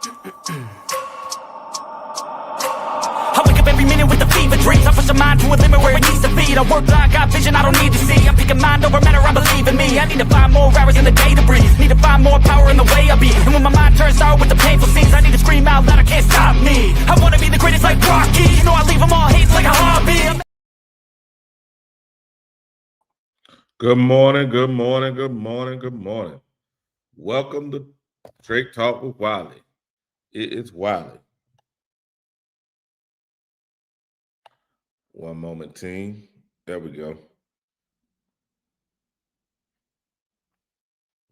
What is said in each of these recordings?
I wake up every minute with the fever dreams. I push my mind to a limit where it needs to feed. I work blind, got vision I don't need to see. I'm picking mind over matter, I believe in me. I need to find more hours in the day to breathe. Need to find more power in the way I be. And when my mind turns sour with the painful scenes, I need to scream out loud, I can't stop me. I wanna be the greatest like Rocky. You know I leave them all hates like a hobby. Good morning, good morning, good morning, good morning. Welcome to Straight Talk with Wiley. It's Wiley. One moment, team. There we go.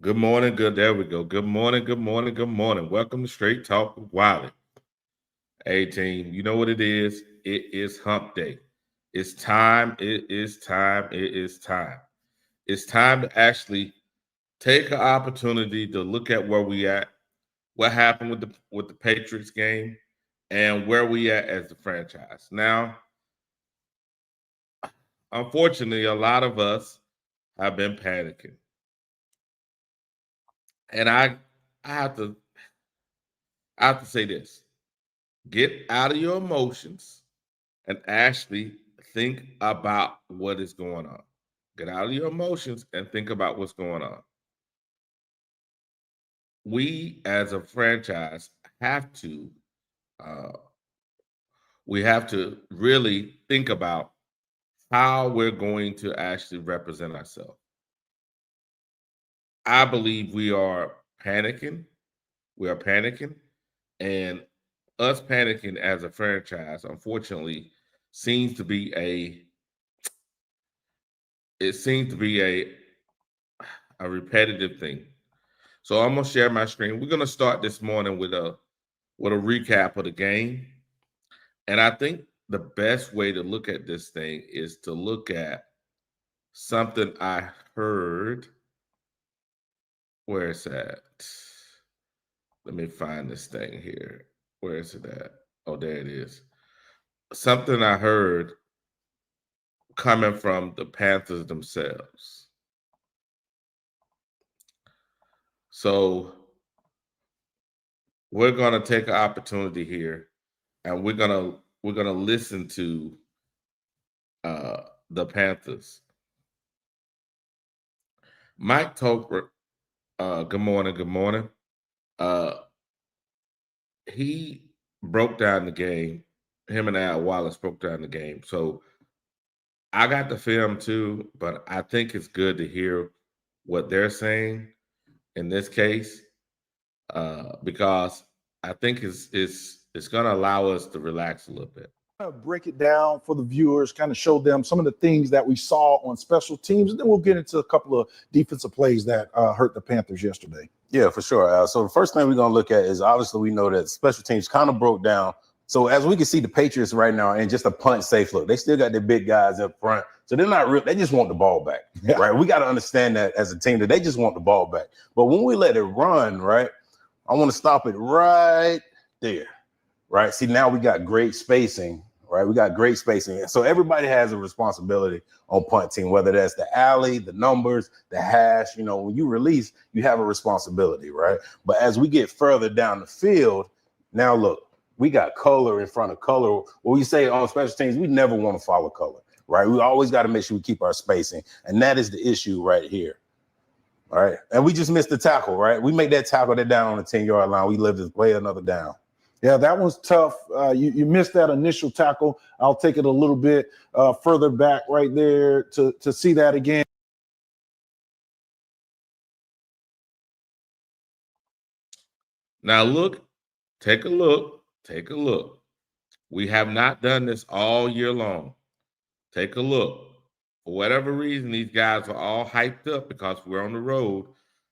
Good morning, there we go. Good morning, good morning, good morning. Welcome to Straight Talk with Wiley. Hey, team, you know what it is? It is hump day. It's time, it is time, it is time. It's time to actually take an opportunity to look at where we at, what happened with the Patriots game, and where we at as the franchise. Now, unfortunately, a lot of us have been panicking. And I have to say this. Get out of your emotions and actually think about what is going on. Get out of your emotions and think about what's going on. We as a franchise have to really think about how we're going to actually represent ourselves. I believe we are panicking. We are panicking, and us panicking as a franchise, unfortunately, seems to be a repetitive thing. So I'm gonna share my screen. We're gonna start this morning with a recap of the game, and I think the best way to look at this thing is to look at something I heard. Where is that? Let me find this thing here. Where is it at? Oh, there it is. Something I heard coming from the Panthers themselves. So we're gonna take an opportunity here, and we're gonna listen to the Panthers. Mike Toker, good morning, good morning. He broke down the game. Him and Al Wallace broke down the game. So I got the film too, but I think it's good to hear what they're saying in this case, because I think it's going to allow us to relax a little bit. Break it down for the viewers, kind of show them some of the things that we saw on special teams, and then we'll get into a couple of defensive plays that hurt the Panthers yesterday. Yeah, for sure. So the first thing we're going to look at is obviously we know that special teams kind of broke down. So as we can see, the Patriots right now are in just a punt safe look. They still got their big guys up front. So they're not real. They just want the ball back, right? We got to understand that as a team that they just want the ball back. But when we let it run, right, I want to stop it right there, right? See, now we got great spacing, right? We got great spacing. So everybody has a responsibility on punt team, whether that's the alley, the numbers, the hash. You know, when you release, you have a responsibility, right? But as we get further down the field, now look, we got color in front of color. What we say on special teams, we never want to follow color, right? We always got to make sure we keep our spacing. And that is the issue right here. All right. And we just missed the tackle, right? We make that tackle, they're down on the 10-yard line. We live to play another down. Yeah, that was tough. You missed that initial tackle. I'll take it a little bit further back right there to see that again. Now look, take a look. We have not done this all year long. Take a look. For whatever reason, these guys are all hyped up because we're on the road.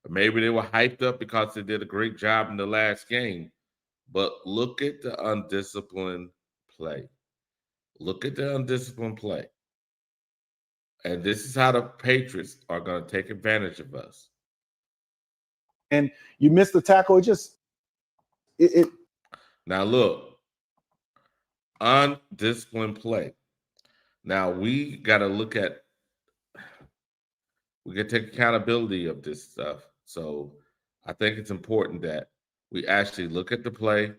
Or maybe they were hyped up because they did a great job in the last game. But look at the undisciplined play. Look at the undisciplined play. And this is how the Patriots are going to take advantage of us. And you missed the tackle. Now look, undisciplined play. Now we got to look at, we can take accountability of this stuff. So I think it's important that We actually look at the play.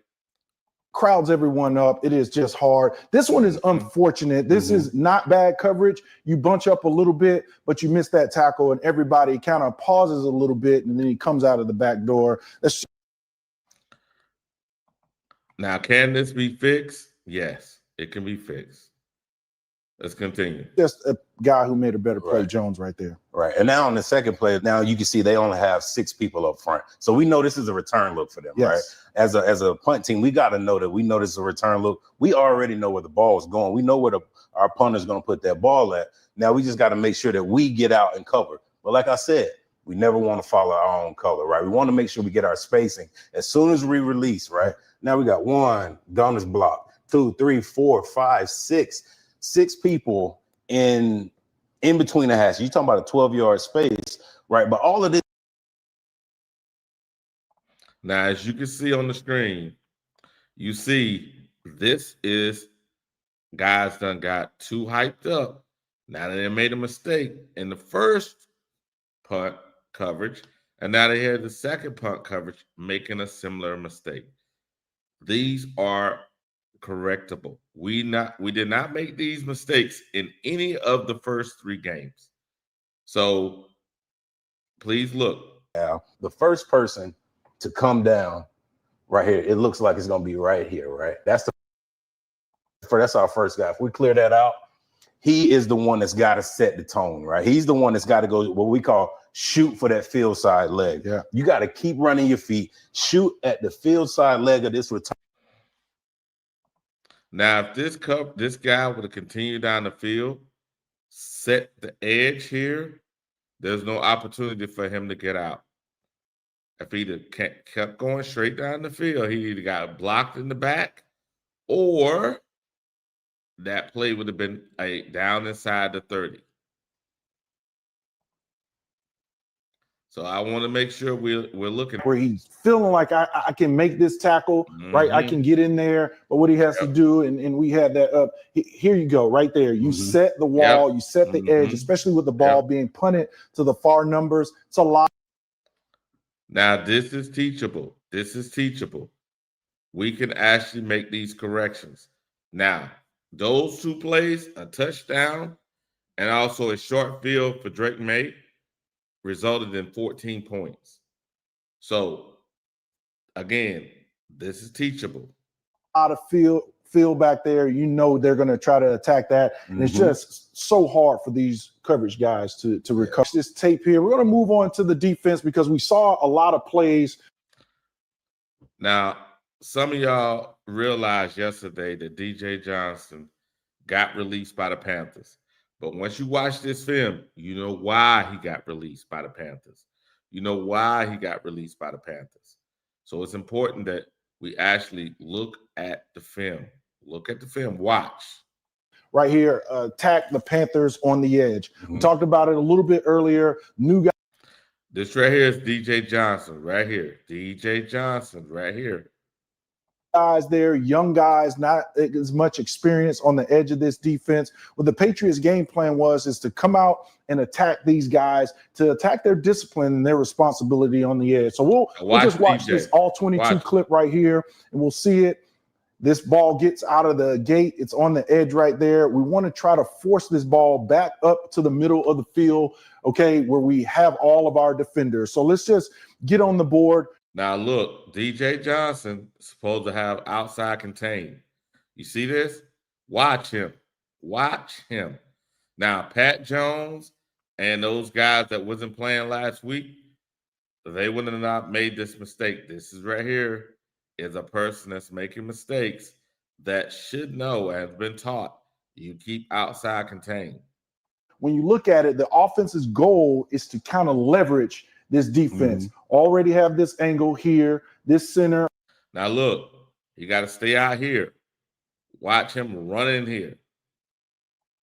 Crowds everyone up. It is just hard. This one is unfortunate. This is not bad coverage. You bunch up a little bit, but you miss that tackle, and everybody kind of pauses a little bit, and then he comes out of the back door. Now, can this be fixed? Yes, it can be fixed. Let's continue. Just a guy who made a better play, Jones, right there. Right. And now on the second play, now you can see they only have 6 people up front. So we know this is a return look for them, right? As a punt team, we got to know that we know this is a return look. We already know where the ball is going. We know where our punter is going to put that ball at. Now we just got to make sure that we get out and cover. But like I said, we never want to follow our own color, right? We want to make sure we get our spacing as soon as we release, right? Now we got 1 gunner's block, 2, 3, 4, 5, 6. 6 people in between the hashes. You're talking about a 12-yard space, right? But all of this. Now, as you can see on the screen, you see this is guys done got too hyped up. Now they made a mistake in the first punt coverage, and now they had the second punt coverage making a similar mistake. These are correctable. We did not make these mistakes in any of the first 3 games. So please look. Now, the first person to come down right here, it looks like it's going to be right here, right? That's our first guy. If we clear that out, he is the one that's got to set the tone, right? He's the one that's got to go what we call shoot for that field side leg. Yeah. You got to keep running your feet, shoot at the field side leg of this return. Now, if this guy would have continued down the field, set the edge here, there's no opportunity for him to get out. If he'd kept going straight down the field, he either got blocked in the back, or that play would have been down inside the 30. So I want to make sure we're looking where he's feeling like I can make this tackle, right? I can get in there, but what he has to do, and we had that up. Here you go, right there. You set the wall, you set the edge, especially with the ball being punted to the far numbers. It's a lot. Now, this is teachable. This is teachable. We can actually make these corrections. Now, those 2 plays, a touchdown and also a short field for Drake May, resulted in 14 points. So, again, this is teachable. A lot of field back there. You know they're going to try to attack that. And it's just so hard for these coverage guys to recover. This tape here. We're going to move on to the defense because we saw a lot of plays. Now, some of y'all realized yesterday that DJ Johnson got released by the Panthers. But once you watch this film, you know why he got released by the Panthers. You know why he got released by the Panthers. So it's important that we actually look at the film. Look at the film. Watch. Right here, attack the Panthers on the edge. We talked about it a little bit earlier. New guy. This right here is DJ Johnson right here. DJ Johnson right here. Guys there, young guys, not as much experience on the edge of this defense. What the Patriots game plan is to come out and attack these guys, to attack their discipline and their responsibility on the edge. So we'll just watch this all 22 clip right here, and we'll see it. This ball gets out of the gate. It's on the edge right there. We want to try to force this ball back up to the middle of the field, okay, where we have all of our defenders. So let's just get on the board. Now, look, DJ Johnson is supposed to have outside contain. You see this? Watch him. Watch him. Now, Pat Jones and those guys that wasn't playing last week, they would have not made this mistake. This is right here is a person that's making mistakes that should know and has been taught. You keep outside contain. When you look at it, the offense's goal is to kind of leverage this defense. Already have this angle here, this center. Now look, you got to stay out here. Watch him run in here.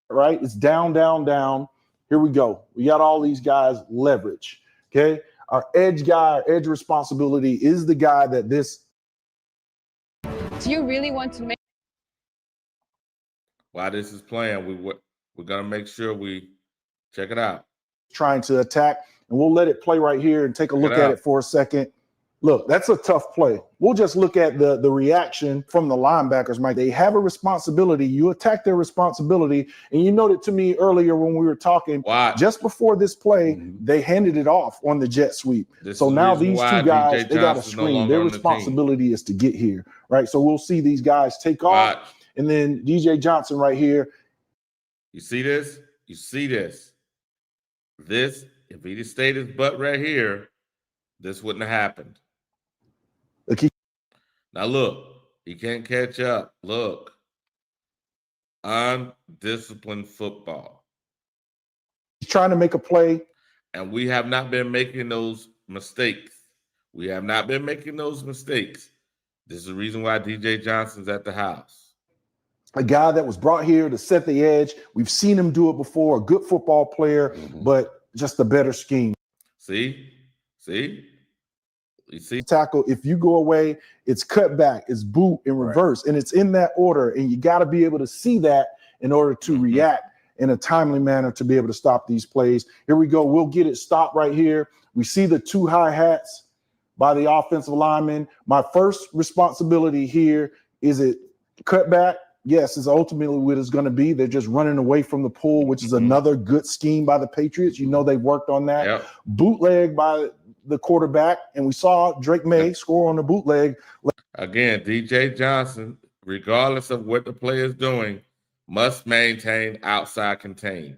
Right? It's down, down, down. Here we go. We got all these guys leverage. Okay. Our edge guy, our edge responsibility is the guy that this. Do you really want to make? While this is playing, we're going to make sure we check it out. Trying to attack. And we'll let it play right here and take a look at it for a second. Look, that's a tough play. We'll just look at the reaction from the linebackers, Mike. They have a responsibility. You attack their responsibility. And you noted to me earlier when we were talking, just before this play, they handed it off on the jet sweep. So now these two guys, they got to scream. Their responsibility is to get here, right? So we'll see these guys take off. And then DJ Johnson right here. You see this? You see this? This, if he'd have stayed his butt right here, this wouldn't have happened. Now look, he can't catch up. Look, undisciplined football. He's trying to make a play. And we have not been making those mistakes. We have not been making those mistakes. This is the reason why DJ Johnson's at the house. A guy that was brought here to set the edge. We've seen him do it before. A good football player, but just a better scheme. See? You see? Tackle, if you go away, it's cut back, it's boot in reverse, and it's in that order. And you got to be able to see that in order to react in a timely manner to be able to stop these plays. Here we go. We'll get it stopped right here. We see the two hi-hats by the offensive lineman. My first responsibility here is it cut back. Yes, is ultimately what it's going to be. They're just running away from the pool, which is another good scheme by the Patriots. You know, they worked on that. Yep. Bootleg by the quarterback, and we saw Drake May score on the bootleg. Again, DJ Johnson, regardless of what the player is doing, must maintain outside contain.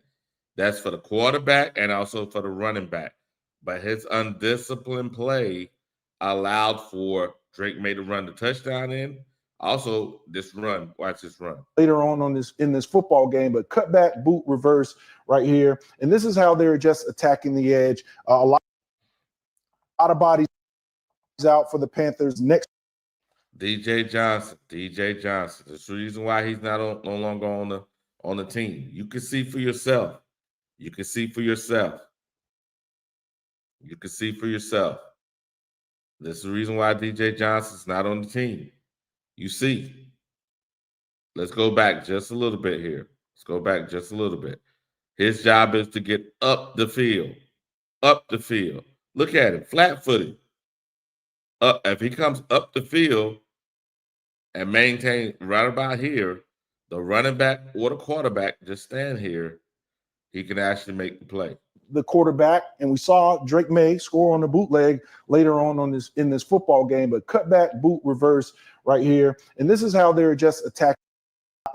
That's for the quarterback and also for the running back. But his undisciplined play allowed for Drake May to run the touchdown in. Also, this run, watch this run. Later on in this football game, but cut back, boot, reverse right here. And this is how they're just attacking the edge. A lot of bodies out for the Panthers. Next, DJ Johnson. That's the reason why he's not no longer on the team. You can see for yourself. This is the reason why DJ Johnson's not on the team. You see. Let's go back just a little bit here. His job is to get up the field. Look at him, flat-footed. If he comes up the field and maintain right about here, the running back or the quarterback just stand here, he can actually make the play. The quarterback, and we saw Drake May score on the bootleg later on in this football game, but cut back, boot, reverse right here. And this is how they're just attacking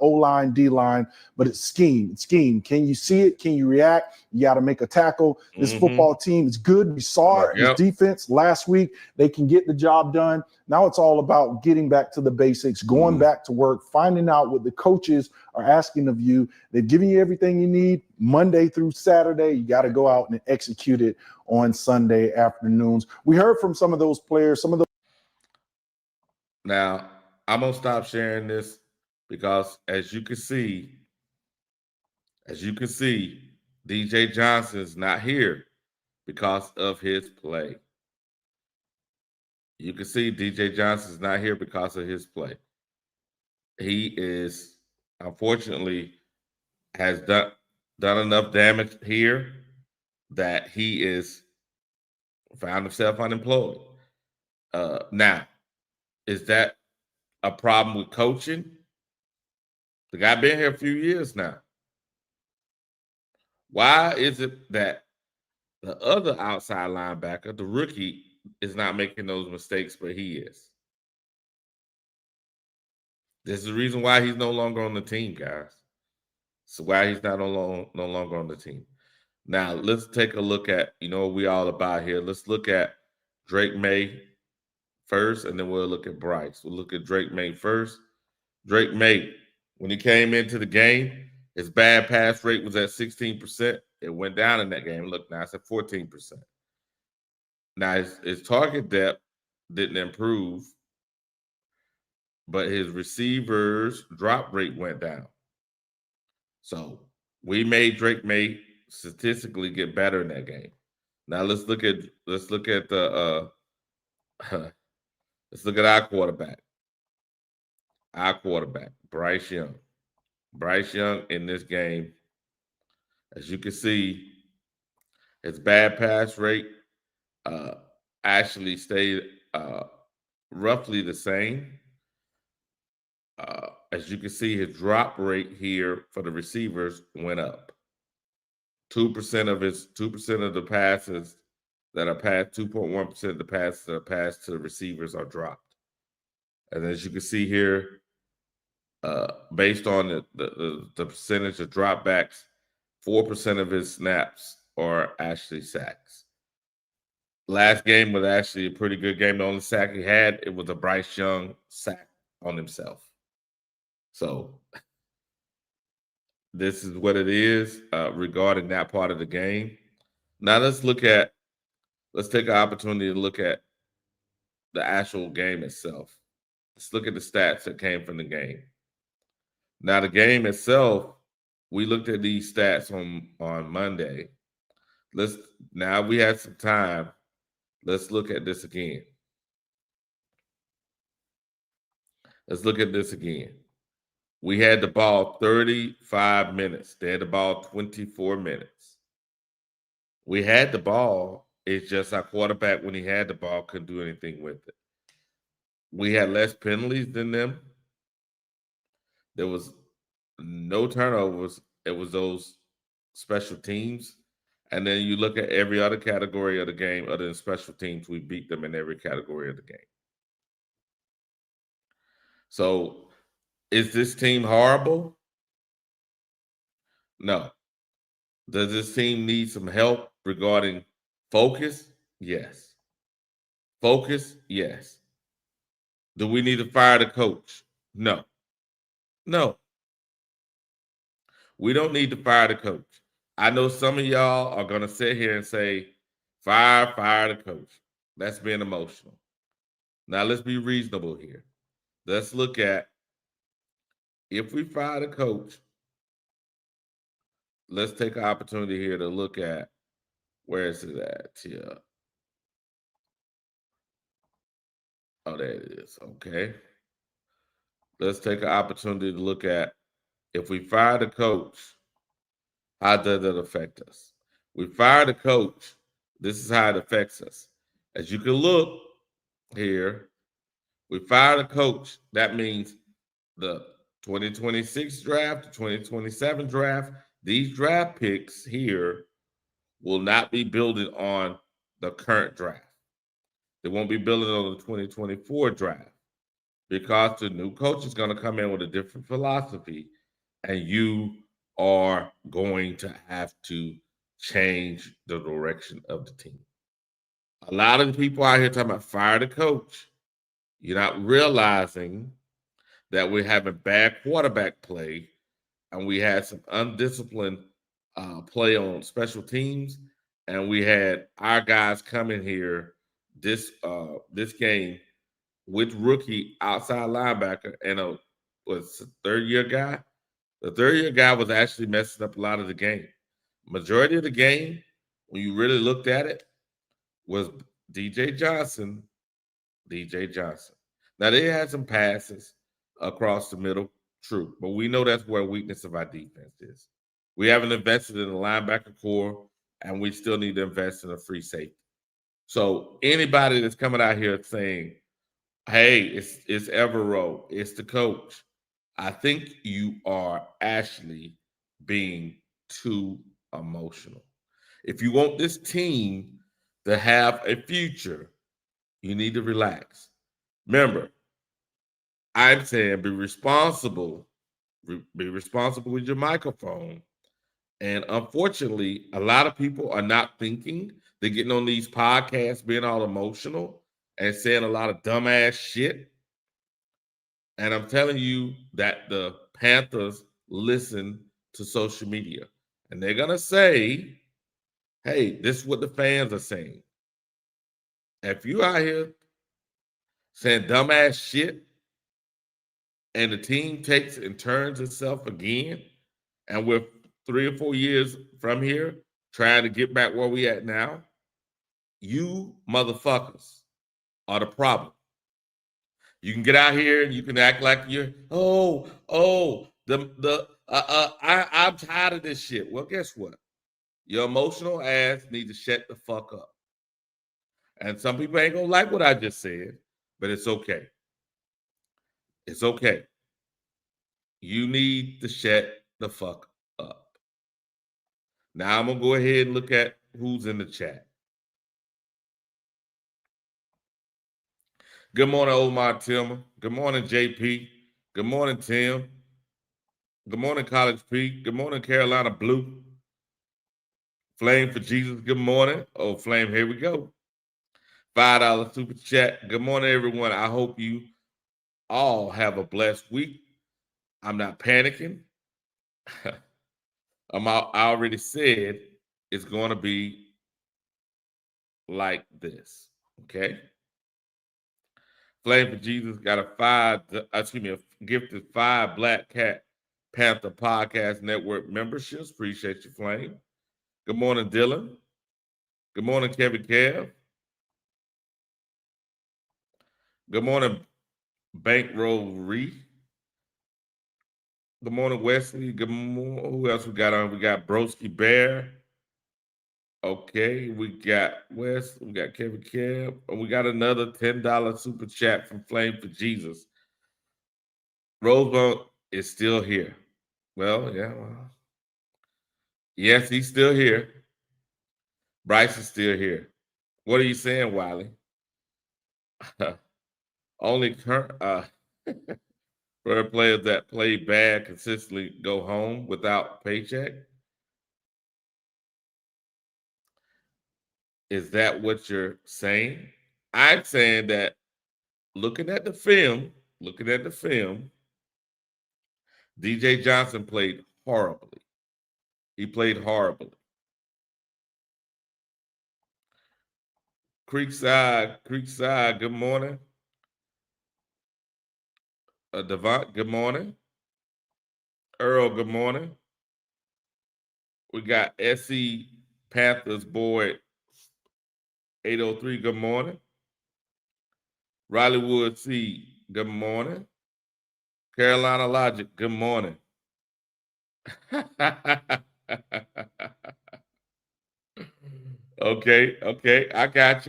O-line, D-line, but it's scheme. Can you see it? Can you react? You got to make a tackle. This football team is good. We saw it. This defense last week, they can get the job done. Now it's all about getting back to the basics, going back to work, finding out what the coaches are asking of you. They've given you everything you need Monday through Saturday. You got to go out and execute it on Sunday afternoons. We heard from some of those players, Now, I'm going to stop sharing this because as you can see, DJ Johnson's not here because of his play. You can see DJ Johnson's not here because of his play. He is, unfortunately, has done enough damage here that he is found himself unemployed. Now, is that a problem with coaching? The guy been here a few years now. Why is it that the other outside linebacker, the rookie, is not making those mistakes, but he is? This is the reason why he's no longer on the team, guys. So why he's not no longer on the team. Now, let's take a look at, what we all about here. Let's look at Drake May first, and then we'll look at Bryce. We'll look at Drake May first. Drake May, when he came into the game, his bad pass rate was at 16%. It went down in that game. Look, now it's at 14%. Now, his target depth didn't improve, but his receivers' drop rate went down. So we made Drake May statistically get better in that game. Now let's look at our quarterback. Bryce Young. Bryce Young in this game, as you can see, his bad pass rate actually stayed roughly the same. As you can see, his drop rate here for the receivers went up. 2% of the passes that are passed, 2.1% of the passes that are passed to the receivers are dropped. And as you can see here, based on the percentage of dropbacks, 4% of his snaps are actually sacks. Last game was actually a pretty good game. The only sack he had, it was a Bryce Young sack on himself. So this is what it is regarding that part of the game. Now let's take an opportunity to look at the actual game itself. Let's look at the stats that came from the game. Now the game itself, we looked at these stats on Monday. Now we had some time. Let's look at this again. Let's look at this again. We had the ball 35 minutes. They had the ball 24 minutes. We had the ball. It's just our quarterback, when he had the ball, couldn't do anything with it. We had less penalties than them. There was no turnovers. It was those special teams. And then you look at every other category of the game other than special teams, we beat them in every category of the game. So is this team horrible? No. Does this team need some help regarding focus? Yes. Focus? Yes. Do we need to fire the coach? No. No. We don't need to fire the coach. I know some of y'all are going to sit here and say, fire the coach. That's being emotional. Now, let's be reasonable here. Let's look at, if we fire the coach, let's take an opportunity here to look at, where is it at here? Oh, there it is. Okay. Let's take an opportunity to look at, if we fire the coach, how does it affect us? We fire the coach, this is how it affects us. As you can look here, we fire the coach. That means the 2026 draft, the 2027 draft, these draft picks here will not be building on the current draft. They won't be building on the 2024 draft because the new coach is going to come in with a different philosophy, and you are going to have to change the direction of the team. A lot of the people out here talking about fire the coach. You're not realizing that we're having bad quarterback play, and we had some undisciplined play on special teams, and we had our guys coming here this game with rookie outside linebacker and a third-year guy. The third-year guy was actually messing up a lot of the game. Majority of the game, when you really looked at it, was DJ Johnson. Now, they had some passes across the middle, true, but we know that's where weakness of our defense is. We haven't invested in the linebacker core, and we still need to invest in a free safety. So anybody that's coming out here saying, hey, it's Evero, it's the coach, I think you are actually being too emotional. If you want this team to have a future, you need to relax. Remember, I'm saying be responsible with your microphone. And unfortunately, a lot of people are not thinking. They're getting on these podcasts, being all emotional and saying a lot of dumbass shit. And I'm telling you that the Panthers listen to social media. And they're going to say, hey, this is what the fans are saying. If you out here saying dumbass shit and the team takes and turns itself again, and we're 3 or 4 years from here trying to get back where we at now, you motherfuckers are the problem. You can get out here and you can act like you're, I'm tired of this shit. Well, guess what? Your emotional ass needs to shut the fuck up. And some people ain't gonna like what I just said, but it's okay. It's okay. You need to shut the fuck up. Now I'm gonna go ahead and look at who's in the chat. Good morning, Omar Tillman. Good morning, JP. Good morning, Tim. Good morning, College P. Good morning, Carolina Blue. Flame for Jesus. Good morning. Oh, Flame, here we go. $5 super chat. Good morning, everyone. I hope you all have a blessed week. I'm not panicking. I already said it's going to be like this. Okay. Flame for Jesus got a gifted 5 Black Cat Panther Podcast Network memberships. Appreciate you, Flame. Good morning, Dylan. Good morning, Kevin Kev. Good morning, Bankroll Reef. Good morning, Wesley. Good morning. Who else we got on? We got Broski Bear. Okay, we got Wes. We got Kevin Kev. And we got another $10 super chat from Flame for Jesus. Rosebud is still here. Well, yeah. Well. Yes, he's still here. Bryce is still here. What are you saying, Wiley? Only current for players that play bad consistently go home without paycheck. Is that what you're saying? I'm saying that looking at the film, DJ Johnson played horribly. He played horribly. Creekside, good morning. Devont, good morning. Earl, good morning. We got SC Panthers boy 803, good morning. Riley Wood C, good morning. Carolina Logic, good morning. Okay. I got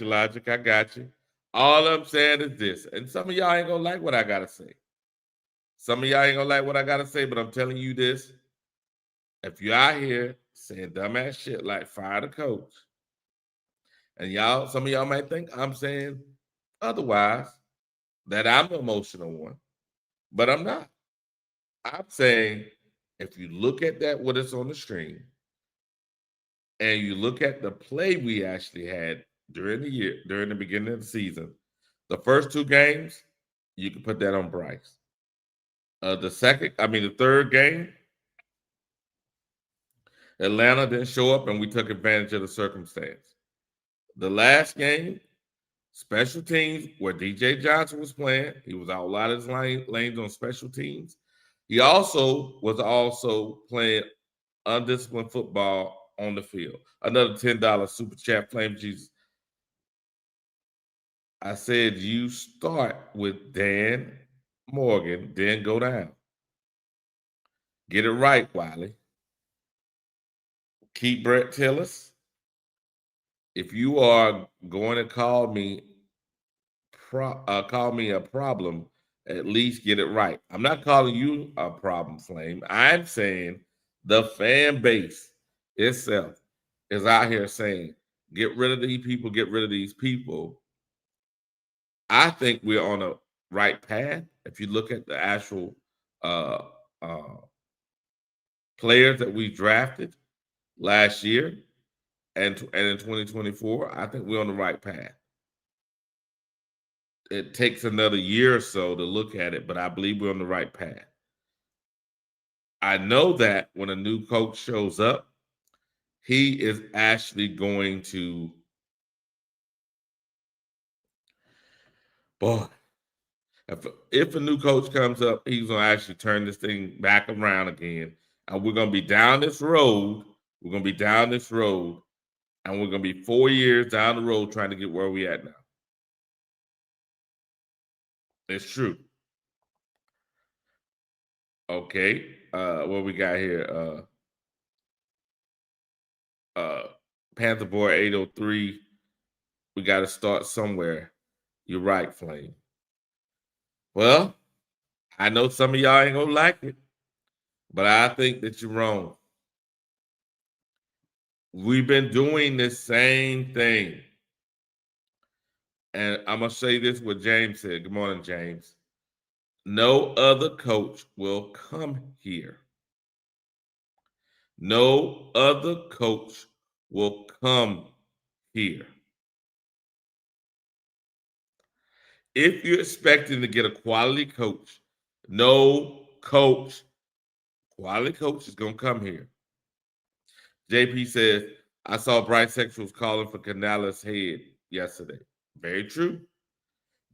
you, Logic. I got you. All I'm saying is this, and some of y'all ain't gonna like what I gotta say. But I'm telling you this. If you're out here saying dumbass shit like fire the coach, and some of y'all might think I'm saying otherwise, that I'm the emotional one, but I'm not. I'm saying if you look at that, what is on the screen, and you look at the play we actually had during the year, during the beginning of the season, the first 2 games, you can put that on Bryce. The third game, Atlanta didn't show up and we took advantage of the circumstance. The last game, special teams, where DJ Johnson was playing, he was out a lot of his lanes on special teams. He also was playing undisciplined football on the field. Another $10 super chat, Flame Jesus. I said you start with Dan Morgan, then go down. Get it right, Wiley. Keep Brett Tillis. If you are going to call me a problem, at least get it right. I'm not calling you a problem, Flame. I'm saying the fan base itself is out here saying, get rid of these people, get rid of these people. I think we're on a right path. If you look at the actual players that we drafted last year and in 2024, I think we're on the right path. It takes another year or so to look at it, but I believe we're on the right path. I know that when a new coach shows up, he is actually going to, boy, if a new coach comes up, he's going to actually turn this thing back around again. And we're going to be down this road. And we're going to be 4 years down the road trying to get where we at now. It's true. Okay. What we got here? Panther Boy 803. we got to start somewhere. You're right, Flame. Well, I know some of y'all ain't gonna like it, but I think that you're wrong. We've been doing the same thing. And I'm gonna say this what James said. Good morning, James. No other coach will come here. No other coach will come here. If you're expecting to get a quality coach, no quality coach is going to come here. JP says, I saw Bryce Sexuals calling for Canales' head yesterday. Very true.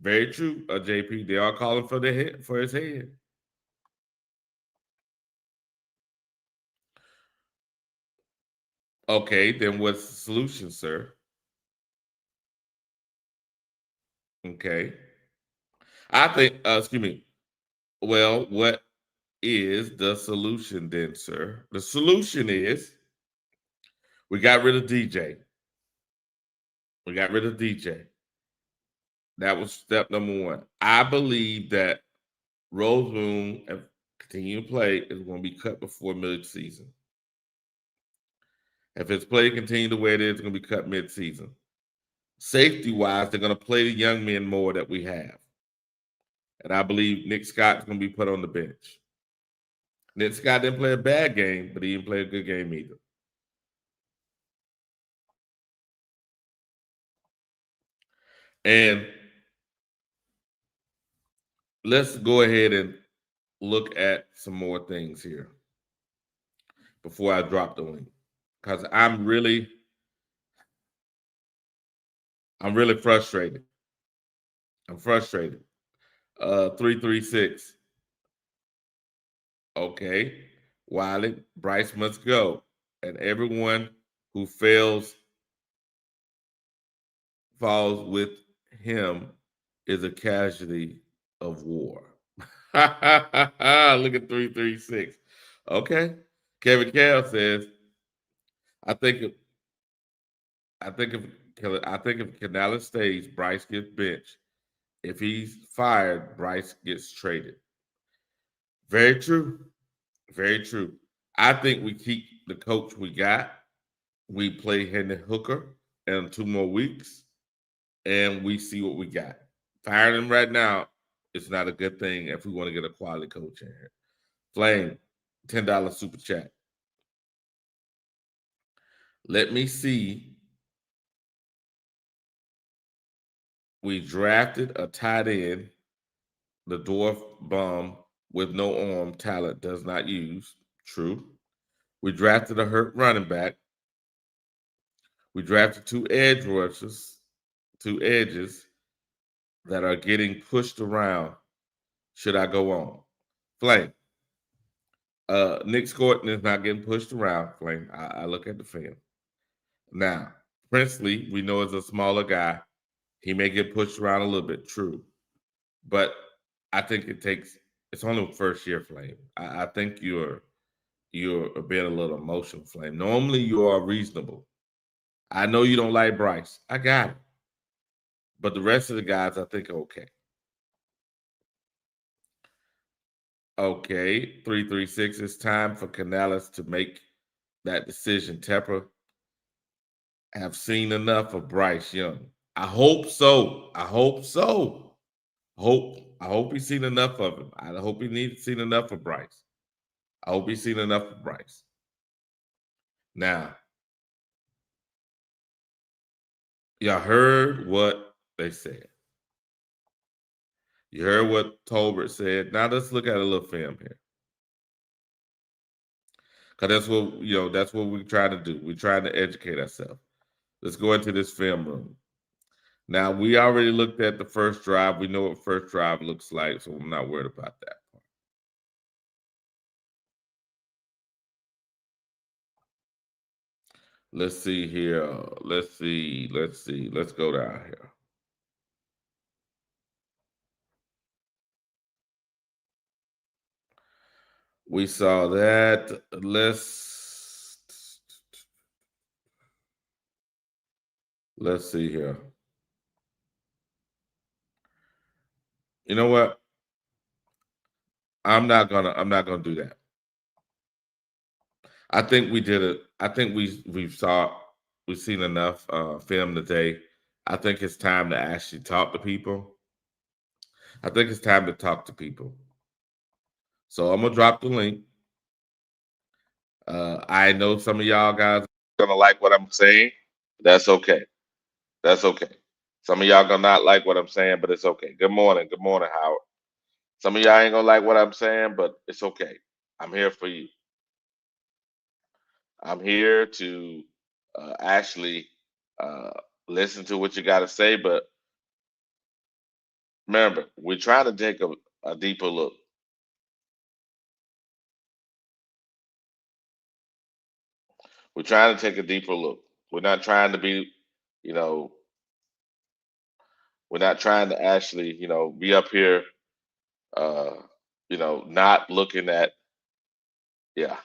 Very true, JP. They are calling for his head. Okay, then what's the solution, sir? Okay. I think, excuse me. Well, what is the solution then, sir? The solution is we got rid of DJ. We got rid of DJ. That was step number one. I believe that Rosemoon, if continue to play, is going to be cut before mid-season. If his play continue the way it is, it's going to be cut mid-season. Safety-wise, they're going to play the young men more that we have. And I believe Nick Scott's going to be put on the bench. Nick Scott didn't play a bad game, but he didn't play a good game either. And let's go ahead and look at some more things here before I drop the link. Because I'm really frustrated. I'm frustrated. 336. Okay. Wiley, Bryce must go. And everyone who falls with him is a casualty of war. Look at 336. Okay. Kevin Cal says, I think if Canales stays, Bryce gets benched. If he's fired, Bryce gets traded. Very true. Very true. I think we keep the coach we got. We play Henry Hooker in 2 more weeks, and we see what we got. Firing him right now is not a good thing if we want to get a quality coach in here. Flame, $10 super chat. Let me see. We drafted a tight end, the dwarf bum with no arm, talent does not use. True. We drafted a hurt running back. We drafted 2 edge rushers, 2 edges that are getting pushed around. Should I go on? Flame. Nick Scorton is not getting pushed around, Flame. I look at the film. Now, Princely, we know is a smaller guy. He may get pushed around a little bit, true. But I think it's only first year, Flame. I think you're being a little emotional, Flame. Normally you are reasonable. I know you don't like Bryce. I got it. But the rest of the guys, I think, are okay. Okay, 336. It's time for Canales to make that decision. Tepper have seen enough of Bryce Young. I hope so. I hope he's seen enough of him. I hope he's seen enough of Bryce. I hope he's seen enough of Bryce. Now, y'all heard what they said. You heard what Tolbert said. Now let's look at a little film here. Because that's what we're trying to do. We're trying to educate ourselves. Let's go into this film room. Now, we already looked at the first drive. We know what first drive looks like, so I'm not worried about that part. Let's see here. Let's see. Let's go down here. We saw that. Let's see here. You know what? I'm not gonna do that. I think we did it. I think we've seen enough film today. I think it's time to actually talk to people. I think it's time to talk to people. So I'm gonna drop the link. I know some of y'all guys are gonna like what I'm saying. That's okay. That's okay. Some of y'all gonna not like what I'm saying, but it's okay. Good morning. Good morning, Howard. Some of y'all ain't gonna like what I'm saying, but it's okay. I'm here for you. I'm here to actually uh, listen to what you got to say. But remember, we're trying to take a deeper look. We're trying to take a deeper look. We're not trying to be, you know, we're not trying to actually, be up here, uh, not looking at, yeah,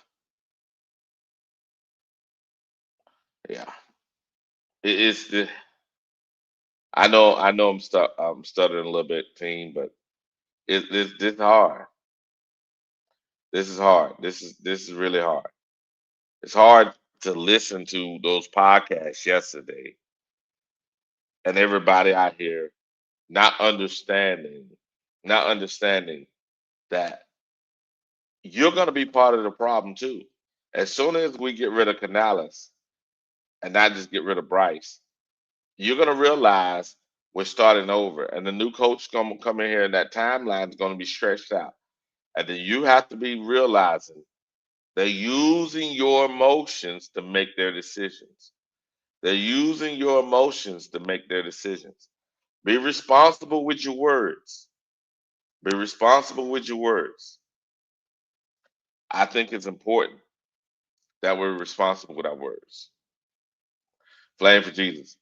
yeah. It's I know I'm stuttering a little bit, team, but this is hard. This is hard. This is really hard. It's hard to listen to those podcasts yesterday and everybody out here not understanding, not understanding that you're going to be part of the problem too. As soon as we get rid of Canales and not just get rid of Bryce, you're going to realize we're starting over, and the new coach going to come in here, and that timeline is going to be stretched out, and then you have to be realizing they're using your emotions to make their decisions. They're using your emotions to make their decisions. Be responsible with your words. Be responsible with your words. I think it's important that we're responsible with our words. Flame for Jesus.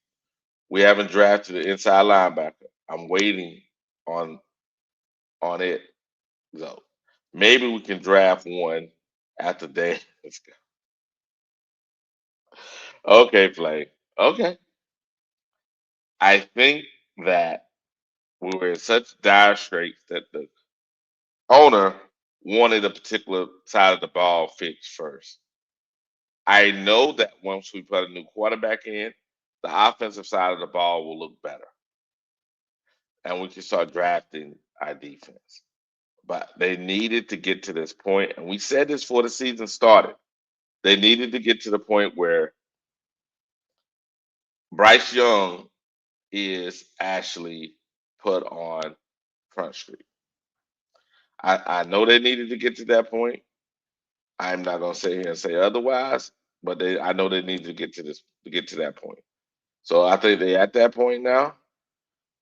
We haven't drafted an inside linebacker. I'm waiting on on it. So maybe we can draft one after day. Let's go. Okay, Flame. Okay. I think that we were in such dire straits that the owner wanted a particular side of the ball fixed first. I know that once we put a new quarterback in, the offensive side of the ball will look better, and we can start drafting our defense. But they needed to get to this point, and we said this before the season started. They needed to get to the point where Bryce Young is actually put on Front Street. I know they needed to get to that point. I'm not gonna sit here and say otherwise, but I know they need to get to that point. So I think they're at that point now,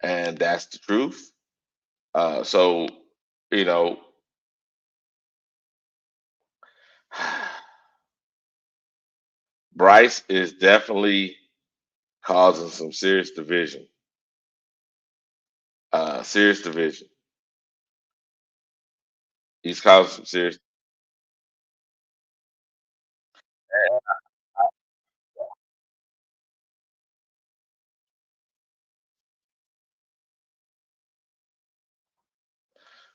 and that's the truth. So you know, Bryce is definitely causing some serious division. Serious division. He's causing some serious.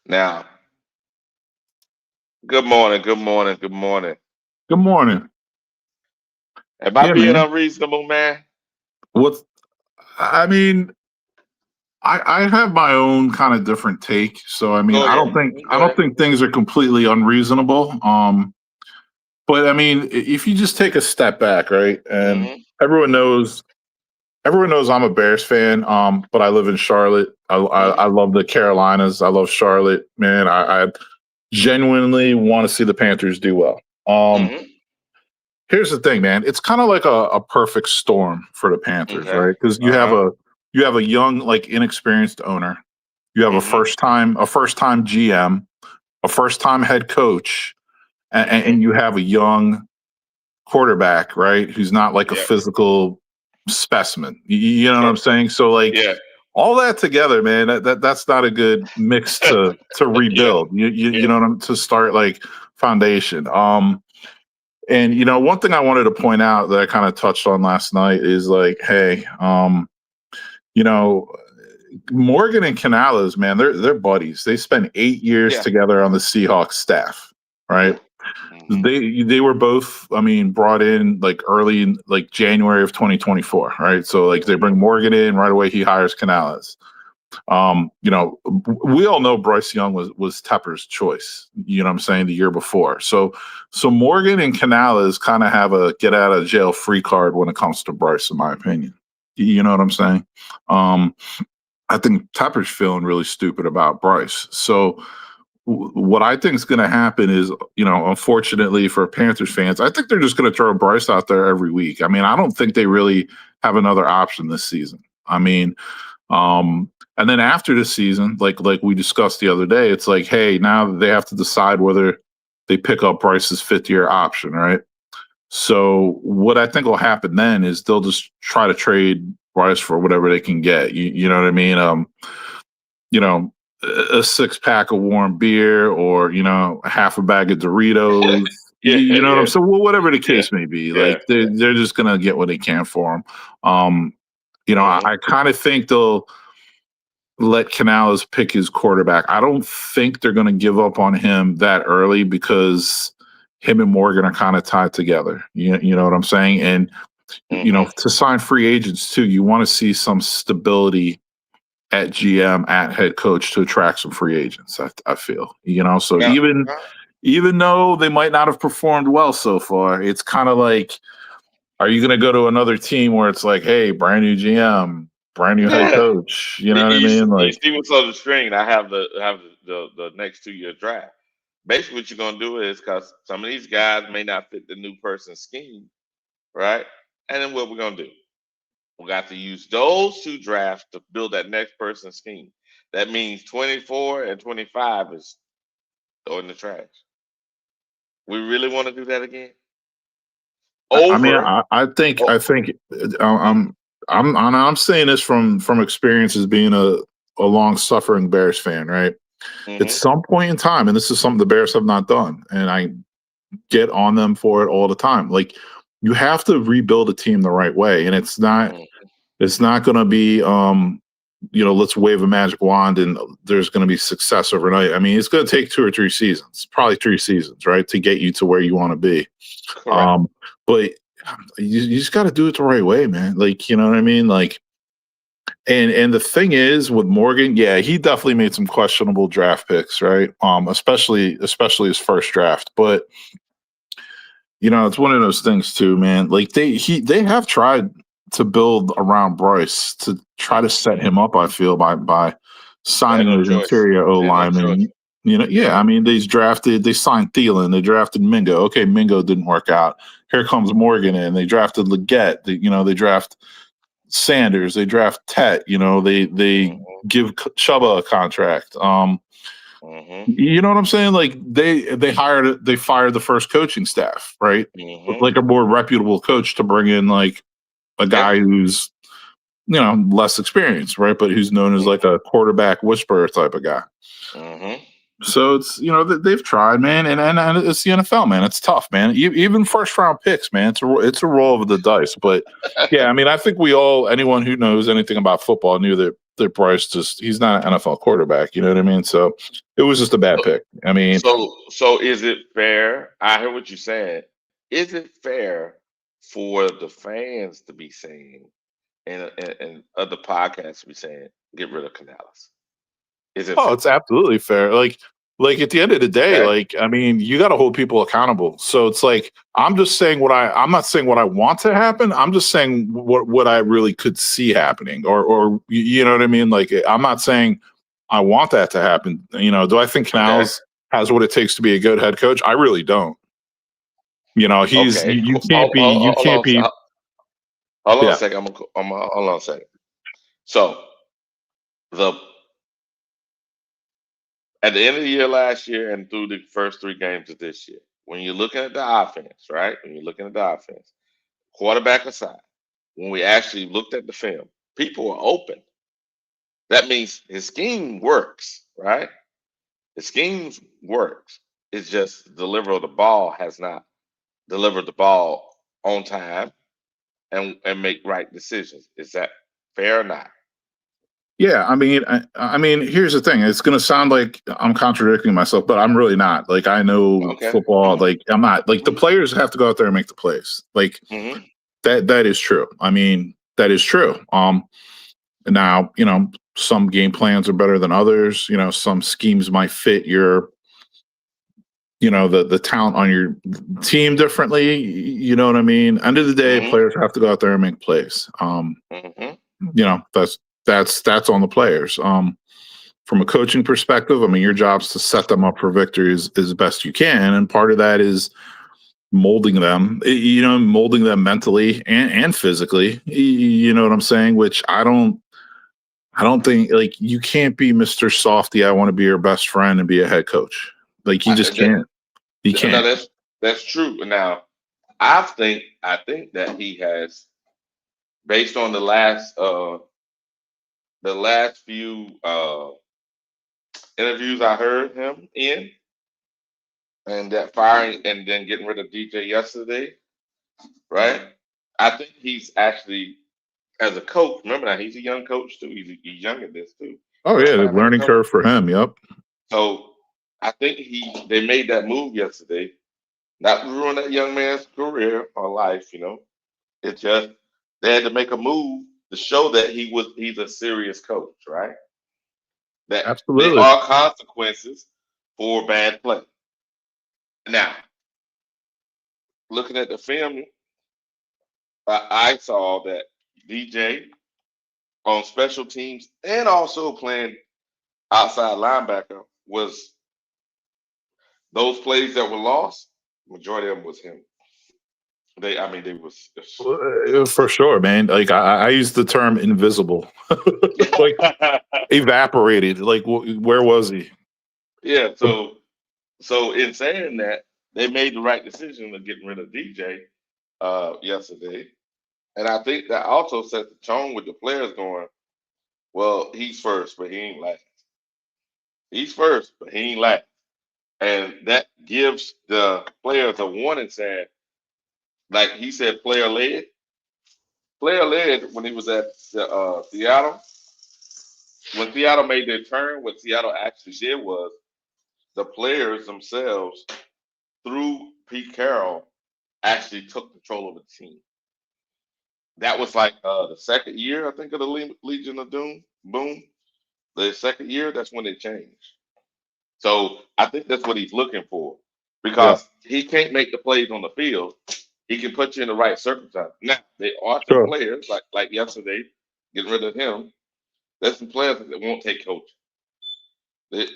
Now, good morning, good morning, good morning. Good morning. Am I Yeah, being man. unreasonable, man? What's I mean, I have my own kind of different take. So I mean, Go I don't ahead. think I Go don't ahead. think things are completely unreasonable. But I mean, if you just take a step back, right? And Hmm. everyone Hmm. knows everyone knows I'm a Bears fan. But I live in Charlotte. I Hmm. love the Carolinas. I love Charlotte, man. I genuinely want to see the Panthers do well. Um, Hmm. Here's the thing, man. It's kind of like a perfect storm for the Panthers, Okay. right? Because Uh-huh. you have a young, like inexperienced owner. You have Hmm. a first time GM, a first time head coach, Hmm. and you have a young quarterback, right? Who's not like a Yep. physical specimen. You know what I'm Yep. saying? So like Yeah. all that together, man, that's not a good mix to Yeah. rebuild. You Yeah. know what I'm to start like foundation. And one thing I wanted to point out that I kind of touched on last night is like, hey, you know, Morgan and Canales, man, they're buddies. They spent 8 years Yeah. together on the Seahawks staff, right? They were both, I mean, brought in like early in like January of 2024, right? So like they bring Morgan in right away. He hires Canales. You know, we all know Bryce Young was Tepper's choice. You know what I'm saying? The year before. So Morgan and Canales kind of have a get out of jail free card when it comes to Bryce, in my opinion. You know what I'm saying? I think Tepper's feeling really stupid about Bryce. So what I think is going to happen is, you know, unfortunately for Panthers fans, I think they're just going to throw Bryce out there every week. I mean, I don't think they really have another option this season. I mean, and then after the season, like we discussed the other day, it's like, hey, now they have to decide whether they pick up Bryce's fifth-year option, right? So what I think will happen then is they'll just try to trade Bryce for whatever they can get. You know what I mean? You know, a 6-pack of warm beer, or, you know, half a bag of Doritos. You know what I'm saying? Well, whatever the case may be, like they're just gonna get what they can for him. You know, I kind of think they'll let Canales pick his quarterback. I don't think they're going to give up on him that early, because him and Morgan are kind of tied together. You know what I'm saying? And, you know, to sign free agents too, you want to see some stability at GM, at head coach, to attract some free agents, I feel. You know, so even though they might not have performed well so far, it's kind of like, are you going to go to another team where it's like, hey, brand new GM, brand new head coach? You know what I mean? Like, you see what's on the screen. I have the next 2-year draft. Basically, what you're gonna do is, because some of these guys may not fit the new person's scheme, right? And then what we're gonna do? We got to use those 2 drafts to build that next person's scheme. That means 24 and 25 is throwing the trash. We really want to do that again? I mean, I think I'm saying this from experience as being a long suffering Bears fan, right? At some point in time, and this is something the Bears have not done, and I get on them for it all the time. Like, you have to rebuild a team the right way, and it's not going to be you know, let's wave a magic wand and there's going to be success overnight. I mean, it's going to take 2 or 3 seasons, probably 3 seasons, right, to get you to where you want to be. But you just got to do it the right way, man. Like, you know what I mean? Like, and the thing is with Morgan, yeah, he definitely made some questionable draft picks, right? Especially his first draft. But, you know, it's one of those things too, man. Like they have tried to build around Bryce to try to set him up, I feel, by signing an interior O lineman. You know, yeah, I mean, they signed Thielen, they drafted Mingo. Okay, Mingo didn't work out. Here comes Morgan in. They drafted Leggett. They draft Sanders. They draft Tet. You know, they give Chuba a contract. You know what I'm saying? Like they fired the first coaching staff, right? Like a more reputable coach to bring in like a guy who's, you know, less experienced, right? But who's known as like a quarterback whisperer type of guy. So it's, you know, they've tried, man, and it's the NFL, man. It's tough, man. Even first round picks, man. It's a roll of the dice. But yeah, I mean, I think anyone who knows anything about football knew that Bryce he's not an NFL quarterback. You know what I mean? So it was just a bad pick. I mean, so is it fair? I hear what you said. Is it fair for the fans to be saying, and other podcasts to be saying, get rid of Canales? Is it? It's absolutely fair. Like at the end of the day, like, I mean, you got to hold people accountable. So it's like, I'm just saying I'm not saying what I want to happen. I'm just saying what I really could see happening, or you know what I mean? Like, I'm not saying I want that to happen. You know, do I think Canales has what it takes to be a good head coach? I really don't. You know, you can't be. Hold on a second. Hold on a second. So at the end of the year last year and through the first 3 games of this year, when you're looking at the offense, right? When you're looking at the offense, quarterback aside, when we actually looked at the film, people were open. That means his scheme works, right? His scheme works. It's just delivery of the ball has not delivered the ball on time and make right decisions. Is that fair or not? Yeah, I mean, here's the thing. It's going to sound like I'm contradicting myself, but I'm really not. Like, I know Okay. football. Like, I'm not. Like, the players have to go out there and make the plays. Like, Mm-hmm. that is true. I mean, that is true. Now, some game plans are better than others. Some schemes might fit your, the talent on your team differently. You know what I mean? End of the day, Mm-hmm. players have to go out there and make plays. Mm-hmm. That's on the players. From a coaching perspective, I mean, your job's to set them up for victory as best you can, and part of that is molding them, molding them mentally and physically. You know what I'm saying? Which I don't think, like, you can't be Mr. Softy. I want to be your best friend and be a head coach. Like, you just can't. You No, can't. that's true. Now, I think that he has, based on the last few interviews I heard him in, and that firing and then getting rid of DJ yesterday, right? I think he's actually, as a coach. Remember now, he's a young coach too. He's young at this too. Oh yeah, First the time as a learning coach. curve for him. Yep. So I think they made that move yesterday, not to ruin that young man's career or life. It's just they had to make a move to show that he's a serious coach, right? That there Absolutely. are consequences for bad play. Now, looking at the film, I saw that DJ on special teams and also playing outside linebacker was those plays that were lost. Majority of them was him. They was. For sure, man. Like, I use the term invisible, like evaporated. Like, where was he? Yeah. So in saying that, they made the right decision of getting rid of DJ yesterday, and I think that also set the tone with the players going, well, he's first, but he ain't last. He's first, but he ain't last. And that gives the players a warning saying, like he said, player led. Player led when he was at Seattle. When Seattle made their turn, what Seattle actually did was the players themselves, through Pete Carroll, actually took control of the team. That was like the second year, I think, of the Legion of Doom. Boom. The second year, that's when it changed. So I think that's what he's looking for Yeah, because he can't make the plays on the field. He can put you in the right circumstance. Now, there are some sure, players like yesterday, getting rid of him. There's some players that won't take coaching.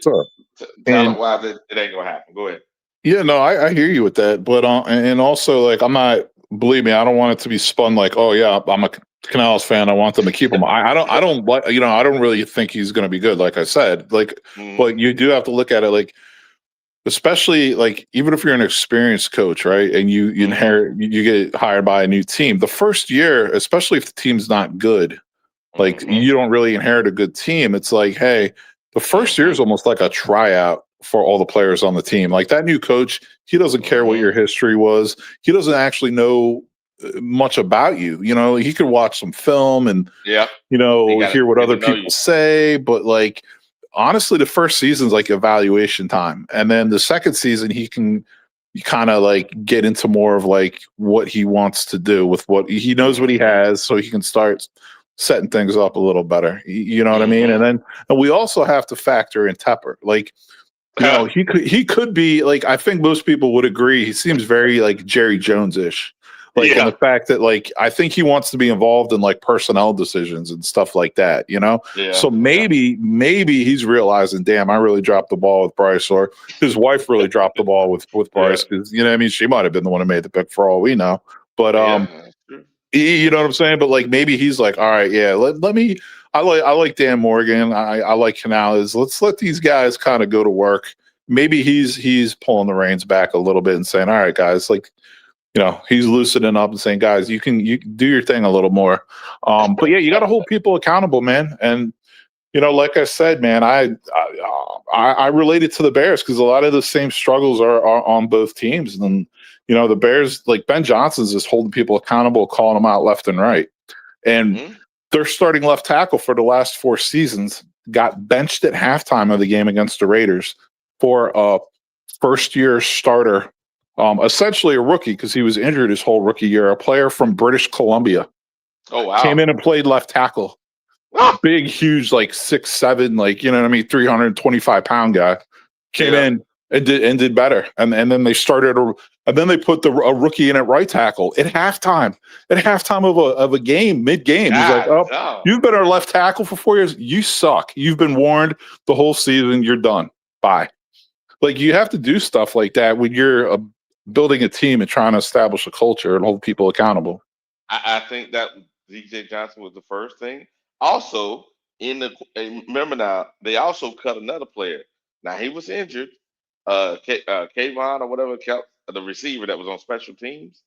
sure. Talent And wise, it ain't gonna happen. Go ahead. yeah, no, I hear you with that. But and also, like, I'm not. Believe me, I don't want it to be spun like, oh yeah, I'm a Canals fan. I want them to keep him. I don't like. I don't really think he's going to be good. Like I said, like, Mhm. but you do have to look at it like, especially like, even if you're an experienced coach, right, and you Mhm. inherit, you get hired by a new team. The first year, especially if the team's not good, like, Mhm. you don't really inherit a good team. It's like, hey, the first year is Mhm. almost like a tryout for all the players on the team. Like, that new coach, he doesn't care what Mhm. your history was. He doesn't actually know much about you. He could watch some film and Yeah. He got to hear what get to other know people you. say, but like, honestly, the first season's like evaluation time, and then the second season he can kind of like get into more of like what he wants to do with what he knows what he Mhm. has, so he can start setting things up a little better. You know what I mean? Mhm. And we also have to factor in Tepper. Like, he could be like, I think most people would agree, he seems very like Jerry Jones-ish. Like, in Yeah. the fact that, like, I think he wants to be involved in like personnel decisions and stuff like that. Yeah. So Yeah. maybe he's realizing, damn, I really dropped the ball with Bryce, or his wife really dropped the ball with Yeah. Bryce, because what I mean, she might have been the one who made the pick for all we know. But Yeah. That's true. you know what I'm saying? But like, maybe he's like, all right, yeah, let me. I like Dan Morgan. I like Canales. Let's let these guys kind of go to work. Maybe he's pulling the reins back a little bit and saying, all right, guys, like, he's loosening up and saying, guys, you can do your thing a little more. But yeah, you got to hold people accountable, man. And like I said, man, I related to the Bears because a lot of the same struggles are on both teams. And the Bears, like, Ben Johnson's just holding people accountable, calling them out left and right. And Mhm. their starting left tackle for the last 4 seasons got benched at halftime of the game against the Raiders for a first-year starter, essentially a rookie because he was injured his whole rookie year, a player from British Columbia. Oh wow. Came in and played left tackle. Big, huge, like 6'7", like, you know what I mean, 325-pound guy. Came in and did better. And then they started and then they put a rookie in at right tackle at halftime. At halftime of a game, mid-game. He's like, oh, you've been our left tackle for 4 years. You suck. You've been warned the whole season. You're done. Bye. Like, you have to do stuff like that when you're building a team and trying to establish a culture and hold people accountable. I think that DJ Johnson was the first thing. Also, remember now, they also cut another player. Now he was injured. Kayvon or whatever, the receiver that was on special teams.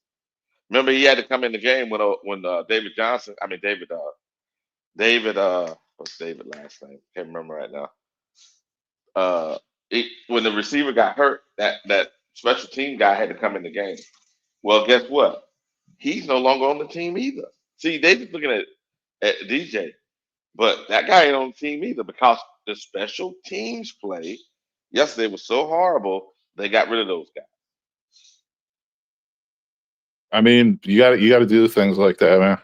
Remember, he had to come in the game when David Johnson. I mean David. What's David last name? Can't remember right now. When the receiver got hurt, that special team guy had to come in the game. Well, guess what? He's no longer on the team either. See, they just looking at DJ, but that guy ain't on the team either because the special teams play yesterday was so horrible. They got rid of those guys. I mean, you got to do things like that, man.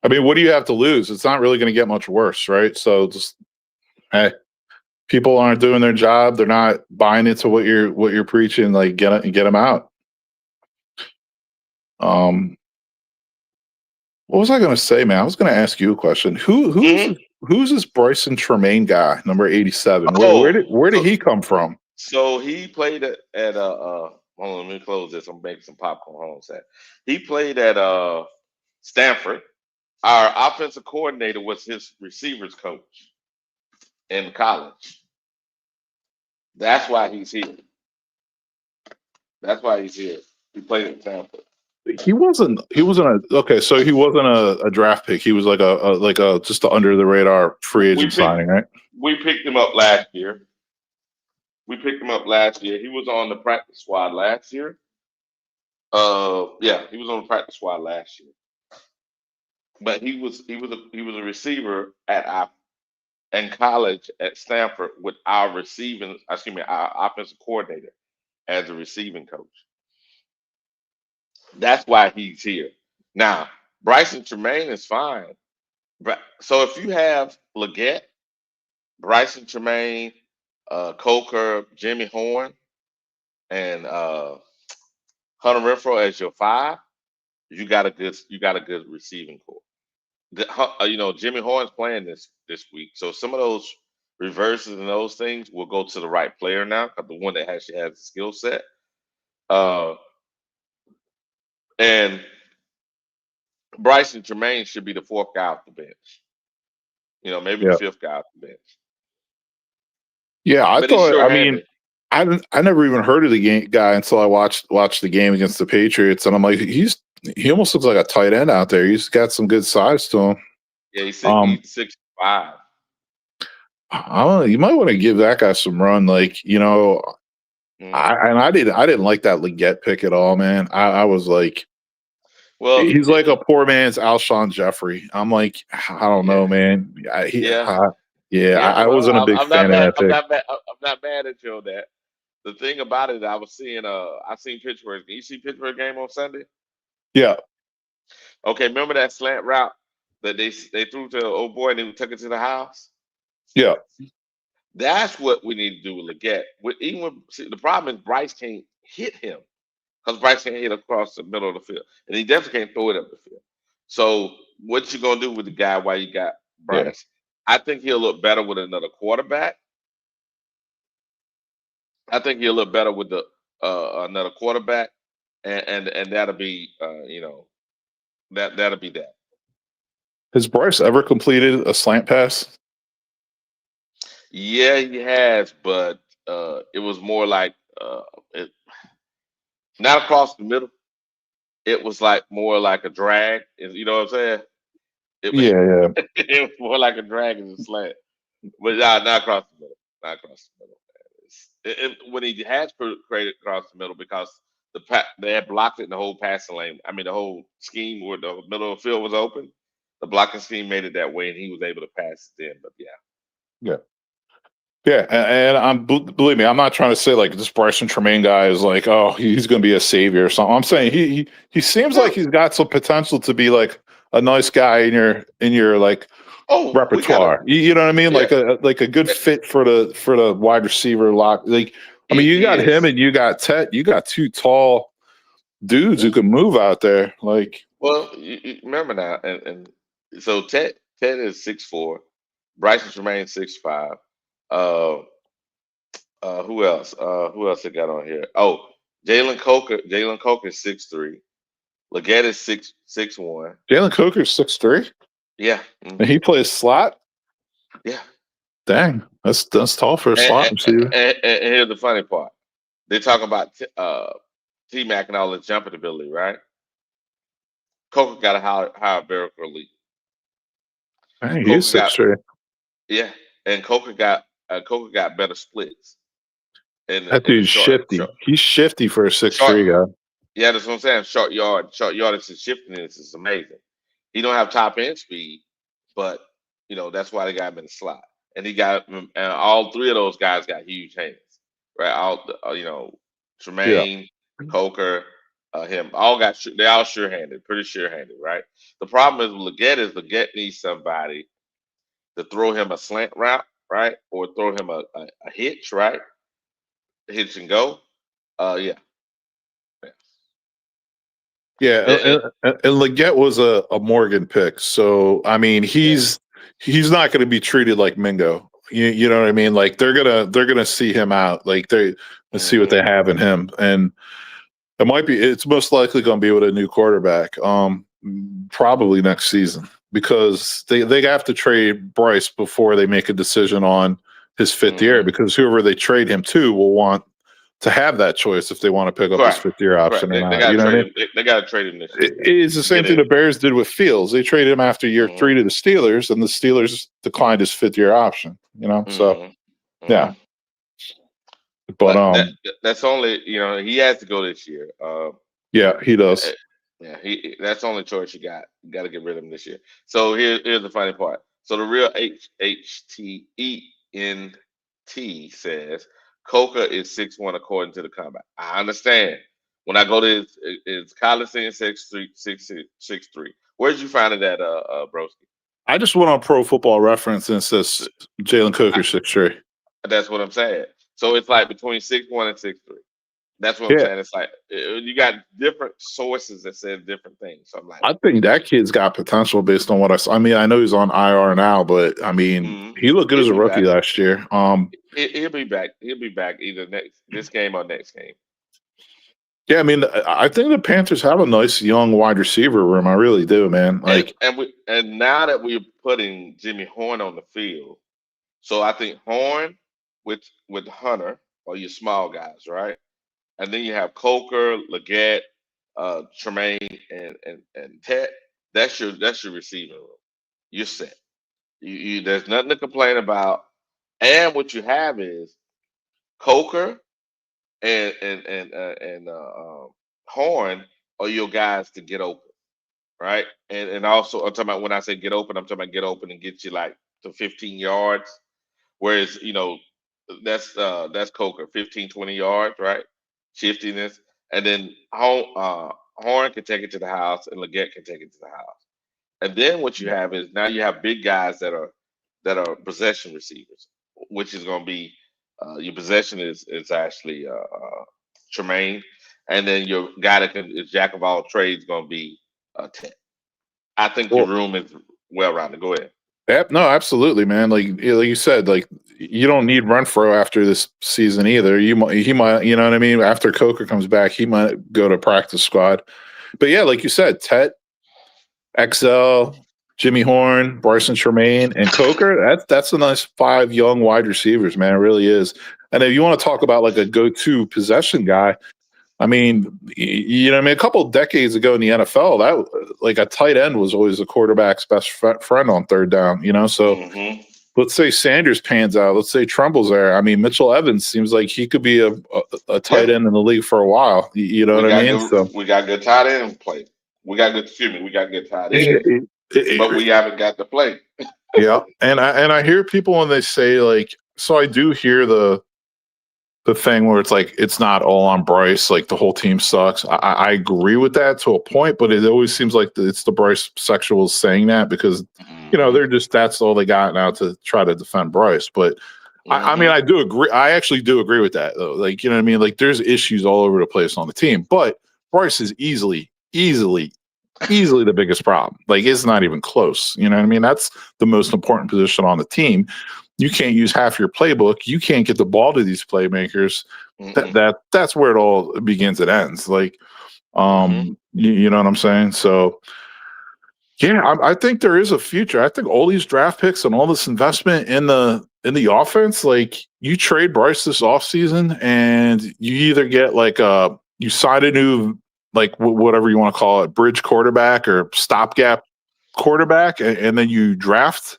I mean, what do you have to lose? It's not really going to get much worse, right? So just, hey, people aren't doing their job. They're not buying into what you're preaching. Like, get them out. What was I going to say, man? I was going to ask you a question. Who's this Bryson Tremaine guy, number 87? Where did he come from? So he played at hold on, let me close this. I'm making some popcorn. Hold on a second. He played at Stanford. Our offensive coordinator was his receivers coach in college. That's why he's here. He played at Stanford. He wasn't so he wasn't a draft pick. He was like a just a under the radar free agent signing, right? We picked him up last year. He was on the practice squad last year. He was on the practice squad last year. But he was a receiver in college at Stanford with our offensive coordinator as a receiving coach. That's why he's here. Now, Bryson Tremaine is fine. So if you have Leggett, Bryson Tremaine, Coker, Jimmy Horn, and Hunter Renfro as your 5, you got a good receiving core. Jimmy Horn's playing this week, so some of those reverses and those things will go to the right player now, because the one that actually has the skill set. And Bryson Tremaine should be the 4th guy off the bench. Maybe the 5th guy off the bench. Yeah, I never even heard of the guy until I watched the game against the Patriots, and I'm like, he almost looks like a tight end out there. He's got some good size to him. Yeah, he's 6'5". You might want to give that guy some run. Like, I didn't like that Leggett pick at all, man. I was like, well, he's like a poor man's Alshon Jeffrey. I'm like, I don't know, man. I wasn't a big fan of that pick. I'm not mad at you on that. The thing about it, I seen Pittsburgh. You see Pittsburgh game on Sunday? Yeah. Okay, remember that slant route that they threw to the old boy and they took it to the house? Yeah. That's what we need to do with Leggett. The problem is Bryce can't hit him, because Bryce can't hit across the middle of the field, and he definitely can't throw it up the field. So what you gonna do with the guy while you got Bryce? Yeah. I think he'll look better with another quarterback. I think he'll look better with another quarterback, and that'll be that'll be that. Has Bryce ever completed a slant pass? Yeah, he has, but it was more like not across the middle. It was more like a drag. You know what I'm saying? Yeah. It was more like a drag and a slant, but not across the middle. Not across the middle. When he has created across the middle, because they had blocked it in the whole passing lane. I mean, the whole scheme where the middle of the field was open. the blocking scheme made it that way, and he was able to pass it in. But yeah. Yeah, and believe me, I'm not trying to say like this Bryson Tremaine guy is like, oh, he's going to be a savior or something. I'm saying he seems like he's got some potential to be like a nice guy in your like repertoire. You know what I mean? Yeah. Like a good fit for the wide receiver lock. Like I mean, you got him and you got Tet. You got two tall dudes who can move out there. Like, well, you remember now, and so Ted is 6'4", Bryson Tremaine 6'5". Who else? Who else they got on here? Oh, Jalen Coker. Jalen Coker is 6'3". Leggett is 6'1". Jalen Coker's 6'3", Yeah. and he plays slot. Yeah. Dang, that's tall for a slot receiver. And here's the funny part: they talk about T-Mac and all the jumping ability, right? Coker got a higher vertical leap. Hey, he's 6'3". Yeah, and Coker got better splits. And That dude's shifty. He's shifty for a 6'3" guy. Yeah, that's what I'm saying. Short yardage and shiftiness is amazing. He don't have top end speed, but that's why they got him in the slot. And he got and all three of those guys got huge hands, right? Tremaine, Coker, him, they all sure-handed, pretty sure-handed, right? The problem is with Leggett needs somebody to throw him a slant route, right, or throw him a hitch, right, hitch and go. Yeah. Yeah, and Leggett was a Morgan pick, so I mean he's not going to be treated like Mingo. You know what I mean? Like they're gonna see him out. Like let's see what they have in him, and it's most likely going to be with a new quarterback, probably next season because they have to trade Bryce before they make a decision on his fifth year because whoever they trade him to will want to have that choice if they want to pick up his fifth-year option or not. They got to trade him this year. It's the same thing the Bears did with Fields. They traded him after year 3 to the Steelers, and the Steelers declined his fifth-year option. So yeah. But that's only he has to go this year. Yeah, he does. Yeah, that's the only choice you got. You got to get rid of him this year. So here's the funny part. So the real HTENT says Coker is 6'1" according to the combine. I understand. When I go to it's Collison 6'3". Where'd you find it at, Broski? I just went on Pro Football Reference and it says Jalen Coker 6'3". That's what I'm saying. So it's like between 6'1" and 6'3". That's what I'm saying. It's like you got different sources that says different things. So I'm like, I think that kid's got potential based on what I saw. I mean, I know he's on IR now, but I mean, he looked good as a rookie last year. He'll be back. He'll be back either this game or next game. Yeah, I mean, I think the Panthers have a nice young wide receiver room. I really do, man. Like, and now that we're putting Jimmy Horn on the field, so I think Horn with Hunter are your small guys, right? And then you have Coker, Leggett, Tremaine, and Ted. That's your receiving room. You're set. You there's nothing to complain about. And what you have is Coker and Horn are your guys to get open, right? And also I'm talking about when I say get open, I'm talking about get open and get you like to 15 yards. Whereas that's Coker, 15, 20 yards, right? Shiftiness, and then Horn can take it to the house, and Leggett can take it to the house. And then what you have is now you have big guys that are possession receivers, which is going to be your possession is actually Tremaine, and then your guy that is jack of all trades going to be Ted. I think your room is well rounded. Go ahead. No, absolutely, man. Like you said, like you don't need Renfro after this season either. He might, you know what I mean. After Coker comes back, he might go to practice squad. But yeah, like you said, Tet, XL, Jimmy Horn, Bryson Tremaine, and Coker. That's a nice 5 young wide receivers, man. It really is. And if you want to talk about like a go-to possession guy, I mean, you know, I mean, a couple of decades ago in the NFL, that like a tight end was always the quarterback's best friend on third down. You know, so let's say Sanders pans out. Let's say Trumbull's there. I mean, Mitchell Evans seems like he could be a tight end in the league for a while. You know what I mean? We got good tight end play. We got good tight end. but we haven't got to play. Yeah, and I hear people when they say like, so I do hear the thing where it's like it's not all on Bryce, like the whole team sucks. I agree with that to a point, but it always seems like it's the Bryce sexuals saying that because they're just that's all they got now to try to defend Bryce. But I mean, I do agree. I actually do agree with that though. Like, you know what I mean? Like there's issues all over the place on the team, but Bryce is easily the biggest problem. Like it's not even close. You know what I mean? That's the most important position on the team. You can't use half your playbook. You can't get the ball to these playmakers. That's where it all begins and ends. Like, you know what I'm saying? So, yeah, I think there is a future. I think all these draft picks and all this investment in the offense, like you trade Bryce this offseason and you either get like you sign a new like whatever you want to call it, bridge quarterback or stopgap quarterback, and then you draft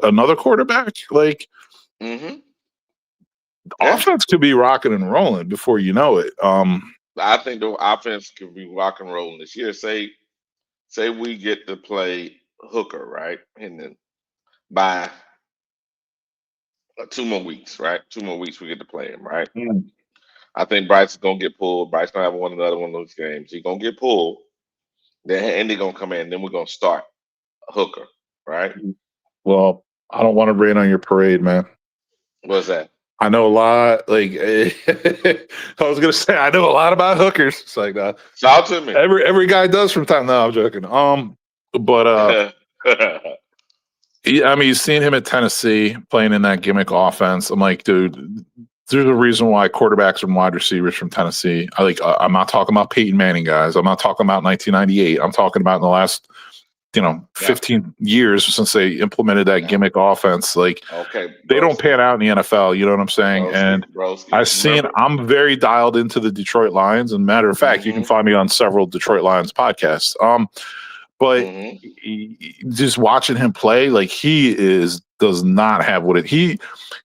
another quarterback. Like the offense could be rocking and rolling before you know it. I think the offense could be rock and rolling this year. Say we get to play Hooker, right? And then by 2 more weeks, right? 2 more weeks we get to play him, right? I think Bryce is gonna get pulled. Bryce gonna have another one of those games. He's gonna get pulled. Then Andy gonna come in. Then we're gonna start Hooker, right? Well, I don't want to rain on your parade, man. What's that? I know a lot. Like I was gonna say, I know a lot about hookers. It's like that. Talk to me. Every guy does from time. No, I'm joking. But I mean, you've seen him at Tennessee playing in that gimmick offense. I'm like, dude, there's a reason why quarterbacks and wide receivers from Tennessee. I'm not talking about Peyton Manning guys. I'm not talking about 1998. I'm talking about in the last 15 years since they implemented that gimmick offense. Like, they don't pan out in the NFL. You know what I'm saying? I'm very dialed into the Detroit Lions. And matter of fact, you can find me on several Detroit Lions podcasts. But just watching him play, like does not have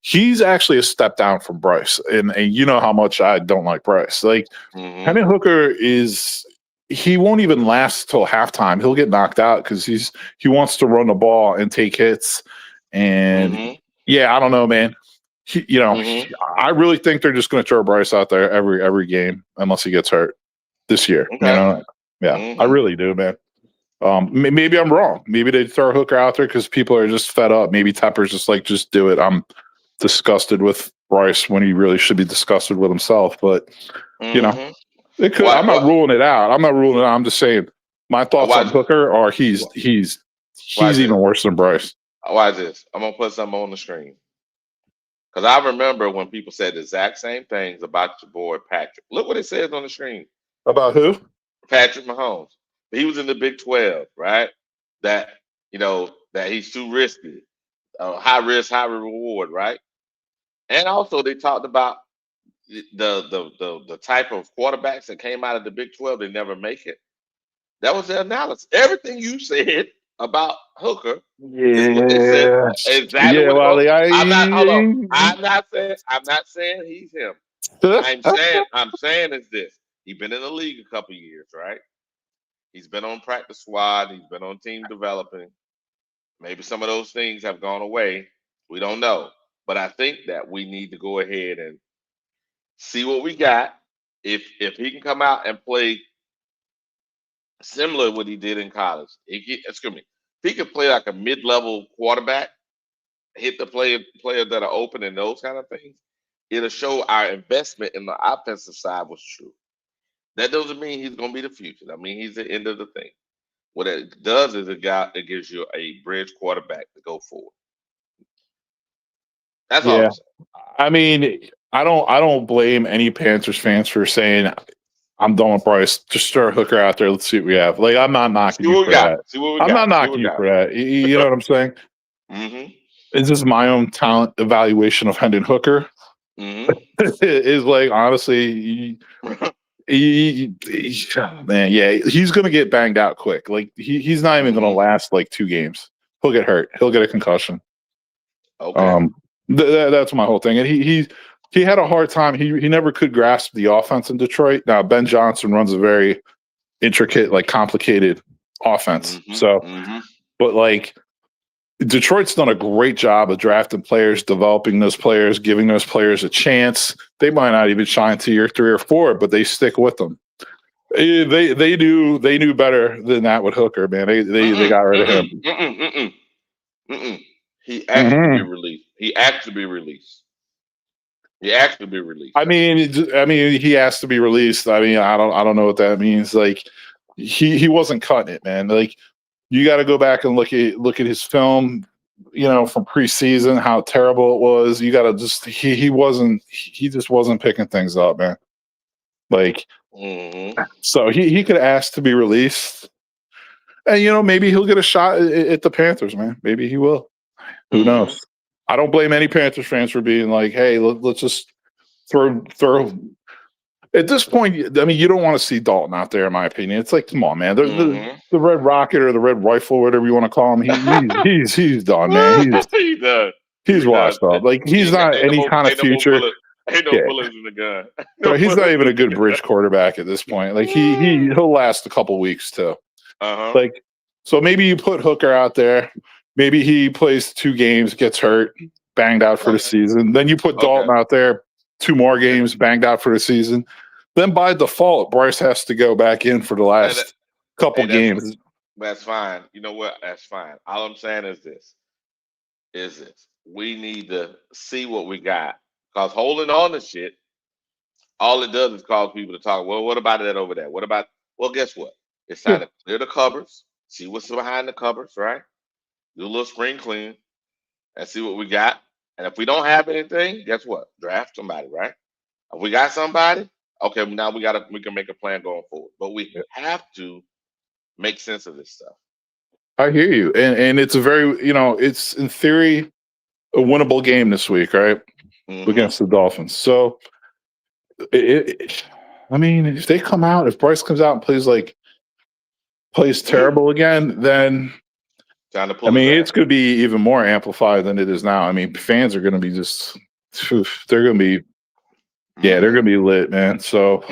he's actually a step down from Bryce. And you know how much I don't like Bryce. Like Hendon Hooker he won't even last till halftime. He'll get knocked out because he wants to run the ball and take hits. And I don't know, man. I really think they're just going to throw Bryce out there every game unless he gets hurt this year. Okay. I really do, man. Maybe I'm wrong. Maybe they throw Hooker out there because people are just fed up. Maybe Tepper's just like, just do it. I'm disgusted with Bryce when he really should be disgusted with himself. But it could. I'm not ruling it out. I'm just saying my thoughts on Hooker are he's even worse than Bryce. Why is this? I'm gonna put something on the screen because I remember when people said the exact same things about your boy Patrick. Look what it says on the screen. About who? Patrick Mahomes. He was in the Big 12, right? That that he's too risky, high risk, high reward, right? And also they talked about the type of quarterbacks that came out of the Big 12. They never make it. That was the analysis. Everything you said about Hooker is what they said. Exactly. I'm not saying he's him. I'm saying is this. He's been in the league a couple years, right? He's been on practice squad. He's been on team developing. Maybe some of those things have gone away. We don't know. But I think that we need to go ahead and see what we got. If he can come out and play similar to what he did in college, if he could play like a mid-level quarterback, hit the players that are open and those kind of things, it'll show our investment in the offensive side was true. That doesn't mean he's going to be the future. I mean, he's the end of the thing. What it does is it gives you a bridge quarterback to go forward. That's all I'm saying. I mean, I don't blame any Panthers fans for saying I'm done with Bryce. Just throw Hooker out there. Let's see what we have. Like, I'm not knocking you for that. I'm not knocking you for that. You know what I'm saying? This is my own talent evaluation of Hendon Hooker. Is like, honestly, he's going to get banged out quick. Like, he's not even going to last like 2 games. He'll get hurt. He'll get a concussion. Okay. That's my whole thing. And he had a hard time. He never could grasp the offense in Detroit. Now Ben Johnson runs a very intricate, like complicated offense. Mm-hmm, So, mm-hmm. but like Detroit's done a great job of drafting players, developing those players, giving those players a chance. They might not even shine to year 3 or 4, but they stick with them. They knew better than that with Hooker, man. They got rid of him. He asked to be released. He asked to be released. I mean, he has to be released. I mean, I don't know what that means. Like, he wasn't cutting it, man. Like, you got to go back and look at his film, from preseason, how terrible it was. You got to just he just wasn't picking things up, man. Like, so he could ask to be released, and maybe he'll get a shot at the Panthers, man. Maybe he will. Who knows? I don't blame any Panthers fans for being like, hey, let's just throw. At this point, I mean, you don't want to see Dalton out there, in my opinion. It's like, come on, man. The Red Rocket or the Red Rifle, whatever you want to call him, he's done, man. He's washed up. Like, he's not any kind of future. Ain't no bullets in the gun. So he's not even a good bridge quarterback at this point. Like, he'll last a couple weeks too. Like, so maybe you put Hooker out there. Maybe he plays 2 games, gets hurt, banged out for the season. Then you put Dalton out there, 2 more games, banged out for the season. Then by default, Bryce has to go back in for the last couple games. That's fine. You know what? That's fine. All I'm saying is this. We need to see what we got. Because holding on to shit, all it does is cause people to talk. Well, what about that over there? Well, guess what? It's time to clear the cupboards, see what's behind the cupboards, right? Do a little spring clean and see what we got. And if we don't have anything, guess what? Draft somebody, right? If we got somebody, okay, now we can make a plan going forward. But we have to make sense of this stuff. I hear you. And it's a very, it's in theory a winnable game this week, right? Against the Dolphins. So I mean, if they come out, if Bryce comes out and plays terrible again, then it's going to be even more amplified than it is now. I mean, fans are going to be they're going to be, they're going to be lit, man. So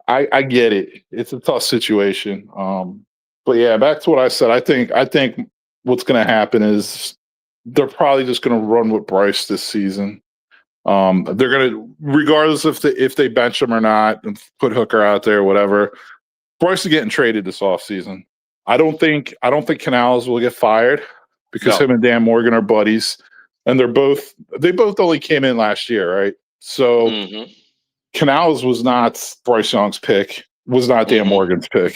I get it. It's a tough situation. But yeah, back to what I said. I think what's going to happen is they're probably just going to run with Bryce this season. They're going to, regardless if they bench him or not, and put Hooker out there, whatever. Bryce is getting traded this offseason. I don't think Canales will get fired because him and Dan Morgan are buddies, and they both only came in last year, right? So Canales was not Bryce Young's pick, was not Dan Morgan's pick,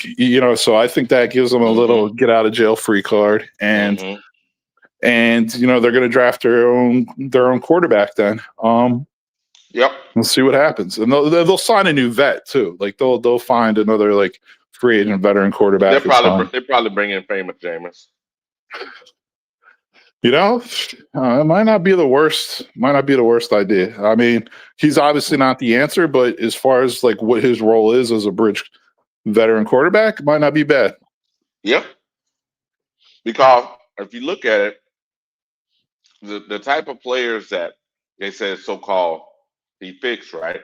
So I think that gives them a little get out of jail free card, and they're going to draft their own quarterback then. We'll see what happens, and they'll sign a new vet too. Like they'll find another free agent veteran quarterback. They probably bring in famous Jameis. It might not be the worst. Might not be the worst idea. I mean, he's obviously not the answer, but as far as what his role is as a bridge veteran quarterback, it might not be bad. Yep. Because if you look at it, the type of players that they said so-called he fixed, right?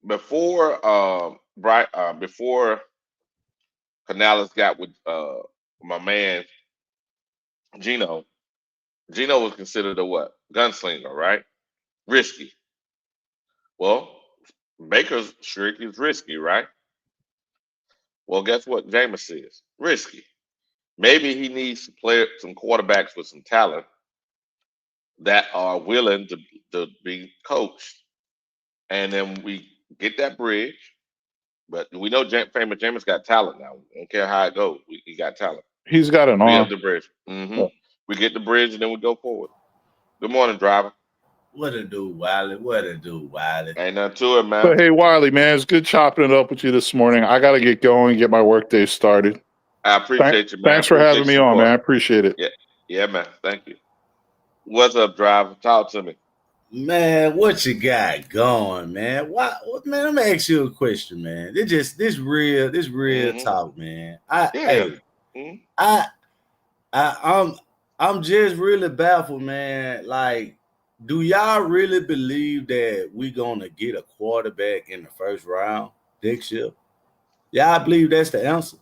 Before before Canales got with my man Gino was considered a what? Gunslinger, right? Risky. Well, Baker's streak is risky, right? Well, guess what Jameis is? Risky. Maybe he needs to play some quarterbacks with some talent that are willing to be coached. And then we get that bridge. But we know famous Jameis got talent now. I don't care how it goes. He got talent. He's got an arm. We have the bridge. We get the bridge and then we go forward. Good morning, driver. What it do, Wiley? Ain't nothing to it, man. But hey, Wiley, man, it's good chopping it up with you this morning. I got to get going, get my workday started. I appreciate you, man. Thanks for having me on, man. I appreciate it. Yeah, man. Thank you. What's up, driver? Talk to me. Man, what you got going, man? Man, let me ask you a question, man. This real talk, man. I'm just really baffled, man. Like, do y'all really believe that we gonna get a quarterback in the first round next year? Yeah, I believe that's the answer.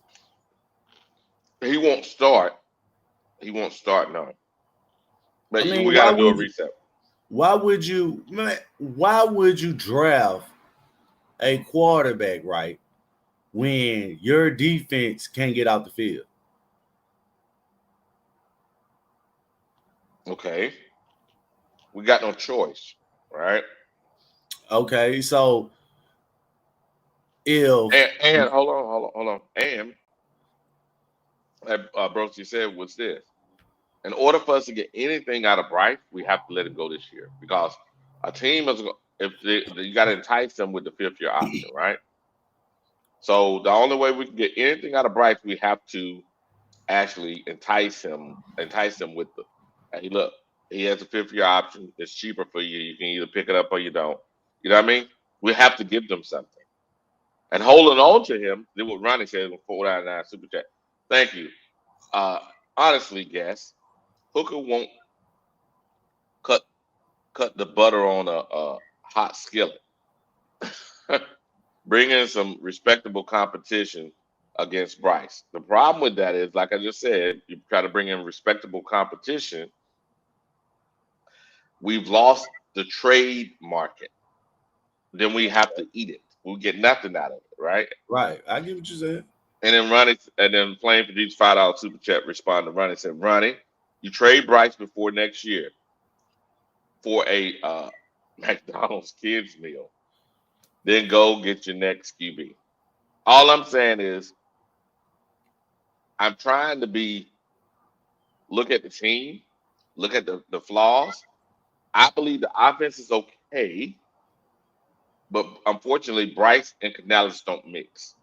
He won't start. He won't start now. But I mean, we got to do a reset. Why would you draft a quarterback, right, when your defense can't get out the field? Okay. We got no choice, right? Okay, so if And hold on. And Brosky said was this. In order for us to get anything out of Bryce, we have to let him go this year because a team is you got to entice them with the 5th-year option, right? So the only way we can get anything out of Bryce, we have to actually entice them with the hey, look, he has a 5th-year option. It's cheaper for you. You can either pick it up or you don't. You know what I mean? We have to give them something. And holding on to him, did what Ronnie said with 499 super chat. Thank you. Honestly, guess Hooker won't cut the butter on a hot skillet. Bring in some respectable competition against Bryce. The problem with that is, like I just said, you try to bring in respectable competition. We've lost the trade market. Then we have to eat it. We'll get nothing out of it, right? right, I get what you said. And then Ronnie, and then playing for these $5 super chat respond to Ronnie said, Ronnie, you trade Bryce before next year for a McDonald's kids meal. Then go get your next QB. All I'm saying is I'm trying to look at the team, look at the flaws. I believe the offense is okay, but unfortunately, Bryce and Canales don't mix.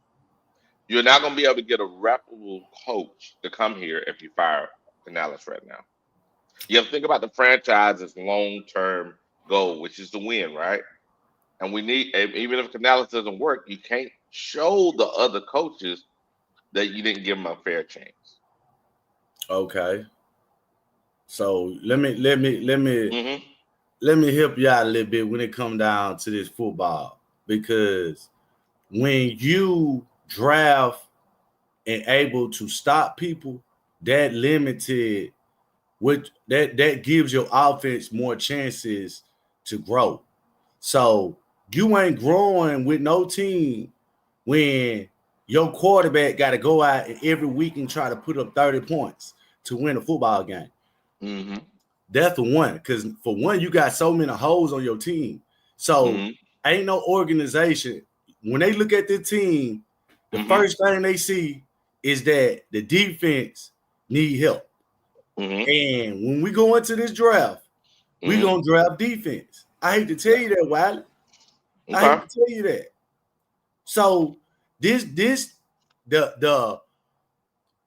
You're not going to be able to get a reputable coach to come here if you fire Canales right now. You have to think about the franchise's long-term goal, which is to win, right? And we need, even if Canales doesn't work, you can't show the other coaches that you didn't give them a fair chance. Okay. So let me Mm-hmm. let me help you out a little bit when it comes down to this football, because when you draft and able to stop people, that limited that gives your offense more chances to grow. So you ain't growing with no team when your quarterback got to go out every week and try to put up 30 points to win a football game. Mm-hmm. That's for one, because for one, you got so many holes on your team. So ain't no organization. When they look at the team, the first thing they see is that the defense need help. And when we go into this draft, we're going to draft defense. I hate to tell you that, Wiley. I hate to tell you that. So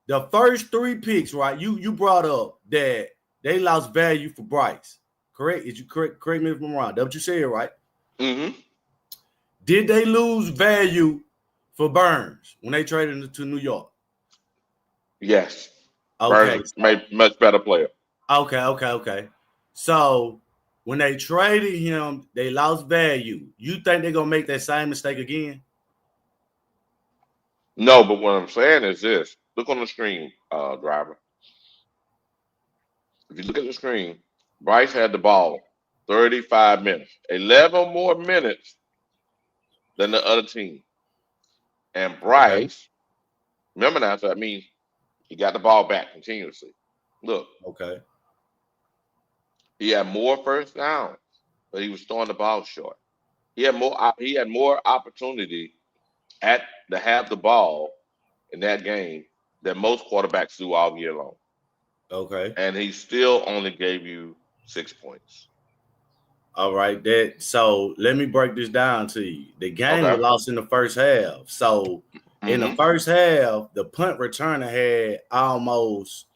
the first 3 picks, right? You brought up that they lost value for Bryce. Correct? Is you correct me if I'm wrong? That's what you said, right? Mm-hmm. Did they lose value for Burns when they traded him to New York? Yes. Okay. Burns made much better player. Okay. So when they traded him, they lost value. You think they're gonna make that same mistake again? No, but what I'm saying is this. Look on the screen, driver. If you look at the screen, Bryce had the ball 35 minutes, 11 more minutes than the other team. And Bryce, remember now, so that means he got the ball back continuously. Look. Okay. He had more first downs, but he was throwing the ball short. He had more opportunity to have the ball in that game than most quarterbacks do all year long. Okay. And he still only gave you 6 points. All right. So let me break this down to you. The game was lost in the first half. So in the first half, the punt returner had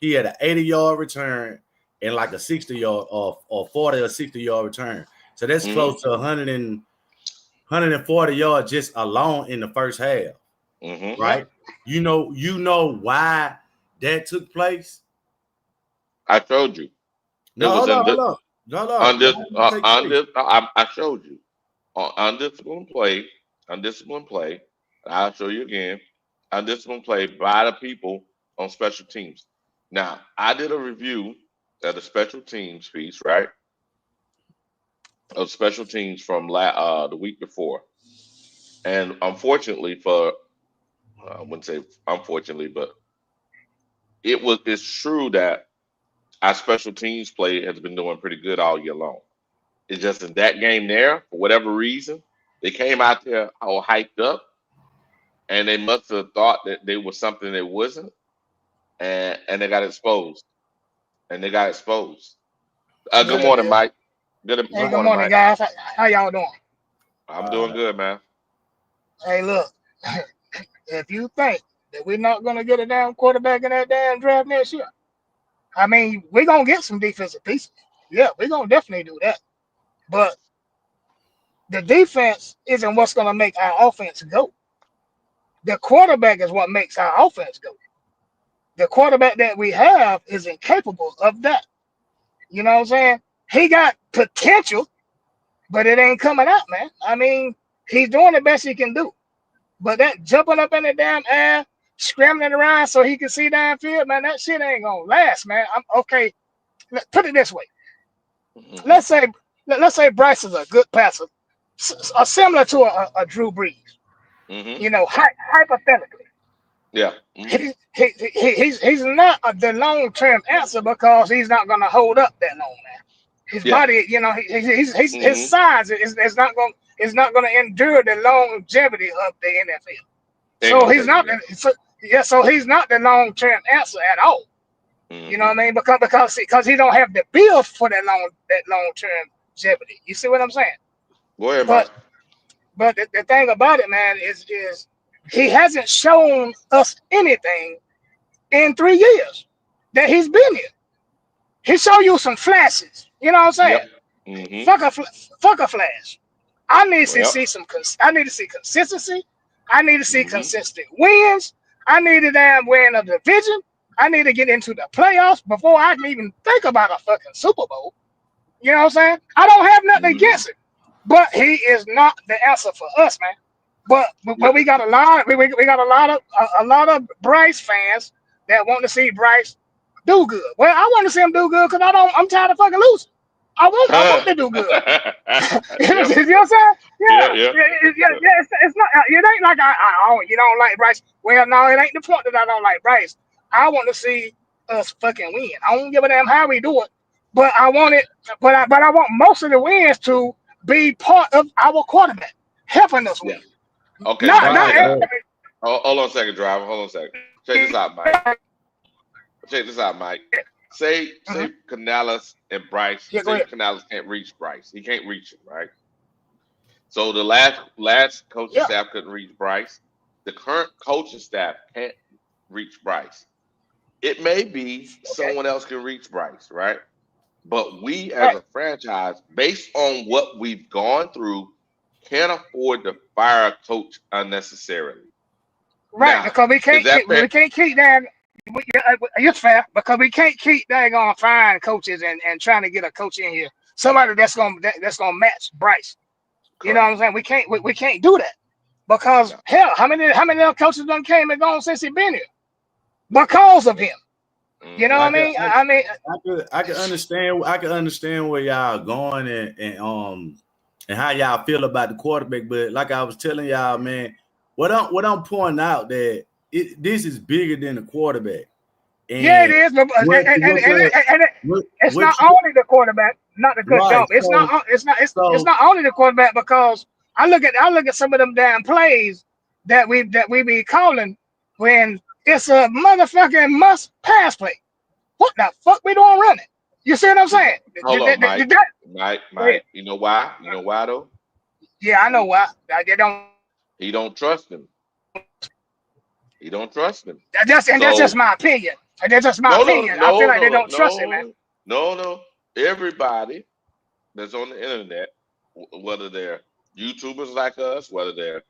he had an 80-yard return and like a 60-yard or 40 or 60-yard return. So that's close to 140 yards just alone in the first half. Right? You know why that took place? I showed you. Hold on. I showed you. Undisciplined play. I'll show you again. undisciplined play by the people on special teams. Now, I did a review of the special teams piece, right? Of special teams from the week before, and unfortunately for, I wouldn't say unfortunately, but it's true that our special teams play has been doing pretty good all year long. It's just in that game there, for whatever reason, they came out there all hyped up, and they must have thought that they were something they wasn't, and they got exposed. And they got exposed. Good morning, Mike. Good Hey, good morning, morning, Mike. guys. How y'all doing? I'm doing good, man. Hey, look, if you think that we're not going to get a damn quarterback in that damn draft next year, I mean, we're going to get some defensive pieces. Yeah, we're going to definitely do that. But the defense isn't what's going to make our offense go. The quarterback is what makes our offense go. The quarterback that we have is incapable of that. You know what I'm saying? He got potential, but it ain't coming out, man. I mean, he's doing the best he can do. But that jumping up in the damn air, scrambling around so he can see downfield, man, that shit ain't gonna last, man. I'm okay. Put it this way. Mm-hmm. Let's say Bryce is a good passer, similar to a Drew Brees. Mm-hmm. You know, hypothetically. Yeah. Mm-hmm. He's not the long-term answer because he's not gonna hold up that long, man. His body, you know, his size is not gonna endure the longevity of the NFL. So he's not. So he's not the long-term answer at all. Mm-hmm. You know what I mean? Because he don't have the build for that long-term longevity. You see what I'm saying? Go ahead, Mike. But the thing about it, man, is he hasn't shown us anything in 3 years that he's been here. He showed you some flashes. You know what I'm saying? Yep. Mm-hmm. Fuck a flash. I need to Yep. see I need to see consistency. I need to see Mhm. consistent wins. I need a damn win a division. I need to get into the playoffs before I can even think about a fucking Super Bowl. You know what I'm saying? I don't have nothing against it, but he is not the answer for us, man. But we got a lot of Bryce fans that want to see Bryce do good. Well, I want to see him do good because I'm tired of fucking losing. I want to do good. You know what I'm saying? Yeah. It's not. It ain't like you don't like Bryce. Well, no, it ain't the point that I don't like Bryce. I want to see us fucking win. I don't give a damn how we do it, but I want it. But I want most of the wins to be part of our quarterback helping us win. Okay. Hold on a second, driver. Hold on a second. Check this out, Mike. Say Canales and Bryce. Yeah, say Canales can't reach Bryce. He can't reach him, right? So the last coaching staff couldn't reach Bryce. The current coaching staff can't reach Bryce. It may be someone else can reach Bryce, right? But we as a franchise, based on what we've gone through, can't afford to fire a coach unnecessarily. Right, now, because we can't keep that. It's fair because we can't keep daggone fine coaches and trying to get a coach in here, somebody that's gonna match Bryce. Correct. You know what I'm saying? We can't do that because hell, how many other coaches done came and gone since he been here because of him. You know what I mean? I can understand where y'all going and how y'all feel about the quarterback, but like I was telling y'all, man, what I'm pointing out that this is bigger than the quarterback. And yeah, it is. But it's not only the quarterback, not the good job. It's not only the quarterback because I look at some of them damn plays that we be calling when it's a motherfucking must pass play. What the fuck we doing running? You see what I'm saying? Hold on, Mike. You know why? You know why though? Yeah, I know why. He don't trust him. He don't trust him. That's just my opinion. That's just my opinion. I feel like they don't trust him, man. No. Everybody that's on the internet, whether they're YouTubers like us, whether they're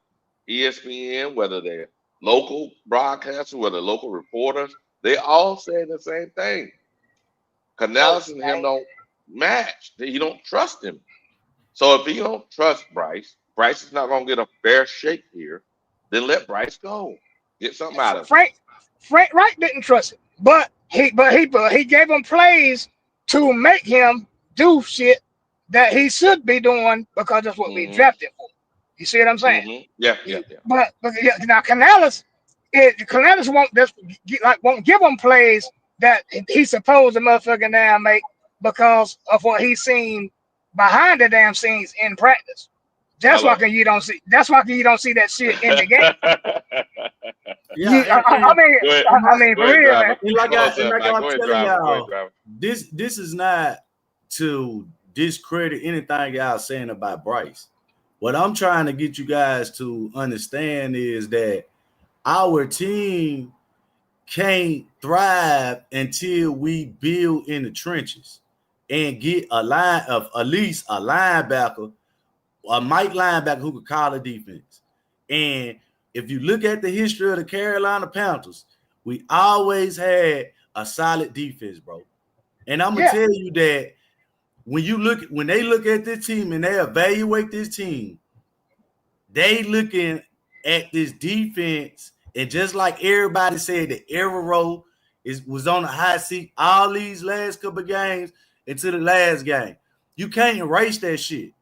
ESPN, whether they're local broadcasters, whether local reporters, they all say the same thing. Canales and him don't match. You don't trust him. So if you don't trust Bryce is not going to get a fair shake here, then let Bryce go. Get something out of him. Frank Wright didn't trust him, but he gave him plays to make him do shit that he should be doing because that's what we drafted for. You see what I'm saying? Yeah. But yeah, now Canales won't give him plays that he's supposed to motherfucking damn make because of what he's seen behind the damn scenes in practice. That's why you don't see that shit in the game. I mean, for real, man. And like I was telling y'all, this is not to discredit anything y'all saying about Bryce. What I'm trying to get you guys to understand is that our team can't thrive until we build in the trenches and get a line of at least a linebacker, a Mike linebacker who could call a defense. And if you look at the history of the Carolina Panthers, we always had a solid defense, bro. And I'm gonna tell you that when they look at this team and they evaluate this team, they looking at this defense, and just like everybody said, the error row was on the high seat all these last couple of games into the last game. You can't erase that shit.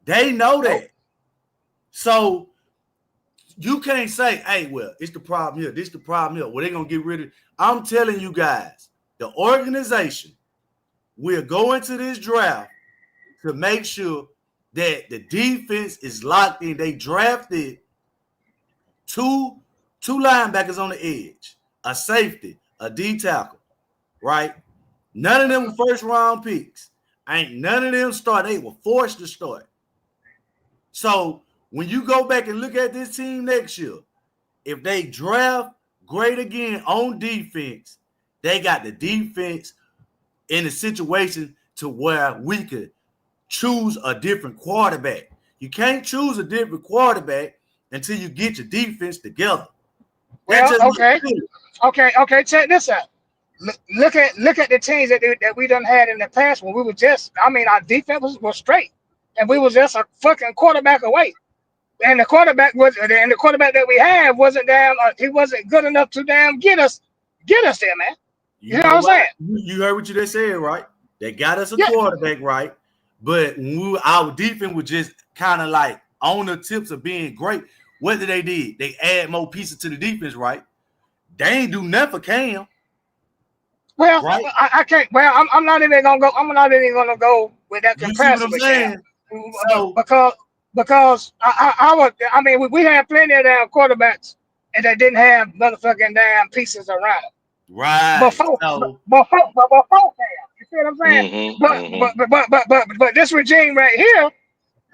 They know that. So you can't say, hey, well, it's the problem here. This is the problem here. Well, they're going to get rid of it. I'm telling you guys, the organization will go into this draft to make sure that the defense is locked in. They drafted two linebackers on the edge, a safety, a D tackle, right? None of them were first-round picks. Ain't none of them start. They were forced to start. So when you go back and look at this team next year, if they draft great again on defense, they got the defense in a situation to where we could choose a different quarterback. You can't choose a different quarterback until you get your defense together. Well, okay. Check this out. Look at the teams that we done had in the past when we were our defense was straight, and we was just a fucking quarterback away. And the quarterback that we had wasn't he wasn't good enough to get us there, man. You know what I'm saying? You heard what you just said, right? They got us a quarterback, right? But our defense was just kind of like on the tips of being great. What did they do? They add more pieces to the defense, right? They ain't do nothing for Cam. Well, right? I can't. Well, I'm not even gonna go. I'm not even gonna go with that comparison. You see what I'm saying? So, because we had plenty of damn quarterbacks and they didn't have motherfucking damn pieces around them. Right. Before Cam, you see what I'm saying? But this regime right here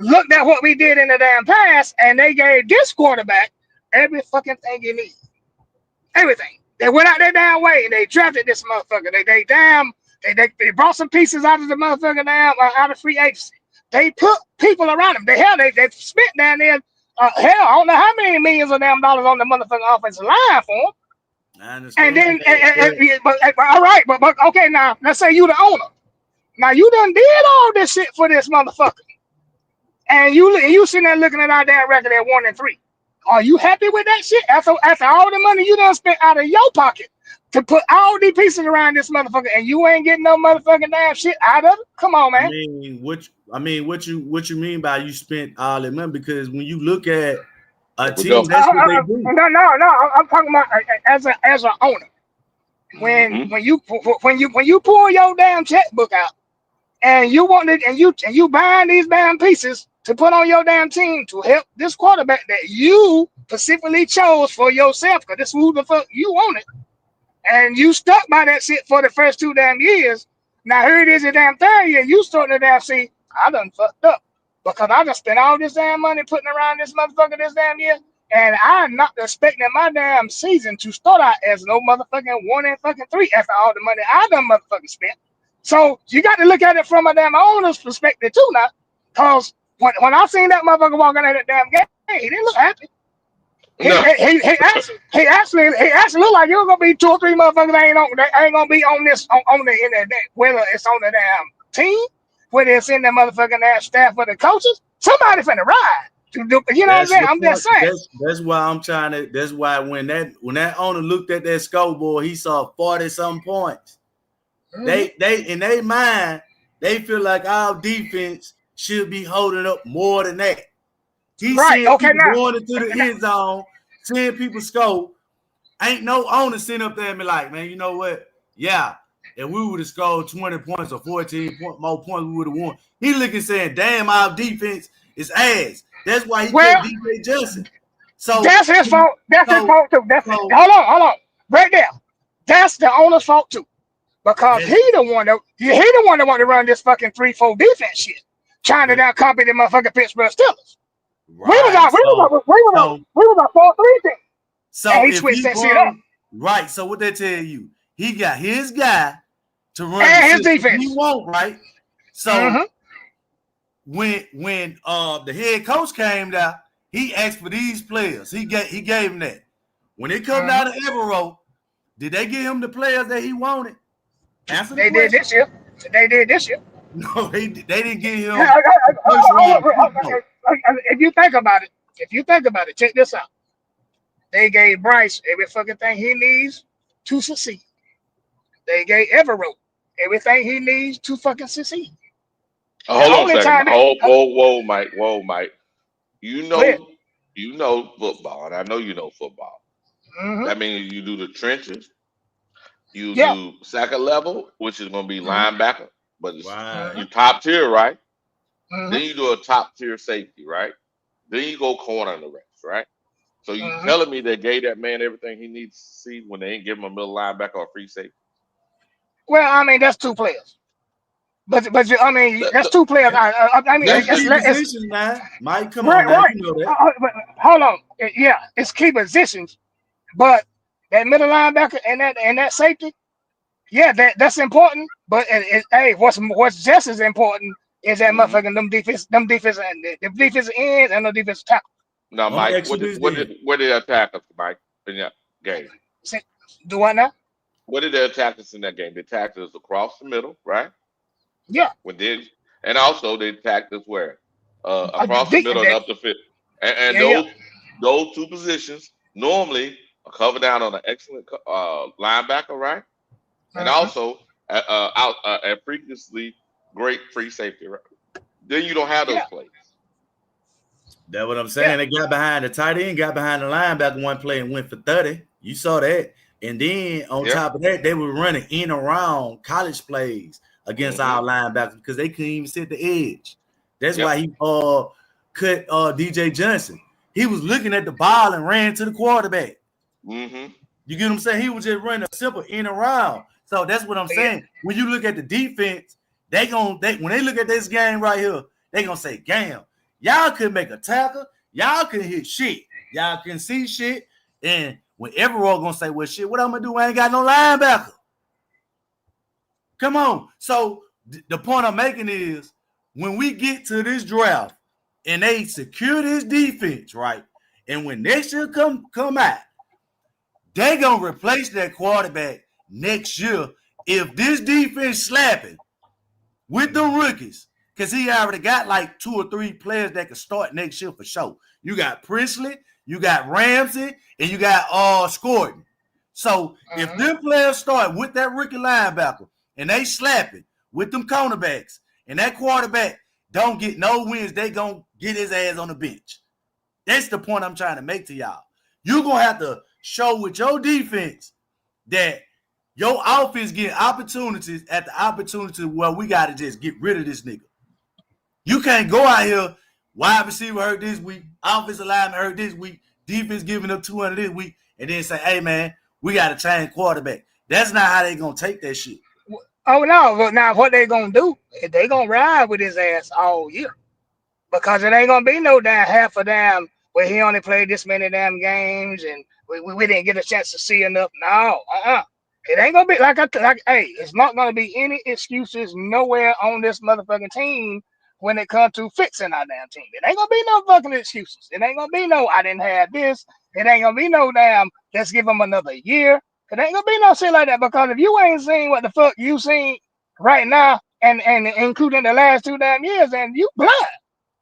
looked at what we did in the damn past, and they gave this quarterback every fucking thing you need. Everything. They went out their damn way and they drafted this motherfucker. They brought some pieces out of the motherfucker out of free agency. They put people around them. They spent down there. I don't know how many millions of damn dollars on the motherfucking offensive line for them. I understand. And then, all right, but okay, now let's say you the owner. Now you done did all this shit for this motherfucker, and you sitting there looking at our damn record at 1-3. Are you happy with that shit? After all the money you done spent out of your pocket to put all these pieces around this motherfucker, and you ain't getting no motherfucking damn shit out of it? Come on, man. What you mean by you spent all that money? Because when you look at a team, that's what they do. No. I'm talking about as an owner. When you pull your damn checkbook out and you want it and you buying these damn pieces to put on your damn team to help this quarterback that you specifically chose for yourself, because this is who the fuck you want it, and you stuck by that shit for the first 2 damn years. Now here it is the damn third year, you starting to damn see, I done fucked up because I done spent all this damn money putting around this motherfucker this damn year, and I'm not expecting my damn season to start out as no motherfucking 1-3 after all the money I done motherfucking spent. So you got to look at it from a damn owner's perspective too now, because when I seen that motherfucker walking out of that damn game, he didn't look happy. He actually looked like it was gonna be 2 or 3 motherfuckers that ain't gonna be on this on the internet, whether it's on the damn team, whether it's in the motherfucking damn staff or the coaches. Somebody finna ride. You know what I'm That's saying? the I'm just point. saying. That's why I'm trying to. That's why when that owner looked at that scoreboard, he saw 40-some points. Mhm. They in their mind, they feel like our defense should be holding up more than that. He's Right. seeing Okay. people Now, going into the end zone, seeing people score. Ain't no owner sitting up there and be like, man, you know what? Yeah, if we would have scored 20 points or 14 more points, we would have won. He looking saying, damn, our defense is ass. That's why he well, kept DJ Johnson. So, that's his fault. That's his so, fault too. That's so hold on, right there. That's the owner's fault too, because he that's the one that want to run this fucking 3-4 defense shit, trying to that, now copy the motherfucking Pittsburgh Steelers. right. We was a 4-3 team, and So he if switched he that shit up, run right, so what they tell you, he got his guy to run the and his system he defense. want, right? So when the head coach came down, he asked for these players. He gave him that. When it come down to Evero, did they give him the players that he wanted? Answer the They did question. this year. They did this year. No, they didn't give him first round pick. No. If you think about it, check this out. They gave Bryce every fucking thing he needs to succeed. They gave Evero everything he needs to fucking succeed. The Hold on a only second. time that Whoa, Mike. You go ahead. know football, and I know you know football. That means you do the trenches, you Yeah. do second level, which is going to be linebacker, but it's Right. you top tier, right? Then you do a top tier safety, right? Then you go corner and the rest, right? So you telling me they gave that man everything he needs to see when they ain't give him a middle linebacker or free safety? Well, I mean, that's two players. But I mean, that's two players. I mean, That's key it's position, man. Mike, come on right, now, right. you know that. But hold on. Yeah, it's key positions. But that middle linebacker and that safety, yeah, that's important. But hey, what's just as important is that motherfucking them defense and the defensive ends and the defensive tackle. Now, I'm gonna Mike, ask you this then. where did they attack us, Mike, in that game? Do what now? What did they attack us in that game? They attacked us across the middle, right? Yeah. And also they attacked us where? Across the middle and up the field. And Yeah. those two positions normally are covered down on an excellent linebacker, right? And also a freakishly great free safety, right? Then you don't have those plays. That's what I'm saying. They got behind the tight end, got behind the linebacker one play and went for 30. You saw that. And then on top of that, they were running in around college plays against our linebackers because they couldn't even sit the edge. That's why he cut DJ Johnson. He was looking at the ball and ran to the quarterback. You get what I'm saying? He was just running a simple in around. So that's what I'm saying. When you look at the defense, when they look at this game right here, they gonna say, damn, y'all couldn't make a tackle, y'all couldn't hit shit, y'all couldn't see shit. And when everyone gonna say, well, shit, what I'm gonna do? I ain't got no linebacker. Come on. So the point I'm making is when we get to this draft and they secure this defense, right? And when next year come out, they gonna replace that quarterback next year if this defense slapping with the rookies, because he already got like 2 or 3 players that can start next year for sure. You got Priestley, you got Ramsey, and you got Scorden. So if them players start with that rookie linebacker and they slapping with them cornerbacks and that quarterback don't get no wins, they gonna get his ass on the bench. That's the point I'm trying to make to y'all. You're gonna have to show with your defense that your offense getting opportunities at the opportunity where we got to just get rid of this nigga. You can't go out here, wide receiver hurt this week, offensive lineman hurt this week, defense giving up 200 this week, and then say, hey, man, we got to change quarterback. That's not how they going to take that shit. Oh, no. But now what they going to do, they going to ride with his ass all year. Because it ain't going to be no damn half a damn where he only played this many damn games and we didn't get a chance to see enough. No, It ain't gonna be hey, it's not gonna be any excuses nowhere on this motherfucking team when it comes to fixing our damn team. It ain't gonna be no fucking excuses. It ain't gonna be no I didn't have this. It ain't gonna be no damn let's give them another year. It ain't gonna be no shit like that because if you ain't seen what the fuck you seen right now and including the last 2 damn years, then you blind.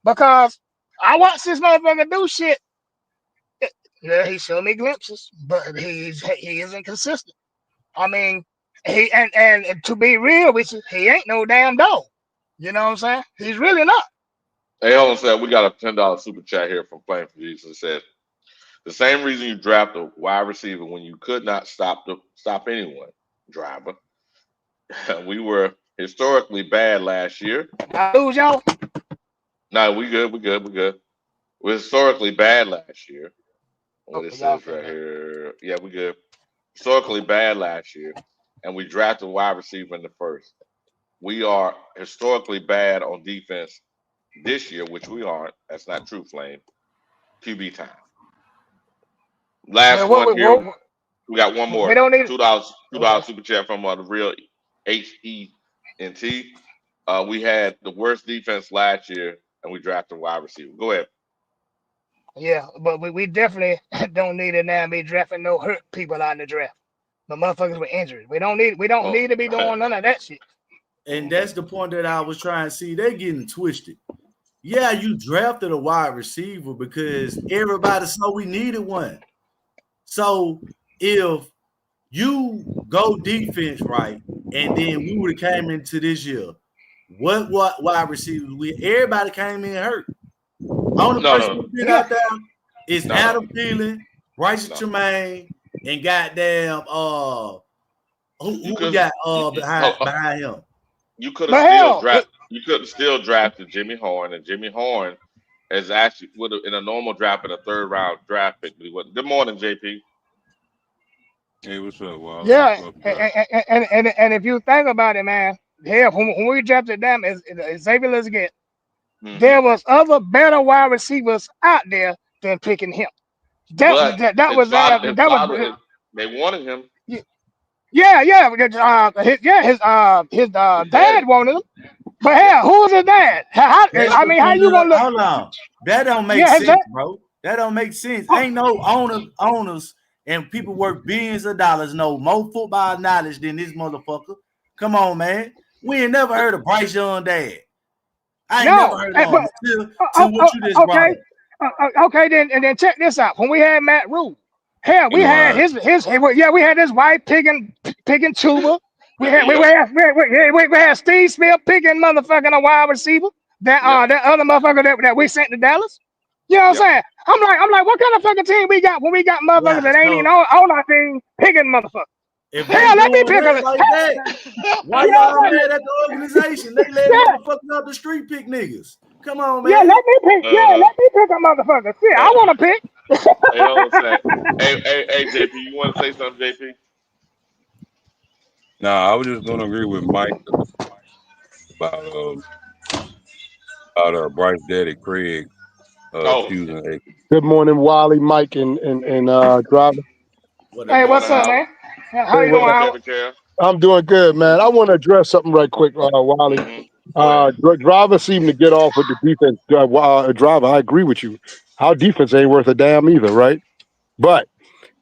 Because I watch this motherfucker do shit. Yeah, he showed me glimpses, but he isn't consistent. I mean, and to be real with you, he ain't no damn dog. You know what I'm saying? He's really not. Hey, hold on, said we got a $10 super chat here from Playing for Jesus. It says the same reason you draft a wide receiver when you could not stop anyone, driver. We were historically bad last year. I lose y'all. No, we good. We're historically bad last year. What it says right here. Yeah, we good. Historically bad last year, and we drafted a wide receiver in the first. We are historically bad on defense this year, which we aren't. That's not true, Flame. QB time. Last one here. We got one more. We don't need $2 super chat from the real HENT. We had the worst defense last year, and we drafted a wide receiver. Go ahead. Yeah, but we definitely don't need to now be drafting no hurt people out in the draft. The motherfuckers with injuries. We don't need to be doing none of that shit. And that's the point that I was trying to see. They're getting twisted. Yeah, you drafted a wide receiver because everybody saw we needed one. So if you go defense right, and then we would have came into this year, what wide receivers everybody came in hurt. Only person who's been out there is Adam Thielen, Bryce Tremaine, and goddamn who we got behind him. You could have still drafted Jimmy Horn, and Jimmy Horn is actually in a normal draft in a third round draft pick. But he wasn't. Good morning, JP. Hey, what's up, Wally? Yeah, What's up, and if you think about it, man, hell, when we drafted them, as Xavier let's get, there was other better wide receivers out there than picking him. They wanted him. Yeah. His dad wanted him. But hell, who's his dad? How you gonna look? Hold on. That don't make sense, bro. That don't make sense. Ain't no owners and people worth billions of dollars know more football knowledge than this motherfucker. Come on, man. We ain't never heard of Bryce Young dad. I ain't never heard of him till what you just brought up. Okay, then check this out. When we had Matt Rule, hell, we had his wife picking tuba. We had Steve Smith picking motherfucking a wide receiver. That other motherfucker that we sent to Dallas. You know what I'm saying? I'm like, what kind of fucking team we got when we got motherfuckers that ain't even on our team picking motherfuckers? Hell, let me pick a like that. Why y'all mad at the organization? They let motherfuckers up the street pick niggas. Come on, man. Yeah, let me pick a motherfucker. Shit, I want to pick. Hey, JP, you want to say something, JP? Nah, I was just gonna agree with Mike about Bryce daddy Craig choosing a. Good morning, Wally, Mike, and Driver. Hey, what's up, man? How you doing? I'm doing good, man. I want to address something right quick, Wally. Driver seemed to get off with the defense. Driver, I agree with you. Our defense ain't worth a damn either, right? But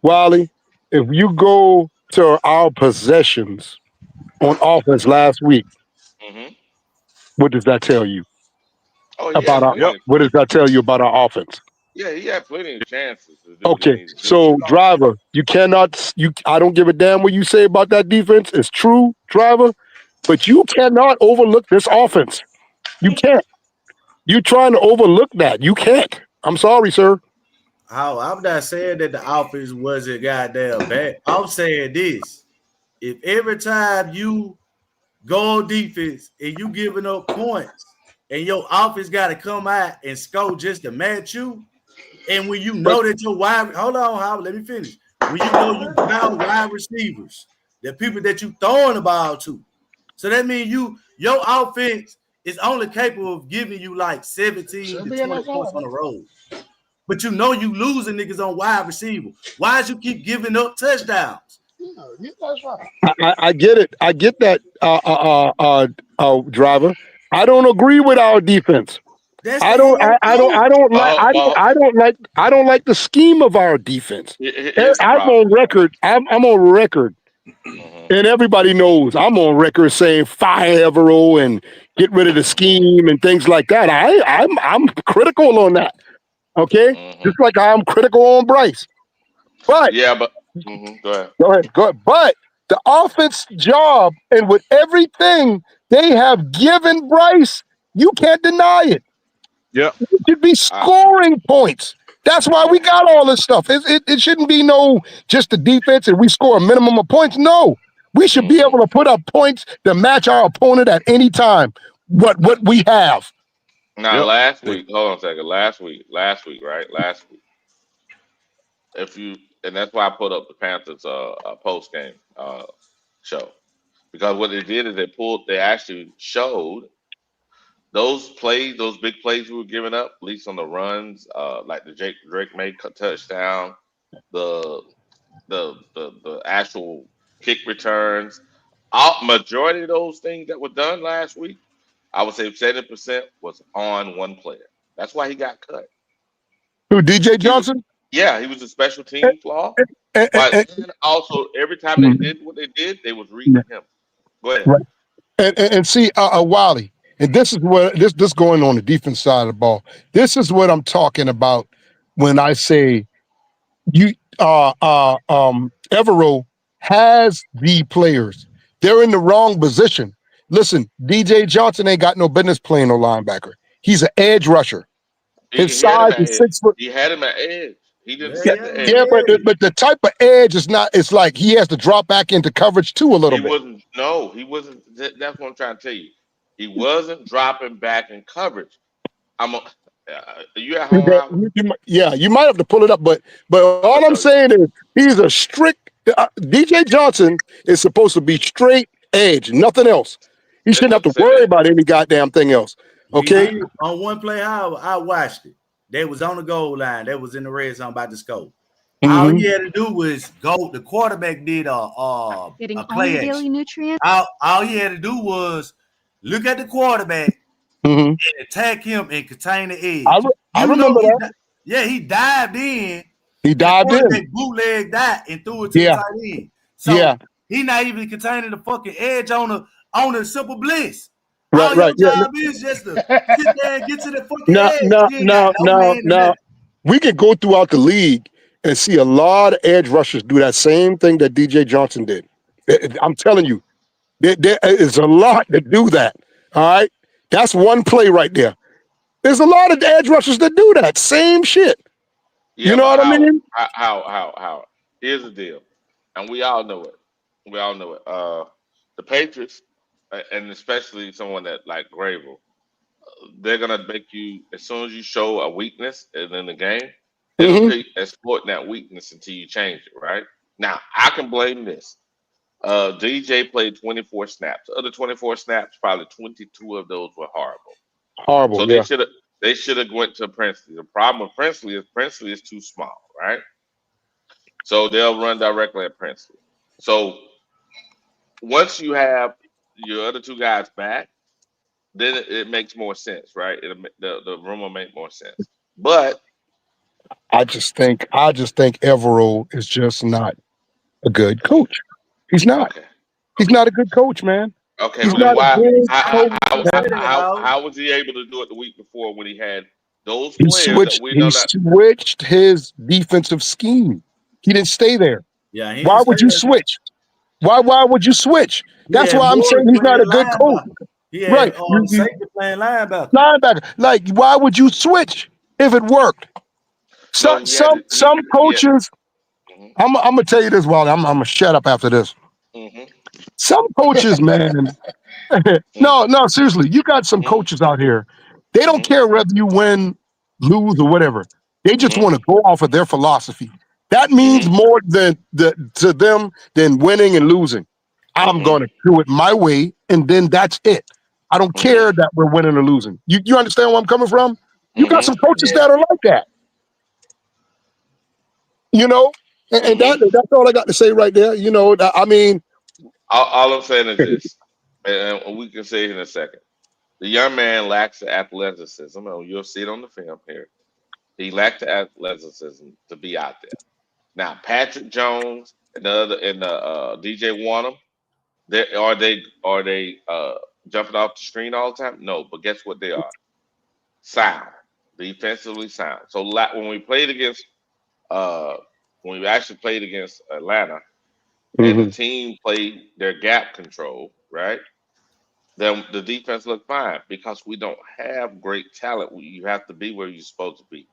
Wally, if you go to our possessions on offense last week, what does that tell you about our? What does that tell you about our offense? Yeah, he had plenty of chances. Okay, so Driver, you cannot. I don't give a damn what you say about that defense. It's true, Driver, but you cannot overlook this offense. You can't. You're trying to overlook that. You can't. I'm sorry, sir. I'm not saying that the offense wasn't goddamn bad. I'm saying this: if every time you go on defense and you giving up points, and your offense got to come out and score just to match you. And when you know that your hold on, Howard, let me finish. When you know you got wide receivers, the people that you throwing the ball to. So that means your offense is only capable of giving you like 17 to 20 points on the road. But you know you losing niggas on wide receiver. Why is you keep giving up touchdowns? I get it. I get that, Driver. I don't agree with our defense. I don't like the scheme of our defense. I'm on record. I'm on record And everybody knows I'm on record saying fire Evero and get rid of the scheme and things like that. I'm critical on that. Okay, just like I'm critical on Bryce. But Yeah, but go ahead. go ahead, go ahead. But the offense job and with everything they have given Bryce, you can't deny it. Yep. You should be scoring points. That's why we got all this stuff. It shouldn't be no just the defense and we score a minimum of points. No, we should be able to put up points to match our opponent at any time. What we have. Now, last week, hold on a second. Last week, right? Last week, and that's why I put up the Panthers post game show, because what they did is they actually showed those plays, those big plays we were giving up, at least on the runs, like the Drake May touchdown, the actual kick returns. Majority of those things that were done last week, I would say 70% was on one player. That's why he got cut. Who, DJ Johnson? He was a special team flaw. But then also, every time they did what they did, they was reading him. Go ahead. Right. And see, Wally, and this is what this going on the defense side of the ball. This is what I'm talking about when I say Evero has the players. They're in the wrong position. Listen, DJ Johnson ain't got no business playing no linebacker. He's an edge rusher. His size is 6 foot. He had him at edge. He didn't set the edge. Yeah, but the type of edge is not. It's like he has to drop back into coverage too a little bit. He wasn't. That's what I'm trying to tell you. He wasn't dropping back in coverage. You at home? You might have to pull it up, but all I'm saying is he's a strict. DJ Johnson is supposed to be straight edge, nothing else. He shouldn't have to worry about any goddamn thing else. Okay. On one play, I watched it. They was on the goal line. They was in the red zone about to score. All he had to do was go. The quarterback did a play action. Daily nutrients. All he had to do was look at the quarterback and attack him and contain the edge. I remember that. He dived in. He dived in. Bootleg that and threw it to the tight end. So he not even containing the fucking edge on a simple blitz. All your job is just to sit there and get to the fucking edge. Now, we can go throughout the league and see a lot of edge rushers do that same thing that DJ Johnson did. I'm telling you, there is a lot that do that. All right, that's one play right there. There's a lot of edge rushers that do that same shit. Yeah, you know what I mean? How? Here's the deal, and we all know it. The Patriots, and especially someone that like Gravel, they're gonna make you, as soon as you show a weakness in the game, they'll keep exploiting that weakness until you change it. Right now, I can blame this. DJ played 24 snaps. Of the 24 snaps, probably 22 of those were horrible. So they should have went to Princely. The problem with Princely is too small, right? So they'll run directly at Princely. So once you have your other two guys back, then it makes more sense, right? The room will make more sense. But I just think Evero is just not a good coach. He's not. Okay. He's not a good coach, man. Okay, he's well, how was he able to do it the week before when he had those players? He switched his defensive scheme. He didn't stay there. Yeah. Why would you switch? Why would you switch? That's why I'm saying he's not a good coach. Yeah, right. Safety playing linebacker. Like, why would you switch if it worked? Some coaches. I'm gonna tell you this, Wally. I'm gonna shut up after this. Some coaches, man. No, seriously. You got some coaches out here. They don't care whether you win, lose, or whatever. They just want to go off of their philosophy. That means more to them than winning and losing. I'm gonna do it my way, and then that's it. I don't care that we're winning or losing. You understand where I'm coming from? You got some coaches that are like that. You know, and that's all I got to say right there. You know, I mean, all I'm saying is this, and we can say it in a second. The young man lacks the athleticism, and you'll see it on the film here. He lacked the athleticism to be out there. Now, Patrick Jones and the other and DJ Wanham. Are they jumping off the screen all the time? No, but guess what they are? Sound, defensively sound. So when we played against uh when we actually played against Atlanta and the Mm-hmm. team played their gap control, right? Then the defense looked fine because we don't have great talent. You have to be where you're supposed to be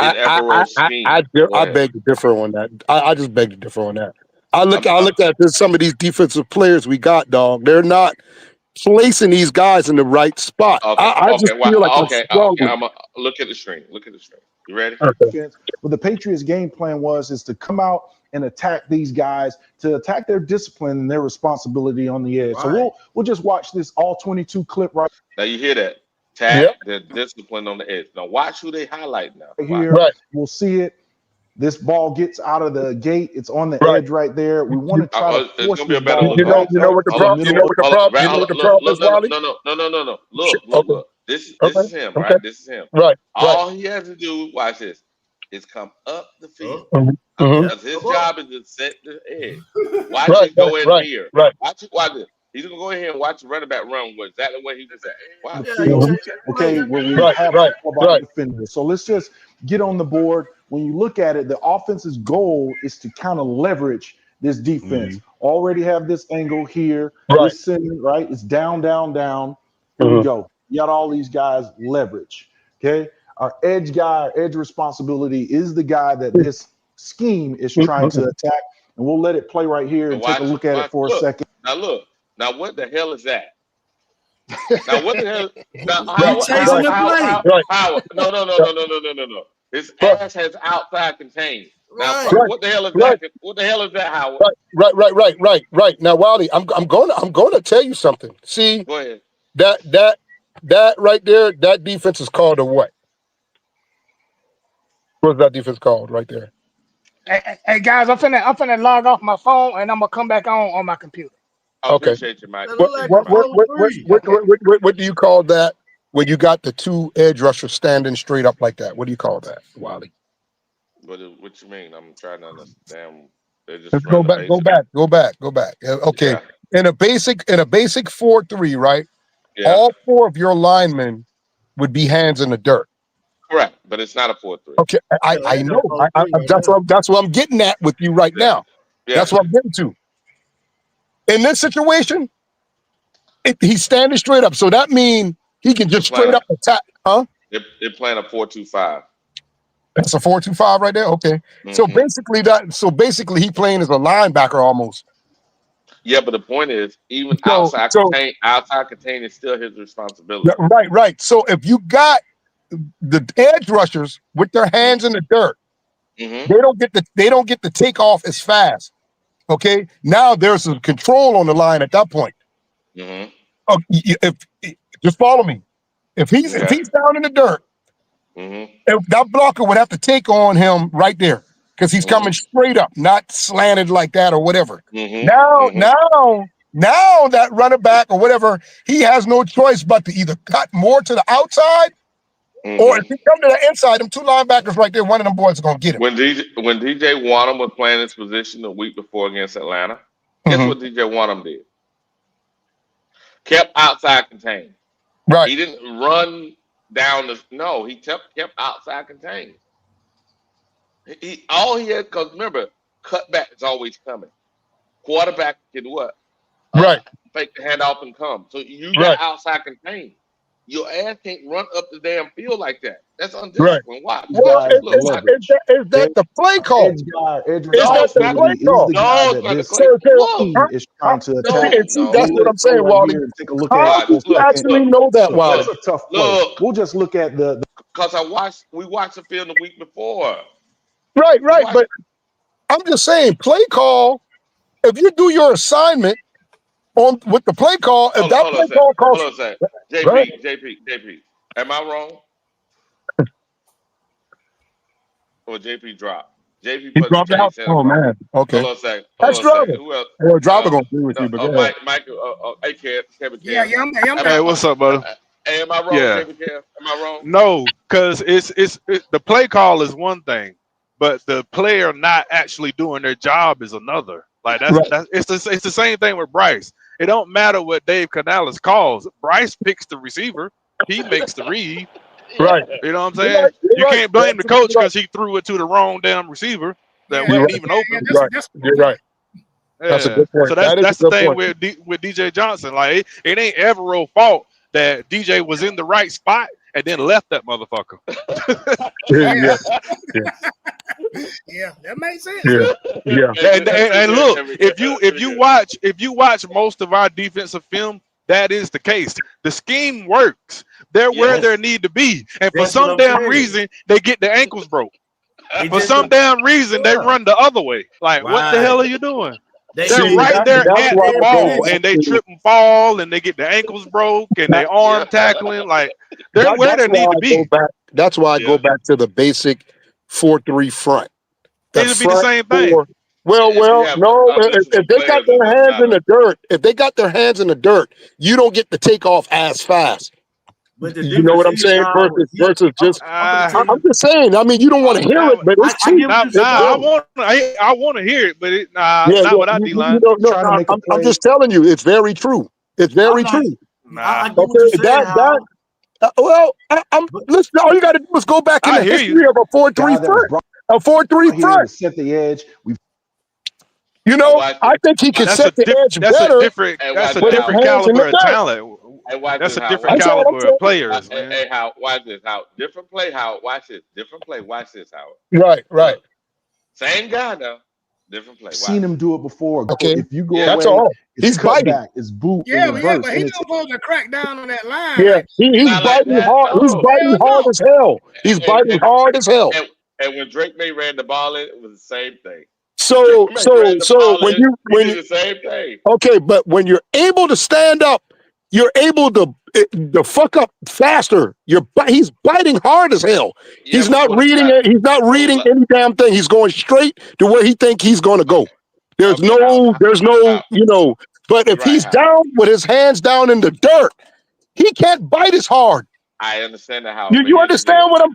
in Evero's scheme. Go I ahead. beg to differ on that. I just beg to differ on that. I look I'm, I I'm, look at this, some of these defensive players we got, dog. They're not placing these guys in the right spot. okay, I just okay, feel like well, I'm okay, strong okay. with I'm look at the screen. Look at the screen. You ready? it. defense. What the Patriots game plan is to come out and attack these guys, to attack their discipline and their responsibility on the edge. So we'll just watch this all 22 clip right Now you hear that? Tag Yep. the discipline on the edge. Now watch who they highlight now. Watch. here. Right. We'll see it. This ball gets out of the gate. It's on the Right. edge right there. We want to try to It's force gonna be a this better ball look. Hold back on, hold on, right hold on, to the middle of hold on, You know what the look, problem look, is, Wally? no. Look, Shit. Okay. This Okay. is him, Okay. right? This is him. Right. Right. All he has to do, watch this, is come up the field. Mm-hmm. Because his job is to set the edge. Watch Right. it go in Right. here. Right. Watch it. He's gonna go in here and watch the running back run with exactly where he was at. Watch. the field, okay, where we Right. have Right. all of our Right. defenders. So let's just get on the board. When you look at it, the offense's goal is to kind of leverage this defense. Already have this angle here. Right. This center, right? It's down, down, down. Here we Mhm. go. You got all these guys leverage. Okay. Our edge guy, our edge responsibility is the guy that this scheme is trying to attack. And we'll let it play right here and take a look at it for a second. Now look. Now what the hell is that? Now what the hell? Now chasing the play. how? No. His ass has outside contained. Now Right. what the hell is Right. that? What the hell is that, Howard? Right. Now, Wally, I'm gonna tell you something. See Go ahead. that right there, that defense is called a what? What's that defense called right there? Hey guys, I'm finna log off my phone and I'm gonna come back on my computer. I Okay. appreciate you, Mike. What do you call that when you got the two edge rushers standing straight up like that? What do you call that, Wally? What you mean? I'm trying to understand. They're just Let's running the basic. go back. Okay. Yeah. In a basic 4-3, right? Yeah. All four of your linemen would be hands in the dirt. Correct, but it's not a 4-3. Okay, I know. That's what I'm getting at with you right now. Yeah. That's what I'm getting to. In this situation, he's standing straight up, so that means he can just straight up attack. Huh? They're playing a 4-2-5. That's a 4-2-5 right there. Okay. Mm-hmm. So basically, he playing as a linebacker almost. Yeah, but the point is, even outside contain is still his responsibility. Right. So if you got the edge rushers with their hands in the dirt, Mm-hmm. they don't get to take off as fast. Okay. Now there's some control on the line at that point. Mm-hmm. If just follow me, if he's down in the dirt, if that blocker would have to take on him right there because he's coming straight up, not slanted like that or whatever. Now that running back or whatever, he has no choice but to either cut more to the outside, or if he come to the inside, them two linebackers right there, one of them boys is gonna get him. When DJ Wanham was playing his position the week before against Atlanta, guess what DJ Wanham did? Kept outside contained. Right. He didn't run down he kept outside contained. All he had, because remember, cutback is always coming. Quarterback can do what? Right. Fake the handoff and come. So you got outside contained. Your ass can't run up the damn field like that. That's undisciplined. Right. Watch. Well, is that the play call? Edge guy, edge Is that the play responsibility call? is the guy that this team is trying to attack. That's what I'm saying, Wally. Take a look at it. You actually know that, Wally. That's a tough play. We'll just look at the because we watched the film the week before. Right. But I'm just saying, play call. If you do your assignment with the play call, if that play call calls, hold on a second. JP. Am I wrong? Or JP dropped? JP he put dropped the out. case in. Oh man. Okay. Hold on a second. That's Driver. Who else? Well, Driver gonna agree with you, but go ahead. Mike. Hey, Kevin. Yeah, Hey, what's up, brother? Hey, am I wrong, Yeah. JP? Am I wrong? No, because it's the play call is one thing, but the player not actually doing their job is another. Like it's the same thing with Bryce. It don't matter what Dave Canales calls. Bryce picks the receiver. He makes the read. Right. You know what I'm saying? You can't blame the coach because he threw it to the wrong damn receiver that wasn't even open. You're right. That's a good point. So that's the thing with DJ Johnson. Like it ain't Evero's fault that DJ was in the right spot and then left that motherfucker. Yeah, that makes sense. And look, if you watch most of our defensive film, that is the case. The scheme works. They're where they need to be, and for some damn reason, they get the ankles broke. For some damn reason, they run the other way. Like, what the hell are you doing? They're right there at the ball, and they trip and fall, and they get the ankles broke, and they arm tackling. Like, they're where they need to be. That's why I go back to the basic 4-3 front. It'll be the same thing. No. If they got their hands in the dirt, you don't get to take off as fast. But you know what I'm saying? Versus just, I'm just saying. I mean, you don't want to hear it, but it's true. I want to hear it, but not without D-line. I'm just telling you, it's very true. It's very true. Listen, all you got to do is go back in the history of a 4-3 front. A 4-3 front. Set the edge. You know, I think he could set the edge better. That's a different caliber of talent. That's a different caliber of players, man. Hey, Howard, watch this. Howard, different play. Howard, watch this. Different play. Watch this, Howard. Right. Same guy now. Different play. Seen him do it before. Okay, if you go that's away, all. He's biting. Back, it's boot. Yeah, but he's not supposed to crack down on that line. Yeah, he's biting hard. He's biting hard as hell. He's biting hard as hell. And when Drake May ran the ball in, it was the same thing. So when you the same thing. Okay, but when you're able to stand up, you're able to fuck up faster. He's biting hard as hell. He's not reading it. He's not reading any damn thing. He's going straight to where he think he's going to go. There's no, you know. But if he's down with his hands down in the dirt, he can't bite as hard. I understand that. How you understand what I'm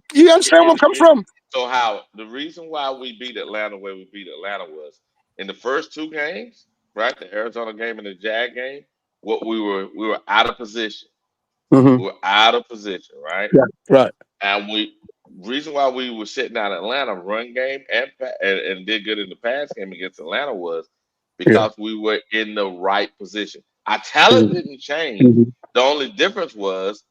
coming from? So how the reason why we beat Atlanta where we beat Atlanta was in the first two games, right? The Arizona game and the Jag game. What we were out of position. Mm-hmm. We were out of position, right? Yeah, right. And reason why we were sitting out Atlanta run game and did good in the pass game against Atlanta was because we were in the right position. Our talent didn't change. Mm-hmm. The only difference was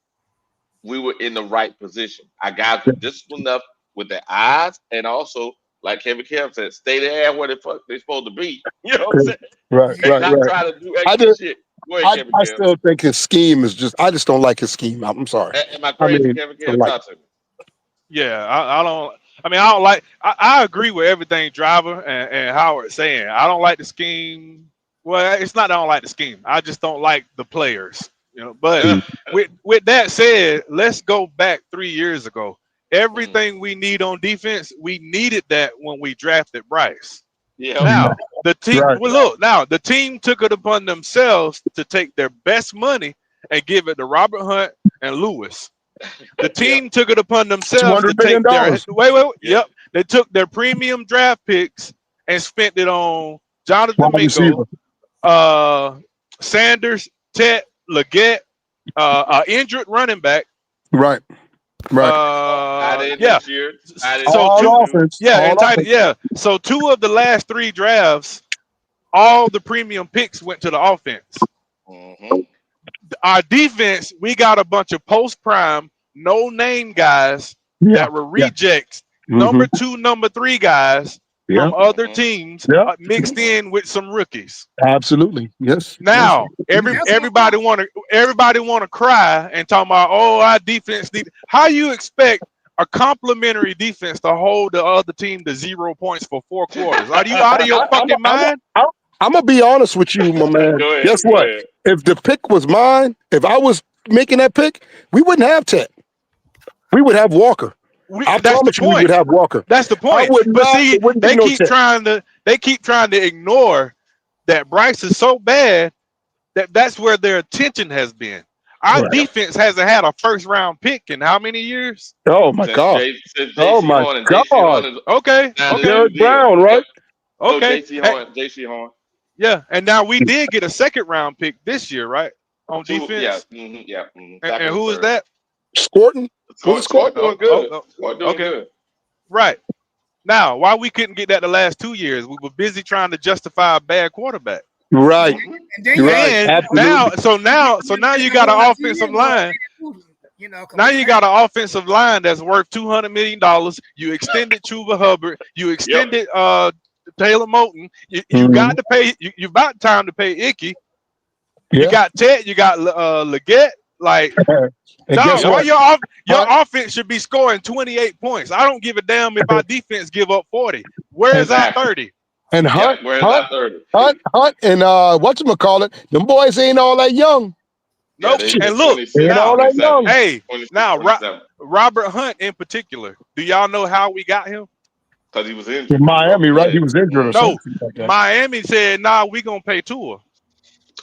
we were in the right position. Our guys were disciplined enough with their eyes, and also, like Kevin Kim said, stay there where the fuck they're supposed to be. You know what I'm saying? Right. Not try to do extra shit. Go ahead, I still think his scheme is just. I just don't like his scheme. I'm sorry. Am I crazy, Kevin Kim? Talk to me. Yeah, I don't. I mean, I don't like. I agree with everything Driver and Howard saying. I don't like the scheme. Well, it's not that I don't like the scheme. I just don't like the players. You know. But with that said, let's go back 3 years ago. Everything we need on defense, we needed that when we drafted Bryce. Yeah. Now the team. Well, look. Now the team took it upon themselves to take their best money and give it to Robert Hunt and Lewis. The team took it upon themselves to take their Yep. They took their premium draft picks and spent it on Jonathan Mingo, Sanders, Tet, Leggett, injured running back. Right. So 2 of the last 3 drafts, all the premium picks went to the offense. Mm-hmm. Our defense, we got a bunch of post-prime, no-name guys that were rejects. Mm-hmm. Number 2, number 3 guys from other teams mixed in with some rookies. Absolutely, yes. Now everybody want to cry and talk about our defense need. How you expect a complimentary defense to hold the other team to 0 points for 4 quarters? Are you out of your fucking mind? I'm gonna be honest with you, my man. Guess what? If the pick was mine, if I was making that pick, we wouldn't have Tet. We would have Walker. I promise you we would have Walker. That's the point. But see, they keep trying to ignore that Bryce is so bad that's where their attention has been. Our defense hasn't had a first round pick in how many years? Oh my God. Oh my God. Okay. Derek Brown, right? Okay. J.C. Horn. Yeah, and now we did get a second round pick this year, right? On defense. And who is that? Scorton. Scorton doing good. Okay. Right. Now, why we couldn't get that the last 2 years? We were busy trying to justify a bad quarterback. Right. And then And now you got an offensive line. You know, now you got an offensive line that's worth $200 million. You extended Chuba Hubbard. You extended Taylor Moton. You got to pay. You about time to pay Icky. You got Ted. You got Leggett. Like, dog, why your offense should be scoring 28 points? I don't give a damn if our defense give up 40. Where is our 30? And Hunt, where's our 30? Hunt, and whatchamacallit, them boys ain't all that young. Nope. And look, now, Robert Hunt in particular, do y'all know how we got him? Because he was injured. In Miami, right? He was injured or something like that. Miami said, nah, we going to pay Tua.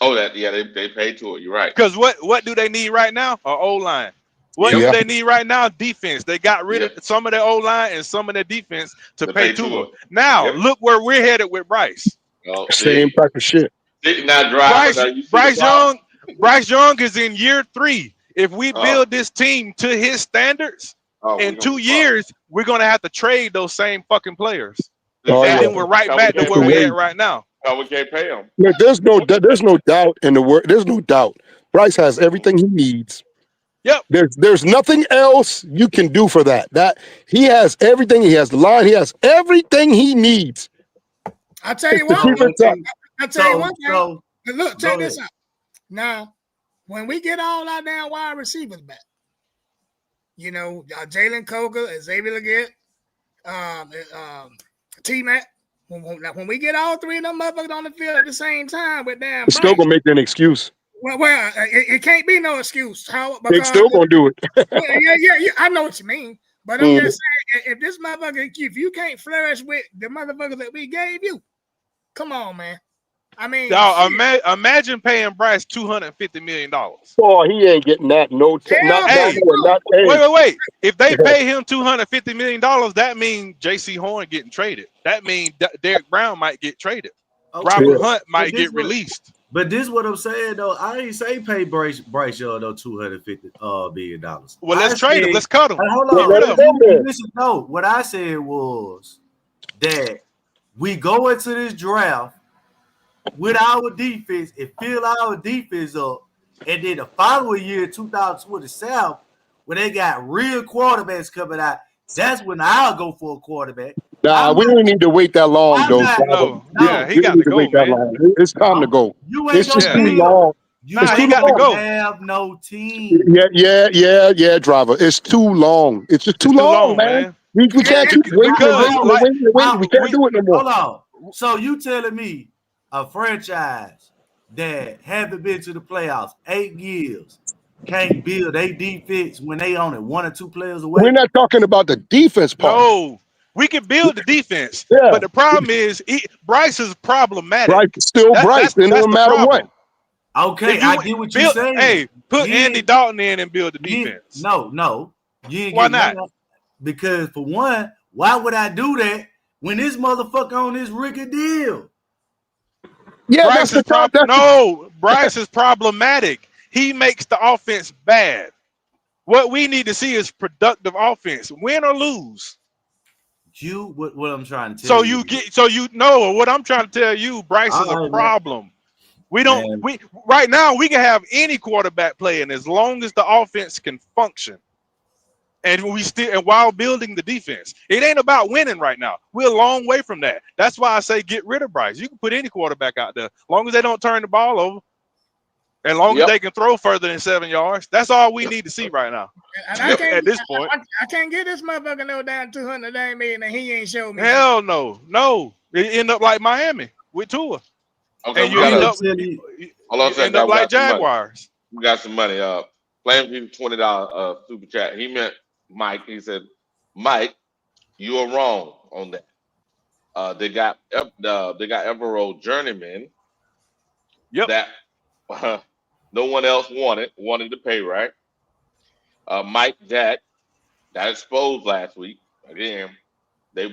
Oh, they paid Tua. You're right. Because what do they need right now? An O-line. What do they need right now? Defense. They got rid of some of their O-line and some of their defense to pay Tua. Now, look where we're headed with Bryce. Same type of shit. Bryce Young is in year 3. If we build this team to his standards, in 2 years, we're going to have to trade those same fucking players. And then we're right back to where we're at right now. We can't pay him. Look, there's no doubt in the word. There's no doubt. Bryce has everything he needs. Yep. There's nothing else you can do for that. That he has everything. He has the line. He has everything he needs. I'll tell you what. I'll tell you one thing. Look, check this out. Now, when we get all our damn wide receivers back, you know, Jalen Coker, Xavier Leggett, T-Mac, when we get all three of them motherfuckers on the field at the same time with damn It's still gonna make an excuse. Well, it can't be no excuse. They're still gonna do it. yeah. I know what you mean, but I'm just saying, if this motherfucker, if you can't flourish with the motherfuckers that we gave you, come on, man. I mean, y'all imagine paying Bryce $250 million. Oh, he ain't getting that. Wait. If they pay him $250 million, that means J.C. Horn getting traded. That means Derek Brown might get traded. Robert Hunt might get released. But this is what I'm saying though. I ain't say pay Bryce Young though $250 million. Well, let's trade him. Let's cut him. Hold on. Listen, no, what I said was that we go into this draft with our defense and fill our defense up, and then the following year, 2027, when they got real quarterbacks coming out, that's when I'll go for a quarterback. Nah, we don't need to wait that long, though. He got to go, man. It's time to go. It's just too long. He got to go. Have no team. Yeah, driver. It's too long. It's just too long, man. We can't keep waiting. We can't do it no more. Hold on. So you telling me a franchise that haven't been to the playoffs 8 years can't build a defense when they only 1 or 2 players away? We're not talking about the defense part. No, we can build the defense, but the problem is Bryce is problematic. Bryce, no matter what. Okay, I get what you're saying. Hey, put Andy Dalton in and build the defense. No. Why not? Because for one, why would I do that when this motherfucker on this rookie deal? Yeah, Bryce is problematic. He makes the offense bad. What we need to see is productive offense, win or lose. What I'm trying to tell you. What I'm trying to tell you, Bryce is a problem. Right now we can have any quarterback playing as long as the offense can function. And while building the defense, it ain't about winning right now. We're a long way from that. That's why I say get rid of Bryce. You can put any quarterback out there, as long as they don't turn the ball over, and long as they can throw further than 7 yards. That's all we need to see right now. At this point, I can't get this motherfucker no down $200 million, and he ain't showed me. Hell no. It end up like Miami with Tua. Okay, and you end up like Jaguars. We got some money. Playing people $20 super chat. He meant Mike. He said, Mike, you are wrong on that. They got Evero Journeyman. Yep. No one else wanted to pay, right? Mike Jack got exposed last week. Again,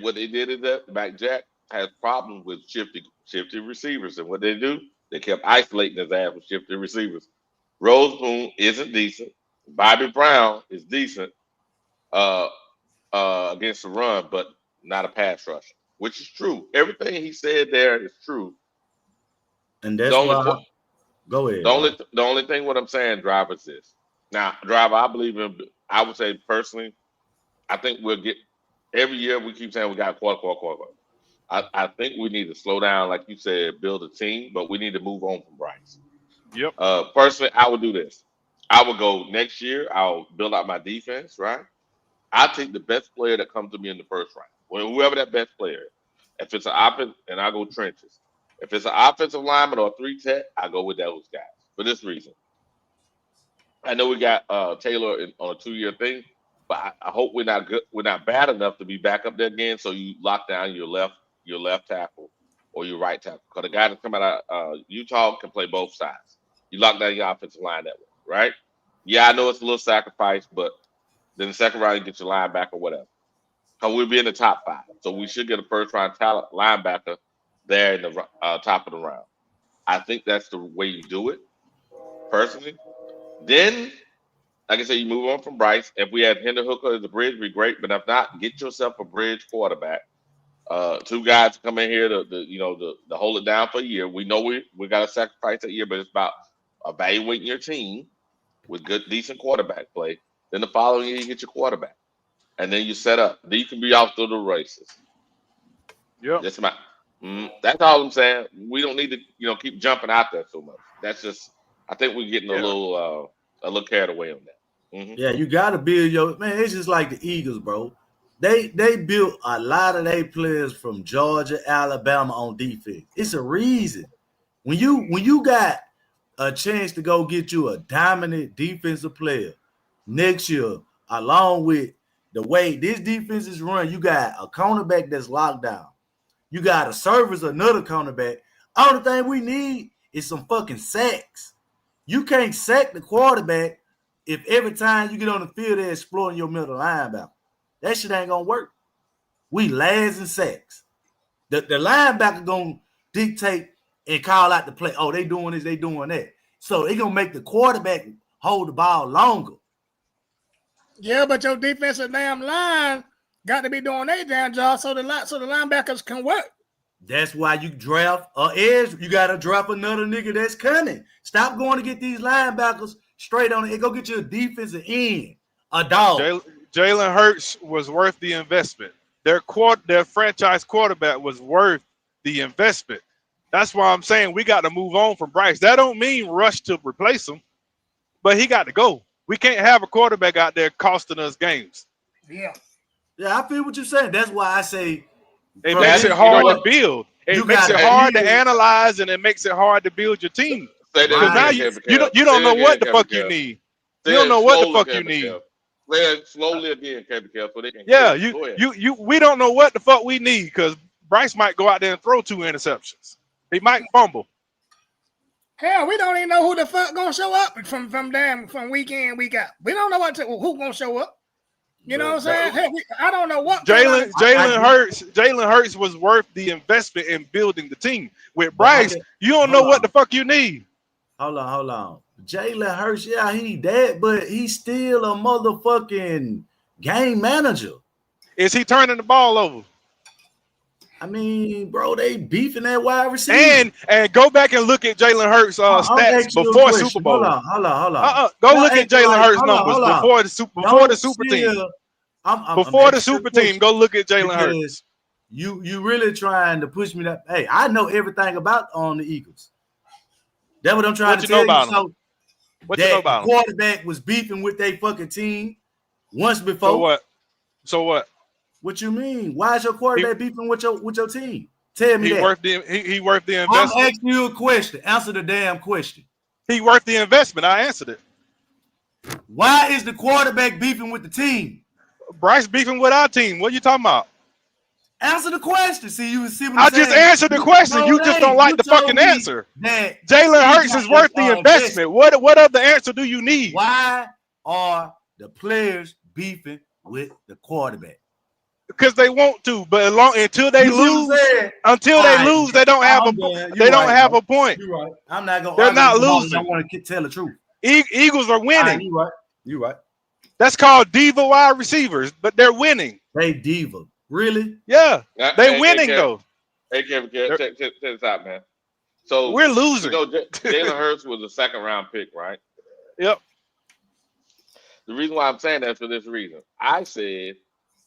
what they did is that Mike Jack has problems with shifty receivers. And what they do, they kept isolating his ass with shifty receivers. Roseboom isn't decent. Bobby Brown is decent uh, against the run, but not a pass rusher, which is true. Everything he said there is true. And The that's only why. po- Go ahead, the bro. only thing what I'm saying, Driver, is this. Now, Driver, I believe in. I would say personally, I think we'll get every year. We keep saying we got quarter. I think we need to slow down, like you said, build a team, but we need to move on from Bryce. Yep. Personally, I would do this. I would go next year. I'll build out my defense, right? I take the best player that comes to me in the first round. Well, whoever that best player is. If it's an offense, and I go trenches. If it's an offensive lineman or a 3 tech, I go with those guys for this reason. I know we got Taylor on a 2-year thing, but I hope we're not good. We're not bad enough to be back up there again. So you lock down your left tackle or your right tackle. Because the guy that's coming out of Utah can play both sides. You lock down your offensive line that way, right? Yeah, I know it's a little sacrifice, but then the second round you get your linebacker or whatever. Because we'll be in the top 5, so we should get a first round talent linebacker there in the top of the round. I think that's the way you do it, personally. Then, like I said, you move on from Bryce. If we had Hendon Hooker as a bridge, it'd be great. But if not, get yourself a bridge quarterback. 2 guys to come in here to hold it down for a year. We know we got to sacrifice a year, but it's about evaluating your team with good, decent quarterback play. Then the following year, you get your quarterback, and then you set up. Then you can be off to the races. Yep. That's all I'm saying. We don't need to keep jumping out there so much. That's just. I think we're getting a little carried away on that. Mm-hmm. Yeah, you gotta build your man. It's just like the Eagles, bro. They built a lot of their players from Georgia, Alabama on defense. It's a reason. When you got a chance to go get you a dominant defensive player next year, along with the way this defense is run, you got a cornerback that's locked down. You got to service another cornerback. All the thing we need is some fucking sacks. You can't sack the quarterback if every time you get on the field they're exploiting your middle linebacker. That shit ain't gonna work. We last in sacks. The linebacker gonna dictate and call out the play. Oh, they doing this, they doing that. So they gonna make the quarterback hold the ball longer. Yeah, but your defensive damn line got to be doing their damn job so the linebackers can work. That's why you draft an edge. You got to draft another nigga that's cunning. Stop going to get these linebackers straight on it. Go get you a defensive end, a dog. Jalen Hurts was worth the investment. Their franchise quarterback was worth the investment. That's why I'm saying we got to move on from Bryce. That don't mean rush to replace him, but he got to go. We can't have a quarterback out there costing us games. Yeah, I feel what you're saying. That's why I say it makes it hard to build. It makes it hard to analyze, and it makes it hard to build your team. Because now you don't know what the fuck you need. You don't know what the fuck you need. Say it slowly again, Kevin Kell, so they can. Yeah, we don't know what the fuck we need because Bryce might go out there and throw 2 interceptions. He might fumble. Hell, we don't even know who the fuck gonna show up from week in, week out. We don't know who gonna show up. You know what I'm saying? Hell, I don't know what Jalen Hurts was worth the investment in building the team. With Bryce, you don't know what the fuck you need. Hold on. Jalen Hurts, yeah, he dead, but he's still a motherfucking game manager. Is he turning the ball over? I mean, bro, they beefing that wide receiver. And go back and look at Jalen Hurts' stats before Super Bowl. Hold on. Go look at Jalen Hurts' numbers before the super team. Before the super team, go look at Jalen Hurts. You really trying to push me that? Hey, I know everything about the Eagles. That's what I'm trying to tell you. So what you know about the quarterback was beefing with their fucking team once before. So what? What you mean? Why is your quarterback beefing with your team? Tell me that. He worth the investment. I'm asking you a question. Answer the damn question. He worth the investment. I answered it. Why is the quarterback beefing with the team? Bryce beefing with our team. What are you talking about? Answer the question. See what I I'm just saying? answered the question. No, You it just ain't. don't like You the told fucking me answer. that Jalen he Hurts got is worth the investment. What other answer do you need? Why are the players beefing with the quarterback? Because they want to, but until they lose, they don't have a point. You're right. I'm not gonna They're argue not with you. I losing. want to tell the truth. Eagles are winning. You're right. You're right. That's called diva wide receivers, but they're winning. They diva. Really? Yeah. They winning though. Hey, Kevin, check this out, man. So we're losing. You know, Jalen Hurts was a second-round pick, right? Yep. The reason why I'm saying that is for this reason. I said,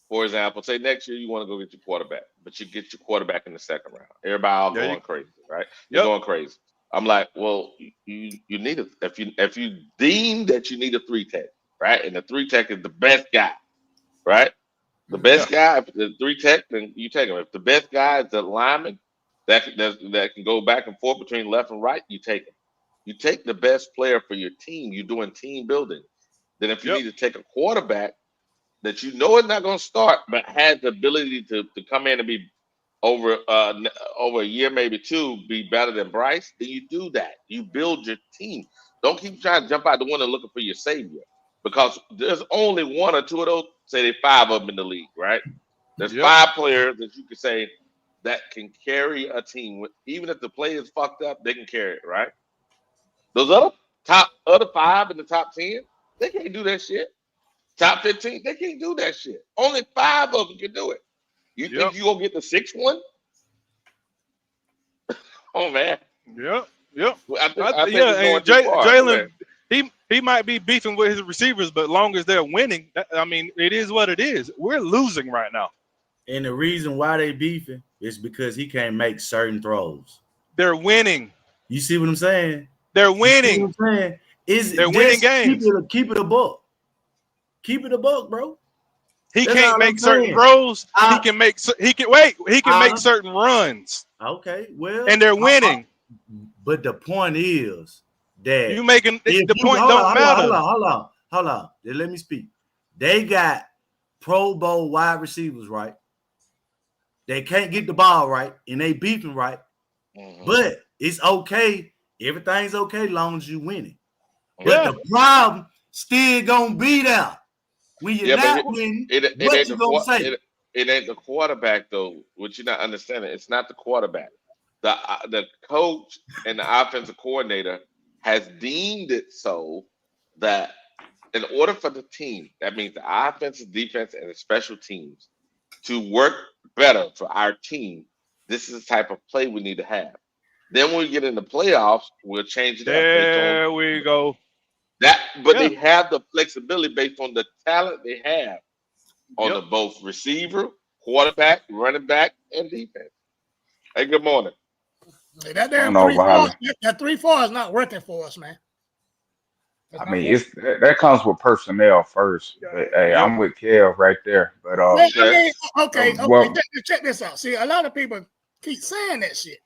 for example, say next year you want to go get your quarterback, but you get your quarterback in the second round. Everybody all going crazy, right? You're going crazy. I'm like, well, you need if you deem that you need a 3-tech, right? And the 3-tech is the best guy, right? The best guy, if the 3-tech, then you take him. If the best guy is the lineman that can go back and forth between left and right, you take him. You take the best player for your team. You're doing team building. Then if you need to take a quarterback that you know is not going to start, but has the ability to come in and be over a year, maybe two, be better than Bryce, then you do that. You build your team. Don't keep trying to jump out the window looking for your savior, because there's only one or two of those. Say there's 5 of them in the league, right? There's 5 players that you can say that can carry a team. Even if the play is fucked up, they can carry it, right? Those other 5 in the top 10, they can't do that shit. Top 15, they can't do that shit. Only 5 of them can do it. You think you gonna get the 6th one? Oh man. Yep. I think and Jalen, he might be beefing with his receivers, but long as they're winning, I mean, it is what it is. We're losing right now. And the reason why they beefing is because he can't make certain throws. They're winning. You see what I'm saying? They're winning. You see what I'm saying? They're winning games. Keep it a buck. Keep it a buck, bro. He can't make certain throws. He can make certain runs. Okay, well, and they're winning. But the point is that you making the point don't matter. Hold on. Let me speak. They got Pro Bowl wide receivers, right? They can't get the ball right, and they beefing right. But it's okay. Everything's okay long as you winning. But the problem still gonna be there. When you're not winning, what you gonna say? It ain't the quarterback though. What you're not understanding, it's not the quarterback. The coach and the offensive coordinator has deemed it so that in order for the team, that means the offensive, defense, and the special teams to work better for our team, this is the type of play we need to have. Then when we get in the playoffs, we'll change it up. There we go. They have the flexibility based on the talent they have on the both receiver, quarterback, running back, and defense. Hey, good morning. Hey, that damn 3-4 is not working for us, man. I mean, that comes with personnel first. But, hey, I'm with Kev right there. But okay. Check this out. See, a lot of people keep saying that shit.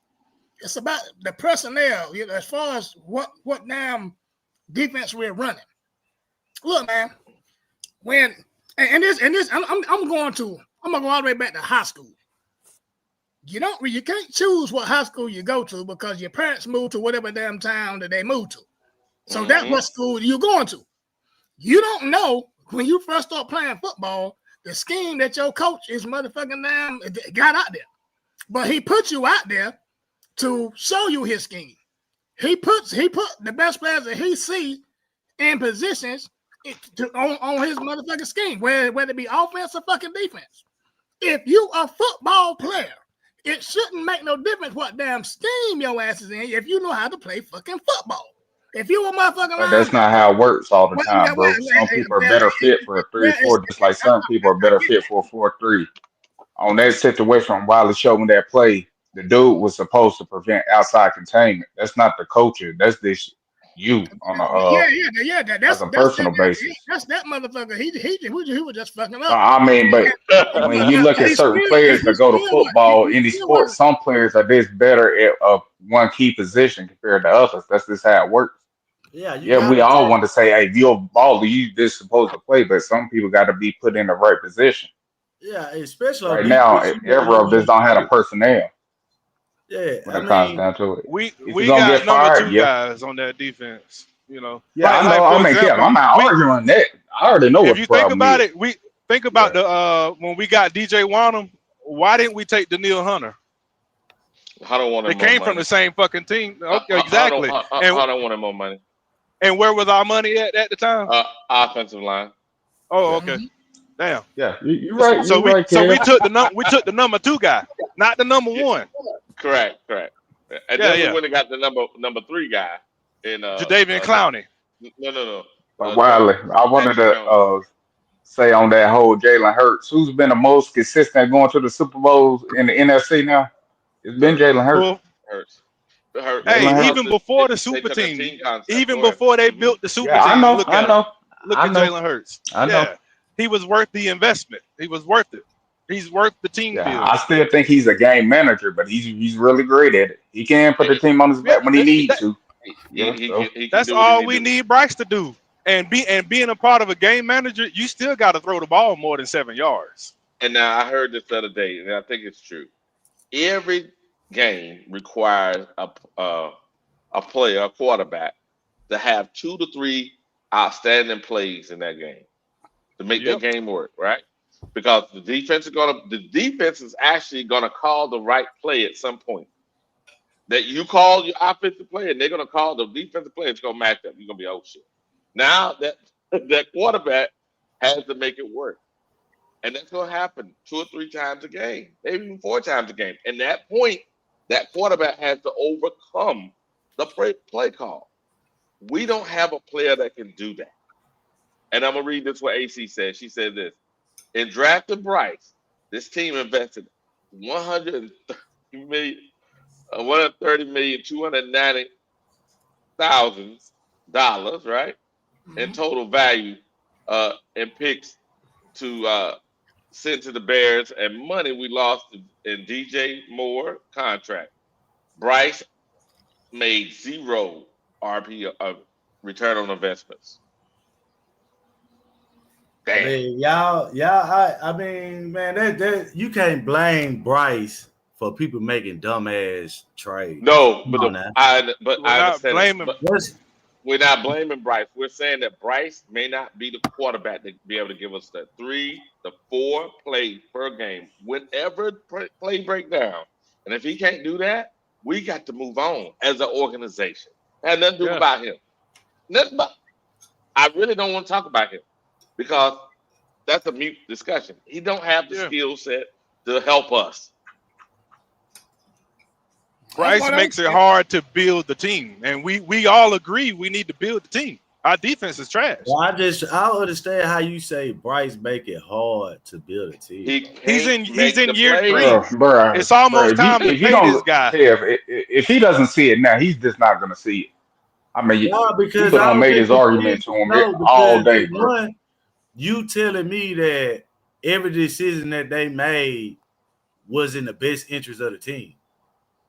It's about the personnel, as far as what damn defense we're running. Look, man, I'm going to go all the way back to high school. You can't choose what high school you go to because your parents moved to whatever damn town that they moved to. So that's what school you're going to. You don't know when you first start playing football the scheme that your coach is motherfucking damn got out there. But he put you out there to show you his scheme. He put the best players that he see in positions on his motherfucking scheme, whether it be offense or fucking defense. If you a football player, it shouldn't make no difference what damn scheme your ass is in if you know how to play fucking football. If you a motherfucking but that's not how it works all the time, bro. Some people are better fit for a 3-4, just like some people are better fit for a 4-3. On that situation, Wiley showed me that play. The dude was supposed to prevent outside containment. That's not the coacher. That's you on a that's a personal basis. That's that motherfucker. He was just fucking up. I mean, but when you look at certain players that go to football, any sport, some players are just better at one key position compared to others. That's just how it works. Yeah, we all want to say, hey, you're a baller, you just supposed to play, but some people got to be put in the right position. Yeah, especially on Right now, defense. every of this don't have the personnel Yeah, when I it comes mean, down to it. We Is he we gonna got get number fired? two Yeah. guys on that defense. You know, Yeah, like I know. like I for mean, Kev, example, I'm not we arguing that. I already know what if the you think problem about is. it, we think about Yeah. the when we got DJ Wanham. Why didn't we take Daniil Hunter? I don't want They him more came from money. the same fucking team. Okay, I don't. exactly. I don't want him more money. And where was our money at the time? Offensive line. Oh, Yeah. okay. Damn. Yeah, you're right. So You're right, we Kev. took the number two guy, not the number one. Correct. And Yeah, then we yeah. went and got the number 3 guy in Jadavian Clowney. No. But Wiley, I wanted Patrick to say on that whole Jalen Hurts, who's been the most consistent going to the Super Bowls in the NFC now? It's been Jalen Hurts. Well, Hurts. hey, even before the super took a team, team concept. even Go ahead. before they built the super Yeah, I team, know. look I at know. him. Look I at know. Jalen Hurts. I know. Yeah, he was worth the investment. He was worth it. He's worth the team Yeah, build. I still think he's a game manager, but he's really great at it. He can put the team on his back when he needs to. Yeah, so. He can That's do what all he we do. need Bryce to do. And being a part of a game manager, you still got to throw the ball more than 7 yards. And now I heard this the other day, and I think it's true. Every game requires a player, a quarterback, to have 2 to 3 outstanding plays in that game to make that game work, right? Because the defense is actually gonna call the right play at some point. That you call your offensive play, and they're gonna call the defensive play. It's gonna match up. You're gonna be, oh shit. Now that quarterback has to make it work. And that's going to happen 2 or 3 times a game, maybe even 4 times a game. And that point, that quarterback has to overcome the play call. We don't have a player that can do that. And I'm going to read this what AC said. She said this. In drafting Bryce, this team invested $130,290,000, right? In total value in picks to sent to the Bears, and money we lost in DJ Moore contract. Bryce made 0 RP return on investments. I Damn. mean, I mean, man, that you can't blame Bryce for people making dumbass trades. No, but I We're not understand. blaming. We're not blaming Bryce. We're saying that Bryce may not be the quarterback to be able to give us the 3 to 4 plays per game, whenever play break down. And if he can't do that, we got to move on as an organization. It had nothing to do about him. Nothing about. I really don't want to talk about him because that's a mute discussion. He don't have the skill set to help us. Bryce makes it hard to build the team, and we all agree we need to build the team. Our defense is trash. Well, I don't understand how you say Bryce make it hard to build a team. He's in year 3. Bruh, It's almost time to pay this guy. If he doesn't see it now, he's just not going to see it. I mean, because people don't make his argument to him all day, bro. One, you telling me that every decision that they made was in the best interest of the team.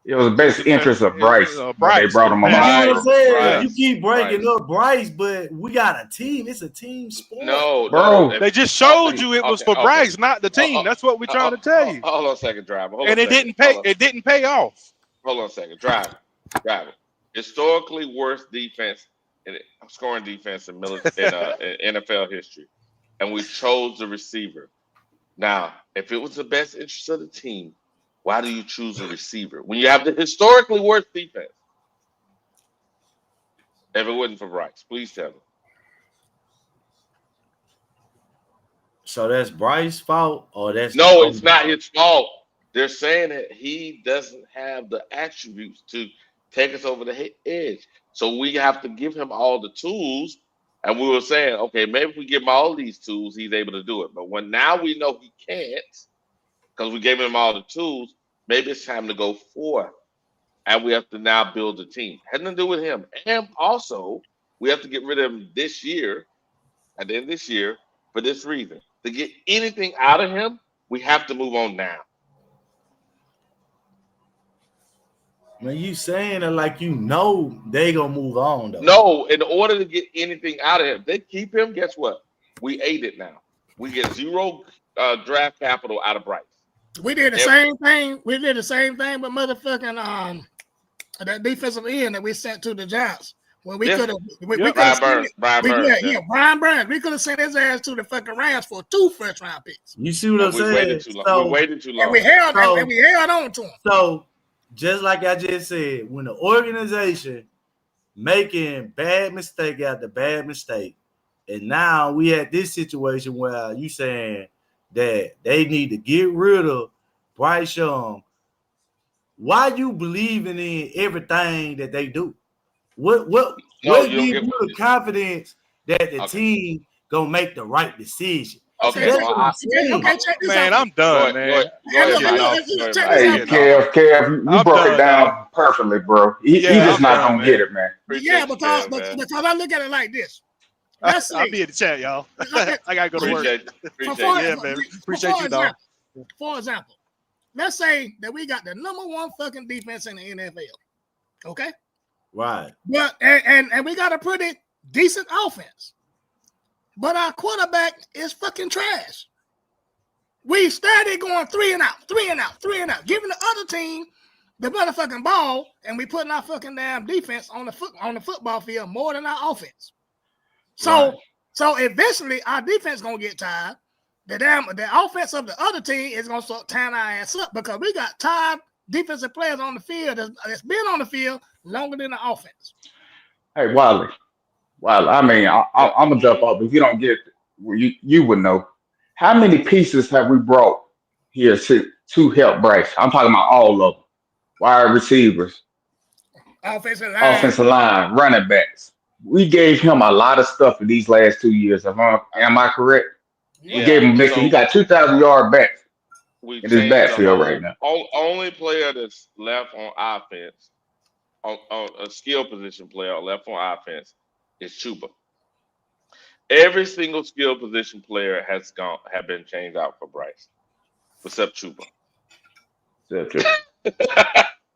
It was the best interest of Bryce. They brought him on. You know what I'm saying? You keep breaking up Bryce, but we got a team. It's a team sport. No, bro. They just showed you it was for Bryce, not the team. That's what we're trying to tell you. Hold on a second, driver. And it didn't pay. It didn't pay off. Hold on a second, driver. Historically worst defense in scoring defense in NFL history, and we chose the receiver. Now, if it was the best interest of the team, why do you choose a receiver when you have the historically worst defense? If it wasn't for Bryce, please tell me. So that's Bryce's fault, or that's no? It's not his fault. They're saying that he doesn't have the attributes to take us over the edge. So we have to give him all the tools. And we were saying, okay, maybe if we give him all these tools, he's able to do it. But when now we know he can't, because we gave him all the tools, maybe it's time to go forth. And we have to now build a team. Had nothing to do with him. And also, we have to get rid of him this year, at the end of this year, for this reason. To get anything out of him, we have to move on now. When you saying it like you know they gonna move on though. No, in order to get anything out of him, they keep him. Guess what? We ate it now. We get zero draft capital out of Bryce. We did the same thing. We did the same thing with motherfucking that defensive end that we sent to the Giants. Well, we could have. Brian Burns. Brian Burns. We could have sent his ass to the fucking Rams for 2 first-round picks. You see what I'm saying? We waited too long. And we held on to him. So, just like I just said, when the organization making bad mistake after bad mistake, and now we had this situation where you saying that they need to get rid of Bryce Young. Why you believing in everything that they do? What gives you the confidence that the team gonna make the right decision? Okay, check this Man, out. I'm done, man. Hey, Kev, you broke it down perfectly, bro. He just not gonna get it, man. Yeah, because I look at it like this. Let's see. I'll be in the chat, y'all. I gotta go to work. Yeah, man. Appreciate you, dog. For example, let's say that we got the #1 fucking defense in the NFL. Okay? Right. But and we got a pretty decent offense. But our quarterback is fucking trash. We started going 3 and out, giving the other team the motherfucking ball, and we putting our fucking damn defense on the football field more than our offense. So eventually our defense gonna get tired. The offense of the other team is gonna start tying our ass up because we got tired defensive players on the field that's been on the field longer than the offense. Hey, Wiley. I mean, I'm gonna jump off. If you don't get it, you would know. How many pieces have we brought here to help Bryce? I'm talking about all of them. Wide receivers, offensive line, running backs. We gave him a lot of stuff in these last 2 years. Am I correct? Yeah. We gave him he got 2,000-yard backs in his backfield right now. Only player that's left on offense, on a skill position player left on offense, is Chuba. Every single skill position player have been changed out for Bryce, except Chuba.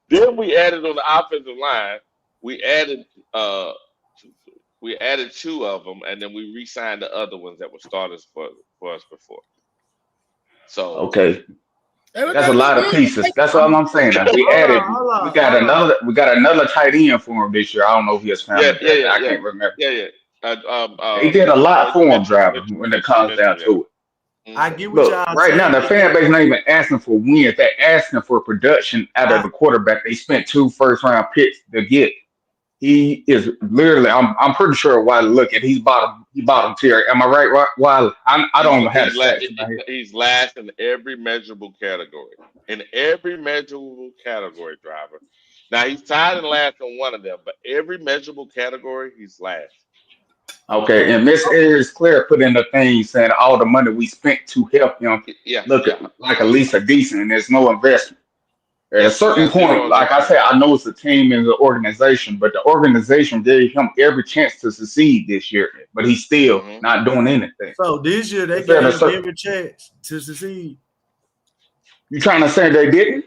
Then we added on the offensive line. We added 2 of them, and then we re-signed the other ones that were starters for us before. So okay, that's a lot of pieces. That's all I'm saying. We added. We got another tight end for him this year. I don't know if he has found it. I can't remember. They did a lot for him, driver. When it comes down to it. I get what y'all right saying. now, the fan base not even asking for wins. They're asking for production out of the quarterback. They spent 2 first-round picks to get. He is literally. I'm pretty sure. While look at he's bottom tier. Am I right? While I don't know how to say it. He's last in every measurable category. In every measurable category, driver. Now he's tied in last on one of them, but every measurable category, he's last. Okay, and Miss Ayers Claire put in the thing saying all the money we spent to help him look like at least a decent, and there's no investment. At a certain point, like I said, I know it's a team and the organization, but the organization gave him every chance to succeed this year, but he's still not doing anything. So this year they gave him every chance to succeed. You trying to say they didn't?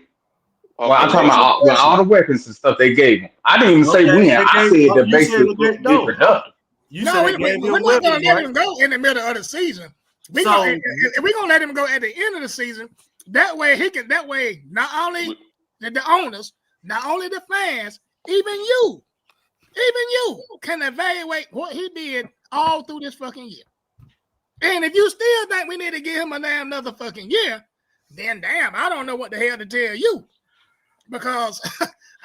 Well, I'm talking about all the weapons and stuff they gave him. I didn't even say win. I said that basically be productive. We're not going to let him go in the middle of the season. We're going to let him go at the end of the season. That way not only the owners, not only the fans, even you can evaluate what he did all through this fucking year. And if you still think we need to give him another fucking year, then damn, I don't know what the hell to tell you. Because,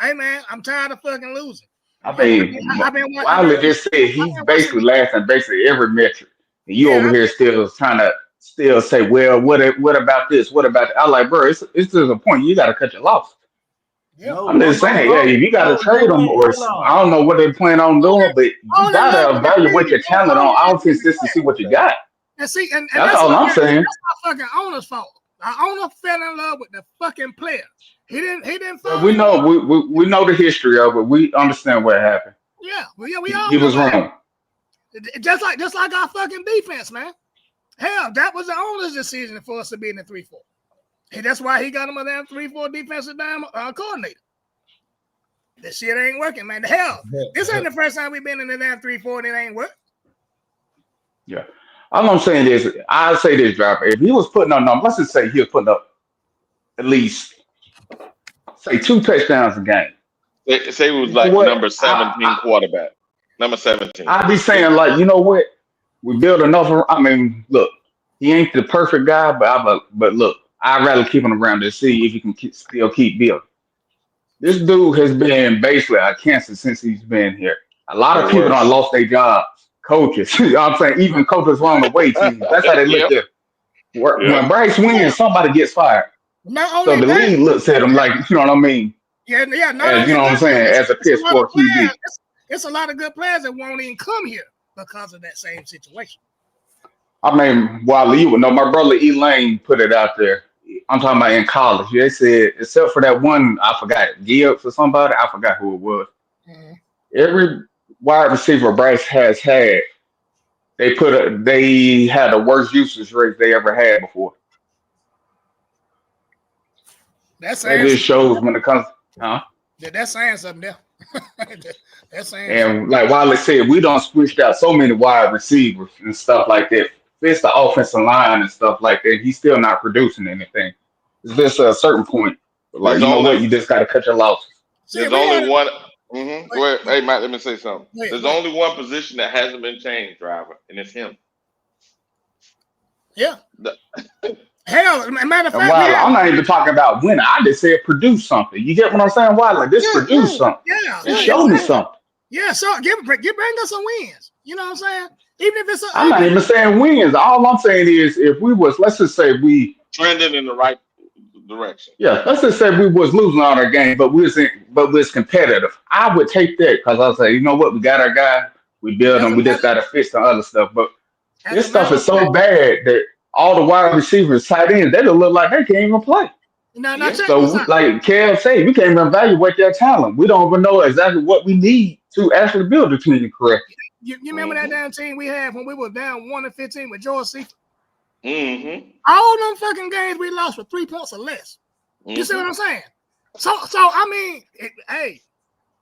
hey man, I'm tired of fucking losing. I mean, Wiley just said he's basically last in basically every metric. And you over here still trying to say, well, what about this? What about that? I'm like, bro, it's to the point you got to cut your loss. Yeah. I'm just saying, if you got to trade them, or I don't know what they plan on doing, but you got to evaluate your talent on offense just to see what you got. And see, and that's all I'm saying. That's my fucking owner's fault. Our owner fell in love with the fucking player. He didn't fall. We know we know the history of it. We understand what happened. Yeah, we all. He was wrong. Just like our fucking defense, man. Hell, that was the owner's decision for us to be in the 3-4. And that's why he got him a damn 3-4 defensive coordinator. This shit ain't working, man. Hell, this ain't the first time we've been in the damn 3-4 and it ain't working. Yeah. All I'm saying is, I'll say this, driver. If he was putting up numbers, let's just say he was putting up at least say 2 touchdowns a game. Say it was You know like what? number 17 quarterback. Number 17. I'd be saying like, you know what? We build enough. I mean, look, he ain't the perfect guy, but look, I'd rather keep him around to see if he can still keep building. This dude has been basically a cancer since he's been here. A lot Or of people don't worse. lost their jobs. Coaches, you know what I'm saying? Even coaches on the way teams. That's how they look Yep. at it. When Yep. Bryce wins, somebody gets fired. Not So only the that, league looks at him like, you know what I mean? yeah. Not As only you know what I'm that, saying, as a it's a piss lot of poor QB. players. It's a lot of good players that won't even come here because of that same situation. I mean, while you would know, my brother Elaine put it out there. I'm talking about in college. They said, except for that one, I forgot, Gibbs or somebody, I forgot who it was. Mm-hmm. Every wide receiver Bryce has had, they had the worst usage rate they ever had before. That's That saying just something. shows when it comes, huh? That's saying something there. That's saying something. And like Wiley said, we don't switched out so many wide receivers and stuff like that. Fits the offensive line and stuff like that. He's still not producing anything. It's just a certain point. But like, There's you know what? only You just got to cut your losses. there's only one. Go ahead. Hey, Matt, let me say something. Wait. There's only one position that hasn't been changed, driver, and it's him. Yeah. Hell, matter of And fact, while I'm not even talking about winning, I just said produce something. You get what I'm saying? Why? Like this produce something. Just show me something. Yeah, so bring us some wins. You know what I'm saying? Even if it's I'm not even saying wins. All I'm saying is if we was, let's just say we trending in the right direction. Yeah, let's just say we was losing all our games, but we was competitive. I would take that because I say, you know what, we got our guy, we build him, we just got to fix the other stuff. But this stuff is so bad that all the wide receivers, tight ends, they don't look like they can't even play. So, like Kev said, we can't even evaluate their talent. We don't even know exactly what we need to actually build a team correctly. You remember that damn team we had when we were down 1-15 with George Seifert? Mm-hmm. All them fucking games we lost for 3 points or less. You see what I'm saying? So I mean, hey,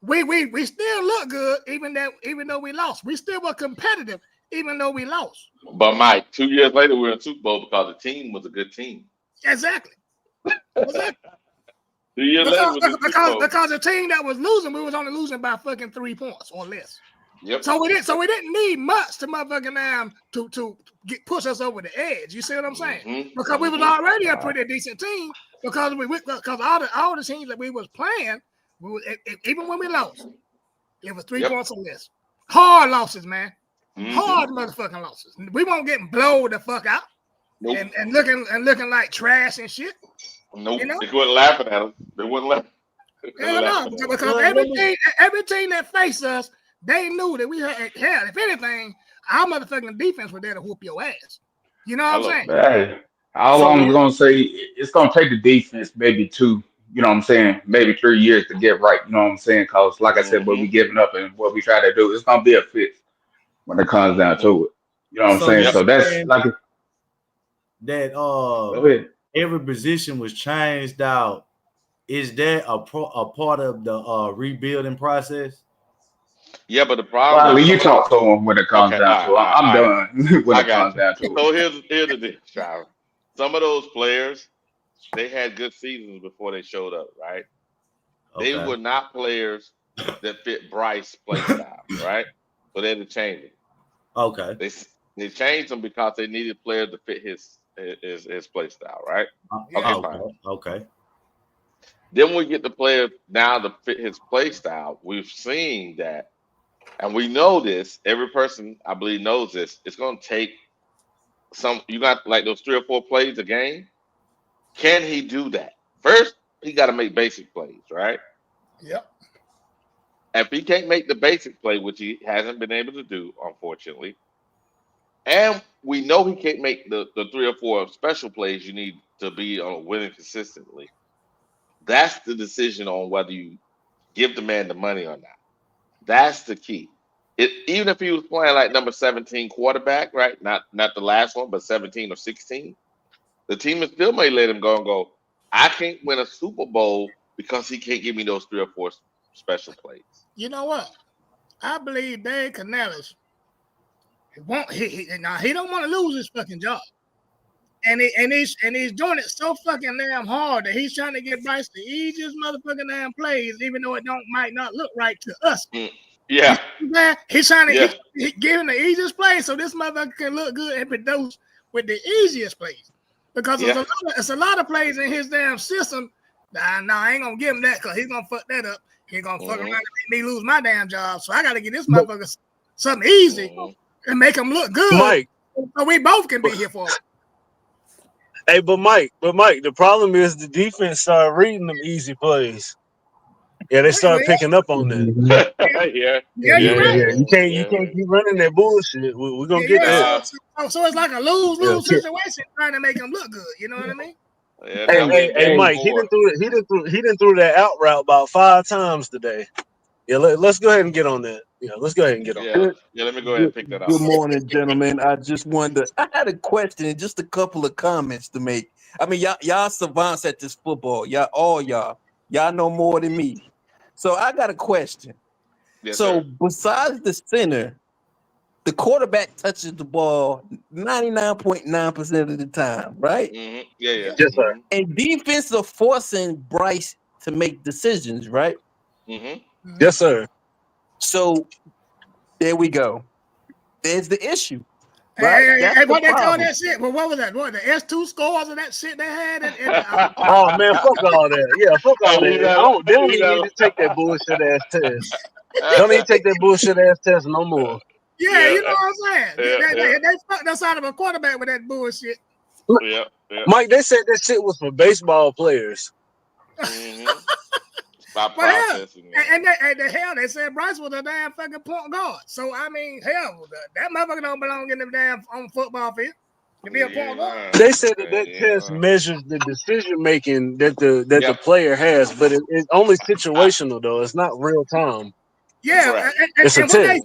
we still look good even though we lost. We still were competitive even though we lost. But Mike, 2 years later, we're in Super Bowl because the team was a good team. Exactly. 2 years later, because the team that was losing, we was only losing by fucking 3 points or less. Yep. So we didn't need much to motherfucking to push us over the edge. You see what I'm saying? Mm-hmm. Because we was already a pretty decent team. Because all the teams that we was playing, even when we lost, it was 3 points or less. Hard losses, man. Mm-hmm. Hard motherfucking losses. We won't get blowed the fuck out. Nope. And looking like trash and shit. Nope. You know? They wasn't laughing at us. They wasn't laughing. Hell no, because every team that faced us, they knew that we had, hell, if anything, our motherfucking defense was there to whoop your ass. You know what I'm saying? Hey, all I'm going to say, it's going to take the defense maybe 2, you know what I'm saying, maybe 3 years to get right, you know what I'm saying? Because, like I said, what we giving up and what we try to do, it's going to be a fix when it comes down to it. You know what I'm saying? So that's like that every position was changed out. Is that a part of the rebuilding process? Yeah, but the problem. Well, you talk to him when it comes down to it. I'm done when it comes down to it. So here's the deal, Travis. Some of those players, they had good seasons before they showed up, right? Okay. They were not players that fit Bryce's play style, right? So they had to change it. Okay. They changed them because they needed players to fit his play style, right? Okay. Then we get the player now to fit his play style. We've seen that, and we know this. Every person, I believe, knows this. It's going to take some. You got like those 3 or 4 plays a game. Can he do that? First, he got to make basic plays, right? Yep. If he can't make the basic play, which he hasn't been able to do, unfortunately, and we know he can't make the 3 or 4 special plays you need to be winning consistently. That's the decision on whether you give the man the money or not. That's the key. Even if he was playing like number 17 quarterback, right? Not the last one, but 17 or 16, the team still may let him go and go, I can't win a Super Bowl because he can't give me those 3 or 4 special plays. You know what? I believe Dave Canales He don't want to lose his fucking job. And he's doing it so fucking damn hard that he's trying to get Bryce the easiest motherfucking damn plays, even though it might not look right to us. Yeah. He's trying to Yeah. give him the easiest plays so this motherfucker can look good and produce with the easiest plays. Because there's a lot of plays in his damn system. Nah, I ain't gonna give him that because he's gonna fuck that up. He's gonna fuck around and make me lose my damn job. So I gotta get this motherfucker something easy and make him look good. Mike, so we both can be here for it. Hey, but Mike, the problem is the defense started reading them easy plays. Yeah, they started picking up on that. Yeah, you're right. You can't keep running that bullshit. We're gonna get there. So it's like a lose-lose situation trying to make him look good. You know what I mean? Hey, Mike, he done threw that out route about 5 times today. Yeah, let's go ahead and get on that. Yeah, let's go ahead and get on that. Yeah, let me go ahead and pick that up. Good morning, gentlemen. I had a question and just a couple of comments to make. I mean, y'all savants at this football. Y'all know more than me. So I got a question. Yes, so sir. besides the center, the quarterback touches the ball 99.9% of the time, right? Mm-hmm. Yeah. Yes, sir. And defense are forcing Bryce to make decisions, right? Mm-hmm. Yes, sir. So there we go. There's the issue. Right? Hey, what they call that shit? Well, what was that? What the S2 scores and that shit they had? Oh man, fuck all that. Yeah, fuck all that. They don't even need to take that bullshit ass test. Don't even take that bullshit ass test no more. Yeah, you know what I'm saying? They fucked us out of a quarterback with that bullshit. Yeah. Mike, they said that shit was for baseball players. Mm-hmm. They said Bryce was a damn fucking point guard. So I mean, hell, that motherfucker don't belong in the damn on football field to be a point guard. They said that test measures the decision making that the player has, but it's only situational though. It's not real time. Yeah, it's a test.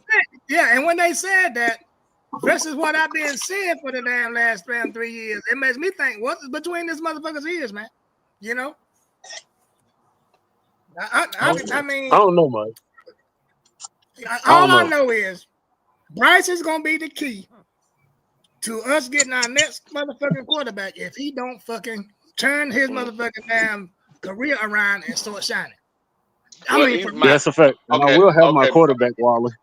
And when they said that, versus what I've been seeing for the damn last 3 years, it makes me think, what's between this motherfucker's ears, man? You know. I mean, I don't know, Mike. All I know is Bryce is gonna be the key to us getting our next motherfucking quarterback if he don't fucking turn his motherfucking damn career around and start shining. That's a fact. And I will have my quarterback, Wally.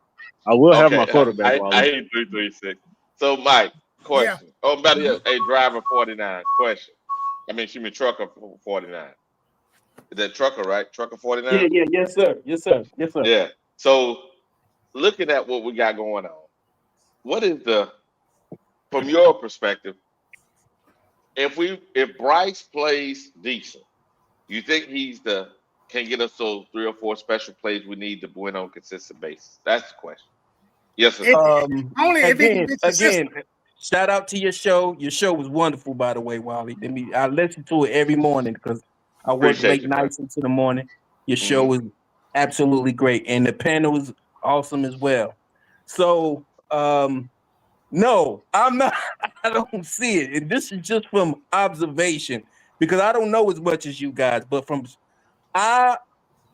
I will have my quarterback, Wally. I hate 336. So, Mike, question. Yeah. Oh, better yet, hey, driver 49. Question. I mean, excuse me, trucker 49. Is that trucker, right? Trucker 49? Yeah, yes, sir. Yeah. So, looking at what we got going on, what is from your perspective, if Bryce plays decent, you think can get us those 3 or 4 special plays we need to win on a consistent basis? That's the question. Yes, sir. Only again, shout out to your show. Your show was wonderful, by the way, Wally. I listen to it every morning because I work late nights into the morning. Your show was absolutely great, and the panel was awesome as well. So, no, I'm not. I don't see it, and this is just from observation because I don't know as much as you guys. But from our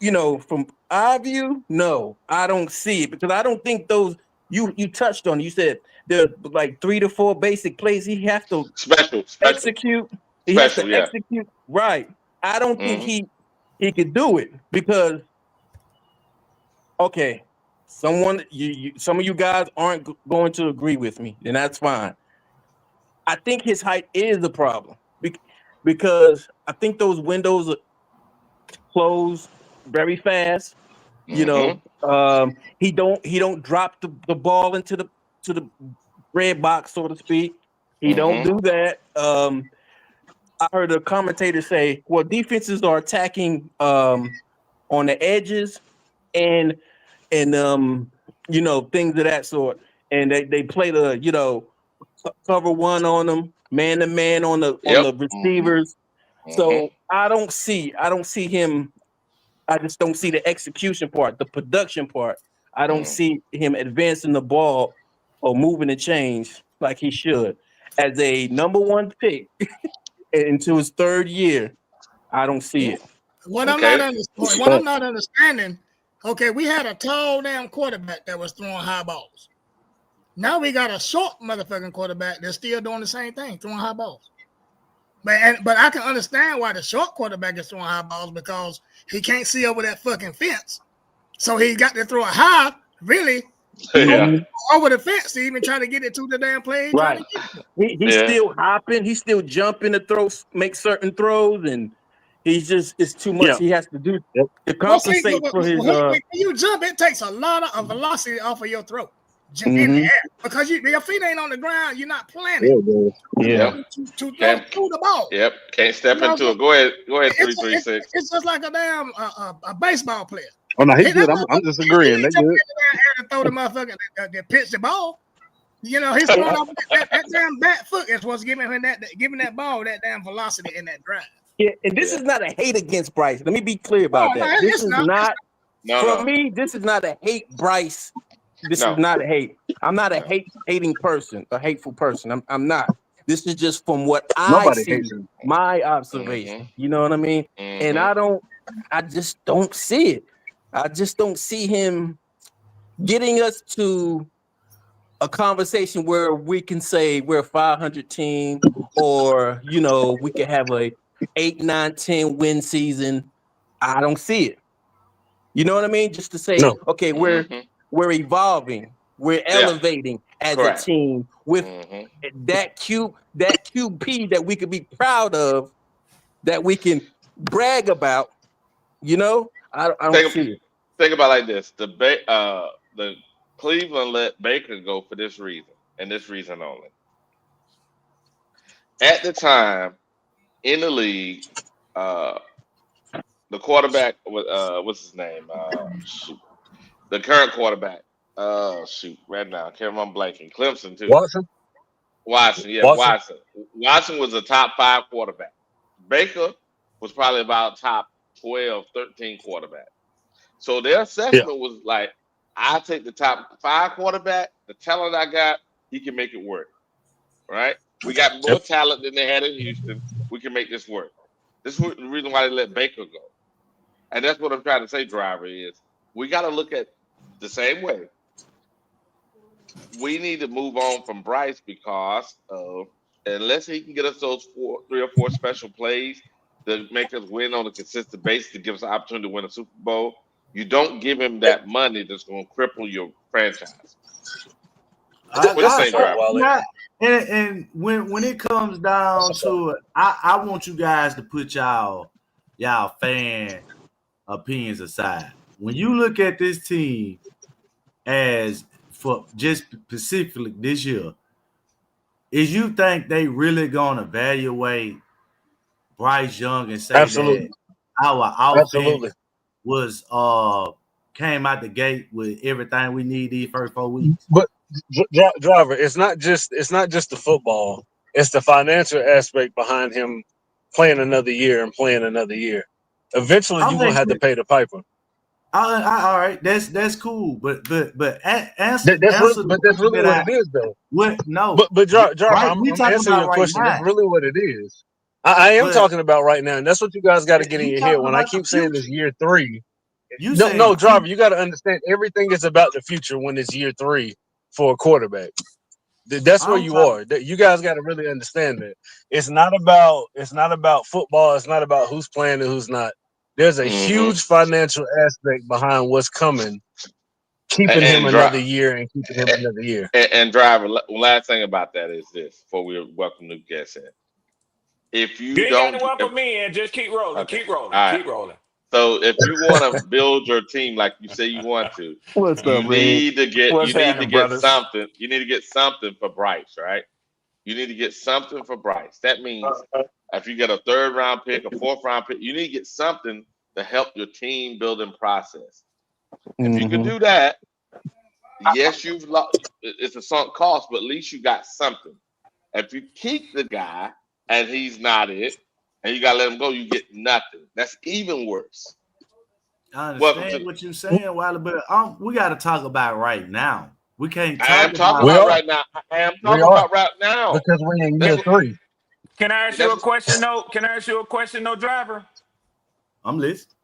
view, no, I don't see it because I don't think those you touched on. You said there's like 3 to 4 basic plays he has to execute. He has to execute right. I don't think he could do it because some of you guys aren't going to agree with me, and that's fine. I think his height is a problem because I think those windows are closed very fast. You know, he don't drop the ball into the red box, so to speak. He don't do that. I heard a commentator say, well, defenses are attacking on the edges and things of that sort. And they play the, cover one on them, man to man on the receivers. So I don't see him. I just don't see the execution part, the production part. I don't see him advancing the ball or moving the chains like he should. As a number 1 pick into his 3rd year, I don't see it. What I'm not understanding, we had a tall damn quarterback that was throwing high balls. Now we got a short motherfucking quarterback that's still doing the same thing, throwing high balls. But I can understand why the short quarterback is throwing high balls because he can't see over that fucking fence. So he got to throw it high, really, over the fence to even try to get it to the damn play. Right. He's still hopping. He's still jumping to throw, make certain throws, and he's just, it's too much. He has to do to compensate for his. When you jump, it takes a lot of velocity off of your throat in the air because your feet ain't on the ground. You're not planning. To throw the ball. Yep. Can't step into it. Go ahead. 336. It's just like a damn a baseball player. Oh no, he's good. I'm disagreeing. That's good. To throw the motherfucker that pitch the ball. You know, he's throwing off that damn back foot is what's giving that ball that damn velocity in that drive. Yeah, and this is not a hate against Bryce. Let me be clear about that. This is not for me. This is not a hate, Bryce. This is not a hate. I'm not a hating person, a hateful person. I'm not. This is just from what I see, my observation. You know what I mean? And I just don't see it. I just don't see him getting us to a conversation where we can say we're a 500 team, or we can have a 8, 9, 10 win season. I don't see it. You know what I mean? Just to say, okay, we're evolving, we're elevating as a team with that QB that we could be proud of, that we can brag about. I don't see it. Think about it like this: the Cleveland let Baker go for this reason, and this reason only. At the time in the league, the quarterback what's his name? The current quarterback. Right now, I can't remember blanking. Clemson too. Watson, yeah, Watson. Watson was a top 5 quarterback. Baker was probably about top 12, 13 quarterback. So their assessment was like, I take the top 5 quarterback, the talent I got, he can make it work. Right? We got more talent than they had in Houston. We can make this work. This is the reason why they let Baker go. And that's what I'm trying to say, Driver, is we got to look at the same way. We need to move on from Bryce because unless he can get us those 3 or 4 special plays that make us win on a consistent basis to give us an opportunity to win a Super Bowl, you don't give him that money that's going to cripple your franchise. And when it comes down to it, I want you guys to put y'all fan opinions aside. When you look at this team as for just specifically this year, is you think they really gonna evaluate Bryce Young and say that our offense was came out the gate with everything we need these first 4 weeks? But Driver, it's not just the football; it's the financial aspect behind him playing another year and playing another year. Eventually, you're gonna have to pay the piper. All right, that's cool, but answer. That's really what it is, though. But Driver, I'm answering your question. That's really what it is. I am talking about right now, and that's what you guys got to get in your head. When I keep saying it's year 3, no, Driver, you got to understand everything is about the future when it's year 3 for a quarterback. That's where you are. You guys got to really understand that it's not about football. It's not about who's playing and who's not. There's a huge financial aspect behind what's coming, keeping him another year and keeping him another year. And Driver, last thing about that is this: before we welcome new guests in, if you don't welcome me in, just keep rolling, keep rolling, keep rolling. So if you want to build your team like you say you want to, you need to get something. You need to get something for Bryce, right? You need to get something for Bryce. That means if you get a 3rd round pick, a 4th round pick, you need to get something to help your team building process. If you can do that, yes, you've lost. It's a sunk cost, but at least you got something. If you keep the guy and he's not it, and you gotta let him go, you get nothing. That's even worse. I understand what you're saying, Wiley, but we got to talk about right now. We can't talk I am talking about right now. I am talking about right now. Because we're in year 3. Can I ask you a question, though? Can I ask you a question, though, Driver? I'm listening.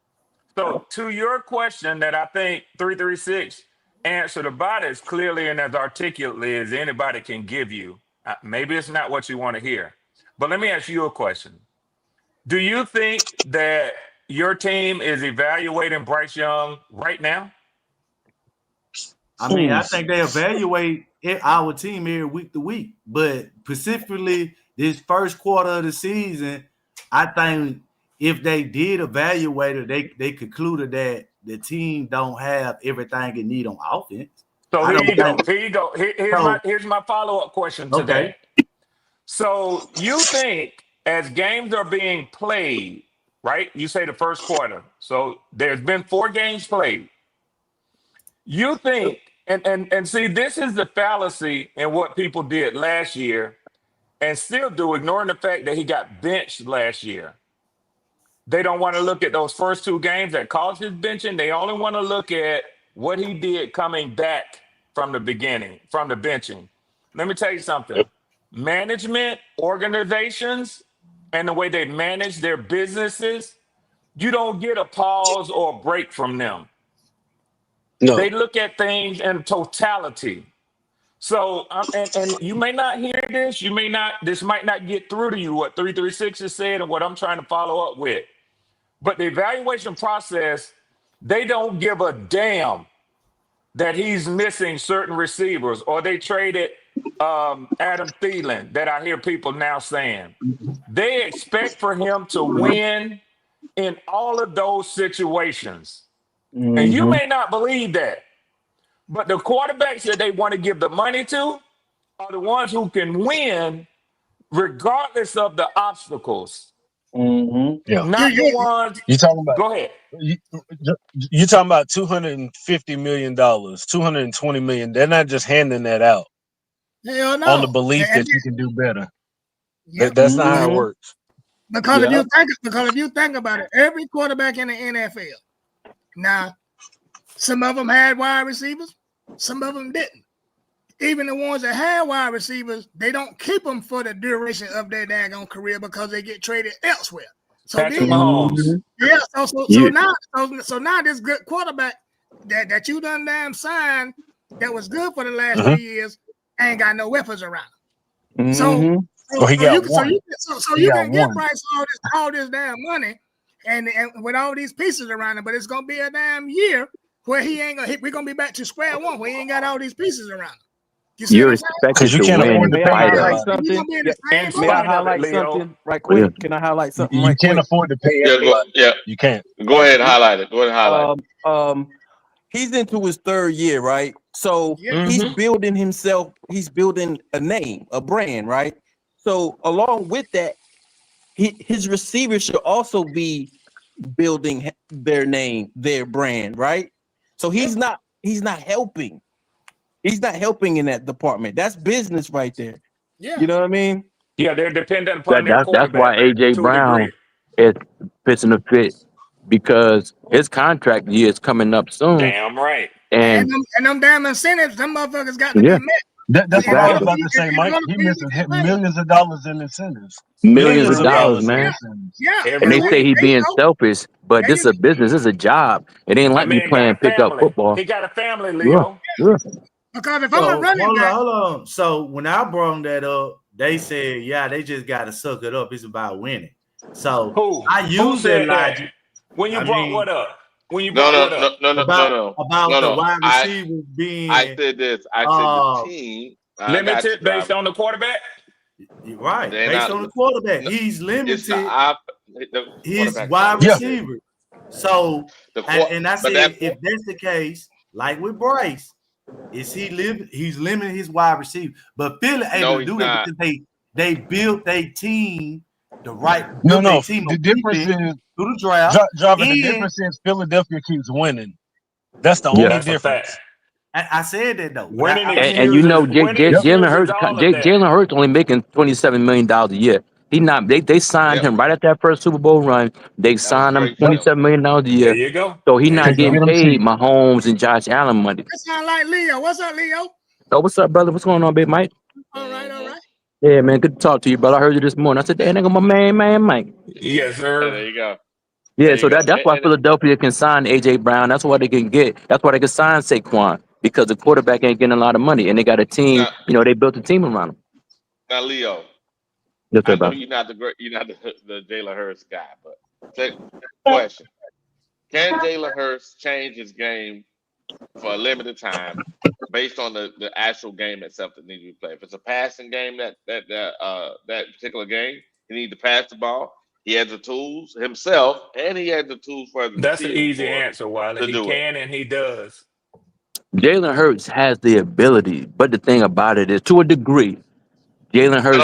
So, to your question that I think 336 answered about as clearly and as articulately as anybody can give you. Maybe it's not what you want to hear, but let me ask you a question. Do you think that your team is evaluating Bryce Young right now? I mean, I think they evaluate our team every week to week, but specifically this first quarter of the season, I think if they did evaluate it, they concluded that the team don't have everything it need on offense. So here you go. Here's my follow-up question to that. So you think as games are being played, right? You say the first quarter. So there's been 4 games played. You think, and see, this is the fallacy in what people did last year and still do, ignoring the fact that he got benched last year. They don't want to look at those first 2 games that caused his benching. They only want to look at what he did coming back from the beginning, from the benching. Let me tell you something. Management, organizations, and the way they manage their businesses, you don't get a pause or a break from them. No. They look at things in totality. So, and you may not hear this, this might not get through to you what 336 has said and what I'm trying to follow up with. But the evaluation process, they don't give a damn that he's missing certain receivers, or they traded Adam Thielen, that I hear people now saying. They expect for him to win in all of those situations. Mm-hmm. And you may not believe that, but the quarterbacks that they want to give the money to are the ones who can win regardless of the obstacles. Mm-hmm. Yeah. Not the ones. You talking about? Go ahead. You talking about $250 million, $220 million. They're not just handing that out. Hell no. On the belief that you can do better. Yep. That's not how it works. Because if you think about it, every quarterback in the NFL. Now, some of them had wide receivers, some of them didn't. Even the ones that had wide receivers, they don't keep them for the duration of their daggone career because they get traded elsewhere. So Patrick Mahomes. Yeah. So now this good quarterback that you done damn signed that was good for the last 3 years ain't got no weapons around him. So you can get Bryce all this damn money and with all these pieces around him, but it's gonna be a damn year where we're gonna be back to square one where he ain't got all these pieces around him. You're expected to win in spite of. May I highlight something right quick? Can I highlight something right quick? You can't afford to pay everybody. You can't. Go ahead and highlight it. He's into his 3rd year, right? So he's building himself. He's building a name, a brand, right? So along with that, his receivers should also be building their name, their brand, right? So he's not helping. He's not helping in that department. That's business right there. Yeah. You know what I mean? Yeah, they're dependent upon their quarterback. That's why A.J. Brown is fixing to fit, because his contract year is coming up soon. Damn right. And them damn incentives, them motherfuckers got to be met. That's what I was about to say, Mike. He misses millions of dollars in incentives. Millions of dollars, man. Yeah. And they say he being selfish, but this is a business. This is a job. It ain't like me playing pickup football. He got a family, Leo. Yeah. Because if I'm a running back. Hold on. So when I brought that up, they said, they just got to suck it up. It's about winning. So I use that logic. When you brought what up? When you No. About the wide receivers being. I said this. I said the team limited based on the quarterback. Right, based on the quarterback, he's limited. His wide receiver. So, and I said, if that's the case, like with Bryce, he's limiting his wide receiver. But Philly able to do that because they built their team the right. The difference is through the draft. The difference is Philadelphia keeps winning. That's the only difference. I said that though. And you know, Jalen Hurts only making $27 million a year. He not. They signed him right at that first Super Bowl run. They signed him $27 million a year. There you go. So he's not getting paid Mahomes and Josh Allen money. That sound like Leo. What's up, Leo? Oh, what's up, brother? What's going on, big Mike? All right. Yeah, man. Good to talk to you, brother. I heard you this morning. I said, "Hey, nigga, my man, Mike." Yes, sir. There you go. Yeah, so that's why Philadelphia can sign A.J. Brown. That's why they can get. That's why they can sign Saquon. because the quarterback ain't getting a lot of money, and they got a team. Now, They built a team around him. now, Leo, Yes, sir, I know bro. you're not the Jalen Hurts guy, but question: can Jalen Hurts change his game for a limited time based on the actual game itself that needs to be played? If it's a passing game, that particular game, he needs to pass the ball. He has the tools himself, and he has the tools for the That's an receivers easy answer, Wiley. to He do it. can and he does. Jalen Hurts has the ability, but the thing about it is, to a degree, Jalen Hurts,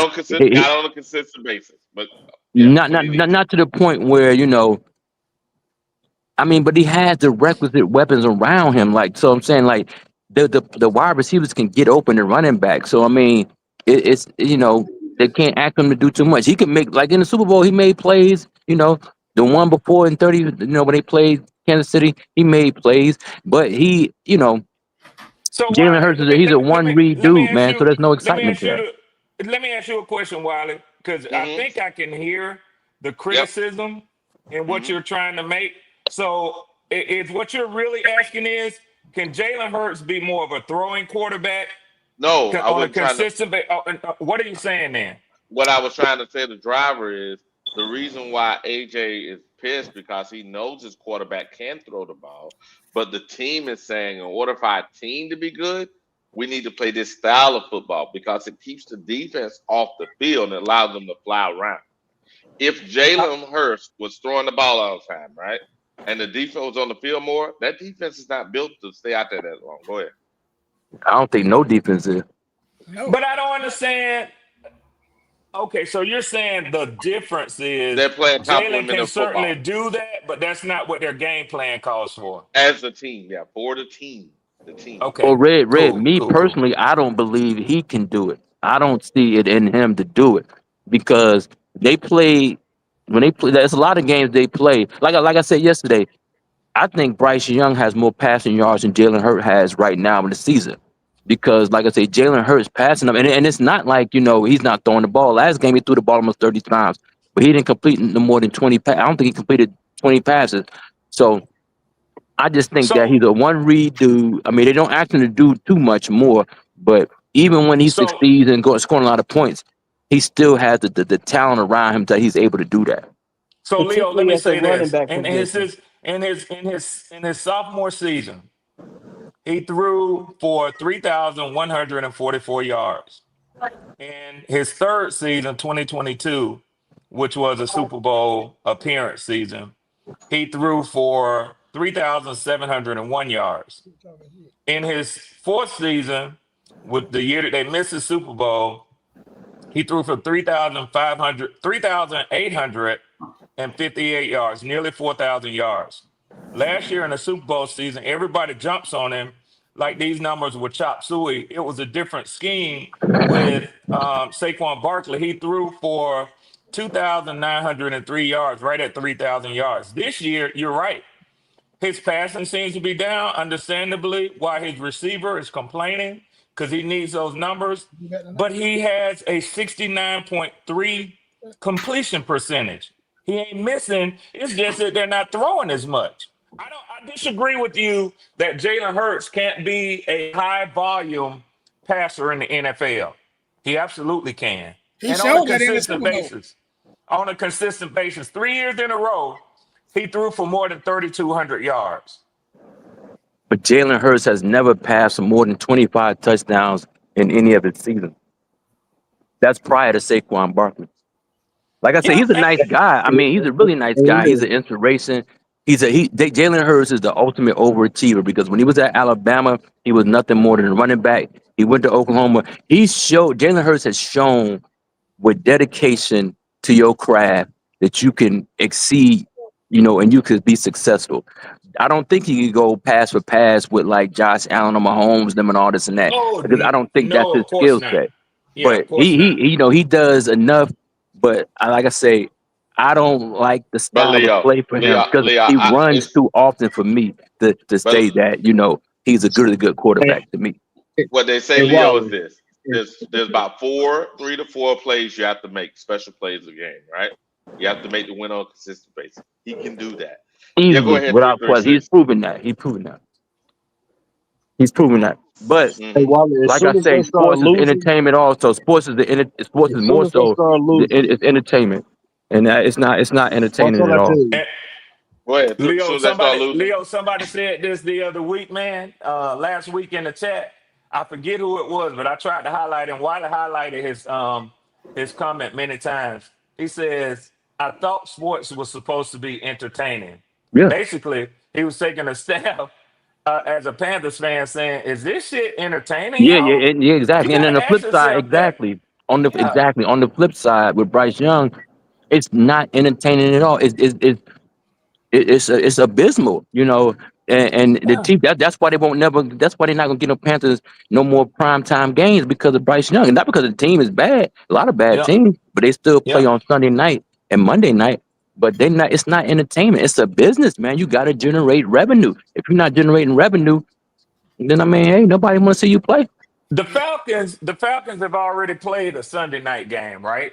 Not on a consistent basis, but yeah, not when not he not needs it. not to the point where but he has the requisite weapons around him. Like, so I'm saying, like, the wide receivers can get open and running back. So I mean, it's they can't ask him to do too much. He can make, like in the Super Bowl, he made plays. The one before in 30, when they played Kansas City, he made plays. But So Jalen Wiley, Hurts he's a one read dude, man. So there's no excitement there. let me ask you a question, Wiley, because I think I can hear the criticism in what you're trying to make. So is what you're really asking is, can Jalen Hurts be more of a throwing quarterback No, I on a wasn't trying to. consistent basis? What are you saying then? What I was trying to say to the driver is the reason why AJ is pissed because he knows his quarterback can throw the ball, but the team is saying in order for our team to be good, we need to play this style of football because it keeps the defense off the field and allows them to fly around. If Jalen Hurts was throwing the ball all the time, right, and the defense was on the field more, that defense is not built to stay out there that long. Go ahead. I don't think no defense is. But I don't understand. Okay, so you're saying the difference is They're playing Jalen can complementary certainly football do that, but that's not what their game plan calls for. as a team. Yeah, for the team. The team. Well, Okay, Red, cool, me cool, cool. personally, I don't believe he can do it. I don't see it in him to do it because they play when they play. There's a lot of games they play. Like I said yesterday, I think Bryce Young has more passing yards than Jalen Hurts has right now in the season. Because, like I say, Jalen Hurts passing them, and it's not like he's not throwing the ball. Last game he threw the ball almost 30 times, but he didn't complete no more than 20. I don't think he completed 20 passes. So I just think that So he's a one read dude. I mean, they don't ask him to do too much more, but even when he so succeeds and scoring a lot of points, he still has the talent around him that he's able to do that. so Leo, let particularly me at the say running this. back And position. in his sophomore season, he threw for 3,144 yards. In his third season, 2022, which was a Super Bowl appearance season, he threw for 3,701 yards. In his fourth season, with the year that they missed the Super Bowl, he threw for 3,858 yards, nearly 4,000 yards. Last year in the Super Bowl season, everybody jumps on him like these numbers were chop suey. It was a different scheme with Saquon Barkley. He threw for 2,903 yards, right at 3,000 yards. This year, you're right. His passing seems to be down, understandably, while his receiver is complaining because he needs those numbers. But he has a 69.3 completion percentage. He ain't missing. It's just that they're not throwing as much. I disagree with you that Jalen Hurts can't be a high volume passer in the NFL. He absolutely can. He And on a showed that in the consistent Super Bowl. basis. On a consistent basis. 3 years in a row, he threw for more than 3,200 yards. But Jalen Hurts has never passed for more than 25 touchdowns in any of his seasons. That's prior to Saquon Barkley. Like I said, Yeah, he's a nice guy. I mean, he's a really nice guy. He's an inspiration. Jalen Hurts is the ultimate overachiever because when he was at Alabama, he was nothing more than a running back. He went to Oklahoma. Jalen Hurts has shown with dedication to your craft that you can exceed, and you could be successful. I don't think he could go pass for pass with like Josh Allen or Mahomes, them and all this and that Oh, because I don't think that's no, his of course skill not. set. Yeah, of But course not. he does enough. But like I say, I don't like the But style of play for him because Leo, he runs too often for me to but say that he's a good quarterback to me. what they say, Hey, Leo, is Wally. this: there's about 3 to 4 plays you have to make, special plays a game, right? You have to make the win on a consistent basis. He can do that. Yeah, go Easily, ahead, without question. He's 336. proven that. He's proven that. He's proven that. But Hey, Mm-hmm. Wally, as like I soon as they say, start sports is losing, entertainment also. Sports is as soon more as they so start losing, it's entertainment. And it's not watch entertaining what at I tell all. you. Go ahead. As Leo, soon as they start somebody, losing. Leo, somebody said this the other week, man. Last week in the chat, I forget who it was, but I tried to highlight him. Wiley highlighted his comment many times. He says, "I thought sports was supposed to be entertaining." Yeah. Basically, he was taking a stab as a Panthers fan, saying, "Is this shit entertaining, Yeah, y'all?" yeah, You exactly. And got then to the ask flip side, yourself that. exactly. Yeah, On the flip side with Bryce Young, it's not entertaining at all. It's abysmal, and the yeah, team that's why they won't never that's why they're not gonna get no Panthers no more primetime games because of Bryce Young. And not because the team is bad, a lot of bad yeah, teams, but they still play yeah. on Sunday night and Monday night. But it's not entertainment, it's a business, man. You gotta generate revenue. If you're not generating revenue, then I mean, hey, nobody wanna see you play. The Falcons have already played a Sunday night game, right?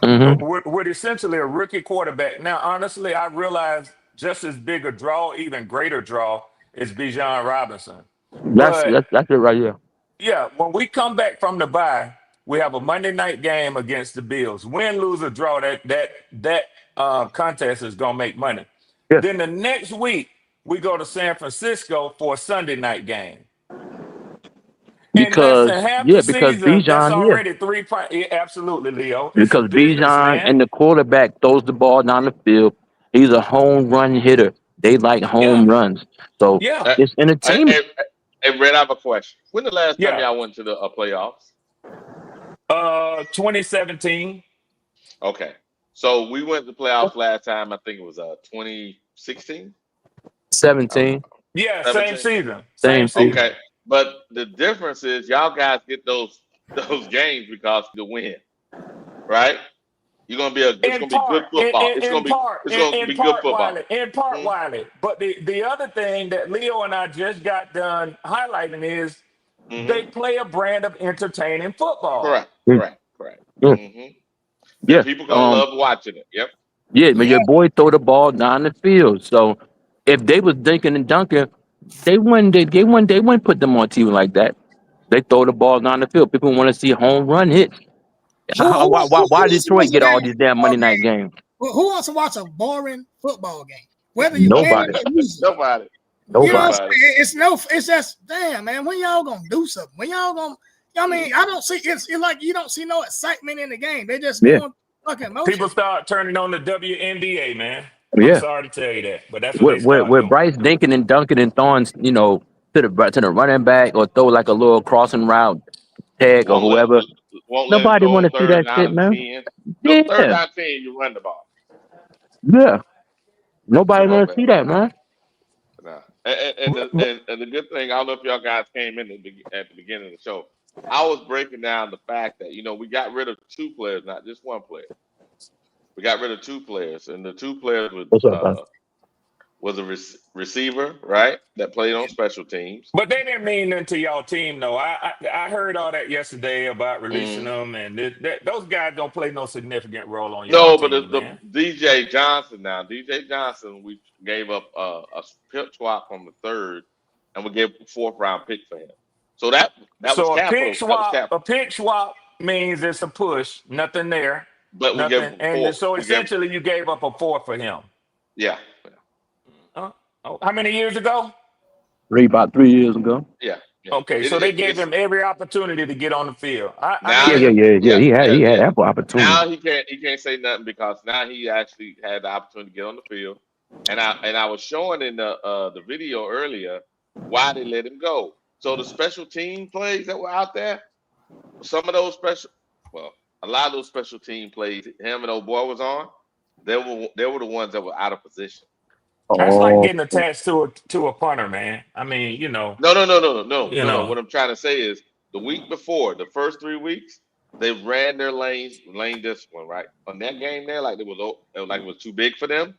Hmm. With essentially a rookie quarterback. Now, honestly, I realize just as big a draw, even greater draw, is Bijan Robinson. That's But that's that's it right here. yeah, when we come back from the bye, we have a Monday night game against the Bills. Win, lose, or draw, that contest is gonna make money. Yeah. Then the next week we go to San Francisco for a Sunday night game. In less than half the Because season, that's Bijan, yeah. already three. Yeah, absolutely, Leo. It's a Because business, Bijan man. and the quarterback throws the ball down the field. He's a home run hitter. They like home Yeah, runs. So yeah, Uh, it's Hey, entertainment. hey, hey, Red, I have a question. When the last time yeah. y'all went to the playoffs? 2017. Okay. So we went to the playoffs last time. I think it was 2016. 17. Yeah, same 17. season. Same Same season. season. Okay. But the difference is y'all guys get those games because the win, right? You're gonna be it's In gonna be good part, football. It's gonna in be good part, football. Wiley, in part, Mhm. Wiley. But the other thing that Leo and I just got done highlighting is they Mhm. play a brand of entertaining football. Correct. Mm, Correct. Correct. mm, Mhm. And yeah. people gonna love watching it. Yep. Yeah, but Yeah, your boy throw the ball down the field. So if they was dinking and dunking, they wouldn't put them on TV like that. They throw the ball down the field. People want to see home run hits. Why who wants to watch Detroit a get all damn these damn football Monday night game? games? Who wants to watch a boring football game? Whether you winning Nobody. or losing. Nobody. You know what I'm Nobody. Nobody. saying? It's just damn, man. When y'all gonna do something? When y'all gonna? I mean, I don't see it's like you don't see no excitement in the game. They just Yeah. going fucking People motion. start turning on the WNBA, man. I'm Yeah. sorry to tell you that, but that's what they start With doing. Bryce dinking and dunking and throwing, to the running back or throw like a little crossing route tag or whoever. Won't let him Nobody go want on to see third that down shit, and man. 10. No, third Yeah. down 10, you run the ball. Yeah. Nobody Come on, want to man. see that, man. Nah. And the good thing, I don't know if y'all guys came in at the beginning of the show. I was breaking down the fact that we got rid of two players, not just one player. We got rid of two players, and the two players What's up, man? was a receiver, right, that played on special teams. But they didn't mean nothing to y'all team, though. I heard all that yesterday about releasing them, and those guys don't play no significant role on y'all No, but team, the man. DJ Johnson now. DJ Johnson, we gave up a pick swap from the third, and we gave a fourth round pick for him. So that was So a pick capital. That was swap, capital. means it's a push, nothing there, But we gave nothing, him and four. so We gave essentially you gave up a fourth for him. yeah, How many years ago? About 3 years ago. yeah. Okay, so they gave him every opportunity to get on the field. I Now Yeah, mean, yeah, yeah, yeah. yeah, He had yeah. ample opportunity. Now he can't say nothing because now he actually had the opportunity to get on the field, and I was showing in the video earlier why they let him go. So the special team plays that were out there, some of those a lot of those special team plays him and old boy was on, they were the ones that were out of position. that's like Oh, getting attached to a punter, man. I mean, No. What I'm trying to say is the week before, the first 3 weeks, they ran their lane discipline, right? On that game there, like it was too big for them.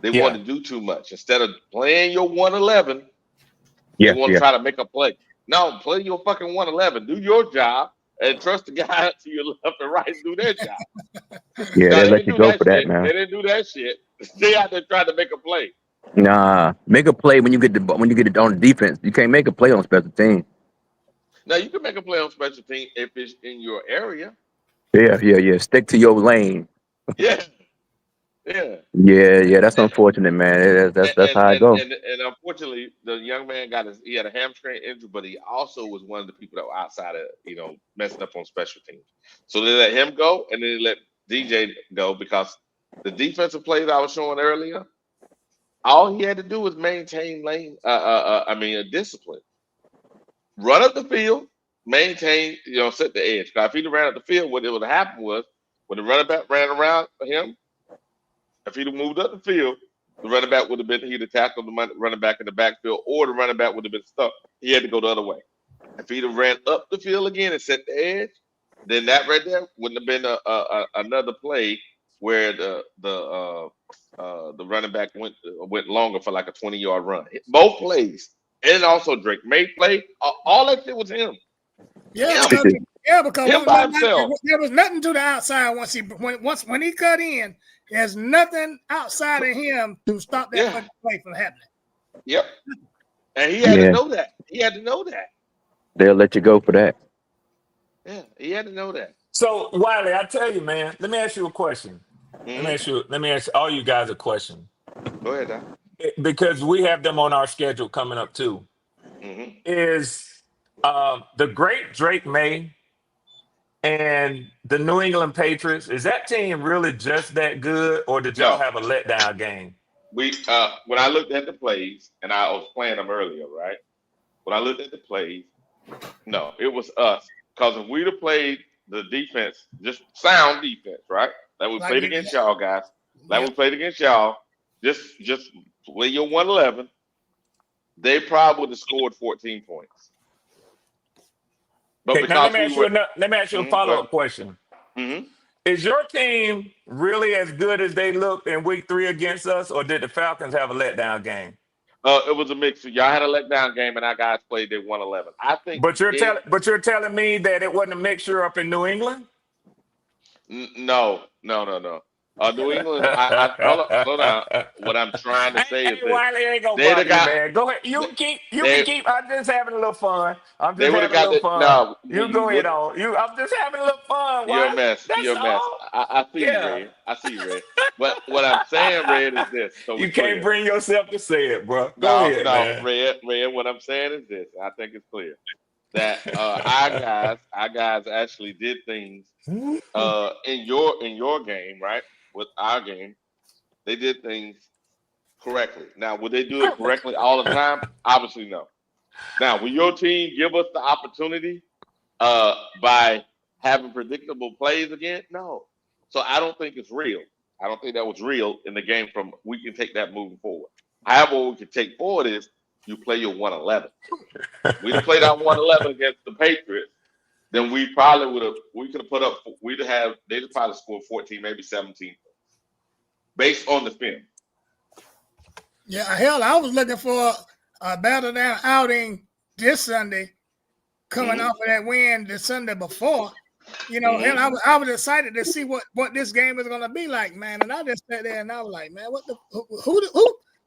They yeah. wanted to do too much. Instead of playing your 111, they yeah, want to yeah, try to make a play. No, play your fucking 111. Do your job and trust the guys to your left and right and do their job. yeah. No, They they let didn't you do go that for that, shit. man. They didn't do that shit. They out there trying to make a play. Nah, make a play when you get it on defense. You can't make a play on special teams. Now you can make a play on special team if it's in your area. Yeah. Stick to your lane. Yeah, yeah. Yeah. That's unfortunate, man. That's how it goes. And unfortunately, the young man he had a hamstring injury, but he also was one of the people that were outside of messing up on special teams. So they let him go, and then they let DJ go because the defensive plays I was showing earlier, all he had to do was maintain lane. Discipline. Run up the field, maintain. Set the edge. Because if he'd ran up the field, what would have happened was when the running back ran around him, if he'd have moved up the field, the running back would have been he'd have tackled the running back in the backfield, or the running back would have been stuck. He had to go the other way. If he'd have ran up the field again and set the edge, then that right there wouldn't have been another play where the running back went longer for like a 20-yard run. Both plays, and also Drake May play. All that shit was him. Yeah, because him by himself. There was nothing to the outside when he cut in. There's nothing outside of him to stop that fucking play from happening. Yep. And he had to know that. He had to know that. They'll let you go for that. Yeah, he had to know that. So Wiley, I tell you, man. Let me ask you a question. Mm-hmm. Let me ask all you guys a question. Go ahead, Doc. Because we have them on our schedule coming up too. Mm-hmm. Is the great Drake May and the New England Patriots, is that team really just that good, or did y'all have a letdown game? When I looked at the plays, and I was playing them earlier, right? When I looked at the plays, no, it was us. Because if we'd have played the defense, just sound defense, right? That we played against y'all guys. We played against y'all. Just play your 111. They probably would have scored 14 points. But okay, now let me ask you a follow-up question. Mm-hmm. Is your team really as good as they looked in week 3 against us, or did the Falcons have a letdown game? It was a mix. Y'all had a letdown game, and our guys played their 111. I think. But you're telling me that it wasn't a mixture up in New England? No. New England. Slow down. What I'm trying to say is Wiley ain't gonna they bother the guy. Man. Go ahead. You can keep. I'm just having a little fun. You go ahead on. I'm just having a little fun. You're a mess. You're a mess. I see you, Red. I see you, Red. But what I'm saying, Red, is this. So you can't bring yourself to say it, bro. Go ahead, man. Red. What I'm saying is this. I think it's clear that our guys actually did things in your game, right? With our game, they did things correctly. Now, would they do it correctly all the time? Obviously, no. Now, will your team give us the opportunity by having predictable plays again? No. So I don't think it's real. I don't think that was real in the game. We can take that moving forward. However, what we can take forward is you play your 111. We'd have played our 111 against the Patriots, then we could have put up. They'd have probably scored 14, maybe 17 points based on the film. Yeah, hell, I was looking for a battle down outing this Sunday, coming off of that win the Sunday before. Hell, I was excited to see what this game is gonna be like, man. And I just sat there and I was like, man,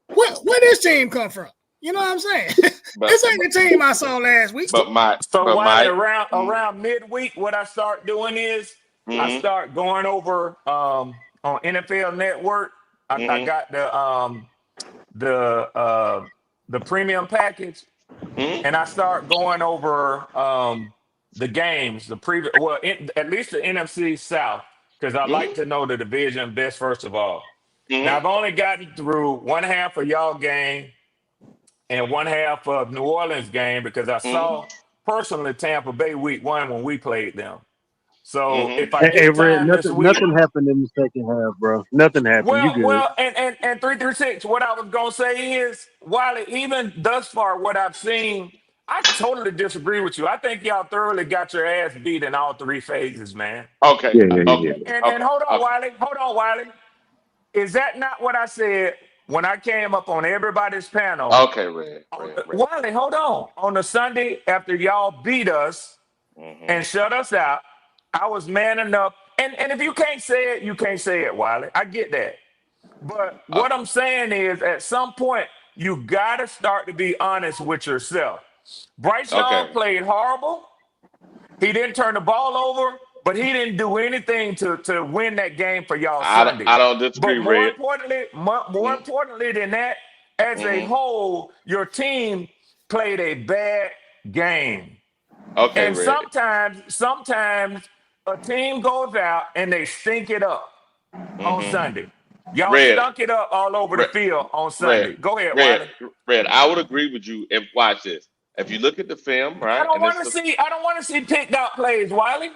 where this team come from? You know what I'm saying? This ain't the team I saw last week. Around midweek, what I start doing is I start going over on NFL Network. I got the premium package, and I start going over the games, at least the NFC South, because I like to know the division best first of all. Now I've only gotten through one half of y'all game and one half of New Orleans game because I saw personally Tampa Bay week 1 when we played them. So if I get time this week, nothing happened in the second half, bro. Nothing happened. You good? Well, and 336. What I was gonna say is, Wiley, even thus far, what I've seen, I totally disagree with you. I think y'all thoroughly got your ass beat in all 3 phases, man. Okay. And hold on, Wiley. Is that not what I said when I came up on everybody's panel? Okay, Red. Wiley, hold on. On the Sunday after y'all beat us and shut us out, I was man enough. And if you can't say it, you can't say it, Wiley. I get that. But what I'm saying is, at some point, you got to start to be honest with yourself. Bryce Young Okay. played horrible. He didn't turn the ball over, but he didn't do anything to win that game for y'all Sunday. I don't disagree, But more Red. importantly, more importantly than that, as a Mm-hmm. whole, your team played a bad game. Okay, And Red. sometimes a team goes out and they stink it up on Mm-hmm. Sunday. Y'all Red. stunk it up all over the Red. field on Red. Sunday. Go ahead, Red. Wiley. Red. I would agree with you. If watch this. If you look at the film, I right, don't and want it's to the see. I don't want to see picked out plays, Wiley.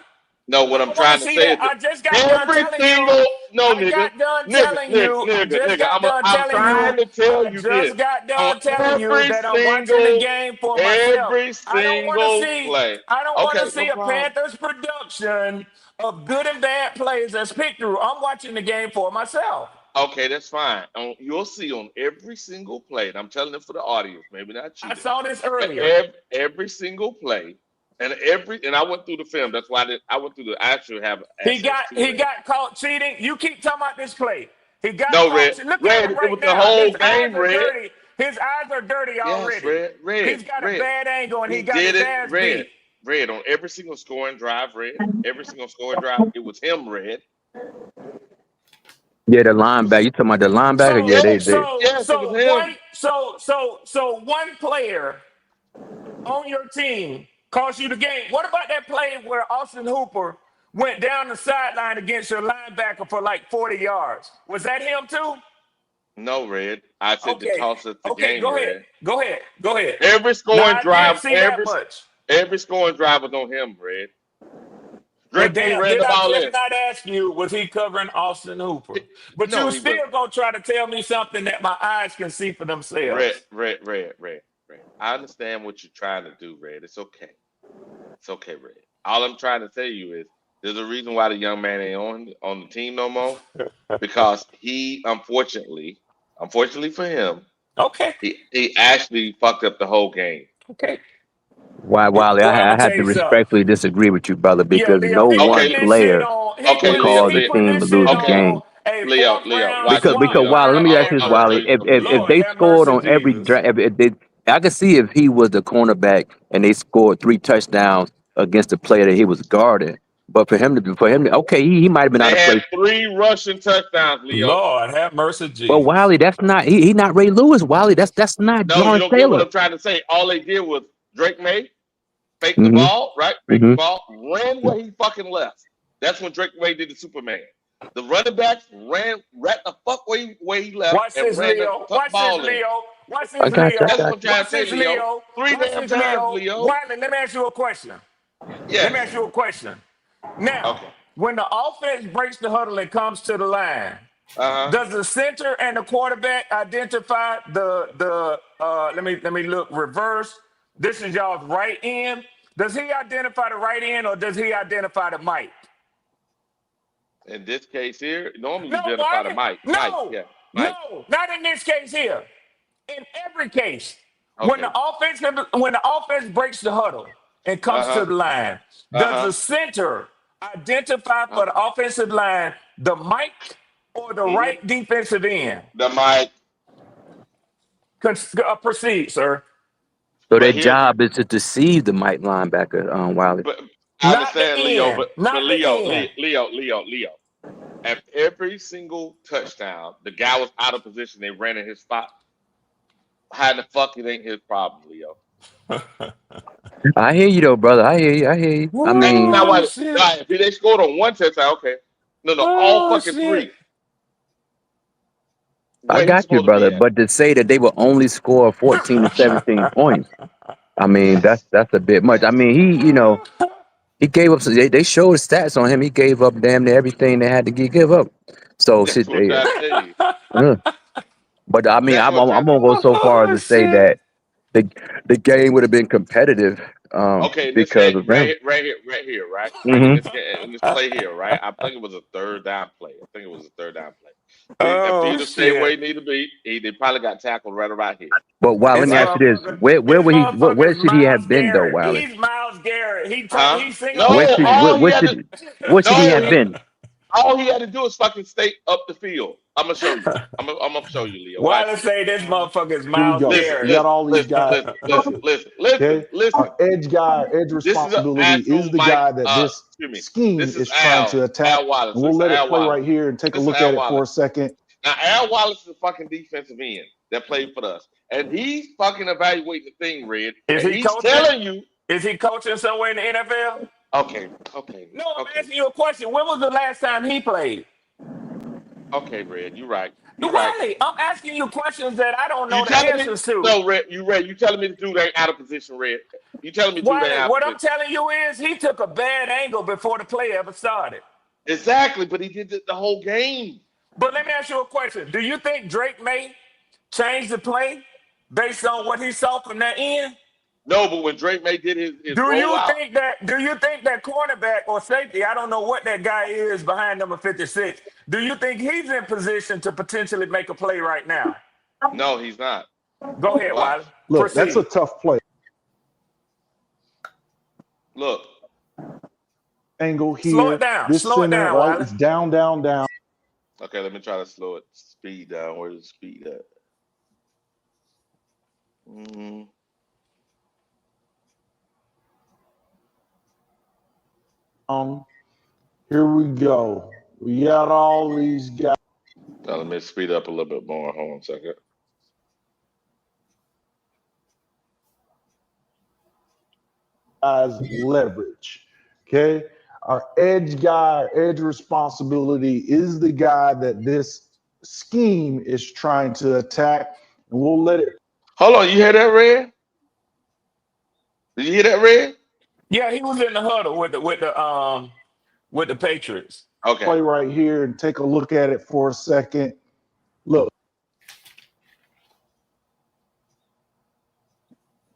no. What I I'm don't want to trying to see say that. is I just got done every telling you. single no, I nigga, got done nigga, telling nigga, you. I nigga, just nigga. got done I'm telling you. trying to tell I you just this got on done telling you that I'm watching the game for myself. every I don't want to single see. play. I don't want Okay, to no see a problem. Panthers production of good and bad plays that's picked through. I'm watching the game for myself. Okay, that's fine. You'll see on every single play, and I'm telling it for the audience, maybe not I you. saw this earlier. Every single play, and I went through the film. That's why I went through I actually have He access got to he it. got caught cheating. You keep talking about this play. He got No, caught. Red, Look at Red, him it was right the now. His whole eyes game, are Red. dirty. His eyes are dirty Yes, already. Red, He's got a Red. bad angle and he He got did his it, ass Red. beat. Red on every single scoring drive, Red. Every single scoring drive, it was him, Red. Yeah, the linebacker. You talking about the linebacker? Yeah, they. Yes, it was him. So one player on your team cost you the game. What about that play where Austin Hooper went down the sideline against your linebacker for like 40 yards? Was that him too? No, Red. I said to Okay. toss it the Okay, game, go ahead. Red. Go ahead. Go ahead. Every Now scoring I drive, didn't see that much. every scoring drive was on him, Red. Well, Drake May damn, ran did the I ball just in. not ask you, was he covering Austin Hooper? But No, you he still wasn't. gonna try to tell me something that my eyes can see for themselves. Red. I understand what you're trying to do, Red. It's okay. It's okay, Red. All I'm trying to tell you is there's a reason why the young man ain't on the team no more. Because he unfortunately for him, Okay. he actually fucked up the whole game. Okay. Why, Wally? Well, I'm I gonna had tell to you something. respectfully disagree with you, brother, Yeah, because Leo, no he one putting Okay, this shit player on. can okay, cause He the Leo. putting team to this lose shit a Okay, on game. a fourth Leo. round Watch this, Because Leo. Wally, let swine. me ask And you this, I'm gonna tell Wally. you If something, if Leo. if Lord they have scored mercy, on every Jesus. drive, if they, I could see if he was the cornerback and they scored 3 touchdowns against the player that he was guarding. But okay, he might have been out They of had place. 3 rushing touchdowns, Leo. Lord have mercy, But Jesus. Wally, that's not he not Ray Lewis. Wally, that's not No, you Lawrence don't get what Taylor. I'm trying to say. All they did was Drake May fake the hmm ball, right? Fake the hmm ball, ran where he fucking left. That's when Drake May did the Superman. The running backs ran right the fuck where he left Watch and this, ran the Leo. fuck Watch this, ball in. Leo. Watch I this, got you. I Leo. That's what got I'm you. trying to Watch say, this, Leo. Leo. Three Watch damn this, times, Leo. Leo. Wiley, let me ask you a question. Let me Yes. ask you a question. Now, Okay. when the offense breaks the huddle and comes to the line, Uh-huh. does the center and the quarterback identify the let me look reverse? This is y'all's right end. Does he identify the right end or does he identify the Mike? In this case here, normally you No, identify the Wiley. Mike. Mike, No, yeah. Mike. no, not in this case here. In every case, Okay. when the offense breaks the huddle and comes to Uh-huh. the line, does Uh-huh. the center identify for the offensive line the Mike or the Mm-hmm. right defensive end? The Mike. Proceed, sir. So their But here's job is to deceive the Mike linebacker, Wiley. but I Not the understand Leo, end. but Not the end. Leo. At every single touchdown, the guy was out of position. They ran in his spot. How the fuck it ain't his problem, Leo? I hear you though, brother. I hear you. I hear you. I mean, Now, Oh why? shit. If they scored on one touchdown, okay. No, all Oh fucking shit. 3. I Where he's got you, supposed to be brother. at. But to say that they will only score 14 to 17 points, I mean, Yes. that's a bit much. I Yes. mean, he gave up. They showed stats on him. He gave up damn near everything they had to give up. So That's shit. what I'm trying to tell you. Uh, but I mean, That's what I'm I'm trying to gonna tell go you. so far as Oh to say shit. that the the game would have been competitive Okay, in this because game, of them. right here, right? In hmm this game, in this play here, right? I think it was a third down play. I think it was a third down play. If Oh Peter stayed where shit. he needed to be, they probably got tackled right about here, But wow, let This me ask right? you this: motherfucker, where this would he? Where motherfucker's should he Miles have been though, Garrett. Wiley? He's Miles Garrett. Huh? He's single Where No, should handedly. all he where had to should where should he no, have been? All he had to do is fucking stay up the field. I'm gonna show you. I'm gonna show you, Leo. Watch Why this. say this motherfucker is Here we Miles go. Garrett? We got all these guys. Listen. Our edge guy, our edge This is an responsibility is actual the Mike. guy that this Excuse me. scheme This is is trying to attack. Al Wallace. And we'll let it play right here and take a look at it for a second. Now, Al Wallace is a fucking defensive end that played for us, and he's fucking evaluating the thing, Red. Is and he he's coaching? telling you. Is he coaching somewhere in the NFL? Okay. No, I'm asking you a question. When was the last time he played? Okay, Red, you're right. Wiley, I'm asking you questions that I don't know the answers to. No, Red, you telling me to do that out of position, Red. You telling me to do that out of what position. I'm telling you is he took a bad angle before the play ever started. Exactly, but he did it the whole game. But let me ask you a question. Do you think Drake May changed the play based on what he saw from that end? No, but when Drake May did his do you rollout, think that cornerback or safety, I don't know what that guy is behind number 56, do you think he's in position to potentially make a play right now? No, he's not. Go ahead, Wiley. Look, Proceed. that's a tough play. Look. Angle here. Slow it down. This Slow it center, down, right? Wiley. It's down, down, down. Okay, let me try to slow it. Speed down. Where's the speed at? Here we go. We got all these guys. Now, let me speed up a little bit more. Hold on a second. Guys leverage. Okay. Our edge guy, our edge responsibility is the guy that this scheme is trying to attack, and we'll let it. Hold on, you hear that, Red? Did you hear that, Red? Yeah, he was in the huddle with the Patriots. Okay. Play right here and take a look at it for a second. Look.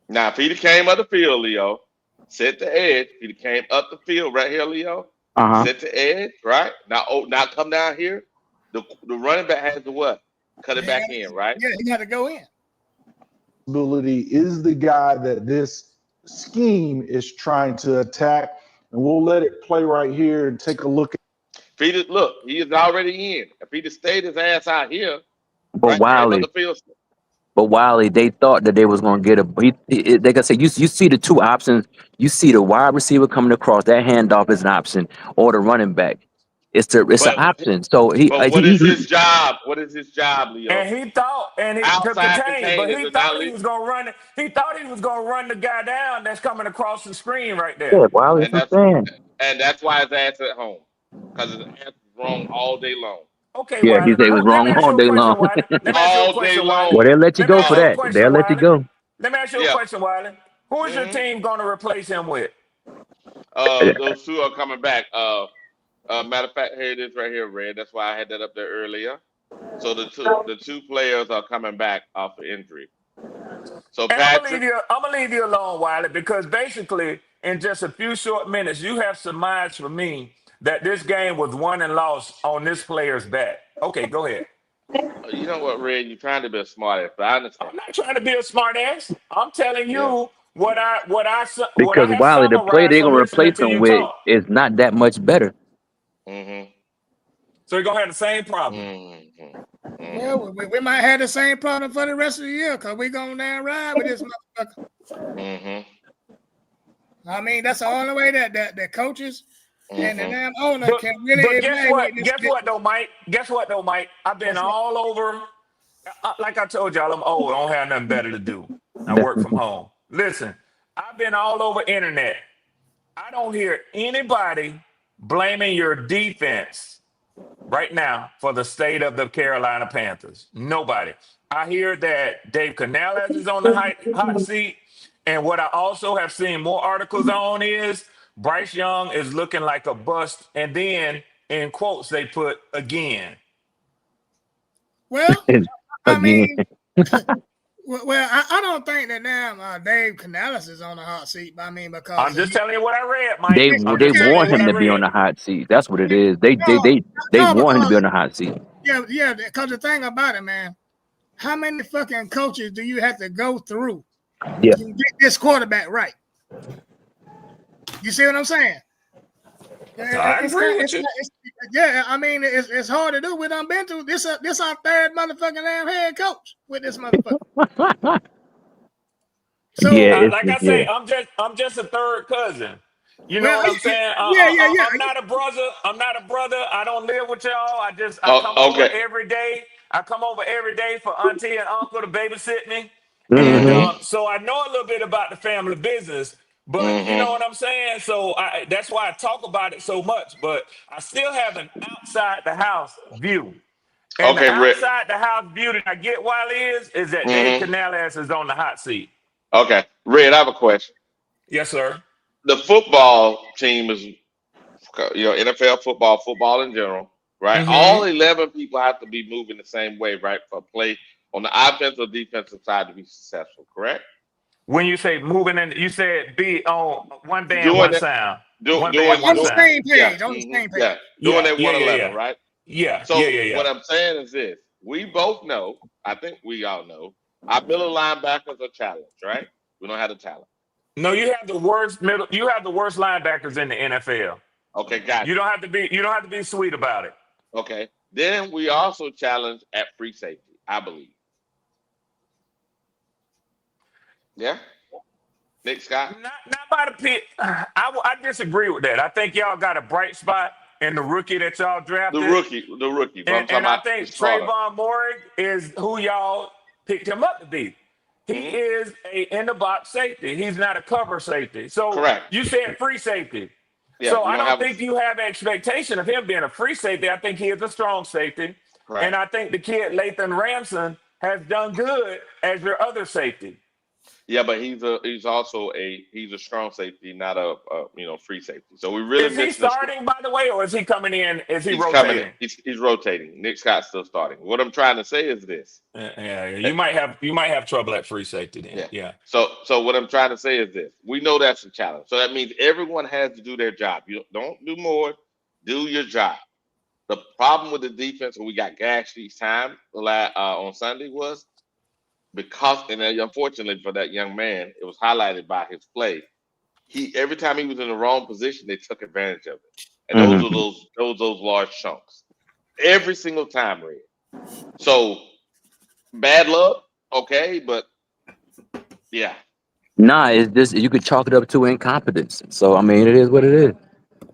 Now, if he came up the field, Leo, set the edge. If he came up the field right here, Leo, set the edge, right? Now come down here. The running back has to what? Cut it back in, right? Yeah, he got to go in. Ability is the guy that this scheme is trying to attack, and we'll let it play right here and take a look at. He is already in. If he just stayed his ass out here, But Wiley, they thought that they was gonna get like I said, you see the two options. You see the wide receiver coming across, that handoff is an option, or the running back. It's an option. So what is his job? What is his job, Leo? And he thought, and he outside contained, but he thought he was gonna run it. He thought he was gonna run the guy down that's coming across the screen right there. Yeah, Wiley, and that's why his ass at home, because his ass is wrong all day long. Okay, yeah, he said it was wrong all day long. All day long. Well, they'll let you go for that. They'll let you go. Let me ask you a question, Wiley. Who is your team going to replace him with? Those two are coming back. Matter of fact, here it is right here, Red. That's why I had that up there earlier. So the two players are coming back off of injury. So Patrick, I'm gonna leave you alone, Wiley, because basically in just a few short minutes, you have surmised for me that this game was won and lost on this player's back. Okay, go ahead. You know what, Red? You're trying to be a smart ass, but I understand. I'm not trying to be a smart ass. I'm telling you what I Because Wiley, the play they're gonna replace him with is not that much better. So you're gonna have the same problem. Well, we might have the same problem for the rest of the year because we're going down ride with this motherfucker. I mean, that's the only way that the coaches and the damn owner can really. But guess what though, Mike? Guess what though, Mike? I've been all over. Like I told y'all, I'm old. I don't have nothing better to do. I work from home. Listen, I've been all over internet. I don't hear anybody blaming your defense right now for the state of the Carolina Panthers. Nobody. I hear that Dave Canales is on the hot seat. And what I also have seen more articles on is Bryce Young is looking like a bust. And then in quotes, they put again. Well, I mean, I don't think that now Dave Canales is on the hot seat. I mean, because I'm just telling you what I read, Mike. They want him to be on the hot seat. That's what it is. They want him to be on the hot seat. Yeah, because the thing about it, man, how many fucking coaches do you have to go through to get this quarterback right? You see what I'm saying? I agree with you. Yeah, I mean, it's hard to do. We done been through this. This our third motherfucking damn head coach with this motherfucker. So, Like I say, I'm just a third cousin. You know well, what I'm saying? yeah. I'm not a brother. I'm not a brother. I don't live with y'all. I come over Okay. every day. I come over every day for auntie and uncle to babysit me. And Mm-hmm. so I know a little bit about the family business, but you know Mm-hmm. what I'm saying? So that's why I talk about it so much, but I still have an outside the house view. And the Okay, Rick. outside the house view that I get while is that Dave Mm-hmm. Canales is on the hot seat. Okay, Red, I have a question. Yes, sir. The football team is, NFL football, football in general, right? Mm-hmm. All 11 people have to be moving the same way, right, for play on the offensive or defensive side to be successful, correct? When you say moving in, you said be on one band, Doing one it, sound. One doing, band, one on the doing, sound. same yeah, page, on the same page. yeah, doing Yeah, that yeah, yeah, 111, yeah. right? Yeah, So yeah, yeah, what yeah. I'm saying is this: we both know, I think we all know, our middle linebackers are challenged, right? We don't have the talent. No, you have the worst middle. You have the worst linebackers in the NFL. Okay, got You don't have to be. You don't have to be sweet about it. you. Okay, then we also challenge at free safety, I believe. Yeah, Nick Scott, Not by the pit. I disagree with that. I think y'all got a bright spot in the rookie that y'all the drafted, rookie. But I'm talking and I about the think starter. Trayvon Morig is who y'all picked him up to be. He Mm-hmm. is a in the box safety. He's not a cover safety. So Correct. you said free safety. Yeah, So we I don't don't have think you have expectation of him being a free safety. I think he is a strong safety. correct. And I think the kid Lathan Ransom has done good as your other safety. Yeah, but he's also he's a strong safety, not a free safety. So we really Is he missing this. starting, by the way, or is he coming in? Is he He's coming in. rotating? He's rotating. Nick Scott's still starting. What I'm trying to say is this. Yeah, you might have trouble at free safety then. Yeah. Yeah. So what I'm trying to say is this. We know that's a challenge. So that means everyone has to do their job. You don't do more. Do your job. The problem with the defense when we got gashed each time on Sunday was because, and unfortunately for that young man, it was highlighted by his play. Every time he was in the wrong position, they took advantage of it, and those are those large chunks every single time, Red. So bad luck, okay, but yeah. Nah, it's just you could chalk it up to incompetence. So I mean, it is what it is.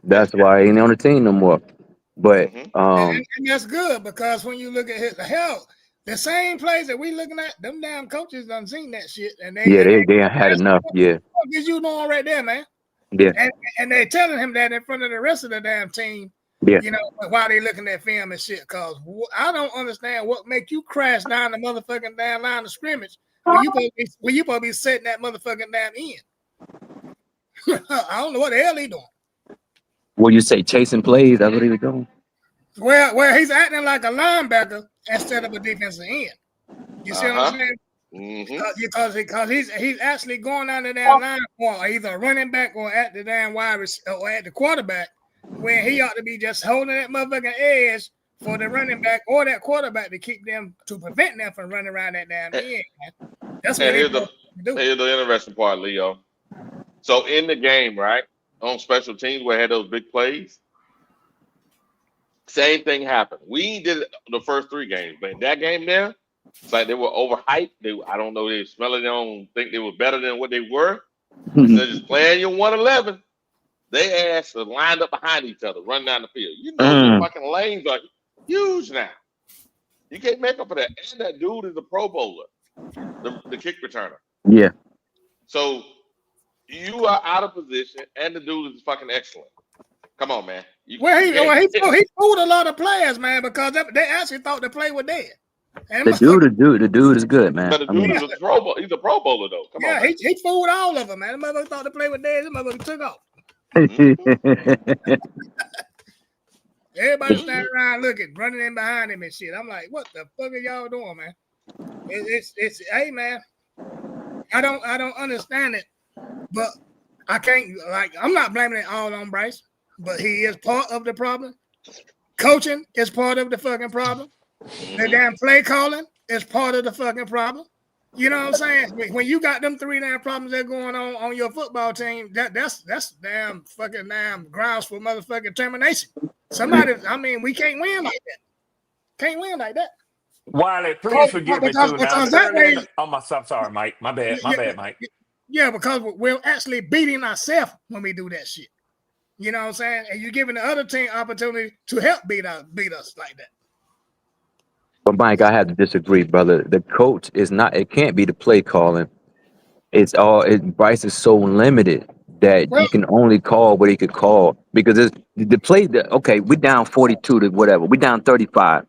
That's why he ain't on the team no more. But and that's good because when you look at his hell, the same plays that we looking at, them damn coaches done seen that shit, and they had enough. Yeah, what is you doing right there, man? yeah, And they telling him that in front of the rest of the damn team. yeah. You know, while they looking at film and shit, cause I don't understand what make you crash down the motherfucking damn line of scrimmage when you supposed to be setting that motherfucking damn end. I don't know what the hell he doing. What you say, chasing plays? That's what he was doing. Well, he's acting like a linebacker instead of a defensive end. You see what I'm saying? Mm-hmm. Because he's actually going down the damn line for either a running back or at the damn wide receiver or at the quarterback, when he ought to be just holding that motherfucking edge for the running back or that quarterback to prevent them from running around that damn end. Man. That's what here's the interesting part, Leo. So in the game, right, on special teams where I had those big plays, same thing happened. We did it the first 3 games, but in that game there, it's like they were overhyped. I don't know, they smelling, they don't think they were better than what they were. Instead of just playing your 111, they asked to line up behind each other, run down the field. You know your fucking lanes are huge now. You can't make up for that. And that dude is a Pro Bowler, the kick returner. Yeah. So you are out of position, and the dude is fucking excellent. Come on, man. He fooled a lot of players, man, because they actually thought the play was dead. And The dude is good, man. But the dude is a Pro Bowler. He's a Pro Bowler, though. Come on, man. he fooled all of them, man. The motherfucker thought the play was dead. The motherfucker took off. Everybody standing around looking, running in behind him and shit. I'm like, what the fuck are y'all doing, man? It's hey, man. I don't understand it, but I can't, I'm not blaming it all on Bryce, but he is part of the problem. Coaching is part of the fucking problem. The damn play calling is part of the fucking problem. You know what I'm saying? When you got them 3 damn problems that going on your football team, that's damn fucking damn grounds for motherfucking termination. Somebody, I mean, we can't win like that. Can't win like that. Wiley, please forgive me too. Now, Because that earlier, way, I'm sorry, Mike. My bad, Mike. Yeah, because we're actually beating ourselves when we do that shit. You know what I'm saying? And you're giving the other team opportunity to help beat us like that. But Mike, I have to disagree, brother. The coach is not. It can't be the play calling. Bryce is so limited that Well, you can only call what he could call because the play. Okay, we down 42 to whatever. We down 35.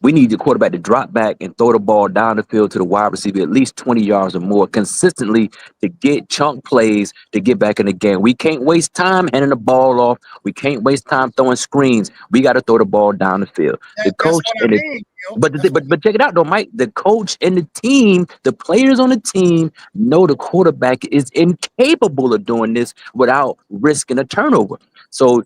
We need the quarterback to drop back and throw the ball down the field to the wide receiver at least 20 yards or more consistently to get chunk plays to get back in the game. We can't waste time handing the ball off. We can't waste time throwing screens. We got to throw the ball down the field. The coach and but check it out though, Mike. The coach and the team, the players on the team know the quarterback is incapable of doing this without risking a turnover. So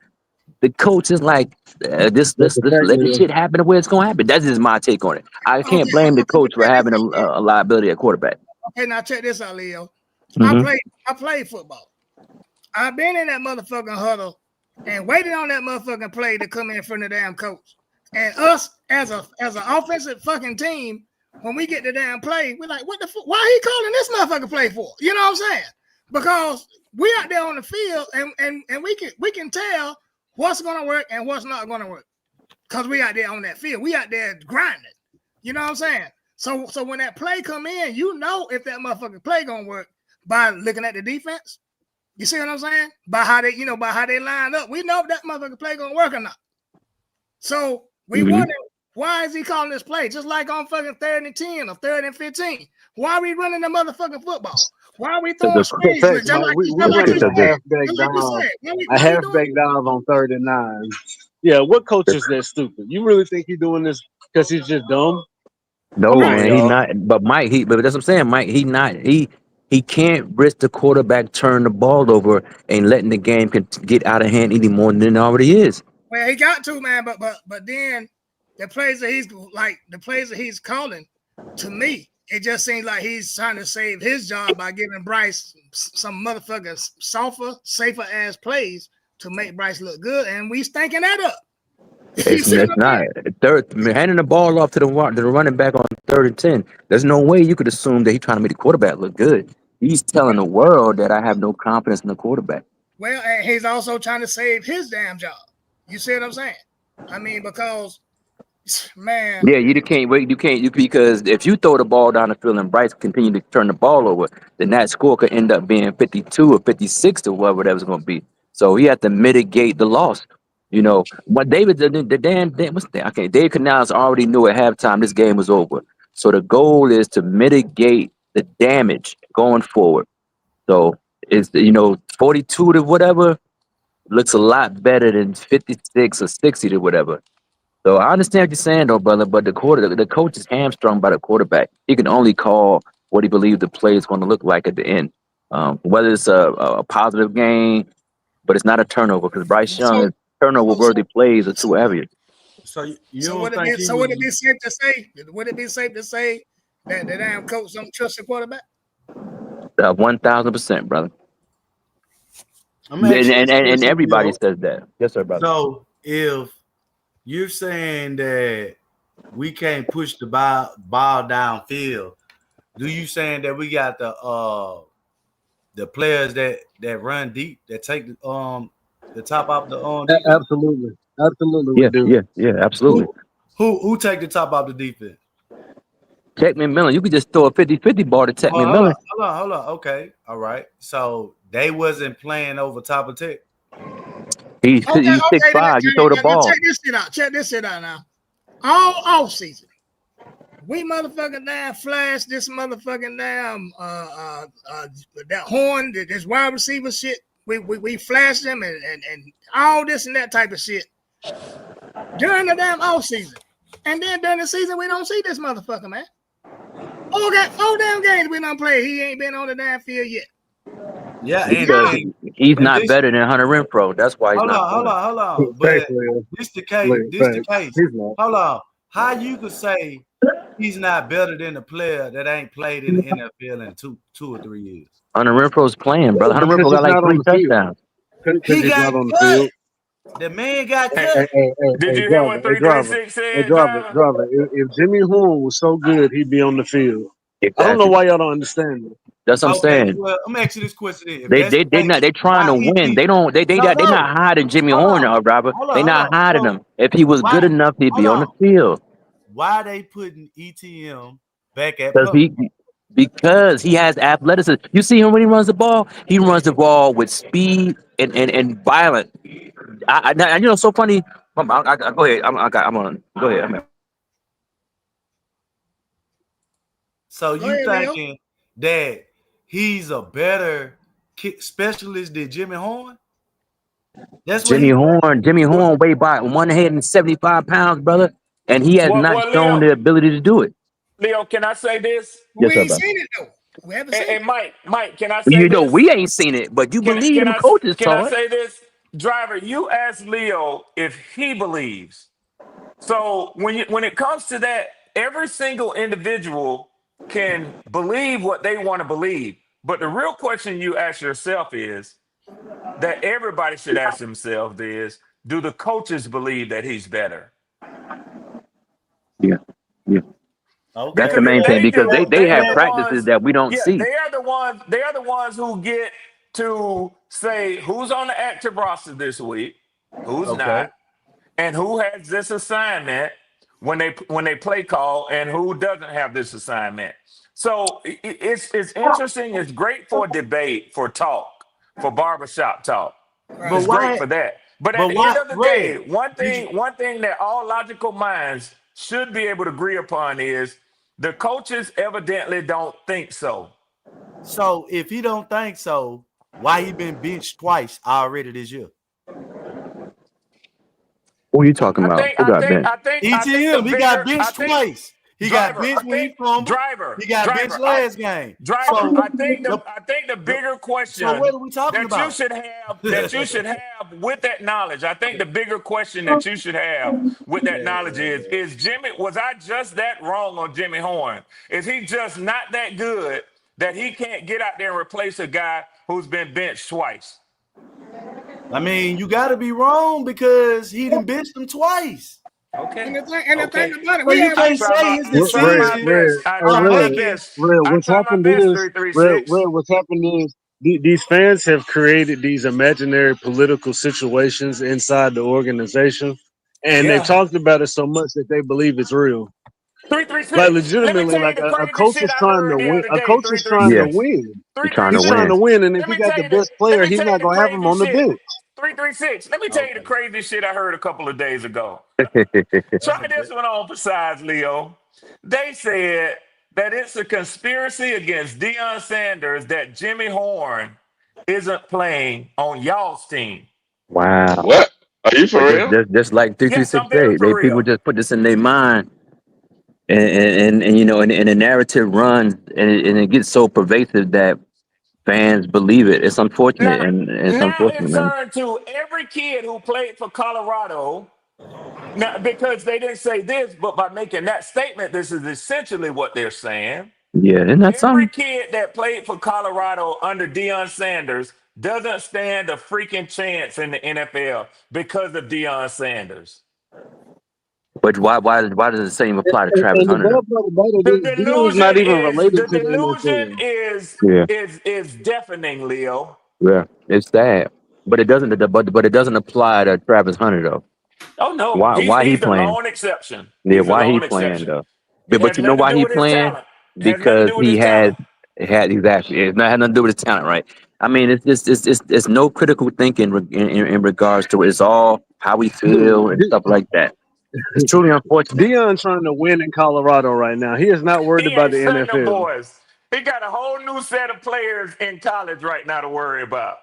the coach is like, let's let this shit happen the way it's gonna happen. That's just my take on it. I can't blame the coach for having a liability at quarterback. Okay, now check this out, Leo. Mm-hmm. I played football. I've been in that motherfucking huddle and waited on that motherfucking play to come in front of the damn coach. And us as an offensive fucking team, when we get the damn play, we're like, what the fuck? Why he calling this motherfucking play for? You know what I'm saying? Because we out there on the field and we can tell what's gonna work and what's not gonna work. Because we out there on that field. We out there grinding. You know what I'm saying? So when that play come in, you know if that motherfucking play gonna work by looking at the defense. You see what I'm saying? By how they line up. We know if that motherfucking play gonna work or not. So we wonder, why is he calling this play? Just like on fucking 3rd and 10 or 3rd and 15. Why are we running the motherfucking football? Why are we throwing screens? I halfback dive on 3rd and 9. Yeah, what coach is that stupid? You really think he's doing this because he's just dumb? No, man, he's not. But Mike, but that's what I'm saying, Mike. He can't risk the quarterback turning the ball over and letting the game get out of hand any more than it already is. Well, he got to, man, but then the plays that he's calling, to me, it just seems like he's trying to save his job by giving Bryce some motherfucking softer, safer ass plays to make Bryce look good, and we stinking that up. It's not handing the ball off to the running back on 3rd and 10. There's no way you could assume that he's trying to make the quarterback look good. He's telling the world that I have no confidence in the quarterback. Well, and he's also trying to save his damn job. You see what I'm saying? I mean, because man, yeah, you can't wait. You can't because if you throw the ball down the field and Bryce continue to turn the ball over, then that score could end up being 52 or 56 or whatever that was going to be. So he had to mitigate the loss. You know, what David Dave Canales already knew at halftime this game was over. So the goal is to mitigate the damage going forward. So it's 42 to whatever looks a lot better than 56 or 60 to whatever. So I understand what you're saying though, brother, but the coach is hamstrung by the quarterback. He can only call what he believes the play is going to look like at the end. Whether it's a positive gain, but it's not a turnover because Bryce Young turnover-worthy plays are too heavy. So would it be safe to say? Would it be safe to say that the damn coach don't trust the quarterback? 1,000%, brother. And everybody says that. Yes, sir, brother. So if you're saying that we can't push the ball downfield, do you saying that we got the players that run deep that take the top off the defense? Absolutely. Yeah, absolutely. Who take the top off the defense? Tech McMillan. You could just throw a 50-50 ball to Tech McMillan. Hold on. Okay, all right. So they wasn't playing over top of Tech. He's 6'5". You throw the ball. Check this shit out now. All off season, we motherfucking damn flash this motherfucking damn that horn, this wide receiver shit. We flash them and all this and that type of shit during the damn off season, and then during the season we don't see this motherfucker, man. Four damn games we don't play. He ain't been on the damn field yet. Yeah, he's not better than Hunter Renfro. That's why he's not. Hold on. But this the case. Hold on. How you could say he's not better than a player that ain't played in the NFL in two or 3 years. Hunter Renfro's playing, brother. Hunter Because Renfro got he's like not on 3 the field. touchdowns. Because He he's got not on the cut. field. The man got Hey, cut. Did you hear driver, what hey, driver, 336 hey, said, driver? driver. If Jimmy Horn was so good, he'd be on the field. I don't know Exactly. why y'all don't understand that. That's what I'm Okay, saying. well, I'm asking you this question. If They that's the they case, not they trying why to win. ET? They don't they No, they not hiding Jimmy Horn, Robert. They not hiding So him. If he was good why? enough, he'd be Hold on the on. field. Why they putting ETM back at Because punt? he has athleticism. You see him when he runs the ball. He runs the ball with speed and violent. You know, so funny. Go ahead. I'm on. Go ahead. So Go you ahead, Leo. thinking that he's a better kick specialist than Jimmy Horn? That's what Jimmy he. Horn weighed by 175 pounds, brother, and he has not Well, shown the ability to do it. Leo, can I say this? Yes, We sir, ain't brother. seen it though. We haven't seen And it. Mike, can I say You know, this? we ain't seen it, but you believe them coaches Can I saw it. say this? Driver, you asked Leo if he believes. So when it comes to that, every single individual can believe what they want to believe. But the real question you ask yourself is that everybody should ask themselves is, do the coaches believe that he's better? Yeah. That's the Okay, Because main if thing they because do, they they are have the practices ones. that we don't Yeah, see. they are the ones. They are the ones who get to say who's on the active roster this week, who's okay. not, and who has this assignment when they play call, and who doesn't have this assignment. So it's interesting. It's great for debate, for talk, for barbershop talk. But It's Right. great why? for that. But at But the end why? of the day, Red? Did you? one thing that all logical minds should be able to agree upon is the coaches evidently don't think so. So if he don't think so, why he been benched twice already this year? What are you talking about? Who got bent? I think the ETM, he got bigger, I benched think twice. He got driver, I benched when he think fumbled. driver, He got benched driver, last game. driver. So the, I think the bigger so what question are we talking that you about? should have with that knowledge. I think the bigger question that you should have with that knowledge is Jimmy, was I just that wrong on Jimmy Horn? Is he just not that good that he can't get out there and replace a guy who's been benched twice? I mean, you got to be wrong because he done benched him twice. Okay. And the thing about it, So we you have can't say his Red, decision I of try my making. best. I what's try my happened best, is, 336. What's happened is these fans have created these imaginary political situations inside the organization, and they've Yeah. talked about it so much that they believe it's real. Like 336. Let me legitimately, tell you like the a crazy coach shit is I trying heard to the win. other A day, coach is trying to Yeah, 336. win. he's trying to He's trying win. to win, and if Let he me got tell the you the best player, he's not gonna have him on the crazy shit. bench. 336. Let me tell you the crazy shit I heard a couple of days ago. That's Try this one on for size, Leo. They said that it's a conspiracy against Deion Sanders that Jimmy Horn isn't playing on y'all's team. Wow. What? Are you for But real? just like Yes, 336 I'm very they for people real. just put this in their mind and you know and the narrative runs and it gets so pervasive that fans believe it. It's unfortunate and it's Now unfortunate, it's man. turned to every kid who played for Colorado. Now, because they didn't say this, but by making that statement, this is essentially what they're saying. Yeah, isn't that Every something? kid that played for Colorado under Deion Sanders doesn't stand a freaking chance in the NFL because of Deion Sanders. But why does the same apply to Travis And the Hunter bad though? part about it The is Dion's not delusion even is related to the NFL. Yeah, is deafening, Leo. yeah, it's sad, but it doesn't apply to Travis Hunter though. Oh no, Why he he's the playing? lone exception. Yeah, He's the why he lone playing exception. though? It has But you know nothing to why do he with his playing? talent. It has nothing to Because do with he his talent. had exactly. It had nothing to do with his talent, right? I mean, it's no critical thinking in regards to it. It's all how we feel and stuff like that. It's truly unfortunate. Dion's trying to win in Colorado right now. He is not worried He about ain't the studying them NFL. boys. He got a whole new set of players in college right now to worry about.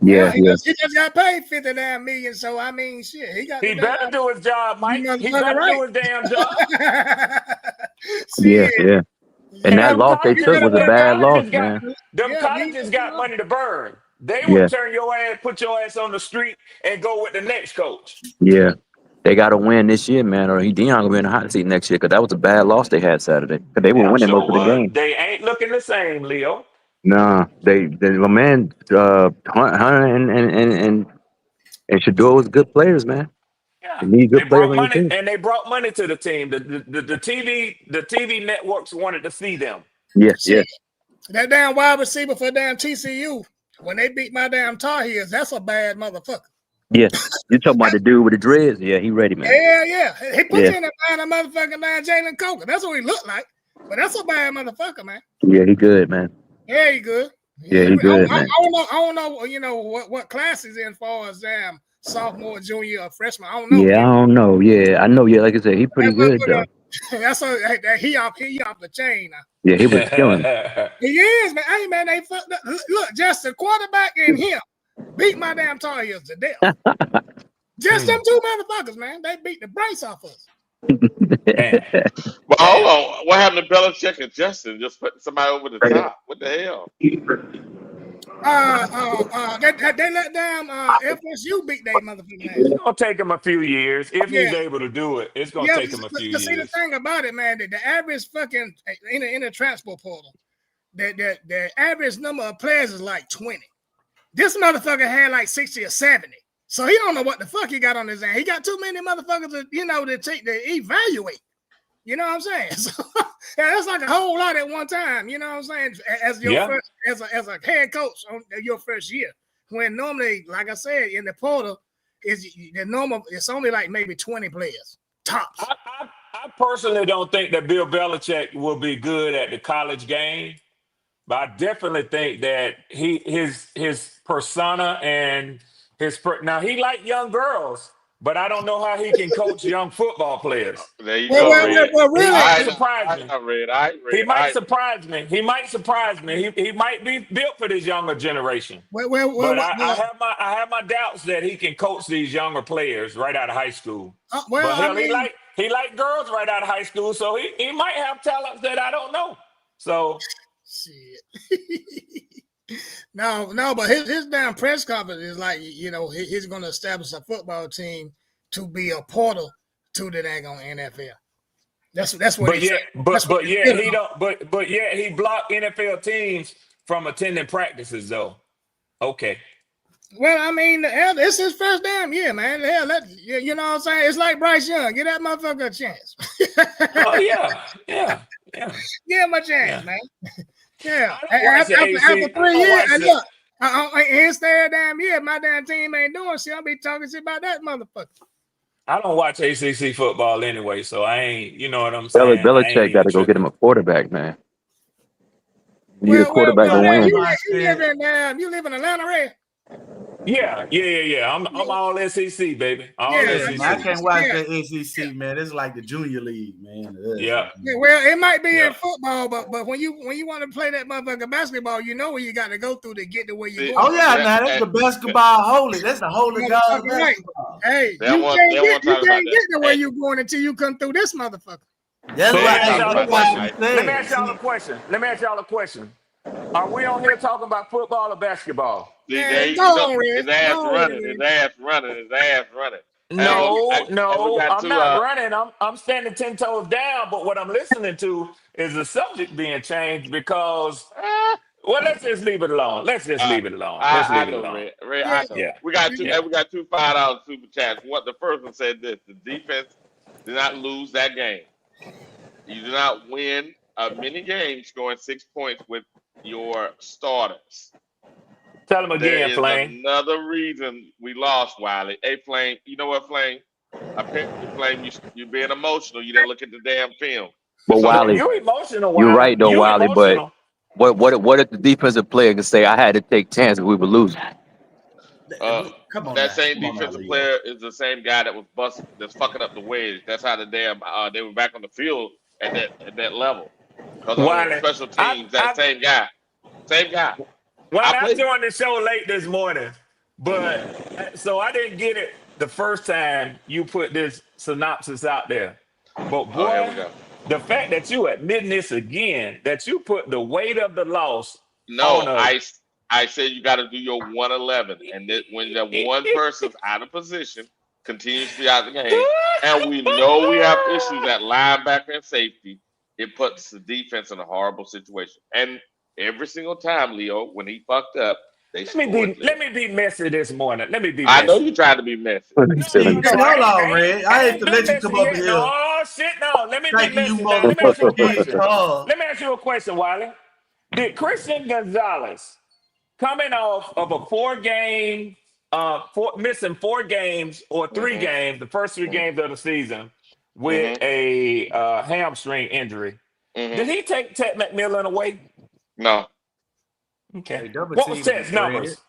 Yeah, he just got paid $59 million. So I mean, shit, he got He the damn. better do his job, Mike. He Motherfucker, better right? do his damn job. yeah, Shit. yeah. And And that loss they took was a bad loss, man. them colleges got money to burn. They will Yeah, put your ass on the street and go with the next coach. yeah. They got to win this year, man, or Deion gonna be in the hot seat next year because that was a bad loss they had Saturday. Because they were Damn winning sure most of the was. game. They ain't looking the same, Leo. Nah, my man, Hunter and Shador was good players, man. Yeah, You need they good players brought on your money, team. and they brought money to the team. The TV networks wanted to see them. Yeah, Shit. That damn wide receiver for damn TCU, when they beat my damn Tar Heels, that's a bad motherfucker. yeah. You talking about the dude with the dreads? Yeah, he ready, man. Yeah. He put Yeah. you in the mind of motherfucking man Jalen Coker. That's what he looked like. But that's a bad motherfucker, man. Yeah, he good, man. Yeah, he good. Yeah, he good, man. I don't know, you know, what class he's in far as sophomore, junior, or freshman. I don't know. Yeah, I don't know. Yeah, I know. Yeah, like I said, he pretty good though. That's he off the chain now. Yeah, he was killing. He is, man. Hey, man, they fucked up. Look, just the quarterback and him beat my damn Tar Heels to death. Just them two motherfuckers, man. They beat the brakes off us. Well, hold on. What happened to Belichick and Justin? Just putting somebody over the top. What the hell? They let down FSU beat they motherfucking ass. It's gonna take him a few years if he's able to do it. It's gonna take him a few years. See, the thing about it, man, the average fucking in the transfer portal, the average number of players is like 20. This motherfucker had like 60 or 70. So he don't know what the fuck he got on his hand. He got too many motherfuckers to evaluate. You know what I'm saying? So that's like a whole lot at one time. You know what I'm saying? As your first, as a head coach on your first year, when normally, like I said, in the portal is the normal. It's only like maybe 20 players tops. I personally don't think that Bill Belichick will be good at the college game, but I definitely think that his persona and now he like young girls. But I don't know how he can coach young football players. There you go, Red. Really? He might surprise me. He might surprise me. He might surprise me. He might be built for this younger generation. But I have my doubts that he can coach these younger players right out of high school. But hell, he like girls right out of high school, so he might have talents that I don't know. So shit. No, but his damn press conference is like, you know, he's going to establish a football team to be a portal to the daggone NFL. That's what he said. But yet he blocked NFL teams from attending practices though. Okay. Well, I mean, hell, it's his first damn year, man. Hell, you know what I'm saying? It's like Bryce Young. Give that motherfucker a chance. Oh yeah. Give him a chance, man. Yeah, after 3 years, and look, his third damn year, my damn team ain't doing shit. I'll be talking shit about that motherfucker. I don't watch ACC football anyway, so I ain't, you know what I'm saying? Belichick got to go get him a quarterback, man. You need a quarterback to win. You live in Atlanta, Ray? Yeah. I'm all SEC, baby. All SEC. I can't watch the SEC, man. It's like the junior league, man. Yeah. Well, it might be in football, but when you want to play that motherfucking basketball, you know where you got to go through to get to where you going. Oh yeah, now that's the basketball holy. That's the holy God. Right. Hey, you can't get to where you going until you come through this motherfucker. Let me ask y'all a question. Are we on here talking about football or basketball? His ass running. No, I'm not running. I'm standing 10 toes down. But what I'm listening to is the subject being changed because, let's just leave it alone. Ray, I know. Yeah. We got two $5 super chats. The first one said this: the defense did not lose that game. You do not win many games scoring 6 points with your starters. Tell him again, Flame. Another reason we lost, Wiley. Hey, Flame, you know what, Flame? Apparently, Flame, you're being emotional. You didn't look at the damn film. But Wiley, you're emotional. You're right, though, Wiley. But what if the defensive player can say, "I had to take chances, we were losing"? Come on, that same defensive player is the same guy that was that's fucking up the wedge. That's how the damn they were back on the field at that level. Because on special teams, same guy. Well, I joined the show late this morning, but so I didn't get it the first time you put this synopsis out there. But boy, the fact that you admitting this again, that you put the weight of the loss. No, I said you got to do your 111, and when that one person's out of position, continues to be out of the game, and we know we have issues at linebacker and safety, it puts the defense in a horrible situation. And every single time, Leo, when he fucked up, they scored. Let me be messy this morning. Let me be I know messy. you tried to be messy. No, Hold on, Red. I hate to been let you messy come up yet. here No, shit, no. Let me be thinking you messy now. Let me ask you a motherfucking big question. car. Let me ask you a question, Wiley. Did Christian Gonzalez, coming off of a missing 4 games or 3 games, the first 3 games of the season, with a hamstring injury, did he take Ted McMillan away? No. Okay. What was Ted's numbers?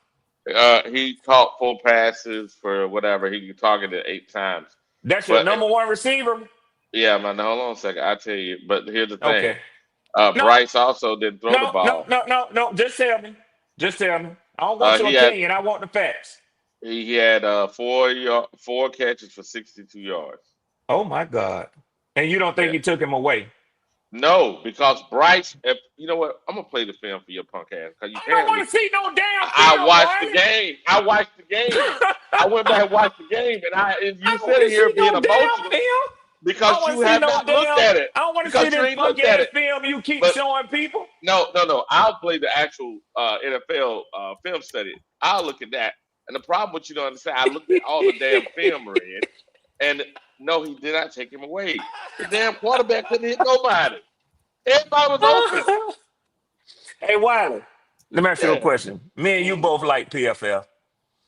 He caught 4 passes for whatever. He targeted 8 times. That's your number 1 receiver? Yeah, man. Hold on a second. I'll tell you. But here's the thing. Okay. Bryce also didn't throw the ball. No. Just tell me. I don't want your opinion. I want the facts. He had 4 catches for 62 yards. Oh my God! And you don't think he took him away? No, because Bryce. If you know what, I'm gonna play the film for your punk ass. I don't want to see no damn film. I watched the game. I went back and watched the game, and you sitting here being emotional because you have not looked at it. I don't want to see this punk ass film you keep showing people. No. I'll play the actual NFL film study. I'll look at that. And the problem with you don't understand, I looked at all the damn film, Red, and no, he did not take him away. The damn quarterback couldn't hit nobody. Everybody was open. Hey, Wiley, let me ask you a question. Me and you both like PFL.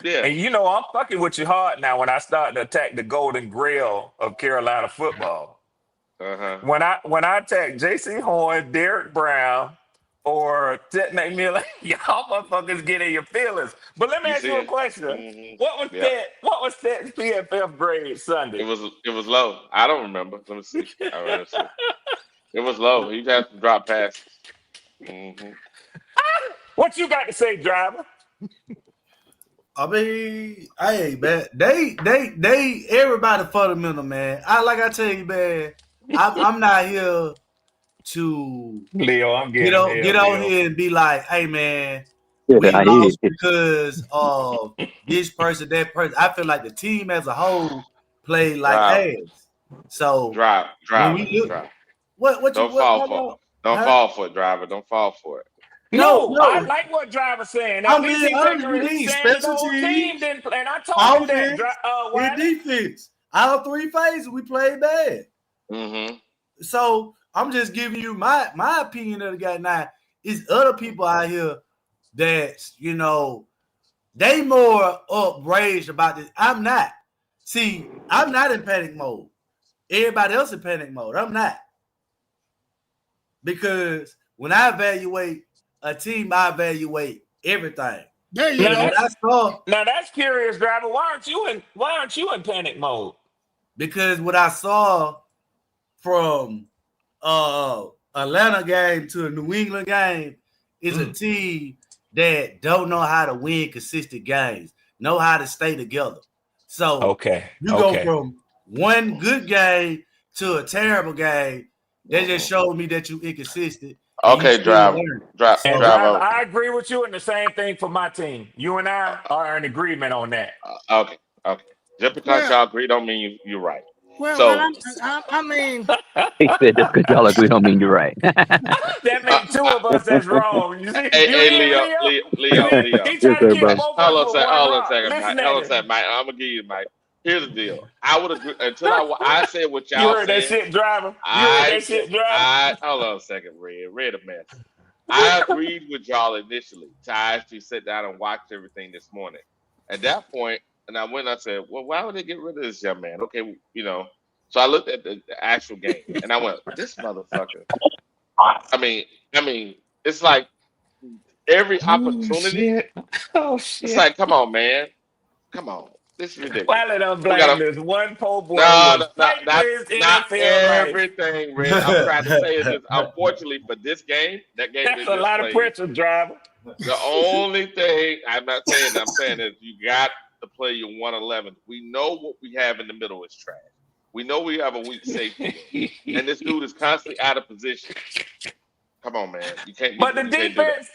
Yeah. And you know I'm fucking with you hard now when I start to attack the golden grail of Carolina football. When I attack J.C. Horn, Derek Brown, or Ted McMillan, y'all motherfuckers get in your feelings. But let me ask you a question. What was Ted's PFF grade Sunday? It was low. I don't remember. Let me see. It was low. He had to drop passes. What you got to say, driver? I mean, hey, man, they everybody fundamental, man. I tell you, man, I'm not here to Leo, I'm get on here and be like, hey, man, we lost because of this person, that person. I feel like the team as a whole played like ass. So drive. What don't fall for it, driver. Don't fall for it. No, I like what driver's saying. I'm being honest with these special teams. Didn't play, and I told you that. Defense, all 3 phases, we played bad. So I'm just giving you my opinion of the guy. Now, it's other people out here that, they more outraged about this. I'm not. See, I'm not in panic mode. Everybody else in panic mode. I'm not. Because when I evaluate a team, I evaluate everything. There you go. Now that's curious, driver. Why aren't you in panic mode? Because what I saw from Atlanta game to a New England game is a team that don't know how to win consistent games, know how to stay together. So you go from one good game to a terrible game. They just showed me that you inconsistent. Okay, driver. I agree with you, and the same thing for my team. You and I are in agreement on that. Okay. Just because y'all agree don't mean you're right. Well, I mean, he said just because y'all agree don't mean you're right. That means 2 of us that's wrong. You see? Hey, Leo. He tried to get both Hold on a second, Mike. I'm gonna give you, Mike. Here's the deal. I would agree until I said what y'all said. You heard said. that shit, driver? Hold on a second, Red a mess. I agreed with y'all initially to actually sit down and watch everything this morning. At that point, and I went and I said, well, why would they get rid of this young man? Okay, So I looked at the actual game and I went, this motherfucker. I mean, it's like every opportunity. Oh shit. It's like, come on, man. Come on. This is ridiculous. Why let them blame this one poor boy? Not everything, Red. I'm trying to say is this. Unfortunately for this game, that game that's a lot of pressure, driver. The only thing I'm not saying that, I'm saying is you got to play your 111. We know what we have in the middle is trash. We know we have a weak safety, and this dude is constantly out of position. Come on, man. You can't. The defense.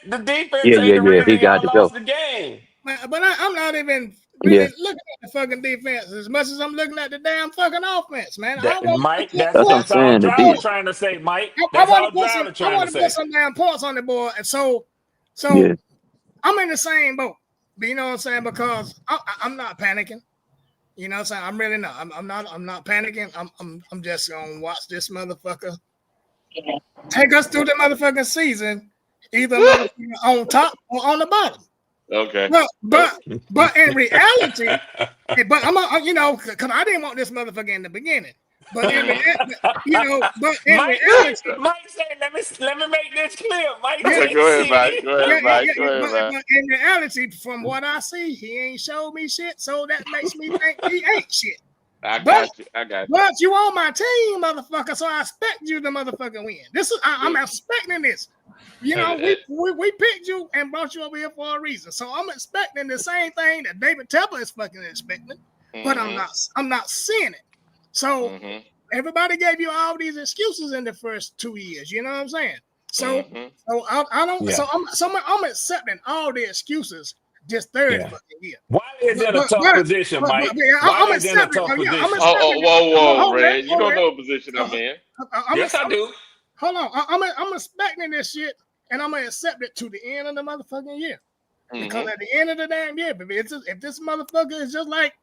Yeah. He got to go. The game. But I'm not even really Yeah. looking at the fucking defense as much as I'm looking at the damn fucking offense, man. I That, want Mike, to put That's what I'm that's all saying. The Driver deep. trying to say, Mike. I That's want to all put some. Driver I trying to want to put say. some damn points on the board, and so Yeah. I'm in the same boat. You know what I'm saying? Because I'm not panicking. You know what I'm saying? I'm really not. I'm not panicking. I'm just gonna watch this motherfucker take us through the motherfucking season, either motherfucker on top or on the bottom. Okay. But in reality, but because I didn't want this motherfucker in the beginning. But in reality, Mike say, let me make this clear. Mike Yeah, say, Go ahead, see. Mike. Go ahead, Mike. Go ahead, Mike. but in reality, from what I see, he ain't showed me shit, so that makes me think he ain't shit. I got you. But you on my team, motherfucker, so I expect you to motherfucking win. I'm expecting this. You know, we picked you and brought you over here for a reason. So I'm expecting the same thing that David Tepper is fucking expecting, but I'm not seeing it. So everybody gave you all these excuses in the first 2 years. You know what I'm saying? So I don't. Yeah. I'm accepting all the excuses this third fucking year. Wiley is in a tough position, Mike. Wiley is in a tough position. Whoa, Red. You don't know what position I'm in. Yes, I do. Hold on. I'm expecting this shit, and I'm gonna accept it to the end of the motherfucking year. Because at the end of the damn year, baby, if this motherfucker is just like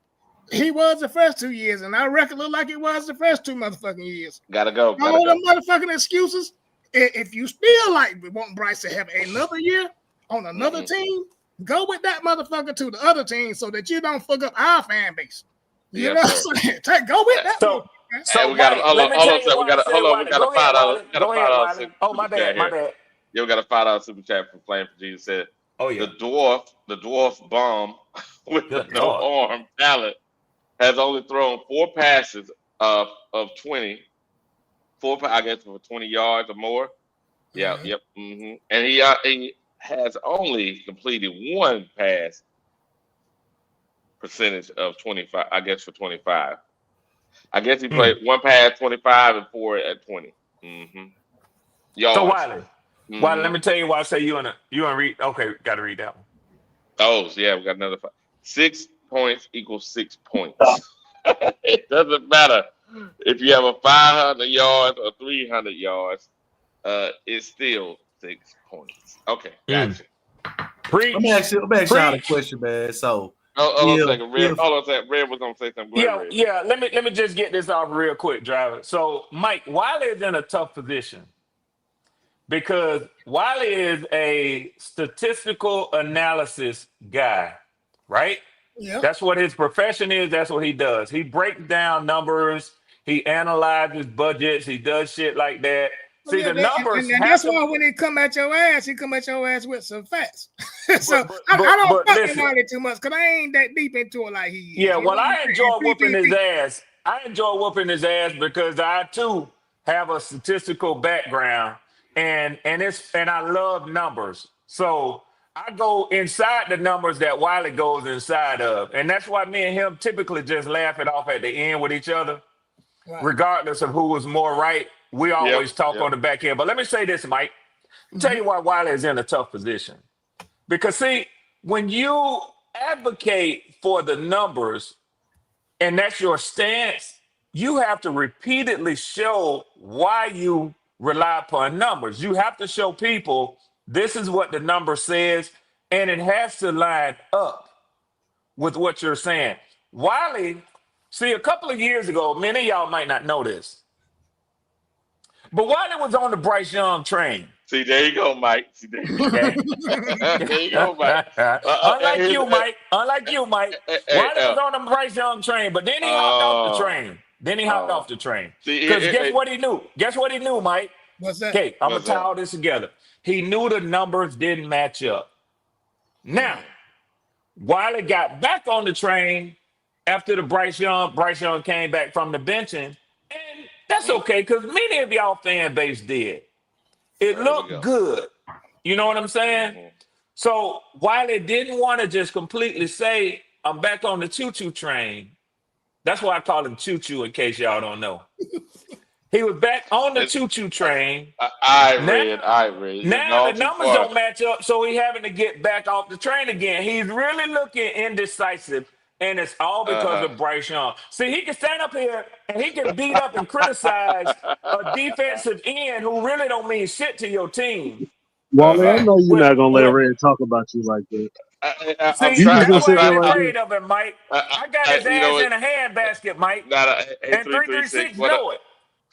he was the first 2 years, and I reckon look like it was the first 2 motherfucking years. Gotta go. All the motherfucking excuses. If you still like want Bryce to have another year on another team, go with that motherfucker to the other team so that you don't fuck up our fan base. You know what I'm saying? Go with that. So we got to hold on. We got a $5. Oh, my bad. Yeah, we got a $5 super chat from Flame for Jesus said. Oh yeah. The dwarf bomb with no arm talent has only thrown 4 passes of 20. 4, I guess, for 20 yards or more. Yeah, yep. And he has only completed 1 pass percentage of 25. I guess for 25. I guess he played 1 pass 25 and 4 at 20. Yards. So Wiley, let me tell you why I say you and read. Okay, got to read that one. Oh, so yeah, we got another 5. 6 points equals 6 points. It doesn't matter if you have a 500 yards or 300 yards. It's still 6 points. Okay, gotcha. Let me ask you a question, man. So, hold on a second. Red was gonna say something. Yeah. Let me just get this off real quick, Driver. So, Mike, Wiley is in a tough position because Wiley is a statistical analysis guy, right? Yeah. That's what his profession is. That's what he does. He breaks down numbers. He analyzes budgets. He does shit like that. See, the numbers. And that's why when he come at your ass, he come at your ass with some facts. So I don't fuck with Wiley too much because I ain't that deep into it like he is. Yeah, well, I enjoy whooping his ass. I enjoy whooping his ass because I too have a statistical background and I love numbers. So I go inside the numbers that Wiley goes inside of. And that's why me and him typically just laugh it off at the end with each other. Right. Regardless of who was more right, we always talk on the back end. But let me say this, Mike. I'll tell you why Wiley is in a tough position. Because, see, when you advocate for the numbers and that's your stance, you have to repeatedly show why you rely upon numbers. You have to show people this is what the number says, and it has to line up with what you're saying. Wiley, see, a couple of years ago, many of y'all might not know this, but Wiley was on the Bryce Young train. See, there you go, Mike. There you go, Mike. Unlike you, Mike. Wiley was on the Bryce Young train, but then he hopped off the train. Because guess what he knew? Guess what he knew, Mike? What's that? Okay, I'm going to tie all this together. He knew the numbers didn't match up. Now, Wiley got back on the train after the Bryce Young came back from the benching, and that's okay because many of y'all fan base did. It looked good. You know what I'm saying? So Wiley didn't want to just completely say, I'm back on the choo-choo train. That's why I call him choo-choo in case y'all don't know. He was back on the choo-choo train. I read. Now the numbers don't match up, so he's having to get back off the train again. He's really looking indecisive And it's all because of Bryce Young. See, he can stand up here and he can beat up and criticize a defensive end who really don't mean shit to your team. Wally, I know you're not gonna let With Red talk about you like that. I'm See, You just trying. gonna that's I'm why sit I there ain't trying. like afraid this? of him, Mike. I got his You know ass what? in a handbasket, Mike. Hey, And 336. 336 What? know it.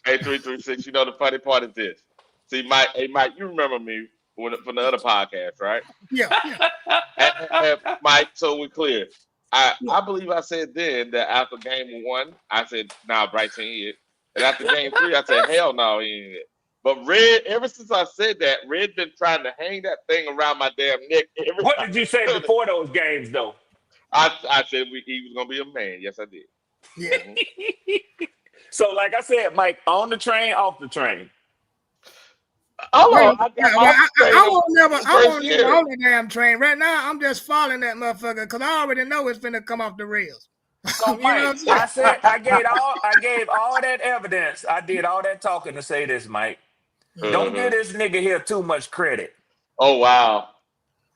Hey, 336. You know the funny part is this. See, Mike. Hey, Mike. You remember me from the other podcast, right? Yeah. And Mike. So we're clear. I believe I said then that after game 1, I said, "Nah, Bryce ain't it." And after game 3, I said, "Hell no, he ain't it." But Red, ever since I said that, Red been trying to hang that thing around my damn neck every What time. did you say before those games, though? I said he was gonna be a man. Yes, I did. Yeah. So, like I said, Mike, on the train, off the train. Well, I won't never year. on the damn train. Right now, I'm just following that motherfucker because I already know it's finna come off the rails. So, Mike, I said I gave all that evidence. I did all that talking to say this, Mike. Don't give this nigga here too much credit. Oh wow.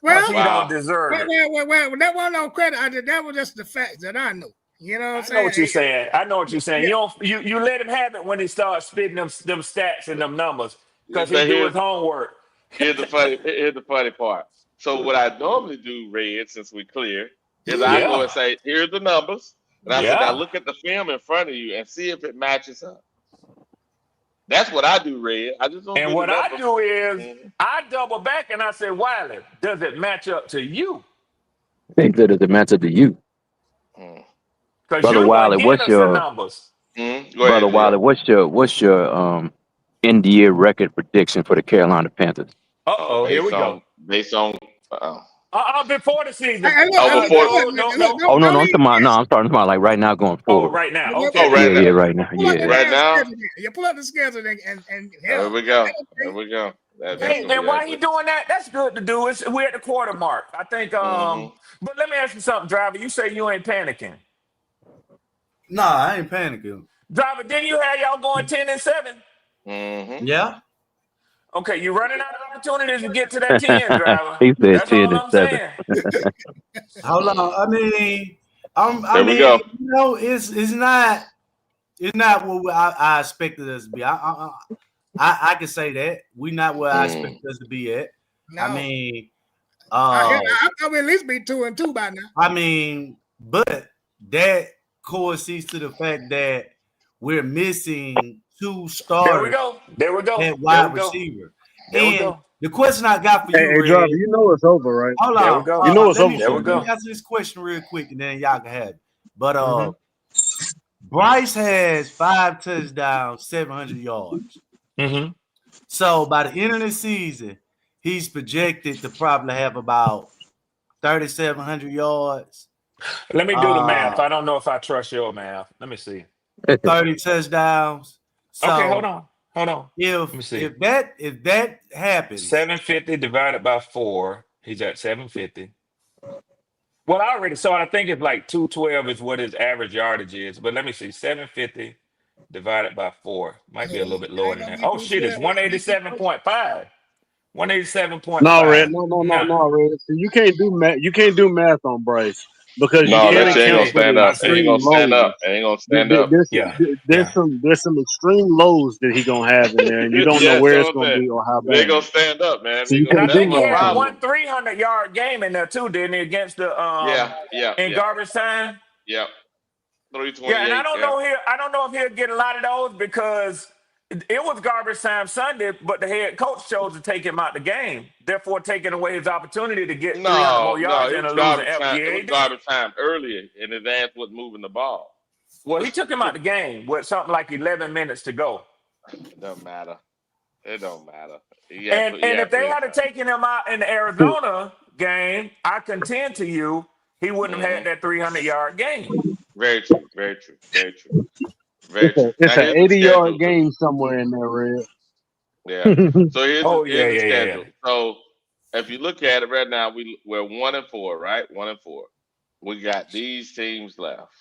Well, he don't deserve it. Well, that wasn't no credit. That was just the facts that I knew. You know what I'm saying? I know what you're saying. I know what you're saying. You let him have it when he starts spitting them stats and them numbers because he do his homework. Here's the funny part. So what I normally do, Red, since we're clear, is I go and say, here's the numbers. And I said, now look at the film in front of you and see if it matches up. That's what I do, Red. I just don't And do what the I numbers. do is I double back and I say, Wiley, does it match up to you? They said it match up to you. Because Brother you're the one Wiley, getting what's us the your numbers. Brother Wiley, what's your end of year record prediction for the Carolina Panthers? Here we go. Based on before the season. Oh no, I'm talking about like right now going forward. Right now. Okay. Yeah, right now. Pull up the Right now. schedule. You pull up the schedule and There we go. There we go. And why he doing that? That's good to do. We're at the quarter mark. I think. But let me ask you something, Driver. You say you ain't panicking. Nah, I ain't panicking. Driver, didn't you have y'all going 10-7? Yeah. Okay, you're running out of opportunities to get to that 10, Driver. He said That's all I'm 10-7. saying. Hold on. I mean, go. you know, it's not what I expected us to be. I can say that we're not where I expected us to be at. No. I mean, I would at least be 2-2 by now. I mean, but that coincides to the fact that we're missing 2 starters. There we go. At wide receiver. There we go. The question I got for you, Hey, Driver, you know it's over, right? Hold There on. we go. You know it's over. Let me answer this question real quick, and then y'all can have it. But Bryce has 5 touchdowns, 700 yards. So by the end of the season, he's projected to probably have about 3,700 yards. Let me do the math. I don't know if I trust your math. Let me see. 30 touchdowns. So okay, hold on. Let me see. If that happens, 750 divided by 4, he's at 750. Well, I already saw it. I think it's like 212 is what his average yardage is. But let me see. 750 divided by 4 might be a little bit lower than that. Oh shit, it's 187.5. 187.5. No, Red. No, Red. See, you can't do math. You can't do math on Bryce because No, you that can't shit ain't gonna account for stand the up. It ain't extreme gonna stand lows. up. It ain't gonna stand up. There's some extreme lows that he gonna have in there, and you don't know where it's gonna be or how bad. They gonna stand up, man. So you And I can't do think he math. had one 300-yard game in there too, didn't he? Against the in garbage time. Yep. 328. Yeah, and I don't know if he'll get a lot of those because it was garbage time Sunday, but the head coach chose to take him out the game, therefore taking away his opportunity to get 300 more yards in a losing effort. It was garbage time earlier, and his ass wasn't moving the ball. Well, he took him out the game with something like 11 minutes to go. It don't matter. It don't matter. And if they had taken him out in the Arizona game, I contend to you, he wouldn't have had that 300-yard game. Very true. Very true. Very true. Very true. It's an 80-yard game somewhere in there, Red. Yeah. So here's the schedule. So if you look at it right now, we're 1-4, right? 1-4. We got these teams left,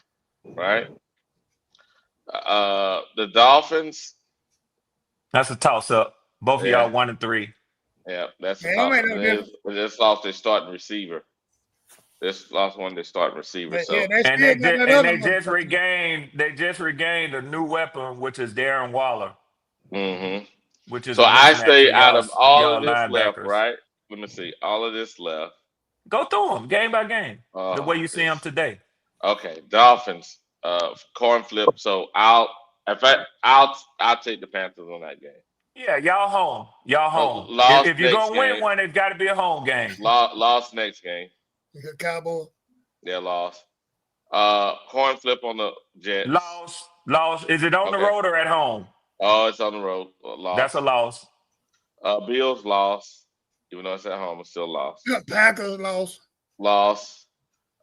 right? The Dolphins. That's a toss-up. Both of y'all 1-3. Yeah, that's a toss-up. They just lost their starting receiver. This lost one they starting receiver. So they And still got that other motherfucker. they just regained a new weapon, which is Darren Waller, which is So a I mismatch for say out of all y'all of this left, linebackers. right? Let me see. All of this left. Go through them game by game, the way you see them today. Okay, Dolphins, coin flip. So I'll take the Panthers on that game. Yeah, y'all home. Y'all home. Lost If you're next gonna win game. one, it's got to be a home game. Lost next game. The Cowboy. Yeah, lost. Coin flip on the Jets. Lost. Is it on the road or at home? Oh, it's on the road. Lost. That's a loss. Bills lost. Even though it's at home, it's still lost. Packers lost. Lost.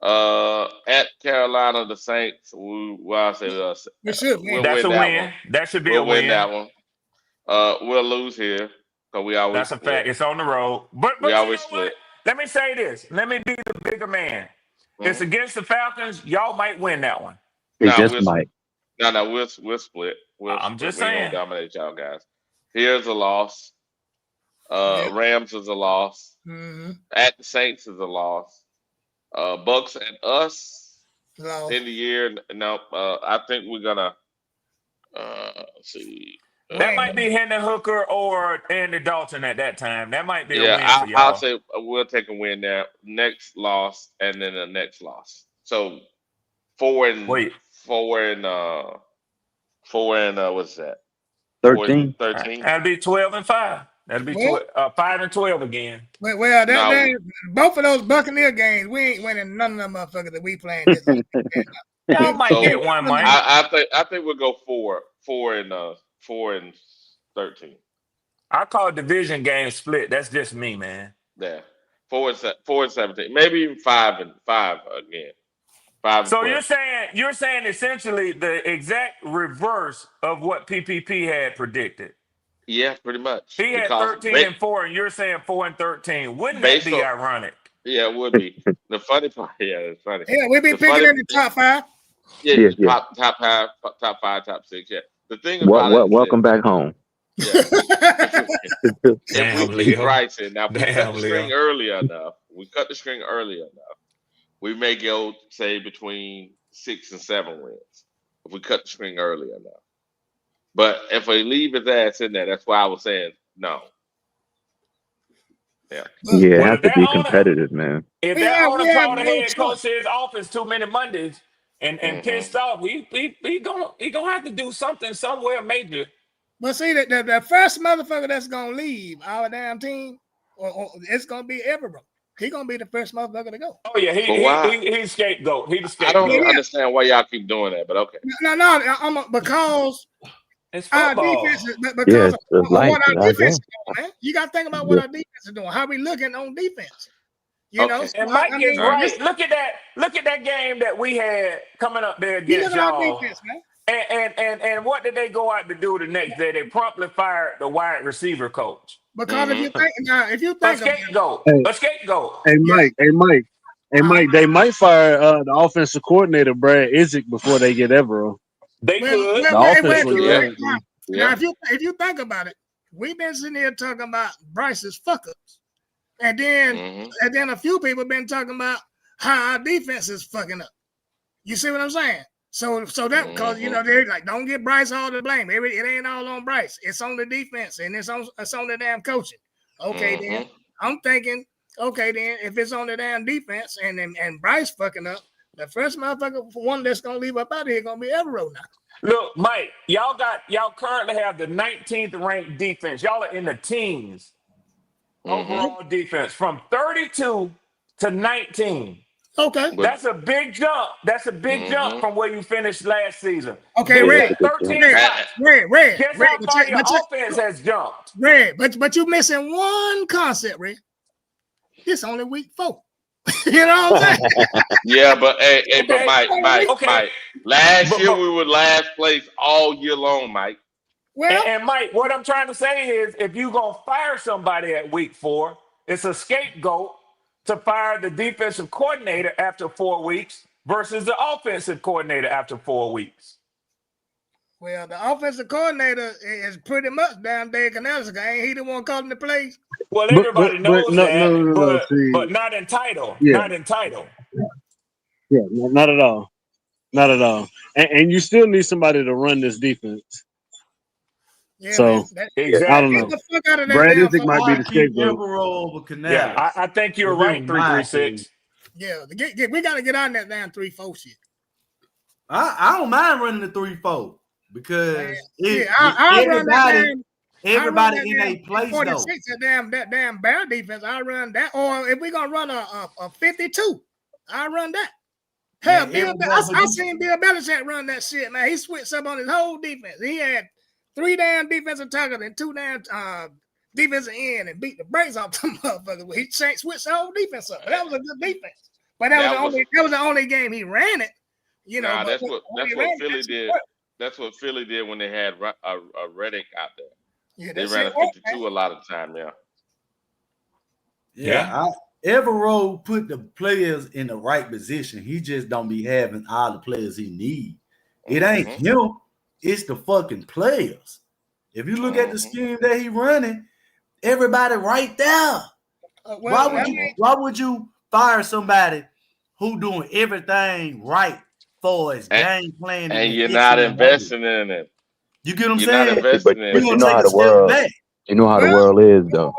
At Carolina, the Saints. We'll win. That's a win. That should be a win. We'll win that one. We'll lose here because we always. That's a fact. It's on the road. But we you always know split. What? Let me say this. Let me be the bigger man. It's against the Falcons. Y'all might win that one. They just might. No, we'll split. I'm just saying. saying. We gonna dominate y'all guys. Here's a loss. Rams is a loss. At the Saints is a loss. Bucks and us in the year. No, I think we're gonna see. That might be Hendon Hooker or Andy Dalton at that time. That might be a win for y'all. I'll say we'll take a win there. Next loss and then the next loss. So 4 and what's that? 13. 13. That'd be 12-5. That'd be 5-12 again. Well, both of those Buccaneer games, we ain't winning none of them motherfuckers that we playing this week. Y'all might get one, Mike. I think we'll go 4 and 13. I call division game split. That's just me, man. Yeah, 4 and 17, maybe even 5 and 5 again. 5. So you're saying essentially the exact reverse of what PPP had predicted. Yeah, pretty much. He had 13-4, and you're saying 4 and 13. Wouldn't that be ironic? Yeah, it would be. The funny part, it's funny. Yeah, we'd be picking in the top 5. Yeah. Top 5, top 6. Yeah. The thing about it. Welcome back home. Yeah. If we keep Bryson, now if we cut the string early enough, we may go say between 6 and 7 wins. If we cut the string early enough. But if we leave his ass in there, that's why I was saying no. Yeah. Yeah, it has to be competitive, man. If that owner called the head coach to his office too many Mondays and pissed off, he gonna have to do something somewhere major. But see, the first motherfucker that's gonna leave our damn team, or it's gonna be Evero. He gonna be the first motherfucker to go. Oh yeah, he's scapegoat. He's the scapegoat. I don't understand why y'all keep doing that, but okay. No, because it's our defense is because of what our defense is doing, man. You got to think about what our defense is doing. How we looking on defense? You know, and Mike is right. Look at that game that we had coming up there against y'all. Defense, man. And what did they go out to do the next day? They promptly fired the wide receiver coach. Because if you think a scapegoat. Hey Mike, they might fire the offensive coordinator Brad Isaac before they get Evero. They could. Now, if you think about it, we've been sitting here talking about Bryce's fuck ups, and then a few people been talking about how our defense is fucking up. You see what I'm saying? So that because they're like, don't get Bryce all the blame. It ain't all on Bryce. It's on the defense and it's on the damn coaching. Okay, then I'm thinking, okay, then if it's on the damn defense and Bryce fucking up, the first motherfucker for one that's gonna leave up out of here gonna be Evero now. Look, Mike, y'all currently have the 19th ranked defense. Y'all are in the teens overall defense from 32 to 19. Okay, that's a big jump. That's a big jump from where you finished last season. Okay, Red. 13 Red. Guess how far your offense has jumped. Red, but you're missing one concept, Red. It's only week 4. You know what I'm saying? Yeah, but but Mike. Last year we were last place all year long, Mike. Well, and Mike, what I'm trying to say is, if you're gonna fire somebody at week 4, it's a scapegoat to fire the defensive coordinator after 4 weeks versus the offensive coordinator after 4 weeks. Well, the offensive coordinator is pretty much down Dave Canales. Ain't he the one calling the plays? Well, everybody knows that, but not entitled. Yeah. Not entitled. Yeah, not at all. Not at all. And you still need somebody to run this defense. Yeah, So man. I don't Get know. the fuck out of that Brad damn Isick phone. might be the Keep scapegoat. Evero over Yeah, Canales. I think you're If it right. was Three my three opinion. six. Yeah, we got to get on that damn 3-4 shit. I don't mind running the 3-4 because I run that damn. everybody in a place 46 though. that damn Bear defense. I run that, or if we gonna run a 52, I run that. Hell, I seen Bill Belichick run that shit, man. He switched up on his whole defense. He had 3 damn defensive tackles and 2 damn defensive end and beat the brakes off them motherfuckers. He switched the whole defense up. That was a good defense. But that was the only game he ran it. You know, that's what Philly did. That's what Philly did when they had a Reddick out there. Yeah, they ran a 52 a lot of the time. Yeah. Evero put the players in the right position. He just don't be having all the players he need. It ain't him. It's the fucking players. If you look at the scheme that he running, everybody right there. Why would you fire somebody who doing everything right for his game plan? And you're not investing in it. You get what I'm You're saying? not investing in it. You're gonna take a step back. You know how the world is, though.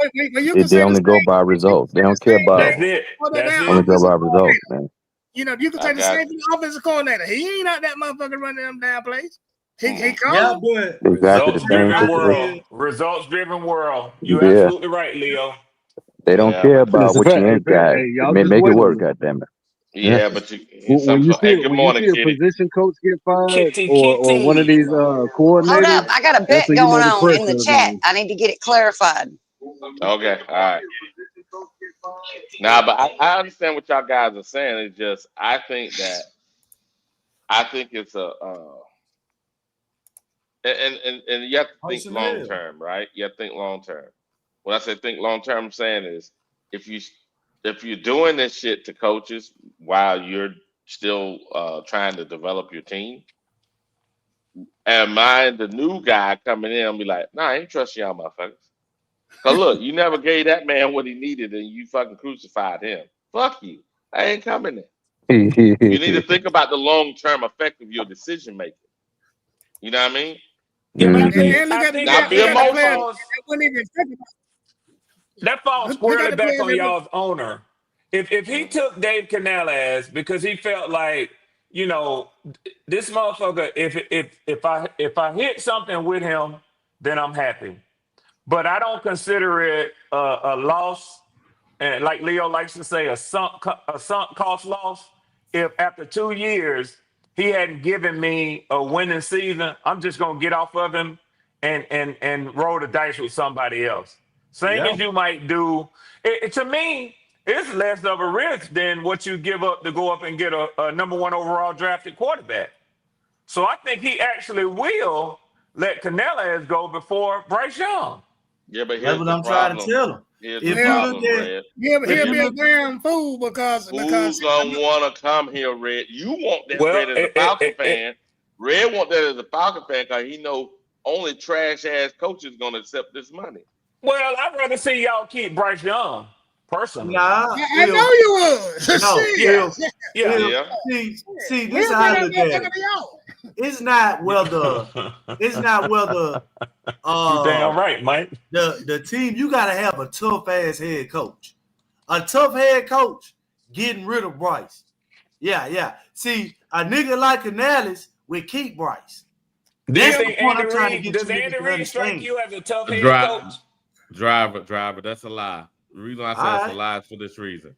They only go by results. They don't care about. That's it. Only go by results, man. You know, you can take the same thing offensive coordinator. He ain't out that motherfucker running them down plays. He Yeah, but exactly the same Results-driven world. situation. Results-driven world. You're Yeah. absolutely right, Leo. They don't care about what you ain't got. y'all Make just it wait on work, it. goddammit. Yeah, but When you see good morning, a Kitty. position coach get fired Kitty, or one of these Hold coordinators, up, I got a that's bet when you know going the on in the pressure is chat. on. I need to get it clarified. Okay, all right. Nah, but I understand what y'all guys are saying. It's just I think it's a and you have to think long term, right? You have to think long term. When I say think long term, I'm saying is if you're doing this shit to coaches while you're still trying to develop your team, and the new guy coming in and be like, nah, I ain't trust y'all motherfuckers. Cause look, you never gave that man what he needed and you fucking crucified him. Fuck you. I ain't coming in. You need to think about the long-term effect of your decision making. You know what I mean? Yeah, but Not be emotional. That falls squarely back on y'all's owner. If he took Dave Canales because he felt like, you know, this motherfucker, if I hit something with him, then I'm happy. But I don't consider it a loss, and like Leo likes to say, a sunk cost loss. If after 2 years he hadn't given me a winning season, I'm just gonna get off of him and roll the dice with somebody else. Same as you might do. To me, it's less of a risk than what you give up to go up and get a #1 overall drafted quarterback. So I think he actually will let Canales go before Bryce Young. Yeah, but that's what I'm trying to tell him. Here's If the you problem, look at, Red. He'll be a damn fool because Who's gonna want to come here, Red? You want that, Well, Red, as a Falcon fan. Red want that as a Falcon fan because he know only trash ass coaches gonna accept this money. Well, I'd rather see y'all keep Bryce Young, personally. Nah, I know you would. Yeah. See, this is how I look at it. It's not whether you damn right, Mike. The team, you gotta have a tough ass head coach. A tough head coach getting rid of Bryce. Yeah. See, a nigga like Canales would keep Bryce. Do you think does Andy Reid strike you as a tough head coach? Driver, that's a lie. The reason I say it's a lie is for this reason.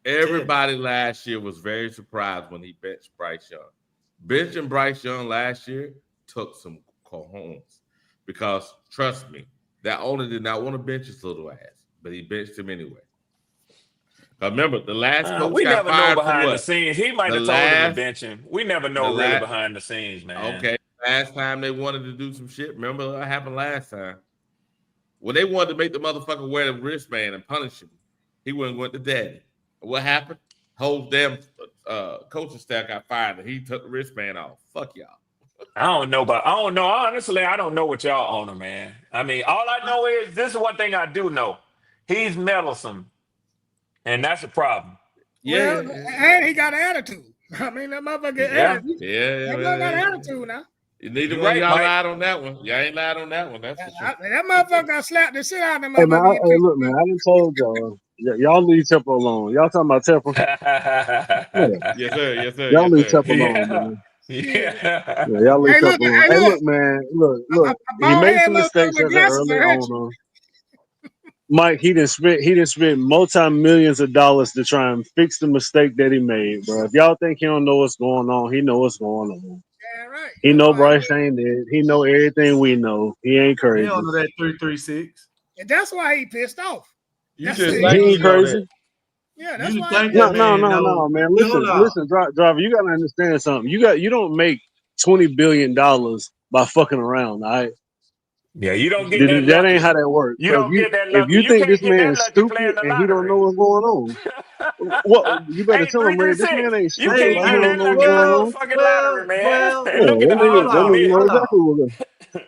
Everybody last year was very surprised when he benched Bryce Young. Benching Bryce Young last year took some cojones because, trust me, that owner did not want to bench his little ass, but he benched him anyway. Remember, the last coach we got never fired know behind for what? the scenes. He might have told him to bench him. We never know really behind the scenes, man. Okay, last time they wanted to do some shit, remember what happened last time? When they wanted to make the motherfucker wear the wristband and punish him, he went to daddy. What happened? Whole damn coaching staff got fired and he took the wristband off. Fuck y'all. I don't know. Honestly, I don't know what y'all owner, man. I mean, all I know is this is one thing I do know. He's meddlesome. And that's a problem. Well, and he got an attitude. I mean, that motherfucker attitude. Yeah, That man. motherfucker got an attitude now. Neither You're one of right, y'all Mike. lied on that one. Y'all ain't lied on that one. That's for sure. That motherfucker slapped the shit out of that Hey man, motherfucker. hey look man, I done told y'all. Y'all leave Temple alone. Y'all talking about Temple? Yeah. Yes, sir. Yes, sir. Y'all Yes, leave sir. Temple alone, Yeah. man. Yeah. Yeah, y'all leave Hey, look, Temple alone. Hey, look, man. Look. a He bald made head some motherfucker mistakes with as an glasses early will hurt you. owner. Mike, he done spent multi-millions of dollars to try and fix the mistake that he made, bro. If y'all think he don't know what's going on, he know what's going on. Yeah, right. He know Bryce ain't it. He know everything we know. He ain't He crazy. don't know that 336. And that's why he pissed off. You That's just it. think He he ain't know crazy. that. Yeah, that's You why. think No, that man no, know. man. Hold up. Listen, driver. You gotta understand something. You don't make $20 billion by fucking around. All right, Yeah, you don't get that that ain't lucky. how that works. You So don't get that if lucky. you You think can't this get man that is lucky stupid playing the and he don't know lottery. what's going on, what you better Hey, tell him, man. This 336. man ain't You stupid. can't Like he get don't that know what's lucky going playing the on. fucking lottery, man. Yeah, And look at the that odds on nigga this. know exactly what.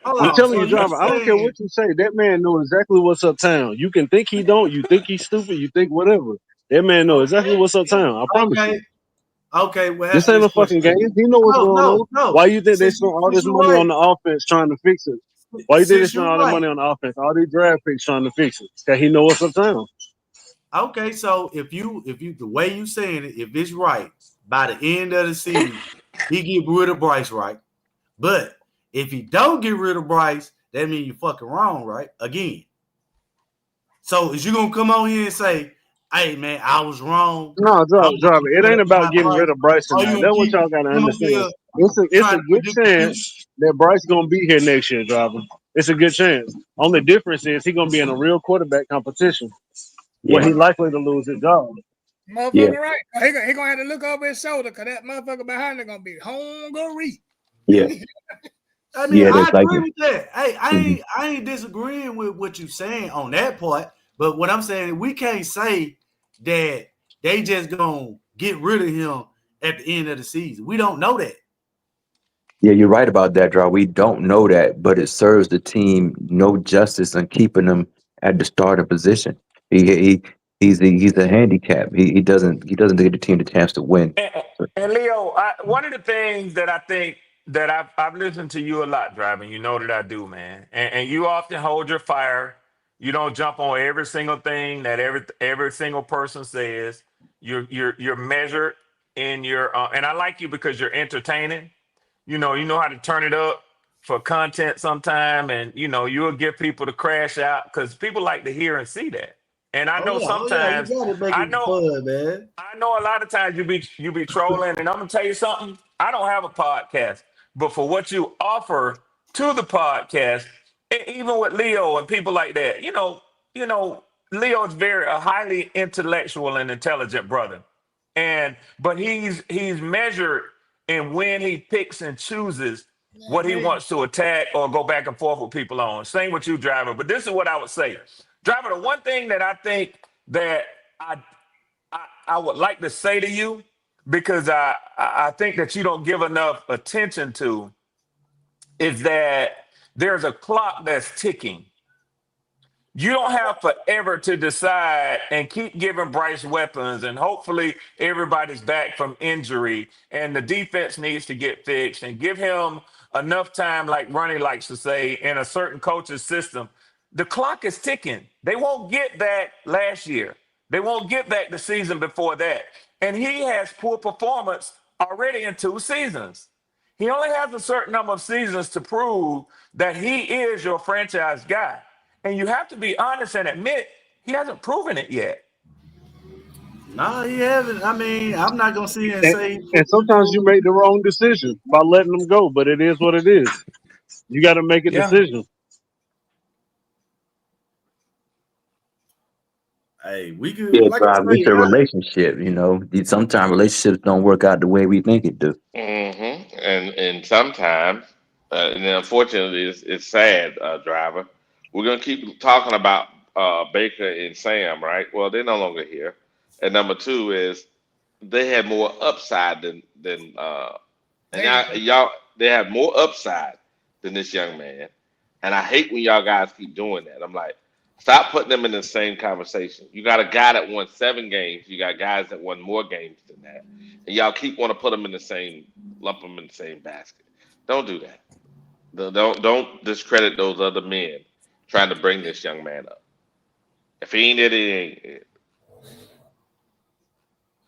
Hold I'm on. telling So you, you driver. I don't care saying what you say. That man know exactly what's uptown. You can think he don't. You think he's stupid. You think whatever. That man know exactly what's uptown. I promise you. okay, well This answer ain't this a fucking game. question. He know what's going on. No. Why you think they Since spent all this you money on right. the offense trying to fix it? Why you think they Since spent you all that right. money on the offense? All these draft picks trying to fix it. Cause he know what's uptown. Okay, so if you the way you saying it, if it's right, by the end of the season, he get rid of Bryce, right? But if he don't get rid of Bryce, that means you fucking wrong, right? Again. So is you gonna come on here and say, hey man, I was wrong. No, driver. It ain't about By getting Bryce? rid of Bryce Or you tonight. gonna That's what keep y'all gotta come over understand. here It's trying a to good predict the future? chance that Bryce gonna be here next year, driver. It's a good chance. Only difference is he gonna be in a real quarterback competition where he likely to lose his job. Motherfucker, right? He gonna have to look over his shoulder because that motherfucker behind him gonna be hungry. Yeah. I mean, I That's like agree with that. Hey, I ain't disagreeing with what you're saying on that part. But what I'm saying, we can't say that they just gonna get rid of him at the end of the season. We don't know that. Yeah, you're right about that, Draw. We don't know that, but it serves the team no justice in keeping them at the starting position. He's a handicap. He doesn't give the team the chance to win. And Leo, one of the things that I think that I've listened to you a lot, driving. You know that I do, man. And you often hold your fire. You don't jump on every single thing that every single person says. You're measured in your and I like you because you're entertaining. You know how to turn it up for content sometime, and you'll get people to crash out because people like to hear and see that. And I know Oh yeah, you sometimes gotta make I it know fun, man. I know a lot of times you be trolling, and I'm gonna tell you something. I don't have a podcast, but for what you offer to the podcast, even with Leo and people like that, Leo's very a highly intellectual and intelligent brother, but he's measured in when he picks and chooses what he wants to attack or go back and forth with people on. Same with you, Driver. But this is what I would say, Driver. The one thing that I think that I would like to say to you, because I think that you don't give enough attention to, is that there's a clock that's ticking. You don't have forever to decide and keep giving Bryce weapons, and hopefully everybody's back from injury, and the defense needs to get fixed, and give him enough time, like Ronnie likes to say, in a certain coach's system. The clock is ticking. They won't get that last year. They won't get back the season before that. And he has poor performance already in 2 seasons. He only has a certain number of seasons to prove that he is your franchise guy. And you have to be honest and admit he hasn't proven it yet. No, he haven't. I mean, I'm not gonna sit here and And, say and sometimes you make the wrong decision by letting them go, but it is what it is. You got to make a Yeah. decision. hey, we could Yeah, like I Drive. It's say, a relationship. Sometimes relationships don't work out the way we think it do. And sometimes, and then unfortunately, it's sad, driver. We're gonna keep talking about Baker and Sam, right? Well, they're no longer here. And number two is they had more upside than and y'all they have more upside than this young man. And I hate when y'all guys keep doing that. I'm like, Stop putting them in the same conversation. You got a guy that won 7 games. You got guys that won more games than that, and y'all keep want to put them in the same, lump them in the same basket. Don't do that. Don't discredit those other men trying to bring this young man up. If he ain't it, he ain't it.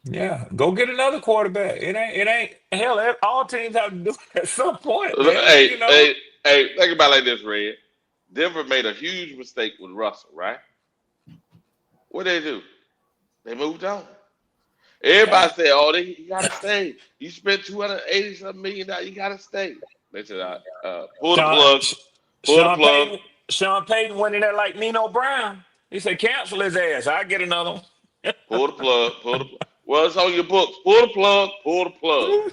Yeah, go get another quarterback. It ain't hell. All teams have to do it at some point, man. Hey, You know. hey, think about it like this, Red. Denver made a huge mistake with Russell, right? What they do? They moved on. Everybody said, "Oh, you gotta stay. You spent $280-something million. You gotta stay." They said, "Pull the plug. Pull the plug." Sean Payton went in there like Nino Brown. He said, "Cancel his ass. I get another one." Pull the plug. Pull the plug. Well, it's on your books. Pull the plug. Pull the plug.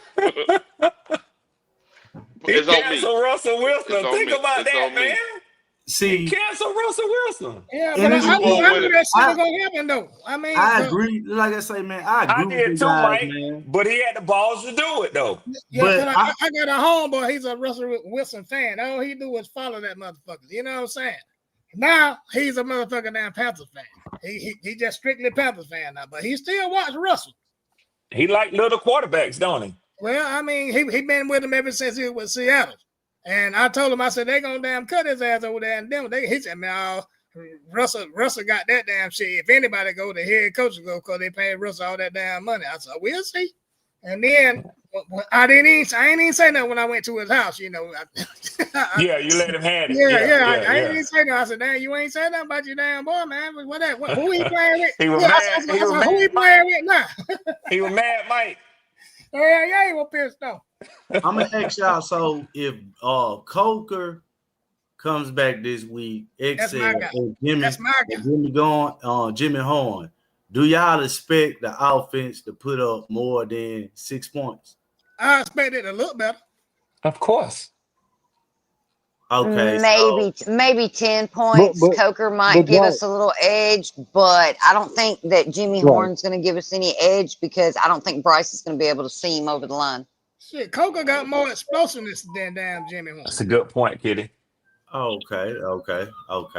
He It's on me. canceled Russell Wilson. It's on Think me. about It's that, on me. man. See, He canceled Russell Wilson. Yeah, and but I it's knew going with it. that shit was gonna happen though. I mean, I agree. Like I say, man, I agree I with did you too, guys, Mike. man. But he had the balls to do it, though. yeah, But I got a homeboy. He's a Russell Wilson fan. All he do was follow that motherfucker. You know what I'm saying? Now he's a motherfucking damn Panthers fan. He just strictly Panthers fan now, but he still watch Russell. He like little quarterbacks, don't he? Well, I mean, he been with him ever since he was with Seattle. And I told him, I said, they gonna damn cut his ass over there in Denver. He said, man, Russell got that damn shit. If anybody go, the head coach go because they paid Russell all that damn money. I said, we'll see. And then I ain't even say that when I went to his house, you know. Yeah, you let him have it. I ain't even say that. I said, damn, you ain't saying nothing about your damn boy, man. Who he playing with? He was I mad. said, who he playing with now? He was mad, Mike. Yeah, he was pissed off. I'm gonna ask y'all. So if Coker comes back this week, Excel and Jimmy Horn, do y'all expect the offense to put up more than 6 points? I expect it to look better. Of course. Okay, maybe 10 points. But Coker might give us a little edge, but I don't think that Jimmy Right. Horn's going to give us any edge because I don't think Bryce is going to be able to see him over the line. Shit, Coker got more explosiveness than damn Jimmy Horn. That's a good point, Kitty. Okay. All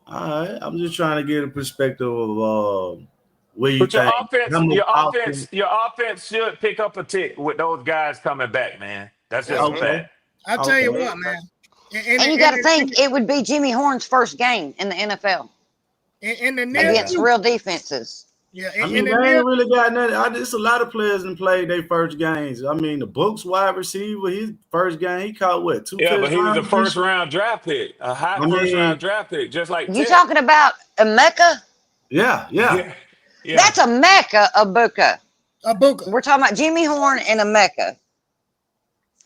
right. I'm just trying to get a perspective of where you But your think. your offense should pick up a tick with those guys coming back, man. That's just a fact. I tell you what, man. And you got to think it would be Jimmy Horn's first game in the NFL against real defenses. Yeah, I mean, they ain't really got nothing. It's a lot of players that played their first games. I mean, the Bucks wide receiver, his first game, he caught what? 2 Yeah, but he was a touchdowns? first round draft pick, a high first round draft pick, just like You Ted. talking about a Mecca? Yeah. That's a Mecca, a Buka. A Buka. We're talking about Jimmy Horn and a Mecca.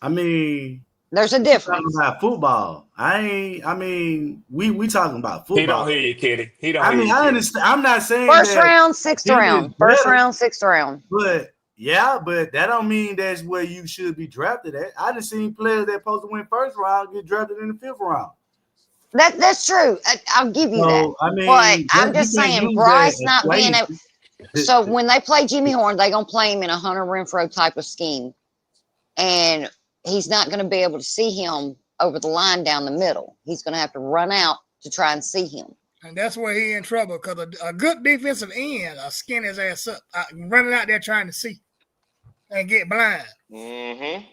I mean, there's a difference. Talking about football. We talking about football. He don't hear you, Kitty. He don't. I hear mean, you, I Kitty. understand. I'm not saying First that round, sixth he is round. First better, round, sixth round. But that don't mean that's where you should be drafted at. I done seen players that supposed to win first round get drafted in the 5th round. That's true. I'll give you that. I mean, but I'm you just can't saying, use Bryce that not being equation. able. So when they play Jimmy Horn, they're gonna play him in a Hunter Renfrow type of scheme, and he's not gonna be able to see him over the line down the middle. He's gonna have to run out to try and see him. And that's where he in trouble because a good defensive end skin his ass up, running out there trying to see and get blind. Mm-hmm.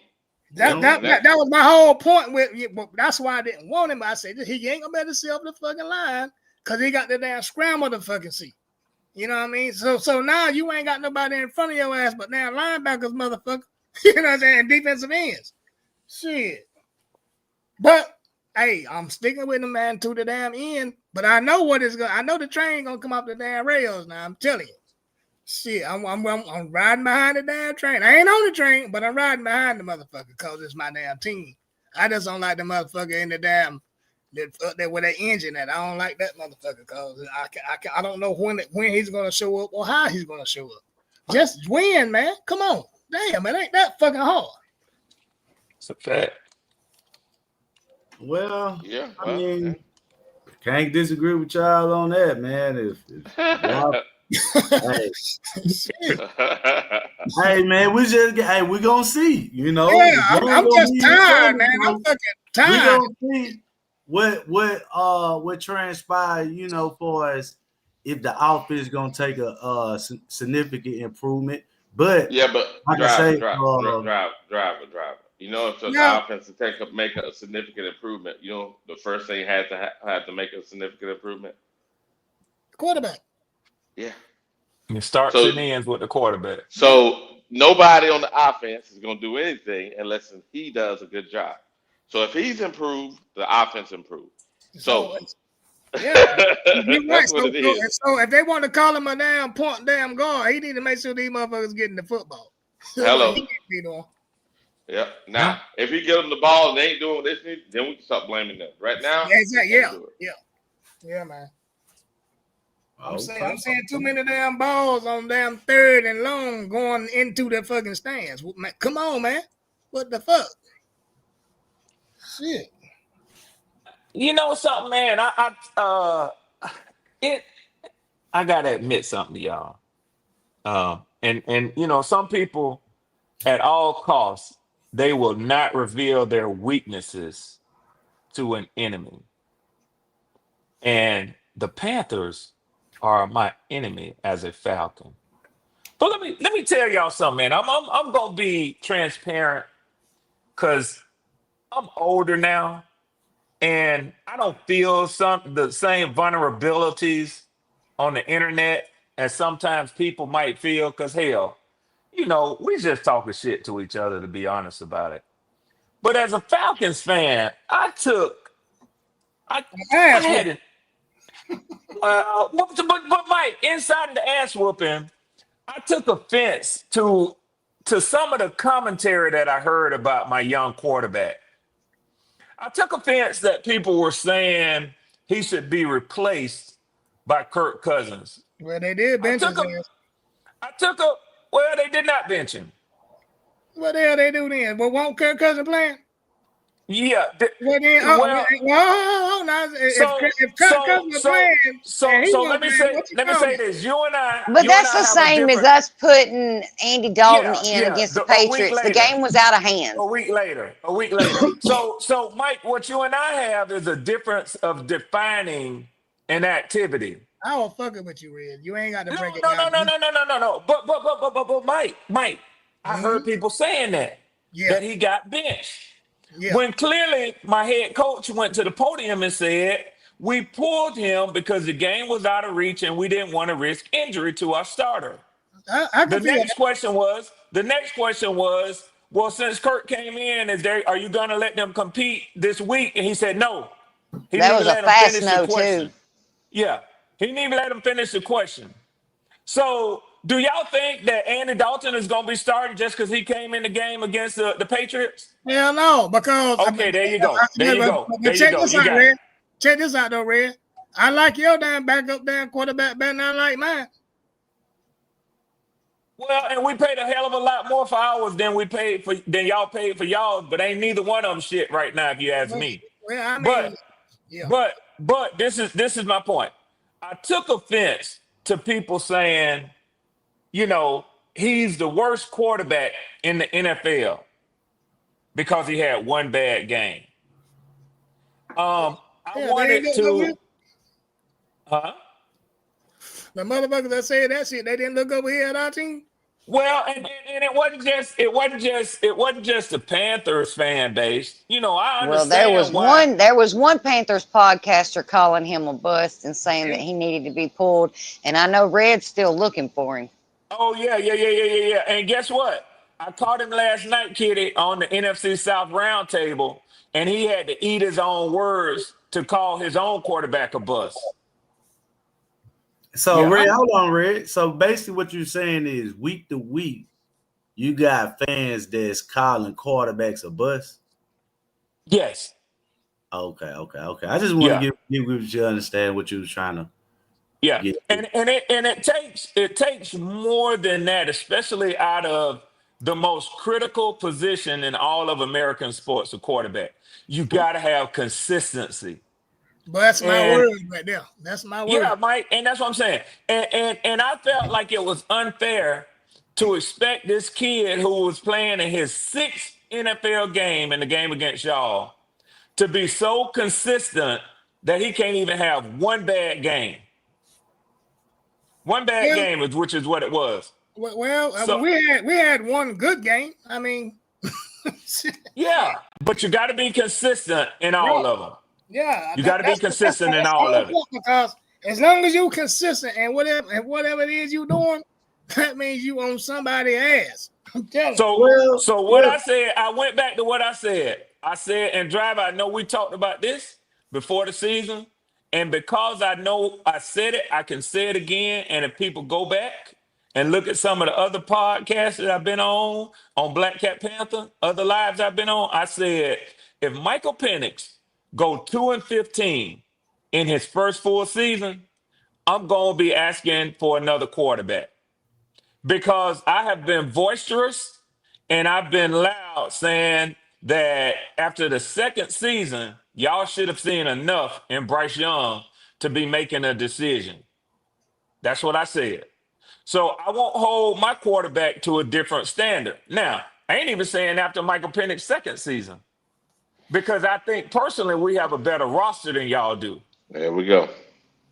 That was my whole point with. That's why I didn't want him. I said he ain't gonna be able to see over the fucking line because he got the damn scramble to fucking see. You know what I mean? So now you ain't got nobody in front of your ass, but now linebackers, motherfucker. You know what I'm saying? Defensive ends. Shit. But hey, I'm sticking with him, man, to the damn end. But I know what is going. I know the train gonna come off the damn rails now. I'm telling you. Shit, I'm riding behind the damn train. I ain't on the train, but I'm riding behind the motherfucker because it's my damn team. I just don't like the motherfucker in the damn up there with that engine at. I don't like that motherfucker because I don't know when he's gonna show up or how he's gonna show up. Just win, man. Come on, damn, it ain't that fucking hard. It's a fact. Well, yeah. I mean, can't disagree with y'all on that, man. If y'all, hey, man, we gonna see. You know, yeah, I'm just tired, man. I'm fucking tired. what transpired, you know, for as if the offense is gonna take a significant improvement. But yeah, but like I driver, say, driver. You know, if the Yeah, offense to make a significant improvement, you know, the first thing had to make a significant improvement. quarterback. Yeah. It starts So and ends with the quarterback. so nobody on the offense is gonna do anything unless he does a good job. So if he's improved, the offense improved. So So yeah, you're right. that's what it is. So if they want to call him a damn guard, he need to make sure these motherfuckers getting the football. That's what he Hello. need to be doing. Yep. Now, if he give them the ball and they ain't doing what they need, then we can stop blaming them. Right now, Yeah, exactly. they can't do it. Yeah, man. I'm Okay. saying too many damn balls on damn third and long going into the fucking stands. Man, come on, man. What the fuck? Shit. You know something, man? I gotta admit something to y'all. And you know, some people at all costs they will not reveal their weaknesses to an enemy. And the Panthers are my enemy as a Falcon. But let me tell y'all something, man. I'm gonna be transparent because I'm older now, and I don't feel the same vulnerabilities on the internet as sometimes people might feel. Because hell, you know, we just talking shit to each other, to be honest about it. But as a Falcons fan, I had it. Well, but Mike, inside of the ass whooping, I took offense to some of the commentary that I heard about my young quarterback. I took offense that people were saying he should be replaced by Kirk Cousins. Well, they did bench his ass. Well, they did not bench him. What the hell they do then? Well, won't Kirk Cousins playing? Yeah. Well, then, if Kirk Cousins is playing, so let me say this. You and I. But you that's and I the have a same as different- us putting Andy Dalton in Yeah, against the a week Patriots. The later. game was out of hand. A week later. So Mike, what you and I have is a difference of defining an activity. I was fucking with you, Red. You ain't got to break it No. down. No. But Mike, I heard people saying that he got benched. Yeah. When clearly my head coach went to the podium and said, we pulled him because the game was out of reach and we didn't want to risk injury to our starter. The next question was, well, since Kirk came in, are you going to let them compete this week? And he said no. He That didn't was let a him fast finish no, the question. too. Yeah, he didn't even let him finish the question. So, do y'all think that Andy Dalton is going to be starting just because he came in the game against the Patriots? Hell no, because okay, there you go. There you go. Check this out, Red. Check this out, though, Red. I like your damn backup damn quarterback better than I like mine. Well, and we paid a hell of a lot more for ours than y'all paid for y'all, but ain't neither one of them shit right now, if you ask me. Well, I mean, but this is my point. I took offense to people saying, you know, he's the worst quarterback in the NFL because he had one bad game. I wanted to. Huh? The motherfuckers that said that shit, they didn't look over here at our team. Well, and it wasn't just the Panthers fan base. You know, I understand. Well, there was one Panthers podcaster calling him a bust and saying that he needed to be pulled, and I know Red's still looking for him. Oh yeah. And guess what? I caught him last night, Kitty, on the NFC South roundtable, and he had to eat his own words to call his own quarterback a bust. So, Red, hold on, Red. So basically what you're saying is week to week, you got fans that's calling quarterbacks a bust? Yes. Okay. I just want to give you to understand what you was trying to get. And it takes more than that, especially out of the most critical position in all of American sports, a quarterback. You got to have consistency. But that's my word right there. That's my word. Yeah, Mike, and that's what I'm saying. And I felt like it was unfair to expect this kid who was playing in his 6th NFL game in the game against y'all to be so consistent that he can't even have one bad game. One bad game, which is what it was. Well, So, we had one good game. I mean, yeah, but you got to be consistent in all of them. Yeah, you got to be consistent in all of it. Because as long as you're consistent and whatever it is you're doing, that means you on somebody's ass. I'm telling you. So what I said, I went back to what I said. I said, and Driver, I know we talked about this before the season, and because I know I said it, I can say it again. And if people go back and look at some of the other podcasts that I've been on Black Cat Panther, other lives I've been on, I said, if Michael Penix go 2-15 in his first full season, I'm going to be asking for another quarterback. Because I have been boisterous and I've been loud saying that after the second season, y'all should have seen enough in Bryce Young to be making a decision. That's what I said. So I won't hold my quarterback to a different standard. Now, I ain't even saying after Michael Penix's second season, because I think personally we have a better roster than y'all do. There we go.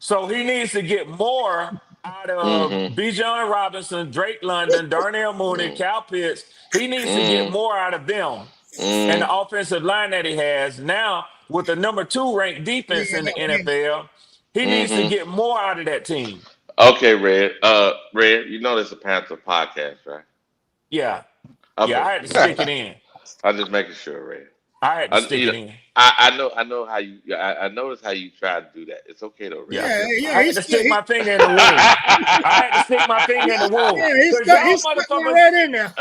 So he needs to get more out of Bijan Robinson, Drake London, Darnell Mooney, Cal Pitts. He needs to get more out of them and the offensive line that he has. Now, with the number 2 ranked defense in the NFL, he needs to get more out of that team. Okay, Red. Red, you know this is a Panther podcast, right? Yeah. Okay. Yeah, I had to stick it in. I'm just making sure, Red. I had to stick it in. I know how you. I noticed how you try to do that. It's okay though, Red. I had to stick my finger in the wound. I had to stick my finger in the wound. He's right in there.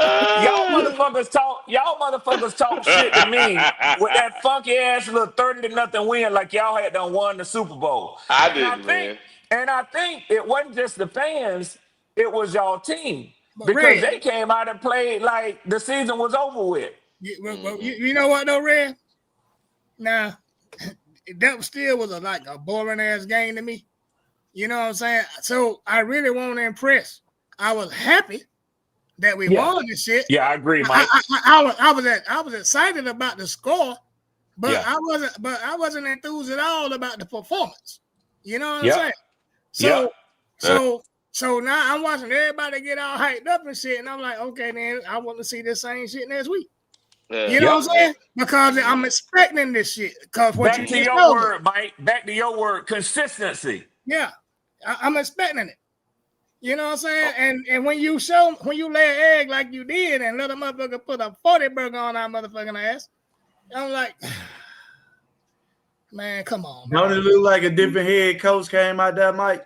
Y'all motherfuckers talk shit to me with that funky ass little 30-0 win like y'all had done won the Super Bowl. I didn't, man. And I think it wasn't just the fans, it was y'all team. But Because Red, they came out and played like the season was over with. You know what though, Red? Now, that still was like a boring ass game to me. You know what I'm saying? So I really want to impress. I was happy that we won this shit. Yeah, I agree, Mike. I was excited about the score, but I wasn't enthused at all about the performance. You know what I'm saying? So now I'm watching everybody get all hyped up and shit, and I'm like, okay, then I want to see this same shit next week. You know what I'm saying? Because I'm expecting this shit. Because what Back to your word, Mike. Back to your word, consistency. Yeah, I'm expecting it. You know what I'm saying? And when you lay an egg like you did and let a motherfucker put a 40 burger on our motherfucking ass, I'm like, man, come on. Don't it look like a different head coach came out there, Mike?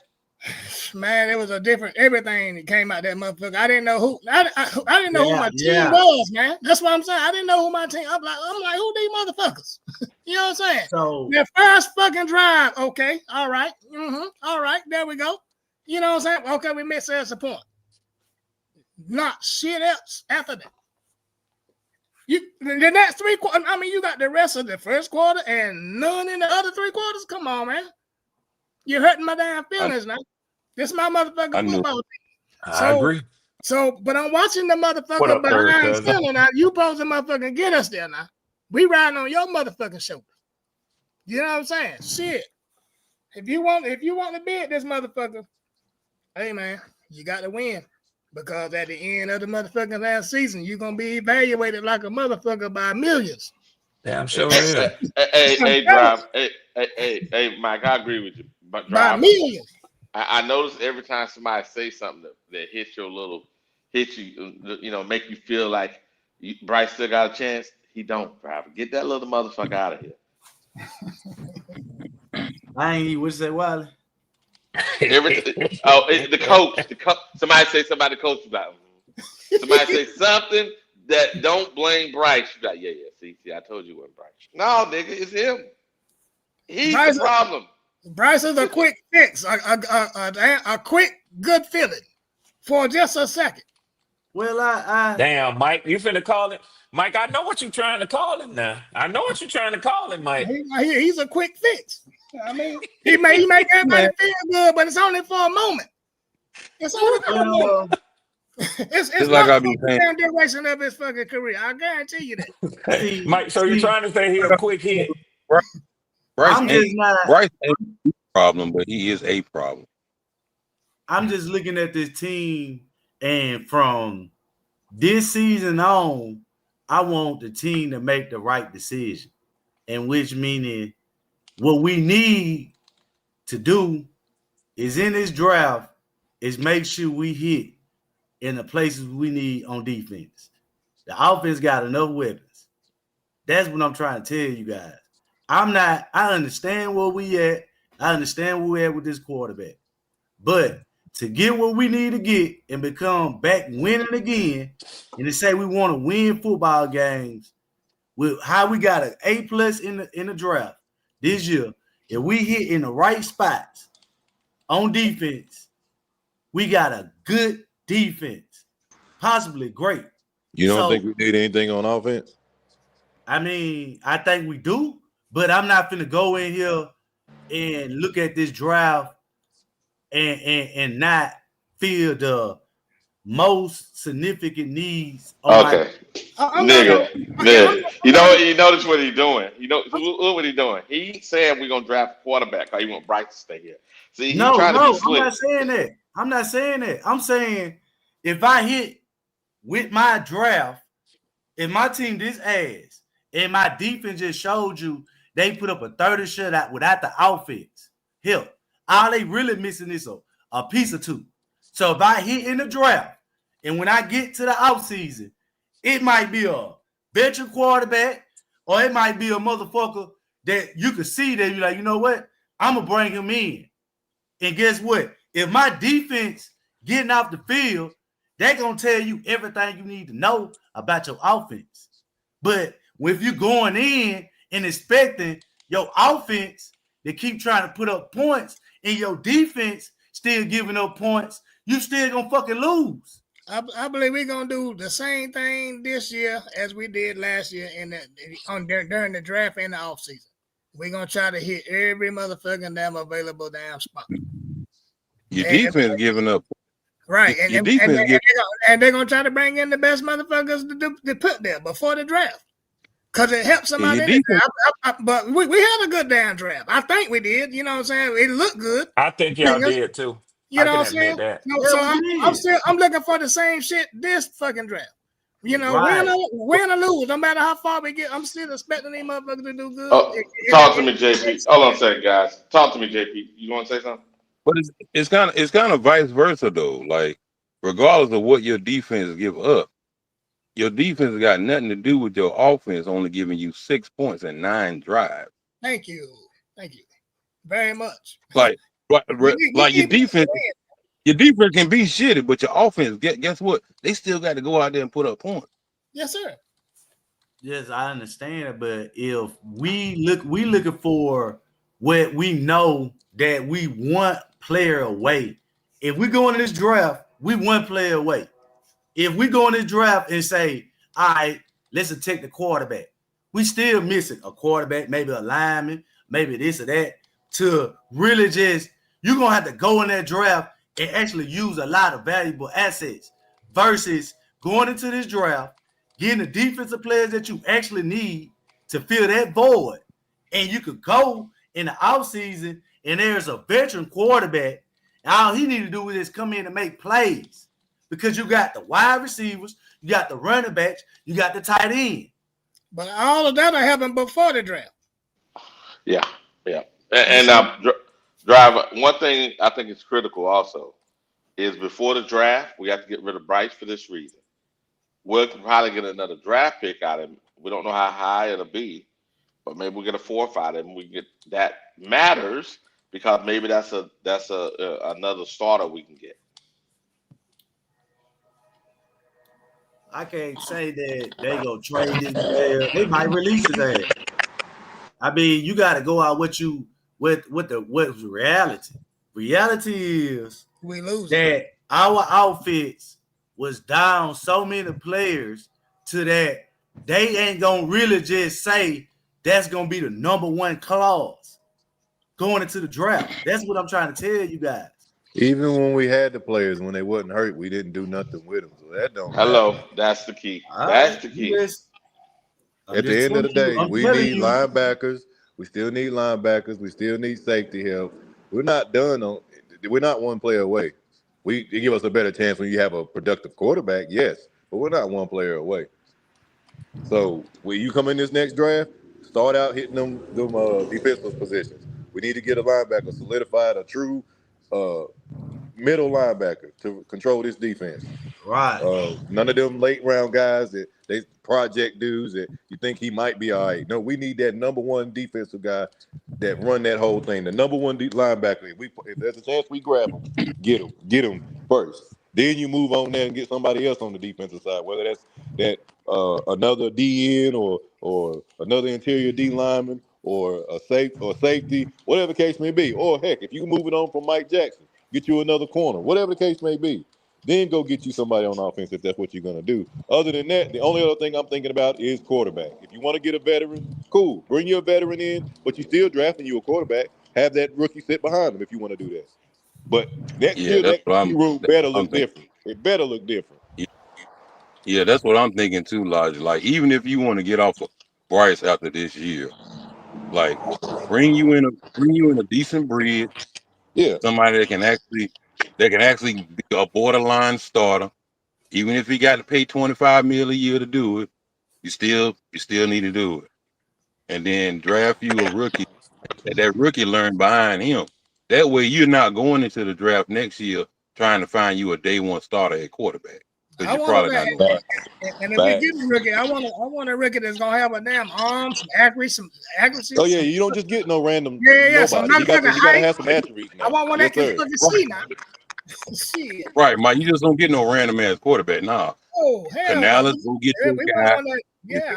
Man, it was a different everything that came out that motherfucker. I didn't know who I didn't know who my team was, man. That's what I'm saying. I didn't know who my team. I'm like, who these motherfuckers? You know what I'm saying? So their first fucking drive, okay, all right, all right, there we go. You know what I'm saying? Okay, we missed as a point. Not shit else after that. The next 3 quarters. I mean, you got the rest of the first quarter and none in the other 3 quarters. Come on, man. You're hurting my damn feelings now. This is my motherfucking football team. I agree. So, but I'm watching the motherfucker behind ceiling now. You supposed to motherfucking get us there now. We riding on your motherfucking shoulders. You know what I'm saying? Shit. If you want to be at this motherfucker, hey man, you got to win. Because at the end of the motherfucking last season, you're gonna be evaluated like a motherfucker by millions. Damn sure is. Hey, Drive. Hey, Mike, I agree with you. But Drive, by millions. I notice every time somebody say something that hits you, make you feel like Bryce still got a chance. He don't, Driver. Get that little motherfucker out of here. I ain't even say Wiley. The coach. Somebody say somebody coach about him. Somebody say something that don't blame Bryce. You like, yeah. See, I told you it wasn't Bryce. No, nigga, it's him. He's Bryce, the problem. Bryce is a quick fix, a quick good feeling for just a second. Well, I damn, Mike, you finna call him? Mike, I know what you're trying to call him now. I know what you're trying to call him, Mike. He's a quick fix. I mean, he make everybody feel good, but it's only for a moment. It's only for a moment. It's like not the duration of his fucking career. I guarantee you that. Mike, so you're trying to say he's a quick hit? Bryce I'm ain't just not. Bryce ain't a problem, but he is a problem. I'm just looking at this team, and from this season on, I want the team to make the right decision. And which meaning what we need to do is in this draft is make sure we hit in the places we need on defense. The offense got enough weapons. That's what I'm trying to tell you guys. I understand where we at. I understand where we at with this quarterback. But to get what we need to get and become back winning again, and to say we want to win football games with how we got an A+ in the draft this year, if we hit in the right spots on defense, we got a good defense, possibly great. You don't think we did anything on offense? I mean, I think we do, but I'm not finna go in here and look at this draft and not feel the most significant needs on Okay. I'm not gonna. Okay, Nigga. You notice what he's doing. You know look what he's doing. He said we're gonna draft a quarterback because he want Bryce to stay here. See, he's trying to be slick. I'm not saying that. I'm not saying that. I'm saying if I hit with my draft, if my team this ass and my defense just showed you they put up a 30 shutout without the offense, hell, all they really missing is a piece or two. So if I hit in the draft and when I get to the offseason, it might be a veteran quarterback or it might be a motherfucker that you could see that you're like, you know what? I'm going to bring him in. And guess what? If my defense getting off the field, they're going to tell you everything you need to know about your offense. But if you're going in and expecting your offense to keep trying to put up points and your defense still giving up points, you still going to fucking lose. I believe we're gonna do the same thing this year as we did last year during the draft and the offseason. We're gonna try to hit every motherfucking damn available damn spot. Your defense giving up. Right, and they're gonna try to bring in the best motherfuckers to put there before the draft, cause it helps somebody. But we had a good damn draft. I think we did. You know what I'm saying? It looked good. I think y'all did too. You know I what can I'm saying? admit that. No, so I'm looking for the same shit this fucking draft. You know, win or lose, no matter how far we get, I'm still expecting these motherfuckers to do good. Talk to me, JP. Hold on a second, guys. Talk to me, JP. You want to say something? But it's kind of vice versa though. Like regardless of what your defense give up, your defense got nothing to do with your offense only giving you 6 points and 9 drives. Thank you very much. Like your defense can be shitty, but your offense, guess what? They still got to go out there and put up points. Yes, sir. Yes, I understand it, but if we looking for what we know that we want player away. If we go into this draft, we one player away. If we go in this draft and say, all right, let's take the quarterback, we still missing a quarterback, maybe a lineman, maybe this or that, to really just, you're going to have to go in that draft and actually use a lot of valuable assets versus going into this draft, getting the defensive players that you actually need to fill that void. And you could go in the offseason and there's a veteran quarterback, and all he need to do is come in and make plays because you got the wide receivers, you got the running backs, you got the tight end. But all of that will happen before the draft. Yeah. And Driver, one thing I think is critical also is before the draft, we have to get rid of Bryce for this reason. We'll probably get another draft pick out of him. We don't know how high it'll be, but maybe we'll get a 4 out of him. We get that matters because maybe that's another starter we can get. I can't say that they go trade this player. They might release his ass. I mean, you got to go out what's reality. Reality is we lose that our outfits was down so many players to that they ain't gonna really just say that's gonna be the number one clause going into the draft. That's what I'm trying to tell you guys. Even when we had the players, when they wasn't hurt, we didn't do nothing with them. So that don't matter. That's the key. That's the key. At the end of the day, we need linebackers, We still need linebackers. We still need safety help. We're not done on. We're not one player away. It give us a better chance when you have a productive quarterback, yes, but we're not one player away. So when you come in this next draft, start out hitting them defensive positions. We need to get a linebacker solidified, a true middle linebacker to control this defense. Right. None of them late round guys that they project dudes that you think he might be all right. No, we need that number one defensive guy that run that whole thing. The number one linebacker. If there's a chance we grab him, get him first. Then you move on there and get somebody else on the defensive side, whether that's another DN or another interior D lineman or a safety, whatever the case may be. Or heck, if you move it on from Mike Jackson, get you another corner, whatever the case may be. Then go get you somebody on offense if that's what you're going to do. Other than that, the only other thing I'm thinking about is quarterback. If you want to get a veteran, cool. Bring your veteran in, but you're still drafting you a quarterback. Have that rookie sit behind him if you want to do that. But next year, that room better look different. It better look different. Yeah, that's what I'm thinking too, Lodge. Like, even if you want to get off of Bryce after this year, like bring you in a decent bridge. Yeah. Somebody that can actually be a borderline starter. Even if he got to pay $25 million a year to do it, you still need to do it. And then draft you a rookie. That rookie learn behind him. That way you're not going into the draft next year trying to find you a day one starter at quarterback. Because you're probably not going to. And if we get a rookie, I want a rookie that's gonna have a damn arm, some accuracy. Oh yeah, you don't just get no random Yeah. nobody. You got to have some attributes now. I want one that can fucking see now. Shit. Right, Mike. You just don't get no random ass quarterback. Nah. Oh hell Canales, no. go get your guy.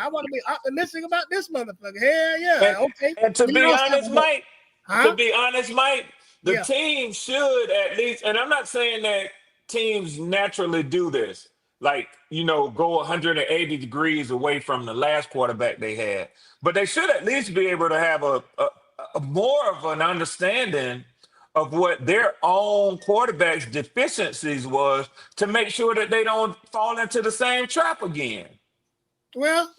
I want to be optimistic about this motherfucker. Hell yeah. Okay. And to be honest, Mike, the team should at least, and I'm not saying that teams naturally do this, like, go 180 degrees away from the last quarterback they had, but they should at least be able to have a more of an understanding of what their own quarterback's deficiencies was to make sure that they don't fall into the same trap again. Well,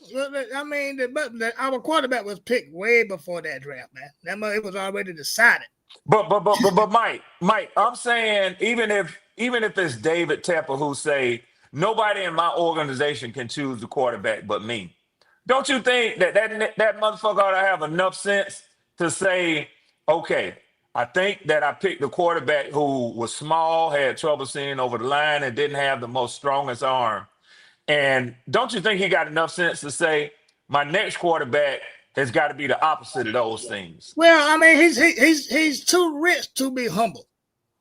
I mean, our quarterback was picked way before that draft, man. It was already decided. But Mike, I'm saying even if it's David Tepper who say nobody in my organization can choose the quarterback but me, don't you think that motherfucker ought to have enough sense to say, okay, I think that I picked the quarterback who was small, had trouble seeing over the line, and didn't have the most strongest arm. And don't you think he got enough sense to say my next quarterback has got to be the opposite of those things? Well, I mean, he's too rich to be humble.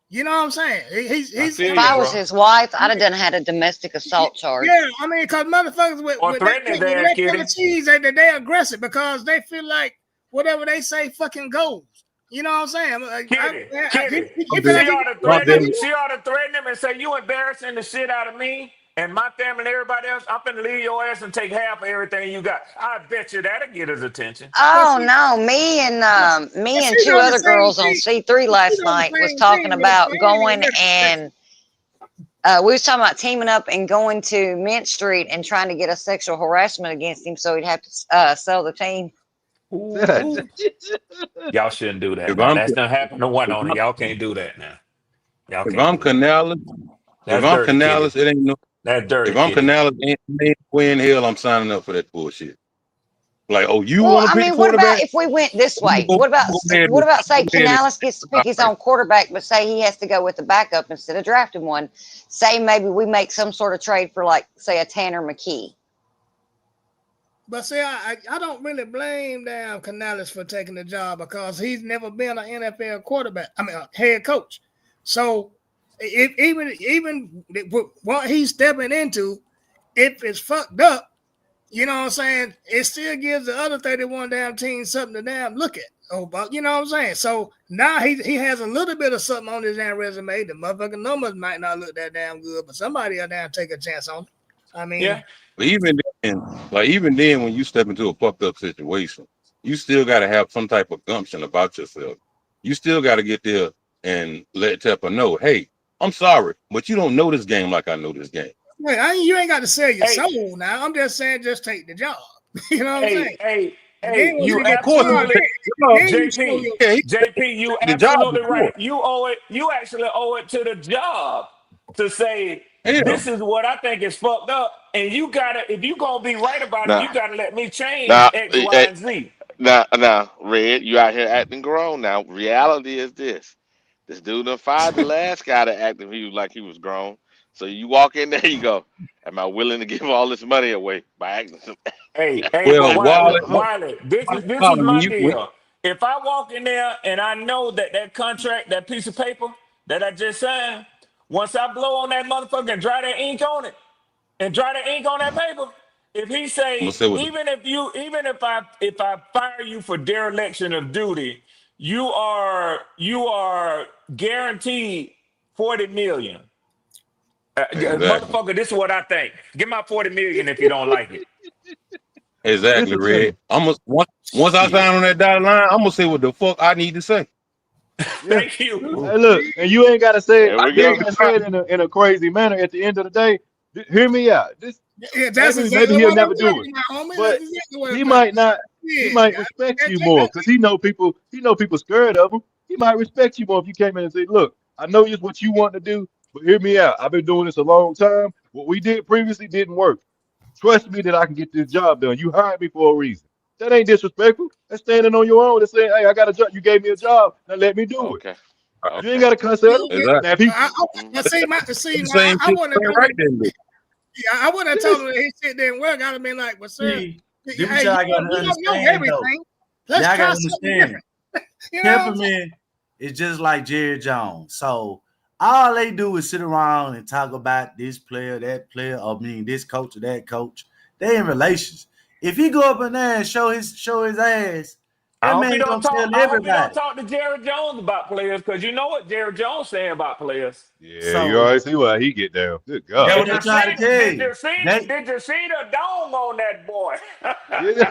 You know what I'm saying? If I was his wife, I'd have done had a domestic assault charge. Yeah, I mean, because motherfuckers with that kind of cheese, they aggressive because they feel like whatever they say fucking goes. You know what I'm saying? She ought to threaten him and say, you embarrassing the shit out of me and my family and everybody else. I'm finna leave your ass and take half of everything you got. I bet you that'll get his attention. Oh no, me and two other girls on C3 last night was talking about going and we was talking about teaming up and going to Mint Street and trying to get a sexual harassment against him so he'd have to sell the team. Y'all shouldn't do that. That's not happening to one on it. Y'all can't do that now. If I'm Canales, it ain't no. That's dirty. If I'm Canales, ain't way in hell I'm signing up for that bullshit. Like, you want to pick a quarterback? What about if we went this way? What about say Canales gets to pick his own quarterback, but say he has to go with the backup instead of drafting one? Say maybe we make some sort of trade for, like, say, a Tanner McKee. But see, I don't really blame damn Canales for taking the job because he's never been an NFL quarterback. I mean, a head coach. So even what he's stepping into, if it's fucked up, you know what I'm saying, it still gives the other 31 damn teams something to damn look at. You know what I'm saying? So now he has a little bit of something on his damn resume. The motherfucking numbers might not look that damn good, but somebody will damn take a chance on it. I mean, yeah. But even then, when you step into a fucked up situation, you still got to have some type of gumption about yourself. You still got to get there and let Tepper know, hey, I'm sorry, but you don't know this game like I know this game. Wait, you ain't got to sell your soul now. I'm just saying, just take the job. You know what I'm saying? Hey, was you to get absolutely, JP. JP, you The job absolutely before. right. You owe it. You actually owe it to the job to say Hell, this is what I think is fucked up, and you gotta. If you gonna be right about it, Now, you gotta let me change now, X, Y, and Z. Red, you out here acting grown. Now, reality is this: this dude done fired the last guy that acted he was like he was grown. So you walk in there, you go, "Am I willing to give all this money away by acting?" Hey, but well, Wiley, Wiley, this is Wiley, my deal. If I walk in there and I know that contract, that piece of paper that I just signed, once I blow on that motherfucker and dry that ink on it, and dry the ink on that paper, if he I'm gonna say say what even if I fire you for dereliction of duty, you are guaranteed 40 million. exactly, Motherfucker, this is what I think. Give my 40 million if you don't like it. exactly, Listen to me. Red. I'm gonna once I Shit. sign on that dotted line, I'm gonna say what the fuck I need to say. Yeah. Thank you. Hey, look, and you ain't gotta say it. There we You go. ain't gotta say it in a crazy manner. At the end of the day, hear me out. This Yeah, that's maybe exactly he'll what I'm never do it, talking about, homie. but That's exactly what he I'm talking might about. not. He Yeah, might respect you more because he know people. He know people scared of him. He might respect you more if you came in and say, "Look, I know it's what you want to do, but hear me out. I've been doing this a long time. What we did previously didn't work. Trust me that I can get this job done. You hired me for a reason. That ain't disrespectful. That's standing on your own and saying, hey, I got a job. You gave me a job. Now let me do it. Okay. You ain't Okay. got to cuss at him. Exactly. Now, if he, Now, see, The now same I shit wouldn't have right told him. then. Yeah, I wouldn't have told him that his shit didn't work. I'd have been like, "Well, sir, See, this what hey, y'all gotta you don't know understand though. everything. Let's Y'all try gotta something understand. different." You know what I'm saying? Peppermint is just like Jerry Jones. So all they do is sit around and talk about this player, that player, this coach or that coach. They in relations. If he go up in there and show his ass, I that hope you man don't gonna talk. tell I hope you don't everybody. talk to Jerry Jones about players, because you know what Jerry Jones saying about players. yeah, you So already see why he get down. Good that's God. what I'm trying to tell you. Did you see the dome on that boy? Yeah.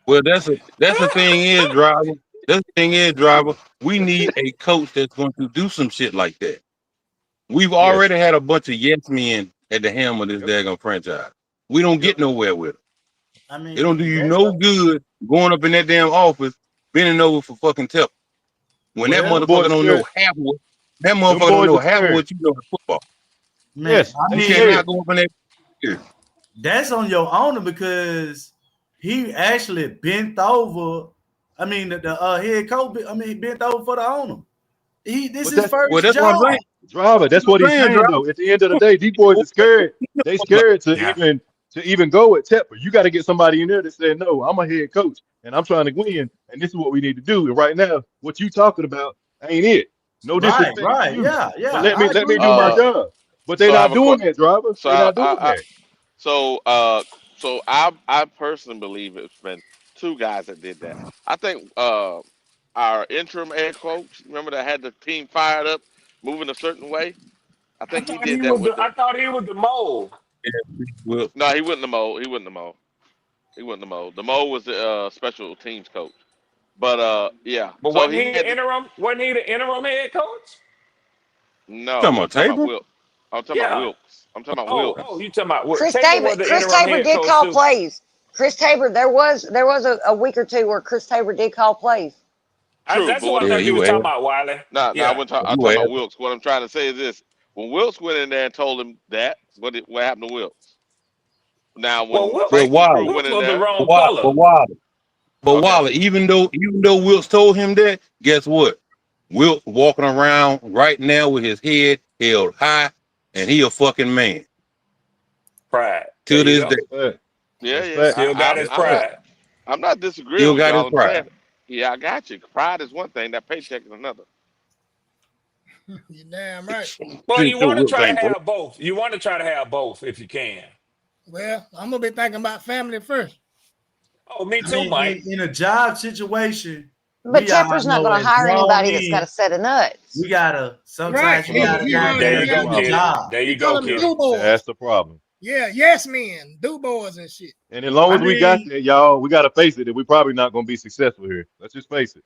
Well, that's the thing is, driver. That's the thing is, driver. We need a coach that's going to do some shit like that. We've Yes. already had a bunch of yes men at the helm of this daggone franchise. We don't get nowhere with it. I It don't do mean, you that's no good going up in that damn office, bending over for fucking tip. When that Them motherfucker boys don't scared. know half of what that Them motherfucker don't boys know are half of scared. what you know in football. man. Yes, I they You mean, cannot scared. go up in that. that's on your owner because he actually bent over. I mean, the head coach. I mean, he bent over for the owner. This But is that's Well, first that's what I'm job. saying. driver. That's what he's saying Driver. though. At the end of the day, these boys are scared. They scared to Yeah. even go with Tepper. You got to get somebody in there that said, no, I'm a head coach and I'm trying to win, and this is what we need to do. And right now, what you talking about ain't it. No Right, disrespect to right. you, Yeah, yeah. but I let me agree do with my that. job. But they So I have not a doing that, driver. so They not doing I that. so uh so I personally believe it's been two guys that did that. I think our interim head coach, remember that had the team fired up, moving a certain way. I think he did that with the. I thought he was the mole. Well, No, he wasn't the mole. He wasn't the mole. He wasn't the mole. The mole was the special teams coach. But yeah. But So wasn't he he the had to, interim? Wasn't he the interim head coach? talking no. I'm about talking about Tabor? Wilkes. I'm talking about Yeah. Wilkes. I'm talking about Oh, Wilkes. you talking about Chris Tabor Tabor. was the Chris interim Tabor head did coach call too. plays. Chris Tabor. There was a week or two where Chris Tabor did call plays. True, That's but what what I I'm Yeah, think he you was was. talking about, Wiley. nah, I Yeah. wouldn't talk. He I'm talking about was. Wilkes. What I'm trying to say is this: when Wilkes went in there and told him that, what happened to Wilkes? Now, Well, when Wilkes, But Frank's crew Wiley, went Wilkes in was the there, but wrong Wiley, color. but Wiley, but okay, Wiley. Even though Wilkes told him that, guess what? Wilkes walking around right now with his head held high, and he a fucking man Pride. There to you this go. day. That's fact. yeah, That's yeah, fact. Still got his That's I'm fact. not. pride. I'm not disagreeing Still with got his y'all. I'm pride. saying, yeah, I got you. Pride is one thing. That paycheck is another. You're damn right. Well, Pretty you sure want to Wilkes try to ain't broke. have both. You want to try to have both if you can. Well, I'm gonna be thinking about family first. Oh, me I too, mean, Mike. in a job situation, But we all Tepper's not know going to as hire grown anybody that's got a men, set of nuts. we gotta Right. sometimes you Problem. gotta There goddamn you That's the do go, your problem. Kitty. job. There He you call go, them Kitty. do boys. That's the problem. Yeah, yes men, do boys and shit. And as long I as we got mean, that, y'all, we got to face it that we're probably not going to be successful here. Let's just face it.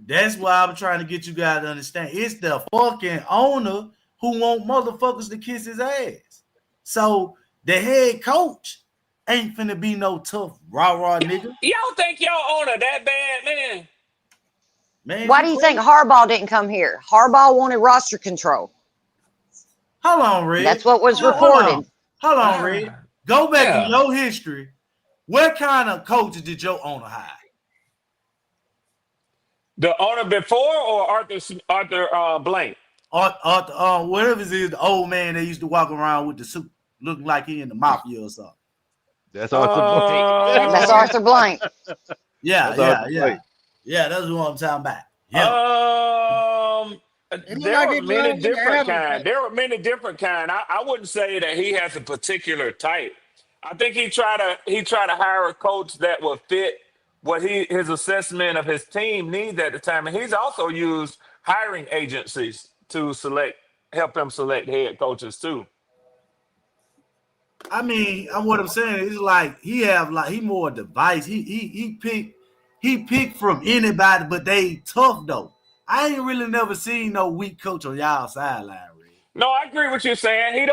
that's why I'm trying to get you guys to understand. It's the fucking owner who want motherfuckers to kiss his ass. So the head coach ain't finna be no tough rah nigga. Y'all think y'all owner that bad, man? Man, Why do you think Harbaugh didn't come here? Harbaugh wanted roster control. Hold on, Red. That's what was Hold reported. on, Red. Go back in Yeah. your history. What kind of coaches did your owner hire? The owner before or Arthur Blank? Whatever it is, the old man that used to walk around with the suit, looking like he in the mafia or something. That's Arthur Blank. That's Arthur Blank. Yeah, That's Arthur Blank. Yeah, that's what I'm talking about. Yeah. There were many different kind. I wouldn't say that he has a particular type. I think he try to hire a coach that will fit what his assessment of his team needs at the time. And he's also used hiring agencies to help him select head coaches too. I mean, what I'm saying is like he more device. He pick from anybody, but they tough though. I ain't really never seen no weak coach on y'all sideline. No, I agree with you saying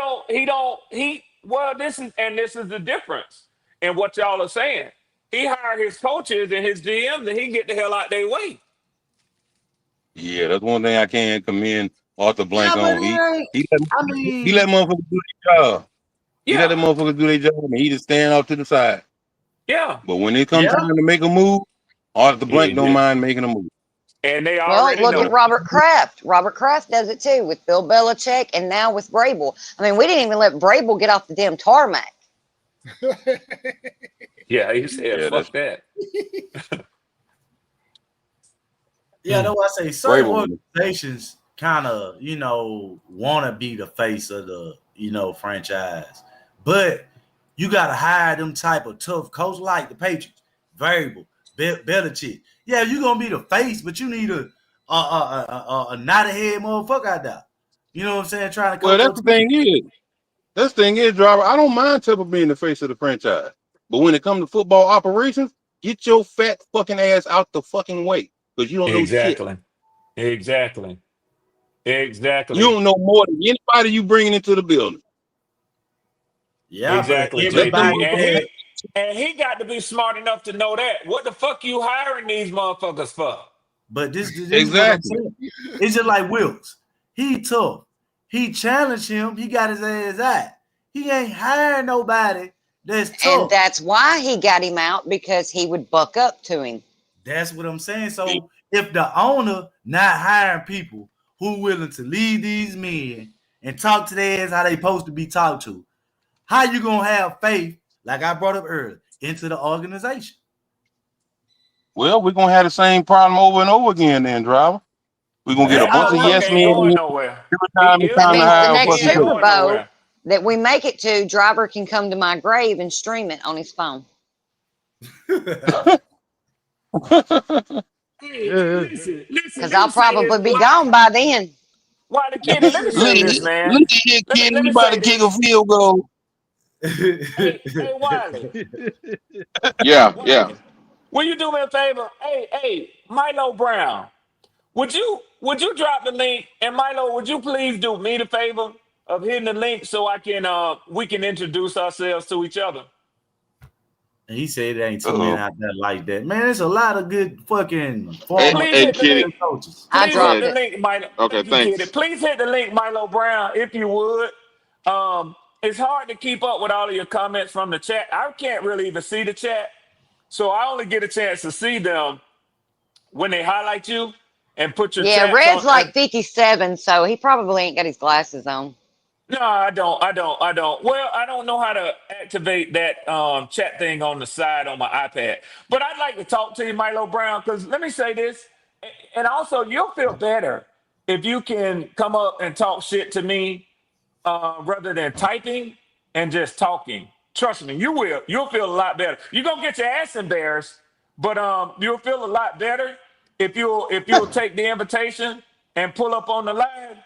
this is the difference in what y'all are saying. He hired his coaches and his GMs and he get the hell out their way. Yeah, that's one thing I can't commend Arthur Blank on. He let motherfuckers do their job. He let them motherfuckers do their job and he just stand off to the side. Yeah. But when it comes time to make a move, Arthur Blank don't mind making a move. And they Well, already look know. at Robert Kraft. Robert Kraft does it too with Bill Belichick and now with Vrabel. I mean, we didn't even let Vrabel get off the damn tarmac. Yeah, he said, fuck that. Yeah, that's why I say certain organizations kind of, want to be the face of the, franchise. But you got to hire them type of tough coach like the Patriots, Variable, Belichick. Yeah, you're going to be the face, but you need a knot-ahead motherfucker out there. You know what I'm saying? Trying to coach. Well, that's the thing is, driver, I don't mind Temple being the face of the franchise. But when it comes to football operations, get your fat fucking ass out the fucking way. Because you don't know shit. Exactly. You don't know more than anybody you bringing into the building. Yeah, exactly, JD. And he got to be smart enough to know that. What the fuck you hiring these motherfuckers for? But this exactly. Is what I'm saying. It's just like Wilkes. He tough. He challenged him. He got his ass out. He ain't hiring nobody that's tough. And that's why he got him out, because he would buck up to him. That's what I'm saying. So if the owner not hiring people who willing to lead these men and talk to their ass how they supposed to be talked to, how you gonna have faith, like I brought up earlier, into the organization? Well, we're gonna have the same problem over and over again, then, driver. We're gonna get a bunch of yes men every time it's That time to means hire the a next fucking Super Bowl that we make it to, Driver can come to my grave and stream it on his phone. Because I'll probably be gone by then. Wiley, Kitty, let me say this, man. Look at that kid, we about to kick a field goal. Hey, Wiley. Yeah. Will you do me a favor? Hey, Milo Brown. Would you drop the link? And Milo, would you please do me the favor of hitting the link so we can introduce ourselves to each other? And he said there ain't too many out there like that. Man, there's a lot of good fucking former coaches. Please hit the link, Milo. Okay, thanks. Please hit the link, Milo Brown, if you would. It's hard to keep up with all of your comments from the chat. I can't really even see the chat. So I only get a chance to see them when they highlight you and put your chat. Yeah, Red's like 57, so he probably ain't got his glasses on. No, I don't. Well, I don't know how to activate that chat thing on the side on my iPad. But I'd like to talk to you, Milo Brown, because let me say this. And also, you'll feel better if you can come up and talk shit to me rather than typing and just talking. Trust me, you will. You'll feel a lot better. You're going to get your ass embarrassed, but you'll feel a lot better if you'll take the invitation and pull up on the line,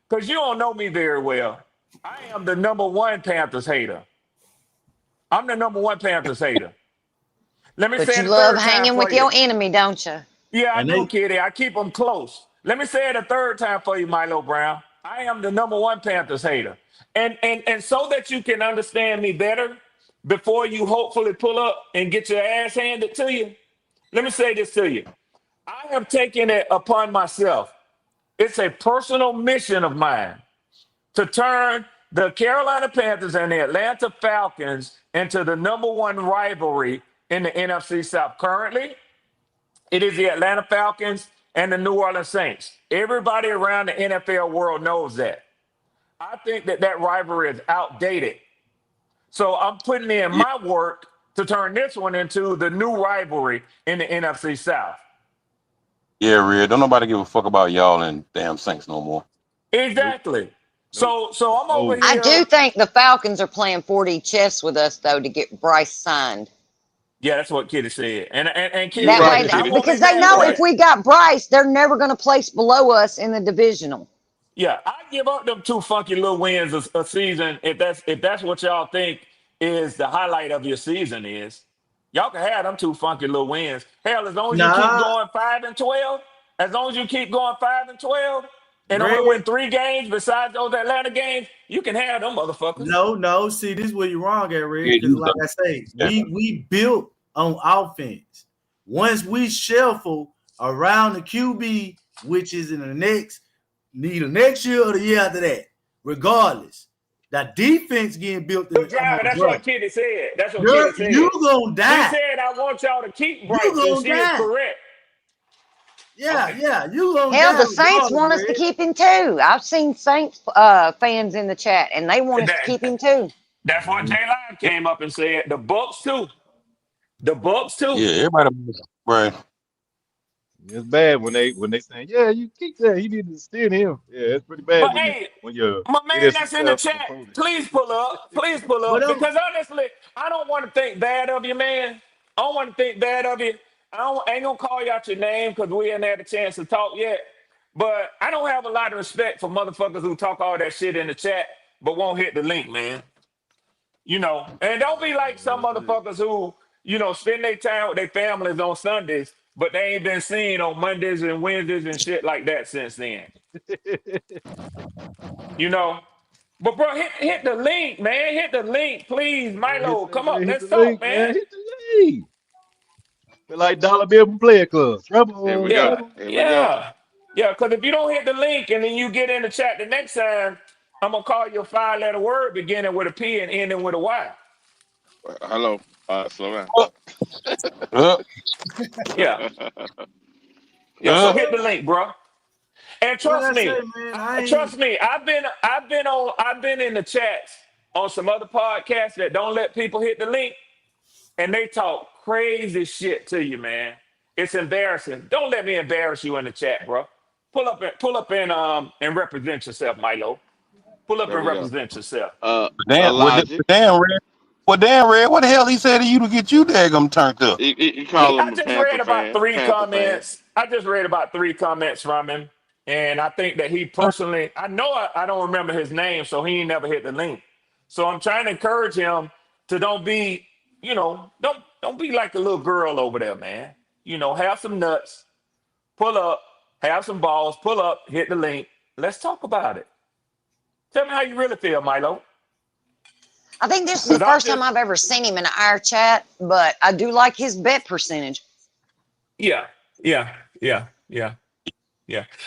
because you don't know me very well. I am the number one Panthers hater. I'm the number one Panthers hater. Let me but say you it love third time hanging with for you. your enemy, don't you? Yeah, I do, Kitty. I keep them close. Let me say it a third time for you, Milo Brown. I am the number one Panthers hater. And so that you can understand me better, before you hopefully pull up and get your ass handed to you, let me say this to you. I have taken it upon myself. It's a personal mission of mine to turn the Carolina Panthers and the Atlanta Falcons into the #1 rivalry in the NFC South. Currently, it is the Atlanta Falcons and the New Orleans Saints. Everybody around the NFL world knows that. I think that rivalry is outdated. So I'm putting in Yeah, my work to turn this one into the new rivalry in the NFC South. yeah, Red. Don't nobody give a fuck about y'all and damn Saints no more. Exactly. So I'm over Oh, I here. do think the Falcons are playing 4D chess with us though to get Bryce signed. Yeah, that's what Kitty said. And You Kitty, That right, way, I Kitty. won't be because they mad at know if that. we got Bryce, they're never going to place below us in the divisional. Yeah, I give up them 2 funky little wins a season if that's what y'all think is the highlight of your season is. Y'all can have them 2 funky little wins. Hell, as long as you keep Nah, going 5-12, as long as you keep going 5-12, and Red. only win 3 games besides those Atlanta games, you can have them motherfuckers. No. See, this is where you're wrong at, Red. Yeah, Because, you like I say, we built on offense. Once we shuffle around the QB, which is in the next year or the year after that, regardless, that defense getting built in. But Driver, that's Bro, what Kitty said. That's what Kitty you said. gonna He die. said, I want y'all to keep You Bryce, and gonna she is die. correct. Okay. Yeah, you gonna Hell, die the Saints regardless, want us to Red. keep him too. I've seen Saints fans in the chat, and they want us to keep him too. That's what J Line came up and said. The Bucks too. The Bucks too. Yeah, everybody, right? it's bad when they saying, yeah, you keep that. He need to steal him. Yeah, it's pretty bad But when hey, you my it man is that's in the success chat, opponent. please pull up. Please pull But up. Because honestly, I don't want to think bad of you, man. I don't want to think bad of you. Ain't gonna call you out your name because we ain't had a chance to talk yet. But I don't have a lot of respect for motherfuckers who talk all that shit in the chat but won't hit the link, man. And don't be like some motherfuckers who, spend their time with their families on Sundays, but they ain't been seen on Mondays and Wednesdays and shit like that since then. You know? But bro, hit the link, man. Hit the link, please. Milo, come up. Hit Let's the talk, link, man. man. Hit the link. Feel like Dollar Bill from Player Club. Here we Trouble, go. trouble. Here we go. Yeah, because if you don't hit the link and then you get in the chat the next time, I'm gonna call you a 5-letter word beginning with a P and ending with a Y. Hello. Slow down. Yeah. Yeah, so hit the link, bro. And what trust I say, me, man, I've been in the chats on some other podcasts that don't let people hit the link, and they talk crazy shit to you, man. It's embarrassing. Don't let me embarrass you in the chat, bro. Pull up and represent yourself, Milo. Pull up There and we go. represent yourself. Damn, Logic. damn, Red. Well, damn, Red. What the hell he said to you to get you daggum turned up? You call I him a just read Panther about fan. 3 Panther fan. comments. I just read about 3 comments from him, and I think that he personally, I know I don't remember his name, so he ain't never hit the link. So I'm trying to encourage him to don't be, don't be like a little girl over there, man. Have some nuts, pull up, have some balls, pull up, hit the link. Let's talk about it. Tell me how you really feel, Milo. I think this is the Because I'm first time just, I've ever seen him in our chat, but I do like his bet percentage. yeah.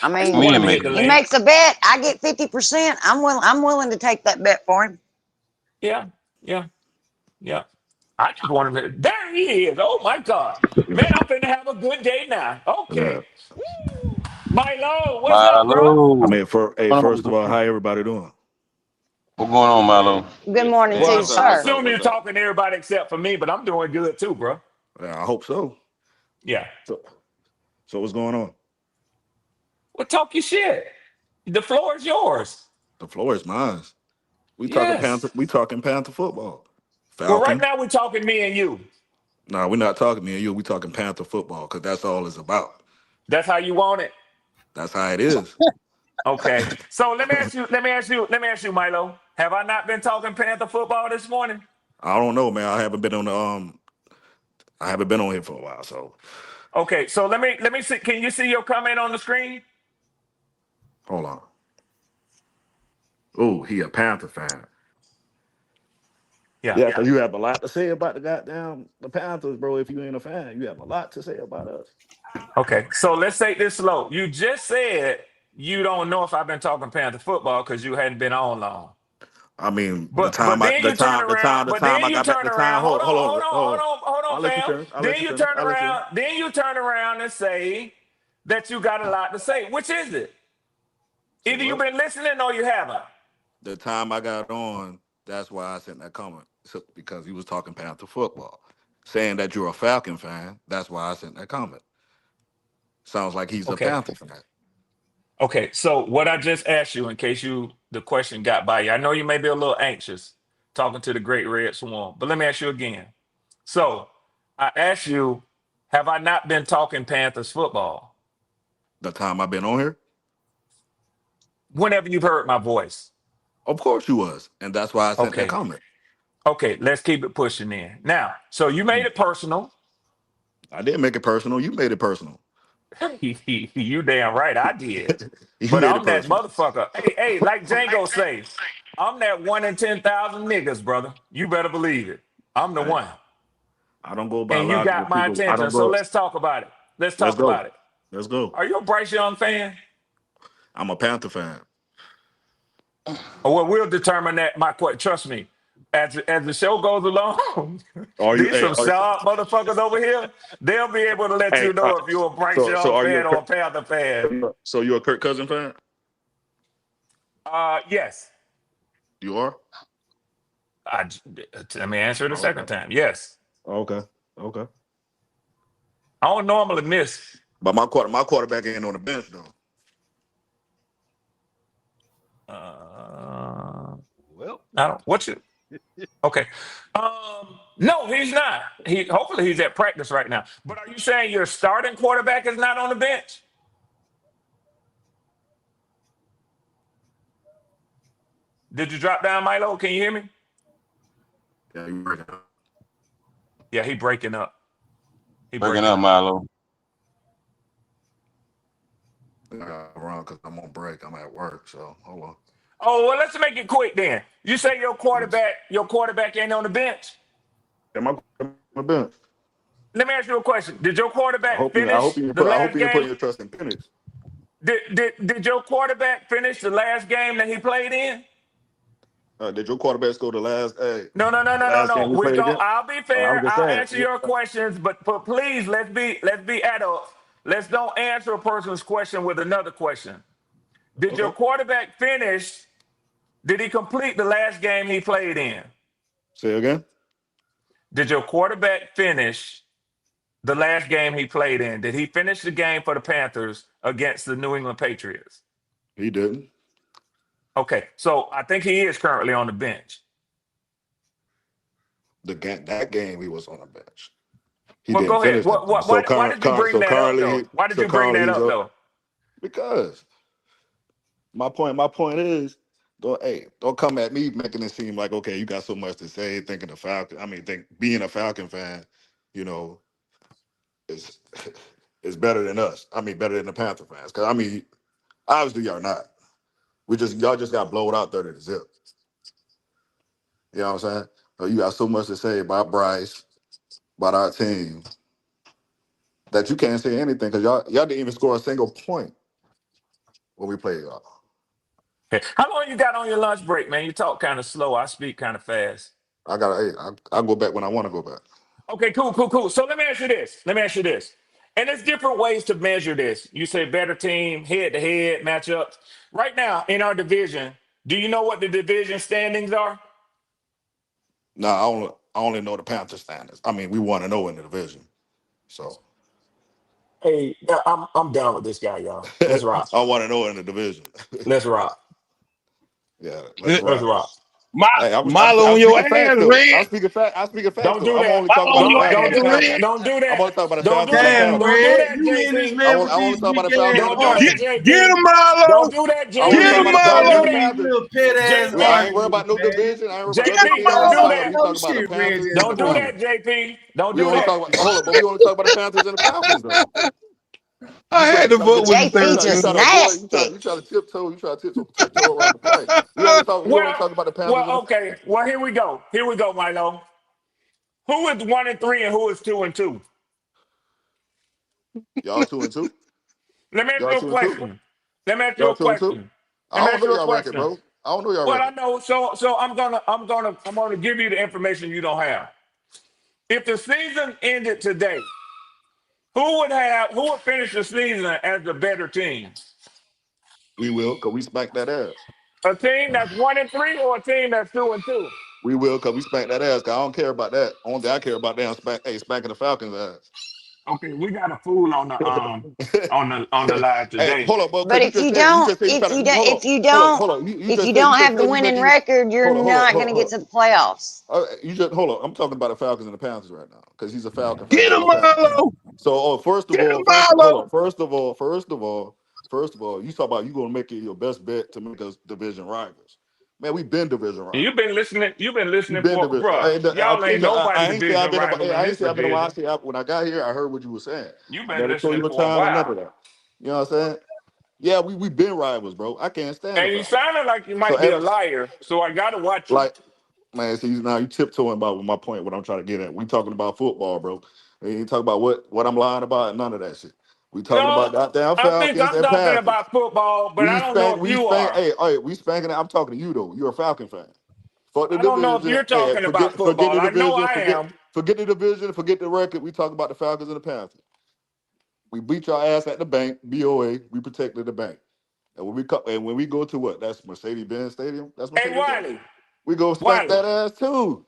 I I just mean, want Me him and to make hit the he link. makes a bet, I get 50%. I'm willing to take that bet for him. Yeah. I just want him to. There he is. Oh my God. Man, I'm finna have a good day now. Yeah. Okay. Milo, what's up, bro? I Milo. mean, first of all, how everybody doing? What's going on, Hey, Milo? Good morning hey, to you, Well, what's up? I What's sir. up? assume you're What's up? talking to everybody except for me, but I'm doing good too, bro. Yeah, I hope so. Yeah. So what's going on? Well, talk your shit. The floor is yours. The floor is mine. We talking Yes. Panther. We talking Panther football. Well, right Falcon. now we're talking me and you. No, we're not talking me and you. We talking Panther football because that's all it's about. That's how you want it. That's how it is. Okay. So let me ask you, Milo. Have I not been talking Panther football this morning? I don't know, man. I haven't been on the I haven't been on here for a while, so Okay. So let me see. Can you see your comment on the screen? hold on. Oh, he a Panther fan. Yeah, because you have a lot to say about the Panthers, bro. If you ain't a fan, you have a lot to say about us. Okay, so let's take this slow. You just said you don't know if I've been talking Panther football because you hadn't been on long. I mean, But then you turn around. But then you turn around. Hold on, I'll let you fam. turn. I'll let Then you you turn. turn I'll let you turn. around. Then you turn around and say that you got a lot to say. Which is it? Either you've been listening or you haven't. The time I got on, that's why I sent that comment, because he was talking Panther football. Saying that you're a Falcon fan, that's why I sent that comment. Sounds like he's a Okay. Panther fan. Okay, so what I just asked you, in case the question got by you, I know you may be a little anxious talking to the great red swarm, but let me ask you again. So I asked you, have I not been talking Panthers football? The time I've been on here? Whenever you've heard my voice. Of course you was, and that's why I sent that comment. Okay, let's keep it pushing in. Now, so you made it personal. I didn't make it personal. You made it personal. You damn right I did. You But made I'm it that personal. motherfucker. Hey, like Django say, I'm that 1 in 10,000 niggas, brother. You better believe it. I'm the one. I don't go by And you logical got my people. I attention. don't So go. let's talk about it. Let's Let's talk go. about it. Let's go. Are you a Bryce Young fan? I'm a Panther fan. Well, we'll determine that. Trust me. As the show goes along, Are you? these some sharp motherfuckers over here. They'll be able to let you know if you're a Bryce Young are you fan or a Panther fan. So you're a Kirk Cousins fan? Yes. You are? Let me answer it a second time. Yes. Okay. I don't normally miss. But my quarterback ain't on the bench though. Well, I don't. What's it? Okay. No, he's not. Hopefully he's at practice right now. But are you saying your starting quarterback is not on the bench? Did you drop down, Milo? Can you hear me? Yeah, you breaking up. Yeah, he breaking up. Breaking up, Milo. Wrong, because I'm on break. I'm at work, so hold on. Oh, well, let's make it quick then. You say your quarterback ain't on the bench? Am I on the bench? Let me ask you a question. Did your quarterback I hope finish you the put last game? your trust in Penix. Did your quarterback finish the last game that he played in? Did your quarterback score the last? No. Game we played against? I'll be I'm fair. just I'll saying. answer your questions, but please let's be adults. Let's don't answer a person's question with another question. Did your quarterback finish? Did he complete the last game he played in? Say again. Did your quarterback finish the last game he played in? Did he finish the game for the Panthers against the New England Patriots? He didn't. Okay, so I think he is currently on the bench. That game he was on the bench. He Well, didn't go ahead. finish that game. Why did you bring that up, though? Why did you bring that up, though? Because my point is, don't come at me making it seem like, okay, you got so much to say, thinking the Falcon. I mean, being a Falcon fan, is better than us. I mean, better than the Panther fans. Because I mean, obviously y'all not. Y'all just got blowed out 30-0. You know what I'm saying? So you got so much to say about Bryce, about our team, that you can't say anything because y'all didn't even score a single point when we played y'all. How long you got on your lunch break, man? You talk kind of slow. I speak kind of fast. I go back when I want to go back. Okay, cool. So let me ask you this. And there's different ways to measure this. You say better team, head-to-head matchups. Right now in our division, do you know what the division standings are? No, I only know the Panthers standings. I mean, we want to know in the division. So. Hey, I'm done with this guy, y'all. Let's rock. I want to know in the division. Let's rock. Yeah, let's rock. Hey, Milo on your ass, Red. I'm speaking facts. Don't do I'm that. only talking about the Falcons and the Panthers. Don't do that. I'm only talking about the Don't do Falcons and the that. Panthers. Don't do that, You in this JP. man I with want these to talk about the big Falcons ass and the Don't do Panthers. that, JP. Get him, Milo. Don't do that, JP. I want to talk Get him, about the Milo. Falcons and the these Panthers. little pet ass I ain't worried arguments, about no man. division. I ain't worried about JP, no division. don't do that. We talking about the Shit, Panthers Red. and the Don't do Falcons. that, JP. Don't We do only that. talk about but we only talk about the Panthers and the Falcons though. I had to vote with the JP third just string. nasty. You try to tiptoe around the point. You want to talk about the Panthers? Okay. Well, here we go. Here we go, Milo. Who is 1-3 and who is 2-2? Y'all 2-2. Let me ask Y'all you a 2-2. question. Let me ask you Y'all a 2-2. question. I Let me don't ask know you a y'all record, question. bro. I don't know y'all Well, I record. know. So I'm gonna give you the information you don't have. If the season ended today, who would finish the season as the better team? We will, because we smacked that ass. A team that's 1-3 or a team that's 2-2? We will, because we spanked that ass. Cause I don't care about that. Only thing I care about damn spanking the Falcons ass. Okay, we got a fool on the live Hey, today. hold up, bro. But Because if you don't, hold on. if you don't have the winning record, you're not going to get to the playoffs. You just hold on. I'm talking about the Falcons and the Panthers right now because he's a Falcon fan. Get him, I'm a Panther fan. Milo. So, first of all, you talk about you gonna make it your best bet to make us division rivals. Man, we've been division rivals. You've been listening. We've been For, division. bro. Y'all ain't nobody I ain't say I've division been. rival in I ain't this say I've been a while. division. When I got here, I heard what you were saying. You've I been never told listening you a for a time or none of while, that. You know what I'm saying? Yeah, we've been rivals, bro. I can't stand the and you Falcons. sounded like you So might be a liar. So I gotta watch you. like, man, see now you tiptoeing about my point. What I'm trying to get at. We talking about football, bro. We ain't talking about what I'm lying about. None of that shit. We talking No, about goddamn I think Falcons I'm and talking Panthers. about football, but I don't know if We you spank. are. Hey, we spanking it. I'm talking to you though. You're a Falcon fan. Fuck the I don't know if division. you're Hey, talking about forget football. the I know division. I am. Forget the division. Forget the record. We talk about the Falcons and the Panthers. We beat your ass at the bank. BOA. We protected the bank. And when we go to what? That's Mercedes-Benz Stadium. That's Hey, Mercedes-Benz. Wiley. We go spank Wiley. that ass too.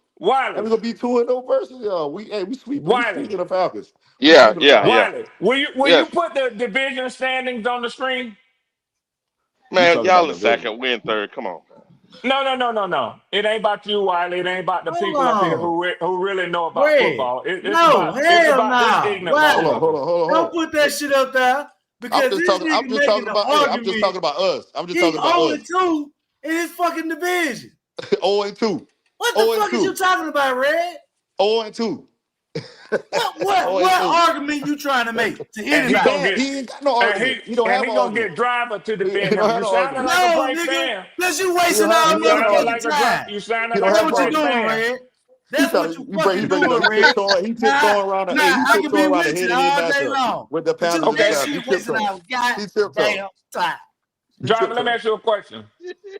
And Wiley. we gonna be 2-0 versus y'all. We Wiley. sweeping the Falcons. We Yeah, sweeping the yeah, Falcons. yeah. Wiley. Will you Yes, put the division standings on the screen? You man. talking Y'all about in division? second, we in third. Come on, man. No. It ain't about you, Wiley. It ain't about the Hold people up here on. who really know about Red. football. No, It's hell about this no. ignorant Hold on, Wiley. hold motherfucker. on, hold on, hold Don't on. put that shit up there because this I'm nigga just making talking the about. Hey, I'm just argument. talking about us. I'm just He talking about 0-2 in his fucking division. 0-2. What the fuck is you talking about, Red? 0-2. What argument you trying to make to And he anybody? gonna get He ain't got no and argument. He don't have he an gonna argument. get driver to He defend don't him. have You no sounding argument. like a No, Bryce nigga, fan. because you He don't wasting have, our he don't have no Sounding argument. like motherfucking a dri- time. you sounding He don't like That's a have an what you Bryce argument. doing, fan. Red. He That's trying what to you fucking doing, Red. he Now, tiptoeing around the now he I can be tiptoeing around the with head you of his all day matchup long, with the but Panthers and the that Okay, Falcons. He shit wasting tiptoeing. our He tiptoeing. goddamn time. He driver. Let me tiptoeing. ask you a question.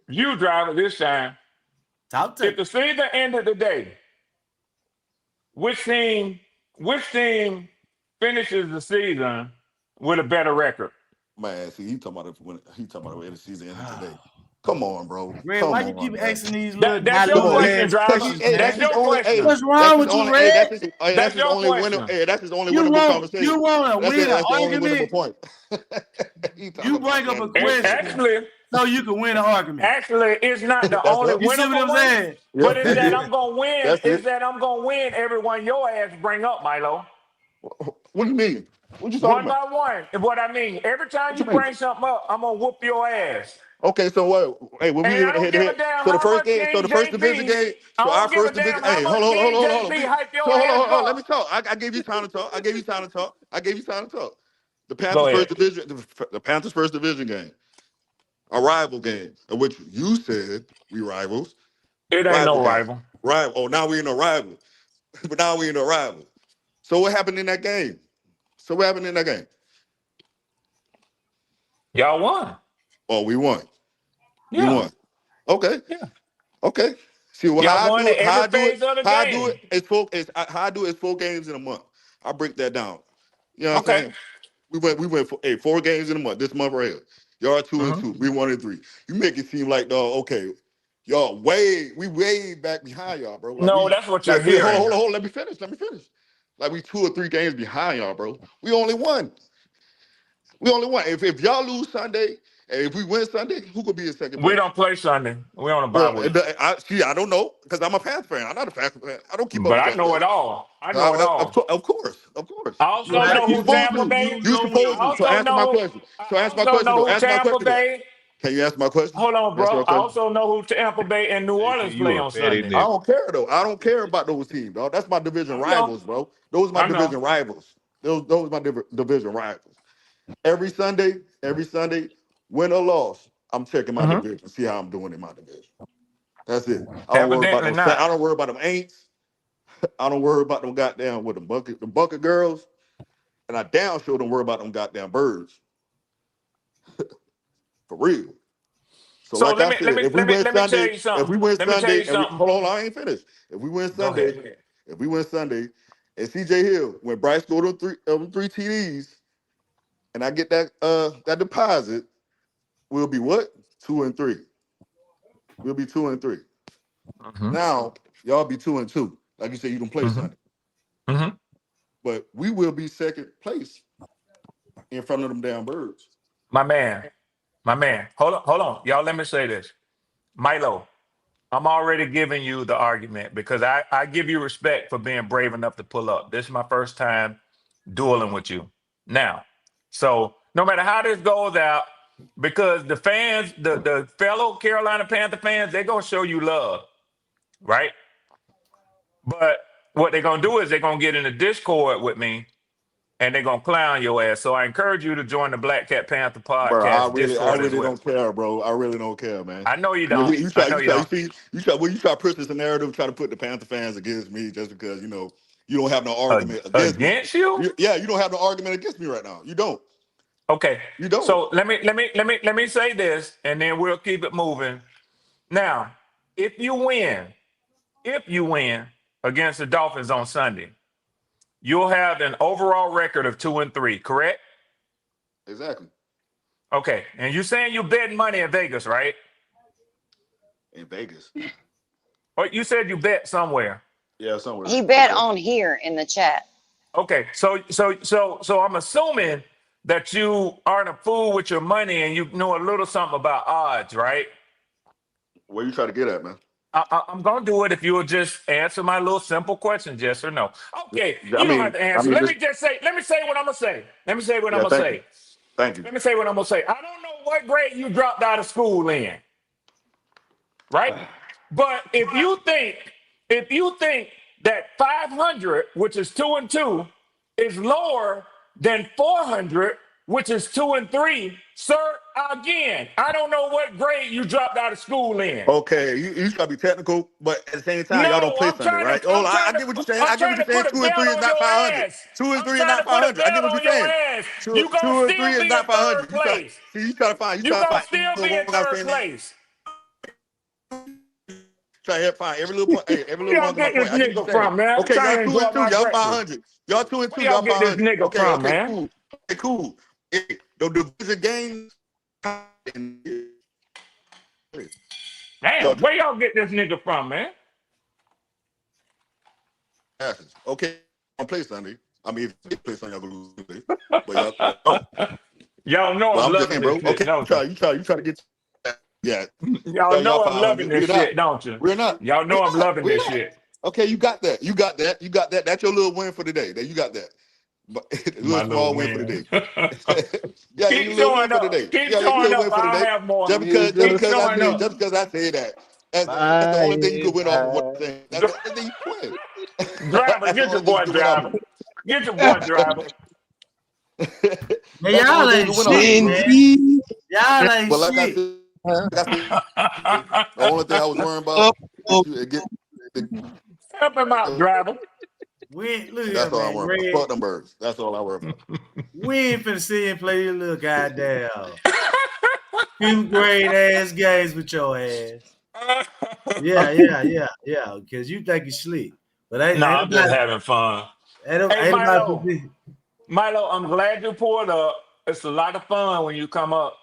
You driver this time. Talk to If me. the season ended today, which team finishes the season with a better record? Man, see, he talking about when the season ended today. Come on, bro. Red, Come why you on, keep man. asking these little That's your Come on. question, dilute-ass driver. questions, That's man? your question. What's wrong with you, Red? That's That's his your only winner. question. Hey, that's his only You winnable want conversation. to win an That's the only winnable argument? point. He You talking about bring up a man. question Actually, so you can win an argument. it's not the That's only it. You see what winnable I'm one, saying? Yeah, but it's that's that it. I'm gonna win. That's It's it. that I'm gonna win every one your ass bring up, Milo. What do you mean? What you talking One about? by one. And what I mean, every time What you you mean? bring something up, I'm gonna whoop your ass. Okay, so what? Hey, when we And went I don't head to give a head, damn so the how first much game, me and JP. I so our don't give a first division. damn how Hey, hold much on, me hold and on, hold on. JP hype your Hold on, ass hold on. Let me up. talk. I gave you time to talk. I gave you time to talk. I gave you time to talk. The Go Panthers ahead. first division, the Panthers first division game, a rival game, in which you said we rivals. It ain't Rival no game. rival. Rival. Oh, now we in a rival. But now we in a rival. So what happened in that game? Y'all won. Oh, we won. We Yeah. won. Okay. Yeah. Okay. See, well, Y'all won in every phase of the how I do game. it how I do it is 4 games in a month. I break that down. You know what I'm Okay. saying? We went for 4 games in a month. This month right here. Y'all 2-2. Mhm. We 1-3. You make it seem like okay, y'all we way back behind y'all, bro. Like No, we that's what two or you're three. Hold on, hearing. hold on, hold on. Let me finish. Like we 2 or 3 games behind y'all, bro. We only won. If y'all lose Sunday and if we win Sunday, who could be in second We place? don't play Sunday. We on a bye Bro, week. I don't know because I'm a Panther fan. I'm not a Panther fan. I don't keep up But with I y'all know it schedule. all. I know it all. Of course. I You also know You who supposed Tampa to. Bay. You I supposed to. So also answer my know. question. So I answer my also question though. know who Answer my Tampa question though. Bay. Can you answer my question? Hold on, Answer bro. my I question. also know who Tampa Bay and New JP, Orleans you play a on petty Sunday. I nigga. don't care though. I don't care about those teams, dog. That's my division I know. rivals, bro. Those are my I know. division rivals. Those are my division rivals. every Sunday, win or loss, I'm checking my Mm-hmm. division, see how I'm doing in my division. That's it. I don't worry about Evidently them. not. I don't worry about them ain'ts. I don't worry about them goddamn with the bucket girls, and I damn sure don't worry about them goddamn birds. For real. So So like let I me let said, me if we let me win let me tell Sunday, you something. Let me tell you and we something. hold on, I ain't finished. If we win Go Sunday, ahead. and CJ Hill, when Bryce scored on three TDs, and I get that deposit, we'll be what? 2-3. We'll be 2-3. Mm-hmm. Now y'all be 2-2. Like you said, you can play Mm-hmm. Sunday, Mm-hmm. but we will be second place in front of them damn birds. My man. Hold on. Y'all, let me say this. Milo, I'm already giving you the argument because I give you respect for being brave enough to pull up. This is my first time dueling with you. Now, so no matter how this goes out, because the fans, the fellow Carolina Panther fans, they're gonna show you love, right? But what they're gonna do is they're gonna get in a Discord with me and they're gonna clown your ass. So I encourage you to join the Black Cat Panther Bro, I podcast Discord as really well. don't care, bro. I really don't care, man. I know you You, don't. you I try, know you you try, you don't. see, you try to push this narrative, try to put the Panther fans against me just because you don't have no argument against me. Against you? Yeah, you don't have no argument against me right now. You don't. Okay. You don't. So let me say this, and then we'll keep it moving. Now, if you win against the Dolphins on Sunday, you'll have an overall record of 2-3, correct? Exactly. Okay. And you're saying you betting money in Vegas, right? In Vegas. Or you said you bet somewhere. Yeah, somewhere. He bet on here in the chat. Okay. So I'm assuming that you aren't a fool with your money and you know a little something about odds, right? Where you try to get at, man? I'm gonna do it if you'll just answer my little simple question, yes or no. Okay, I you don't have mean, to answer. Let me just just say. Let me say what I'm gonna say. Let me say what I'm yeah. gonna Thank you. say. Thank you. Let me say what I'm gonna say. I don't know what grade you dropped out of school in, right? But if you think that 500, which is 2-2, is lower than 400, which is 2-3, sir, again, I don't know what grade you dropped out of school in. Okay, you try to be technical, but at the same time, y'all don't No, play Sunday, right? Oh, I get what you're saying. I I'm get what trying you're to saying. put a 2-3 belt is on not your 500. ass. 2-3 I'm is trying not to put a 500. I get belt what you're on your saying. ass. Two, You gonna 2-3 still is be not in third 500. place. You try to find. You You try to gonna find. still be in What I'm third saying. place. Try to find every little point. Hey, every Where little y'all one of my get this point. I get what nigga you're saying. from, man? I'm Okay, trying y'all to two enjoy and two. my Y'all breakfast. 500. Y'all 2-2. Where y'all Y'all get this 500. nigga Okay, from, okay, man? cool. Okay, cool. Hey, the division games. Damn, where y'all get this nigga from, man? Okay, on play Sunday. I mean, if you play Sunday, y'all gonna lose Sunday. But y'all don't. Y'all know But I'm I'm just loving saying, this bro. shit, Okay, don't you? you try to get. Yeah, Y'all y'all know I'm loving 500. this We're not. shit, don't you? We're not. Y'all know We're I'm not. loving We're this not. shit. Okay, you got that. You got that. You got that. That's your little win for the day. That you got that. But a My little little small win for the win. day. Yeah, Keep your little win showing for the up. day. Keep Yeah, your showing little up. win for the I'll day. have more. Just Keep because I showing said, up. just because I say that, that's the only thing you Bye. could win off of what I'm Bye. saying. That's the only thing you can win. Driver, That's the get your only thing you boy can win off driver. of. Get your boy driver. Man, That's the y'all only thing you ain't can win off shit, of, bro. man. Y'all ain't But shit. like I said, the only thing I was worrying about is you get. Help him out, driver. We look here, That's all I'm man. worried about. Red. Fuck them birds. That's all I worry about. We ain't finna sit and play this little goddamn fifth grade ass games with your ass. Yeah. Because you think you slick. But No, ain't I'm just nobody, having fun. ain't, Hey, ain't nobody Milo. finna- Milo, I'm glad you pulled up. It's a lot of fun when you come up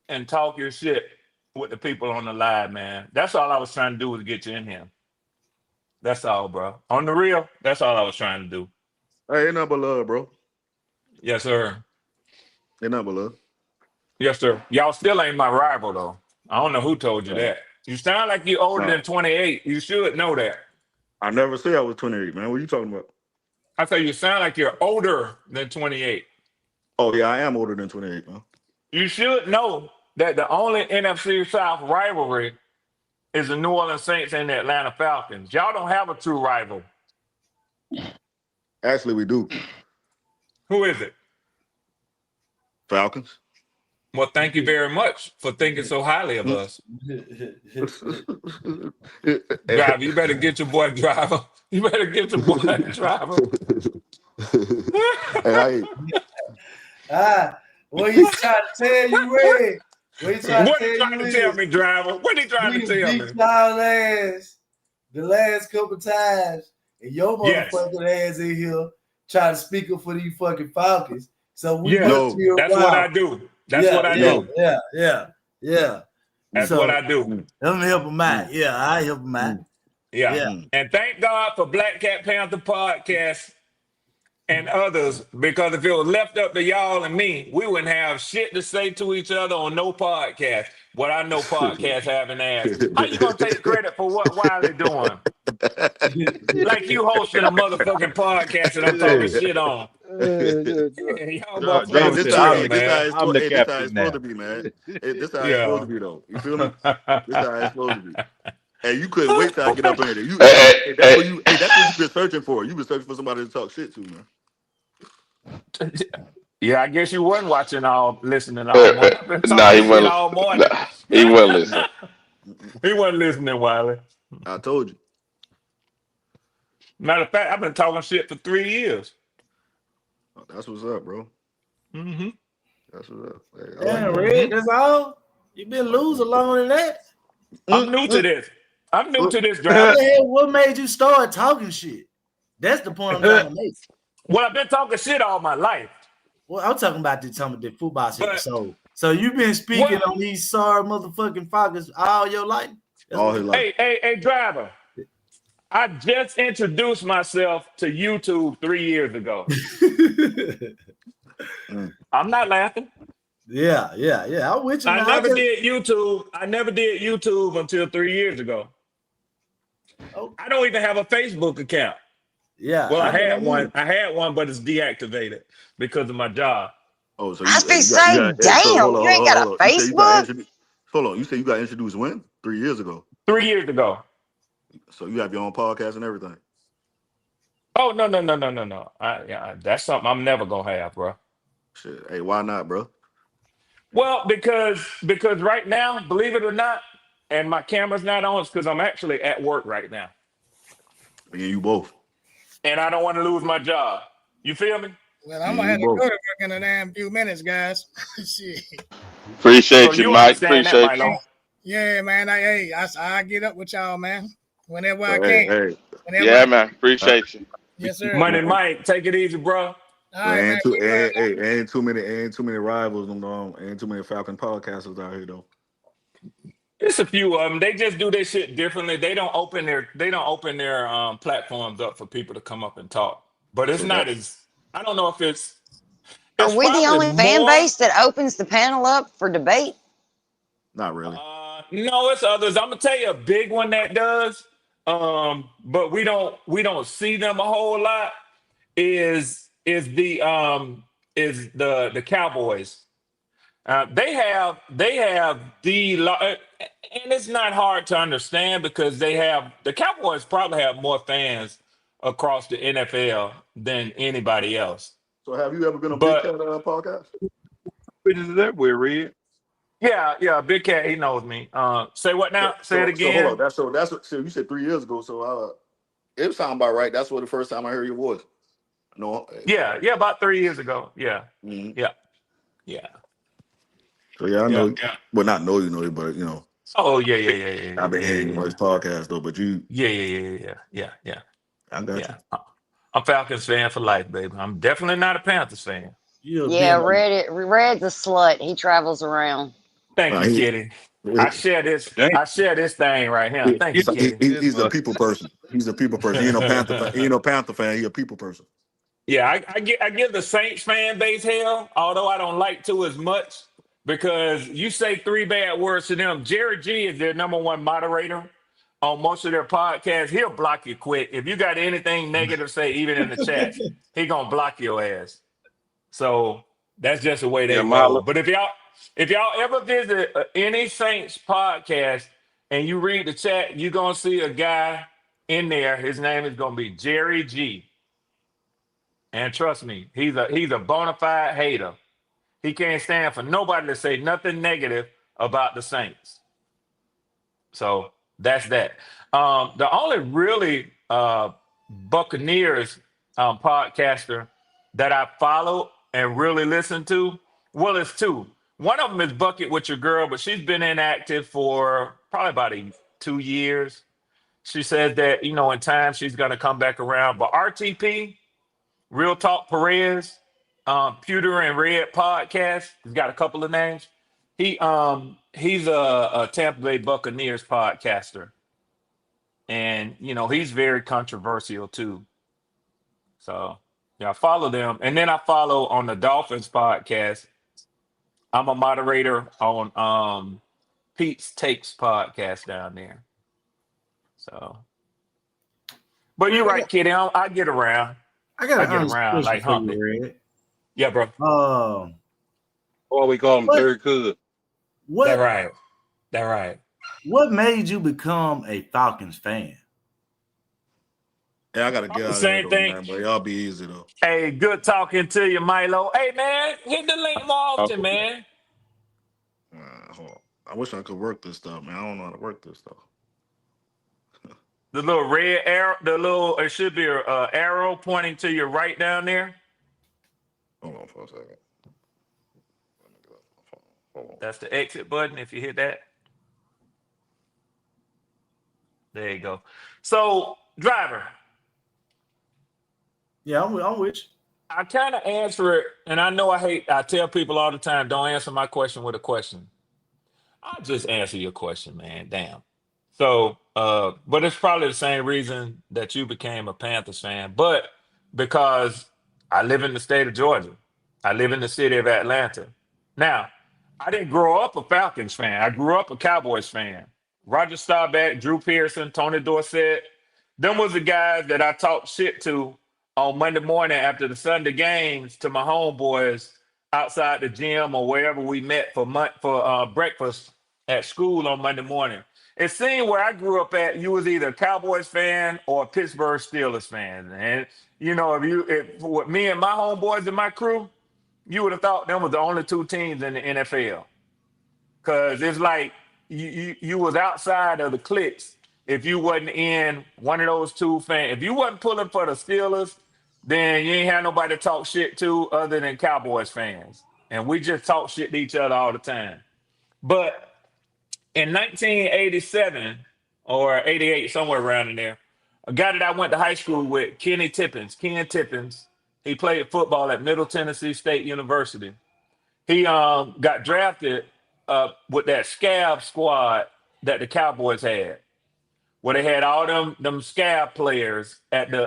and talk your shit with the people on the live, man. That's all I was trying to do was get you in here. That's all, bro. On the real, that's all I was trying to do. Hey, ain't nothing but love, bro. Yes, sir. Ain't nothing but love. Yes, sir. Y'all still ain't my rival, though. I don't know who told you that. You sound like you're older No, than 28. You should know that. I never said I was 28, man. What are you talking about? I say you sound like you're older than 28. Oh yeah, I am older than 28, man. You should know that the only NFC South rivalry is the New Orleans Saints and the Atlanta Falcons. Y'all don't have a true rival. Actually, we do. Who is it? Falcons. Well, thank you very much for thinking so highly of us. Driver, you better get your boy Driver. You better get your boy Driver. Hey, What he's trying to tell you, Red? What he trying What to he tell trying you to tell is me, Driver? What he trying we to tell beat me? y'all ass the last couple times, and your Yes. motherfucking ass in here trying to speak up for these fucking Falcons. So we Yes. must be around. That's what I do. That's what I do. Yeah. That's So what I do. let me help him out. Yeah, I help him out. Yeah. And thank God for Black Cat Panther Podcast and others, because if it was left up to y'all and me, we wouldn't have shit to say to each other on no podcast. What I know podcasts have an ass. How you gonna take credit for what Wiley doing? Like you hosting a motherfucking podcast and I'm talking shit on. Y'all Hey, motherfuckers this said, how trip, hey, this how man. it's I'm the hey, this how captain it's supposed now. to be, man. Hey, this how it's supposed Yeah. to be though. You feel me? This how it's supposed to be. Hey, you couldn't wait till I get up in here. Hey, That's what you that's what you've been searching for. You've been searching for somebody to talk shit to, man. Yeah, I guess you wasn't listening all morning. I've been nah, talking shit all morning. he wasn't listening. He wasn't listening, Wiley. I told you. Matter of fact, I've been talking shit for 3 years. Oh, that's what's up, bro. Mm-hmm. That's what's up. Hey, I Yeah, like Red, that's all. You been losing longer than that. I'm new to this. I'm new to this, Driver. What made you start talking shit? That's the point I'm trying to make. Well, I've been talking shit all my life. Well, I'm talking about the football shit. But- So you've been speaking Well- on these sorry motherfucking Falcons all your life? all his life. Hey, Driver. I just introduced myself to YouTube 3 years ago. I'm not laughing. Yeah. I'm with you. I man. never did YouTube. I never did YouTube until 3 years ago. Oh. I don't even have a Facebook account. Yeah. Well, I had one, but it's deactivated because of my job. Oh, so I was you saying, got damn, so hold on, you ain't got a You say you got Facebook? introduced. Hold on, you say you got introduced when? 3 years ago. 3 years ago. So you have your own podcast and everything. Oh, no. That's something I'm never gonna have, bro. Shit. Hey, why not, bro? Well, because right now, believe it or not, and my camera's not on, it's because I'm actually at work right now. Me and you both. And I don't want to lose my job. You feel me? Well, I'm gonna have to go to work in a damn few minutes, guys. Shit. Appreciate you, Mike. Appreciate you. Yeah, man. I get up with y'all, man. Whenever I Hey, can. hey. Yeah, man. Appreciate you. Yes, sir. Money Mike, take it easy, bro. All right, man. Ain't too many rivals. Ain't too many Falcon podcasters out here though. It's a few of them. They just do their shit differently. They don't open their platforms up for people to come up and talk. But it's not as, I don't know if it's Are we the probably only fan more- base that opens the panel up for debate? Not really. No, it's others. I'm gonna tell you a big one that does. But we don't see them a whole lot. Is the Cowboys. They have and it's not hard to understand because the Cowboys probably have more fans across the NFL than anybody else. So have you ever been on Big Cat podcast? Which is that way, Red? Yeah, Big Cat, he knows me. Say what now? Say it again. So hold on. That's what you said 3 years ago. So it sounds about right. That's what the first time I heard your voice. No. Yeah, about 3 years ago. Yeah. Mm-hmm. Yeah. So yeah, I know. Yeah. Well, not know you, but you know. Oh yeah. I've been hearing your podcast though, but you. Yeah. I got you. I'm Falcons fan for life, baby. I'm definitely not a Panthers fan. Yeah, Red's a slut. He travels around. Thank you, Kitty. I share this thing right here. Thank you, Kitty. He's a people person. He's a people person. He ain't no Panther fan. He ain't no Panther fan. He a people person. Yeah, I give the Saints fan base hell, although I don't like to as much because you say 3 bad words to them. Jerry G is their number one moderator on most of their podcasts. He'll block you quick. If you got anything negative to say, even in the chat, he gonna block your ass. So that's just the way they roll. But if y'all ever visit any Saints podcast and you read the chat, you're gonna see a guy in there. His name is gonna be Jerry G. And trust me, he's a bona fide hater. He can't stand for nobody to say nothing negative about the Saints. So that's that. The only really Buccaneers podcaster that I follow and really listen to, well, it's two. One of them is Bucket with Your Girl, but she's been inactive for probably about 2 years. She says that, in time she's going to come back around. But RTP, Real Talk Perez, Pewter and Red podcast, he's got a couple of names. He's a Tampa Bay Buccaneers podcaster. And, he's very controversial too. So, yeah, I follow them. And then I follow on the Dolphins podcast. I'm a moderator on Pete's Takes podcast down there. So, but you're right, Kitty. I get around. I got I an get honest around question like for Humpty. you, Red. Yeah, bro. Or we call him Third Cud. That right. What made you become a Falcons fan? Yeah, I gotta get out of Same here though, thing. man. But y'all be easy though. Hey, good talking to you, Milo. Hey, man, hit the link more often, man. Hold on. I wish I could work this stuff, man. I don't know how to work this stuff. The little red arrow, it should be an arrow pointing to your right down there. Hold on for a second. Hold on. That's the exit button. If you hit that, there you go. So, driver. Yeah, I'm with you. I kind of answer it, and I know I tell people all the time, don't answer my question with a question. I'll just answer your question, man. Damn. So, but it's probably the same reason that you became a Panthers fan, but because I live in the state of Georgia. I live in the city of Atlanta. Now, I didn't grow up a Falcons fan. I grew up a Cowboys fan. Roger Staubach, Drew Pearson, Tony Dorsett. Them was the guys that I talked shit to on Monday morning after the Sunday games to my homeboys outside the gym or wherever we met for breakfast at school on Monday morning. It seemed where I grew up at, you was either a Cowboys fan or a Pittsburgh Steelers fan. And, if with me and my homeboys and my crew, you would have thought them was the only two teams in the NFL. Because it's like you was outside of the cliques if you wasn't in one of those two fans. If you wasn't pulling for the Steelers, then you ain't had nobody to talk shit to other than Cowboys fans. And we just talk shit to each other all the time. But in 1987 or 88, somewhere around in there, a guy that I went to high school with, Ken Tippins, he played football at Middle Tennessee State University. He got drafted with that scab squad that the Cowboys had, where they had all them scab players at the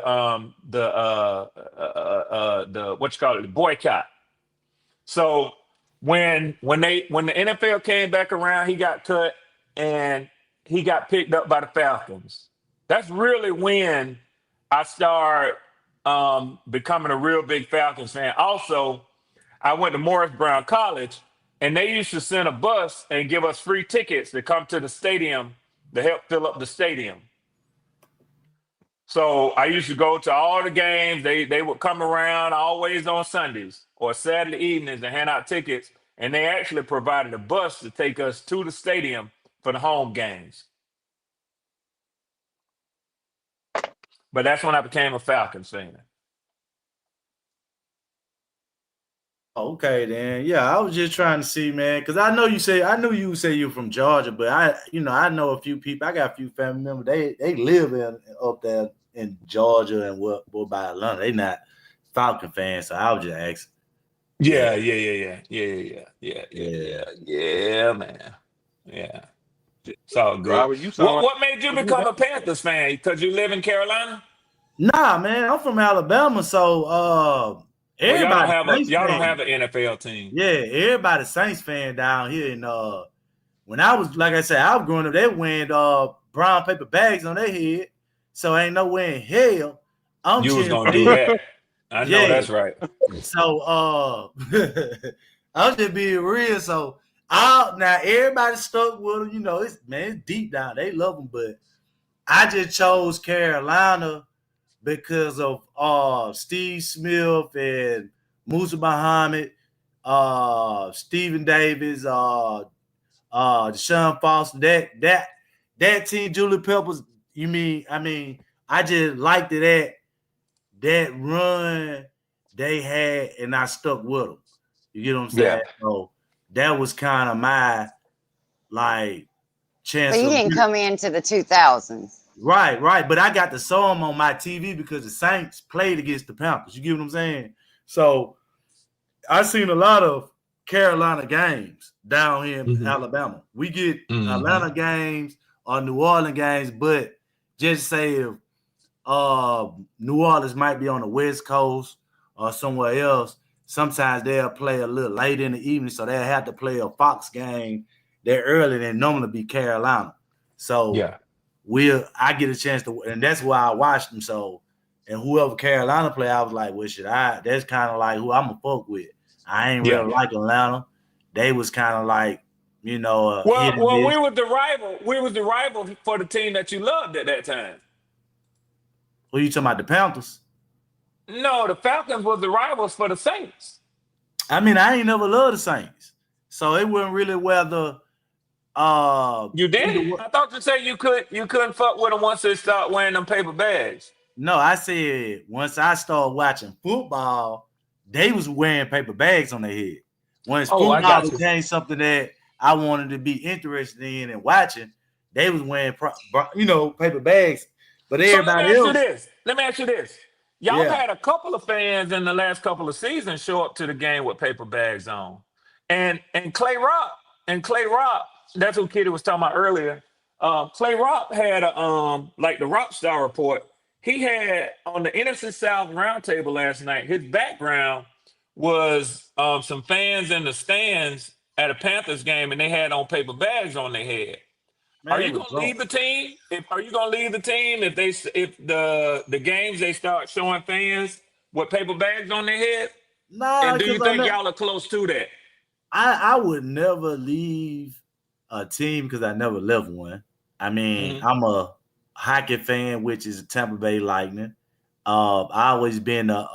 boycott. So when the NFL came back around, he got cut and he got picked up by the Falcons. That's really when I started becoming a real big Falcons fan. Also, I went to Morris Brown College, and they used to send a bus and give us free tickets to come to the stadium to help fill up the stadium. So I used to go to all the games. They would come around always on Sundays or Saturday evenings and hand out tickets, and they actually provided a bus to take us to the stadium for the home games. But that's when I became a Falcons fan. Okay, then. Yeah, I was just trying to see, man, because I knew you say you're from Georgia, but I know a few people. I got a few family members. They live up there in Georgia and what by Atlanta. They not Falcon fans, so I was just asking. Yeah, man. Yeah. It's all good. What made you become a Panthers fan? Because you live in Carolina? Nah, man, I'm from Alabama, so everybody y'all don't have an NFL team. Yeah, everybody Saints fan down here. And when I was, like I said, I was growing up, they wearing brown paper bags on their head. So ain't no way in hell you was gonna do that. I know that's right. So I'm just being real. So now everybody stuck with them. It's deep down. They love them, but I just chose Carolina because of Steve Smith and Musa Muhammad. Stephen Davis, Deshaun Foster, that team, Julie Peppers. I just liked that run they had, and I stuck with them. You get what I'm saying? Yeah. So that was kind of my chance. So you didn't come into the 2000s. Right. But I got to saw them on my TV because the Saints played against the Panthers. You get what I'm saying? So I seen a lot of Carolina games down here in Alabama. We get Atlanta games or New Orleans games, but just say if New Orleans might be on the West Coast or somewhere else, sometimes they'll play a little late in the evening, so they'll have to play a Fox game there early than normally be Carolina. So I get a chance to, and that's why I watched them. So, and whoever Carolina play, I was like, well, that's kind of like who I'm gonna fuck with. I ain't really like Atlanta. They was kind of like, well, we was the rival. We was the rival for the team that you loved at that time. Who you talking about, the Panthers? No, the Falcons was the rivals for the Saints. I mean, I ain't never loved the Saints, so it wasn't really whether. You did? I thought you said you couldn't fuck with them once they start wearing them paper bags. No, I said once I started watching football, they was wearing paper bags on their head. Once football became something that I wanted to be interested in and watching, they was wearing paper bags. But everybody else. Let me ask you this. Y'all had a couple of fans in the last couple of seasons show up to the game with paper bags on. And Clay Rock, that's what Kitty was talking about earlier. Clay Rock had like the Rockstar Report. He had on the NFC South Roundtable last night, his background was some fans in the stands at a Panthers game, and they had on paper bags on their head. Are you gonna leave the team? Are you gonna leave the team if the games they start showing fans with paper bags on their head? Nah, and do you think y'all are close to that? I would never leave a team because I never left one. I mean, I'm a hockey fan, which is Tampa Bay Lightning. I always been a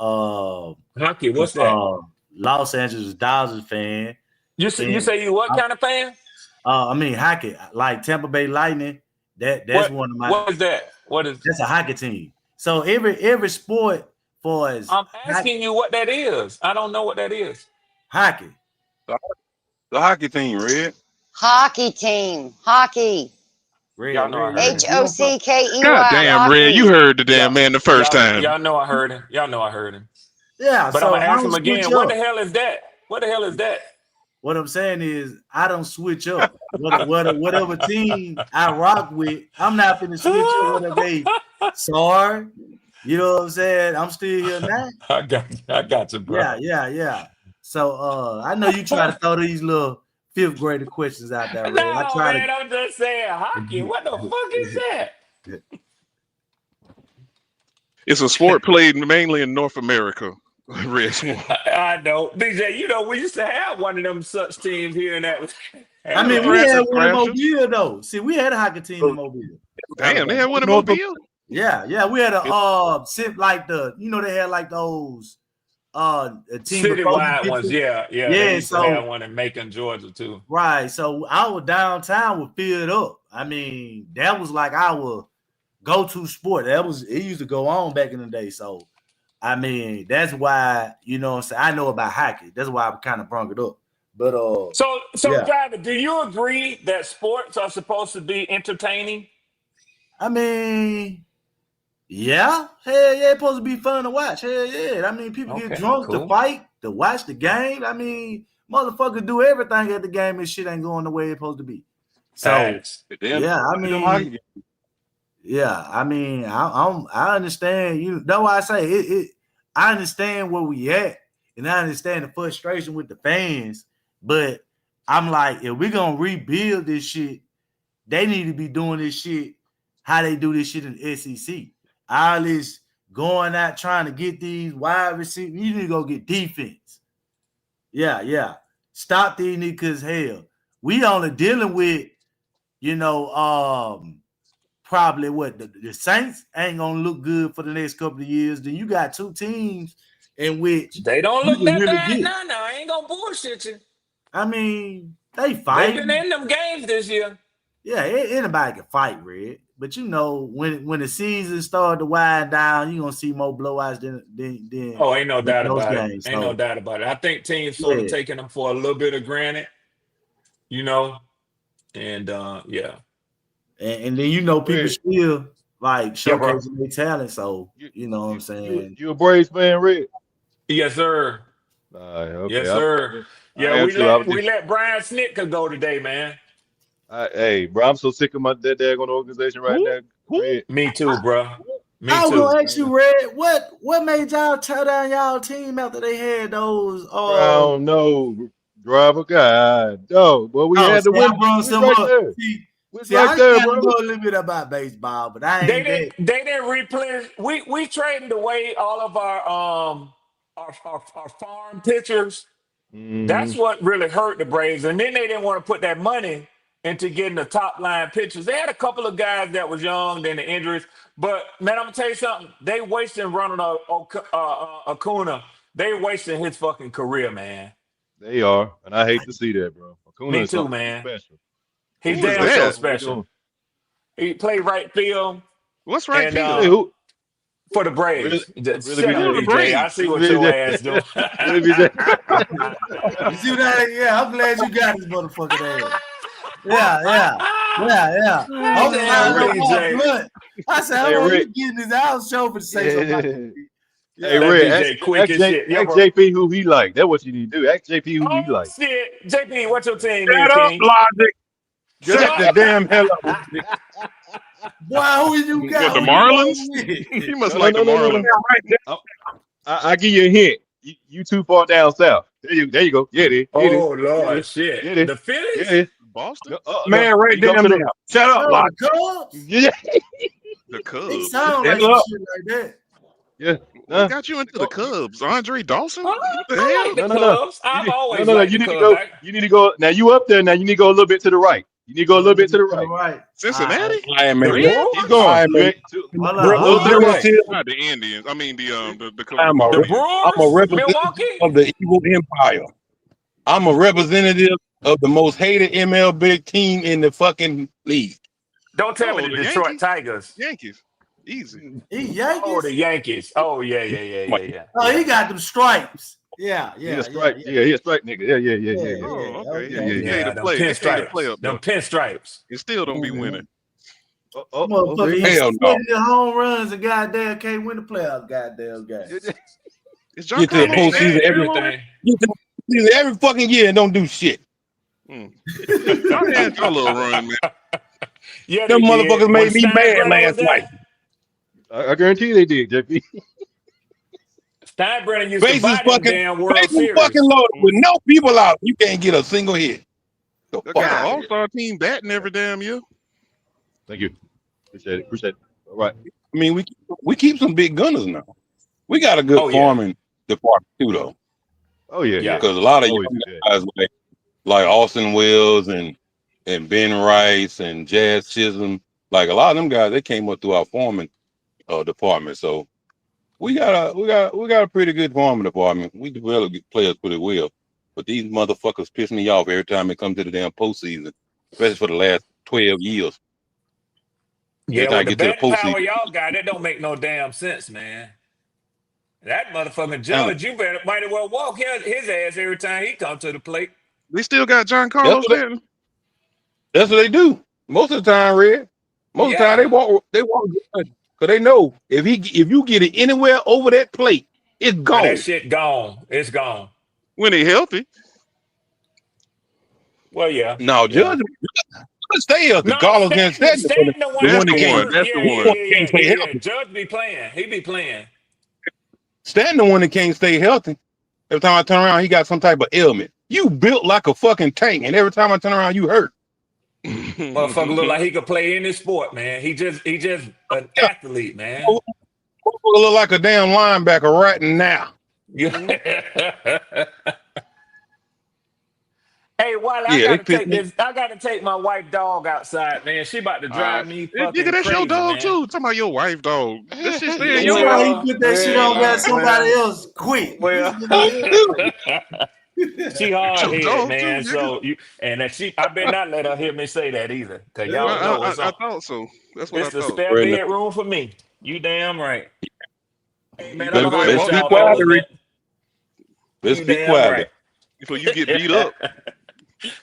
hockey. What's that? Los Angeles Dodgers fan. You say you what kind of fan? I mean hockey, like Tampa Bay Lightning. That's one of my. What is that? That's a hockey team. So every sport for us. I'm asking you what that is. I don't know what that is. Hockey. The hockey team, Red. Hockey team. Hockey. Y'all know I heard Hockey. God damn, Red, you heard the damn man the first time. Y'all know I heard him. Yeah, but I'm gonna ask him again. What the hell is that? What I'm saying is, I don't switch up. Whatever team I rock with, I'm not finna switch up whether they sorry. You know what I'm saying? I'm still here now. I got you, bro. Yeah. So I know you try to throw these little fifth grader questions out there. No, man, I'm just saying hockey. What the fuck is that? It's a sport played mainly in North America. Red Swan. I know. BJ, we used to have one of them such teams here and that. I mean, we had one in Mobile, though. See, we had a hockey team in Mobile. Damn, they had one in Mobile? Yeah. We had a like they had like those team citywide ones. Yeah. They used to have one in Macon, Georgia, too. Right. So our downtown was filled up. I mean, that was like our go-to sport. It used to go on back in the day. So I mean, that's why, what I'm saying, I know about hockey. That's why I kind of brought it up. But So Driver, do you agree that sports are supposed to be entertaining? I mean, yeah. Hell yeah, it's supposed to be fun to watch. Hell yeah. I mean, people get drunk to fight, to watch the game. I mean, motherfuckers do everything at the game and shit ain't going the way it's supposed to be. So I mean, I understand. That's why I say I understand where we at, and I understand the frustration with the fans. But I'm like, if we're gonna rebuild this shit, they need to be doing this shit how they do this shit in the SEC. All this going out trying to get these wide receivers. You need to go get defense. Yeah. Stop these niggas, hell. We only dealing with, probably what the Saints ain't gonna look good for the next couple of years. Then you got two teams in which they don't look that bad. No, I ain't gonna bullshit you. I mean, they They've fight. been in them games this year. Yeah, anybody can fight, Red. But you know, when the season started to wind down, you're gonna see more blowouts than Oh, ain't no doubt those about it. games. Ain't no So doubt about it. I think teams sort of yeah. taking them for a little bit of granted, you know, and yeah. And then you know people Red, still like Yeah, bro. showcasing their talent. So you know what I'm saying. you a Braves fan, Red? Yes, sir. Okay. Yes, sir. I Yeah, am we too. I was let just, Brian Snitker go today, man. hey, bro, I'm so sick of that daggone organization right now, Red. Me too, bro. Me I was too. gonna ask you, Red, what made y'all tear down y'all team after they had those? Bro, I don't know. Driver, God, no, but we had the See, I win. brought We was some right up. there. We was See, I right there, kind of bro. know a little bit about baseball, but I ain't that. They didn't replenish. We traded away all of our farm pitchers. That's Mm, what really hurt the Braves. And then they didn't want to put that money into getting the top line pitchers. They had a couple of guys that was young, then the injuries. But man, I'm gonna tell you something. They wasting Ronald Acuna. They wasting his fucking career, man. they are, and I hate to see that, bro. Acuna Me is too, something too man. special. He's Who is damn so that? What they special. doing? He played right field What's right and field? Hey, who? for the Really, Braves. really, Shut up, Who are BJ? the BJ. I Braves? see what Really, your ass doing. BJ? Really, BJ? You see that? Yeah, I'm glad you got this motherfucking ass. Yeah. I was Hey, trying Damn, to Red. walk BJ. blunt. I said, Hey, hold on, Red. you getting this out show for to say something like Yeah. that. Hey, Yeah. That Red. Ask, BJ quick ask, as J, shit. Yeah, ask bro. JP who he like. That's what you need to do. Ask JP who he Oh like. shit. JP, what's your team is, Shut up, King? Logic. Shut Shut the damn hell up, Logic. Boy, who you What, got? the Who you Marlins? going with? He must No, no, like the no, no, no, no. Marlins. Right there. I give you a hint. You too far down south. There you go. Yeah, it is. It is. Oh Yeah, it Lord, is. shit. Yeah, it is. The Yeah, Phillies? it is. Boston? No, no. Man, right You come damn to there. the. Shut up, No, Logic. the Cubs. Yeah, The It Cubs. sound like Hell some up. shit like that. yeah. What No, got you into the go. Cubs? Andre Dawson? What the I hell? like the No, no, no. Cubs. You I've need, no, always no, no. liked You the need to Cubs. go. You need to go. Now you up there. Now you need to go a little bit to the right. You need to go a A little little bit to bit the to the right. right. All right. Cincinnati? I am a The Yeah, rep. keep Brewers? going. I am You a ain't too, Hold a on, little hold to the on. right. representative. Not the Indians. I mean the I'm a The rep- Cardinals. I'm a Brewers? representative Milwaukee? of the evil empire. I'm a representative of the most hated MLB team in the fucking league. Don't tell me Oh, the the Detroit Yankees? Tigers. Yankees. Easy. He Oh, the Yankees? Yankees. Oh, yeah. Oh, he got them stripes. He a strike. Yeah, he a strike nigga. Yeah. Oh, okay. Yeah, He, yeah, he yeah. made a Yeah, them play. He made a play pinstripes. up Them there. pinstripes. And still don't be Mhm. winning. Motherfucker, he's Hell no. swinging the home runs and goddamn can't win the playoff goddamn game. Is Get to the And they Giancarlo had postseason Stanton every still on there? everything. get to the postseason every fucking year and don't do shit. Y'all had your little run, man. Yeah, Them they did. motherfuckers When made me mad Steinbrenner was last night. there, I guarantee they did, JP. Steinbrenner used to Bases buy them fucking damn World bases fucking Series. loaded with no people out. You can't get a single hit. The They fuck got an out of here. all-star team batting every damn year. Thank you. Appreciate it. All right. I mean, we keep some big gunners now. We got a good Oh, yeah. farming department too, though. Oh yeah. Yeah. Because a lot of Always young do that. guys like Austin Wells and Ben Rice and Jazz Chisholm, like a lot of them guys, they came up through our farming department. So we got a pretty good farming department. We develop players pretty well. But these motherfuckers piss me off every time they come to the damn postseason, especially for the last 12 years. Every Yeah, time I with the get to the betting power postseason, y'all got, that don't make no damn sense, man. That motherfucking talent. judge, you better might as well walk his ass every time he come to the plate. We still got That's Giancarlo what they, Stanton. that's what they do. Most of the time, Red. Most of the time Yeah. they walk because they know if you get it anywhere over that plate, it's Man, that gone. shit gone. It's gone. When he healthy. Well, yeah. No, Yeah. Judge stay healthy. No, Carlos can't stand Stanton the one the That's one that that the be can't one. hurt. That's the one. can't stay healthy. Judge be playing. He be playing. Stanton the one that can't stay healthy. Every time I turn around, he got some type of ailment. You built like a fucking tank, and every time I turn around, you hurt. Motherfucker look like he could play any sport, man. He just an athlete, man. Look like a damn linebacker right now. Hey, Wiley, Yeah, they I pissed me. gotta take my white dog outside, man. She about to drive me Nigga, fucking that's your crazy, dog man. too. Talking about your wife dog. That shit stay in You your know house. he put that shit on got somebody else quick. Well, She hard Your head, dog too, man. nigga. So I better not let her hear me say that either, cause y'all know what's I up. thought so. That's what I This the thought. spare Right now. bedroom for me. You damn right, You man. I'm better gonna go ahead holler and at Let's walk be that y'all quiet, dog fellas, Rick. man. Let's You be damn quiet. right. before you get beat up.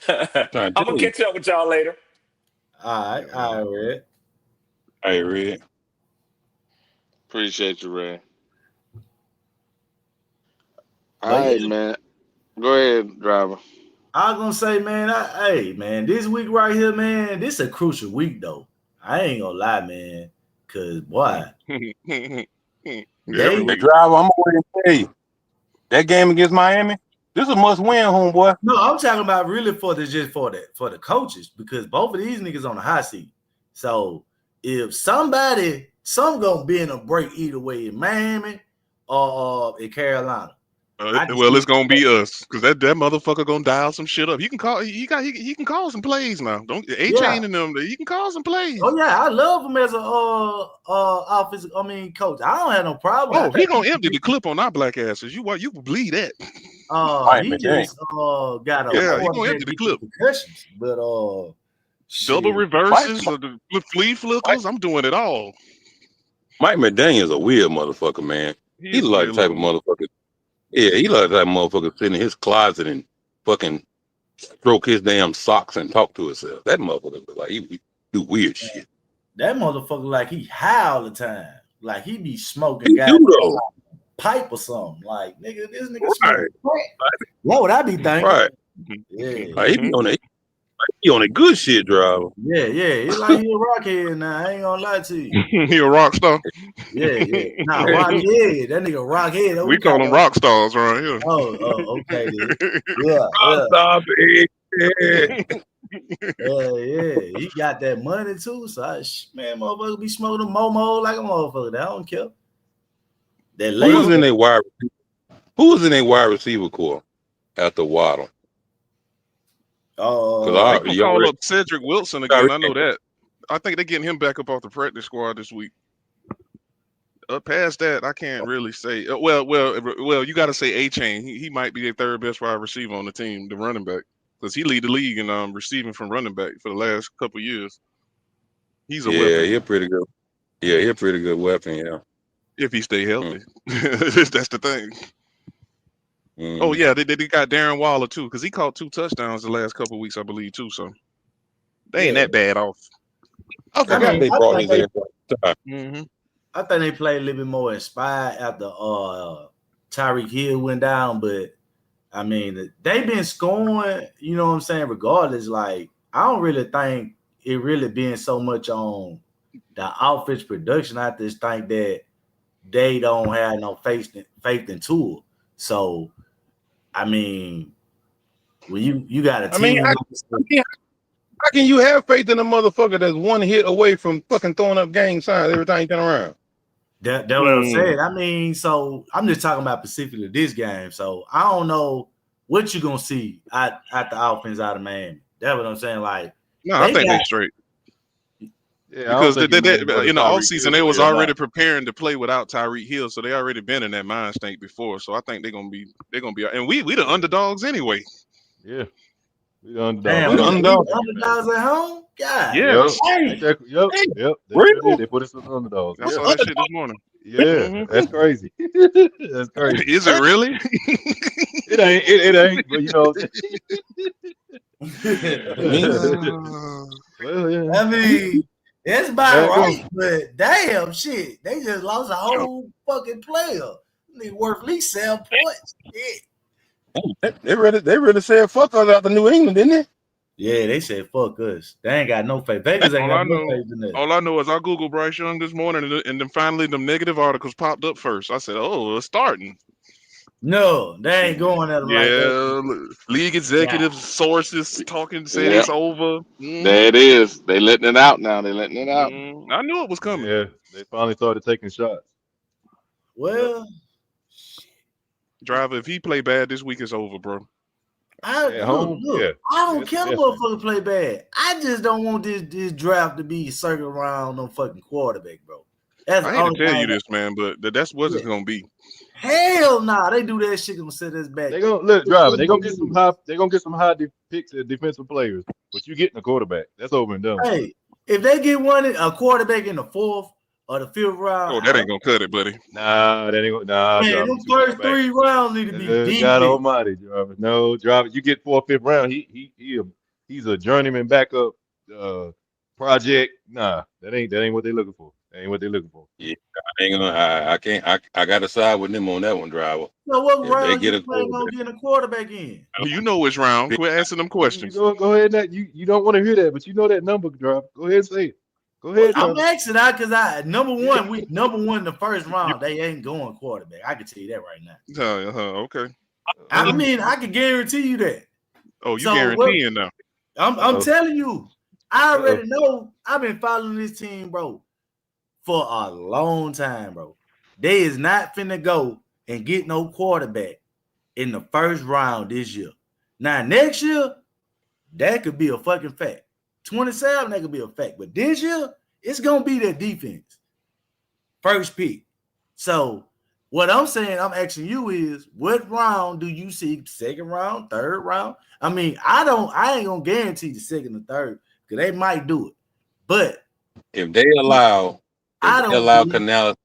Trying I'm to gonna tell you. catch up with y'all later. All right, Red. Hey, Red. Appreciate you, Ray. All But right, yeah, man. Go ahead, driver. I was gonna say, man, hey, man, this week right here, man, this a crucial week though. I ain't gonna lie, man, cause boy, Every they Hey, week. driver, I'm going to tell you. That game against Miami, this is a must-win, homeboy. no, I'm talking about really for the coaches because both of these niggas on the hot seat. So if some gonna be in a break either way in Miami or in Carolina. Well, it's gonna be us because that motherfucker gonna dial some shit up. He can call. He can call some plays now. Don't A-Chain and them. He can call some plays. Oh yeah, I love him as a offensive. Coach. I don't have no problem. I Oh, he think gonna empty the clip on our black asses. You believe that? he just got a Yeah, he quarterback gonna empty the get the clip. concussions, but Double shit. reverses, the flea flickers. I'm doing it all. Mike McDaniel's a weird motherfucker, man. He He's is a like the weird type of little motherfucker. Yeah, he like that motherfucker sit in his closet and fucking stroke his damn socks and talk to himself. That motherfucker look like he do weird shit. That motherfucker like he high all the time. Like he be smoking He goddamn do though. pipe or something. Like nigga, this nigga Right. smoking crack. What would I be thinking? Right. Yeah. Like, he on a good shit, driver. Yeah. It's like he a rockhead now. I ain't gonna lie to you. He a rock star. Yeah. Nah, rockhead. That nigga rockhead. We call them rock stars right here. Oh, okay then. Yeah. Stop it. Yeah. He got that money too. So man, motherfucker be smoking a momo like a motherfucker. I don't care. That Who was in their wide receiver core after Waddle? They Because gonna call up Cedric Wilson again. I know that. I think they're getting him back up off the practice squad this week. Past that, I can't really say. Well, you got to say A-Chain. He might be their third best wide receiver on the team, the running back, because he lead the league in receiving from running back for the last couple years. He's a weapon. He's pretty good. Yeah, he's a pretty good weapon. Yeah, if he stay healthy. That's the thing. Oh yeah, they got Darren Waller too, because he caught 2 touchdowns the last couple of weeks, I believe too. So they ain't that bad off. I forgot they brought his ass. I think they played a little bit more inspired after Tyreek Hill went down, but I mean they've been scoring, you know what I'm saying, regardless. Like, I don't really think it really been so much on the offense production. I just think that they don't have no faith in Tua. So I mean, when you got a team. How can you have faith in a motherfucker that's one hit away from fucking throwing up gang signs every time you turn around? That's what I'm saying. I mean, so I'm just talking about specifically this game. So I don't know what you're gonna see at the offense out of Miami. That's what I'm saying. Like, no, I think they straight. Yeah, because in the off Tyreek season Hill they was still already not. preparing to play without Tyreek Hill, so they already been in that mind state before. So I think they're gonna be, and we the underdogs anyway. Yeah, we the underdogs. Damn, we the underdogs at home. God, yeah, They put us in the underdogs. I saw that shit this morning. Yeah, that's crazy. That's crazy. Is it really? It ain't. It ain't. But you know. Well, yeah. I mean, it's about right, but damn shit, they just lost a whole fucking player. They worth at least 7 points. Yeah. They really said fuck us out to New England, didn't they? Yeah, they said fuck us. They ain't got no faith. Vegas ain't got no faith in that. All I know is I Googled Bryce Young this morning, and then finally them negative articles popped up first. I said, "Oh, it's starting." No, they ain't going at them like that. League executives, sources talking, saying it's over. There it is. They letting it out now. They letting it out. I knew it was coming. Yeah, they finally started taking shots. Well, Driver, if he play bad this week, it's over, bro. I don't care the motherfucker play bad. I just don't want this draft to be circling around no fucking quarterback, bro. That's I hate to tell you this, man, but that's what it's gonna be. Hell nah, they do that shit gonna set us back. They gonna look driver. They gonna get some high. They gonna get some high picks at defensive players. But you getting a quarterback. That's over and done. Hey, if they get a quarterback in the 4th or the 5th round, Oh, that ain't gonna cut it, buddy. Nah, that ain't gonna. Nah, man, driver. them first 3 rounds need to be deep. God Almighty, driver. No, driver. You get 4th, 5th round. He's a journeyman backup project. Nah, that ain't what they looking for. That ain't what they looking for. Yeah, I ain't gonna. I can't. I got to side with them on that one, driver. So what If they round get you a plan on getting a quarterback in? You know which round. Quit asking them questions. Go ahead. That you don't want to hear that, but you know that number, driver. Go ahead and say it. Go ahead, I'm driver. asking that because number one in the first round, they ain't going quarterback. I can tell you that right now. Okay. I mean, I can guarantee you that. Oh, you guaranteeing now? I'm telling you, I already know. I've been following this team, bro, for a long time, bro. They is not finna go and get no quarterback in the first round this year. Now, next year, that could be a fucking fact. 27, that could be a fact. But this year, it's gonna be their defense. First pick. So what I'm saying, I'm asking you is, what round do you see? 2nd round, 3rd round? I mean, I ain't gonna guarantee the 2nd or 3rd because they might do it. But if they allow Canales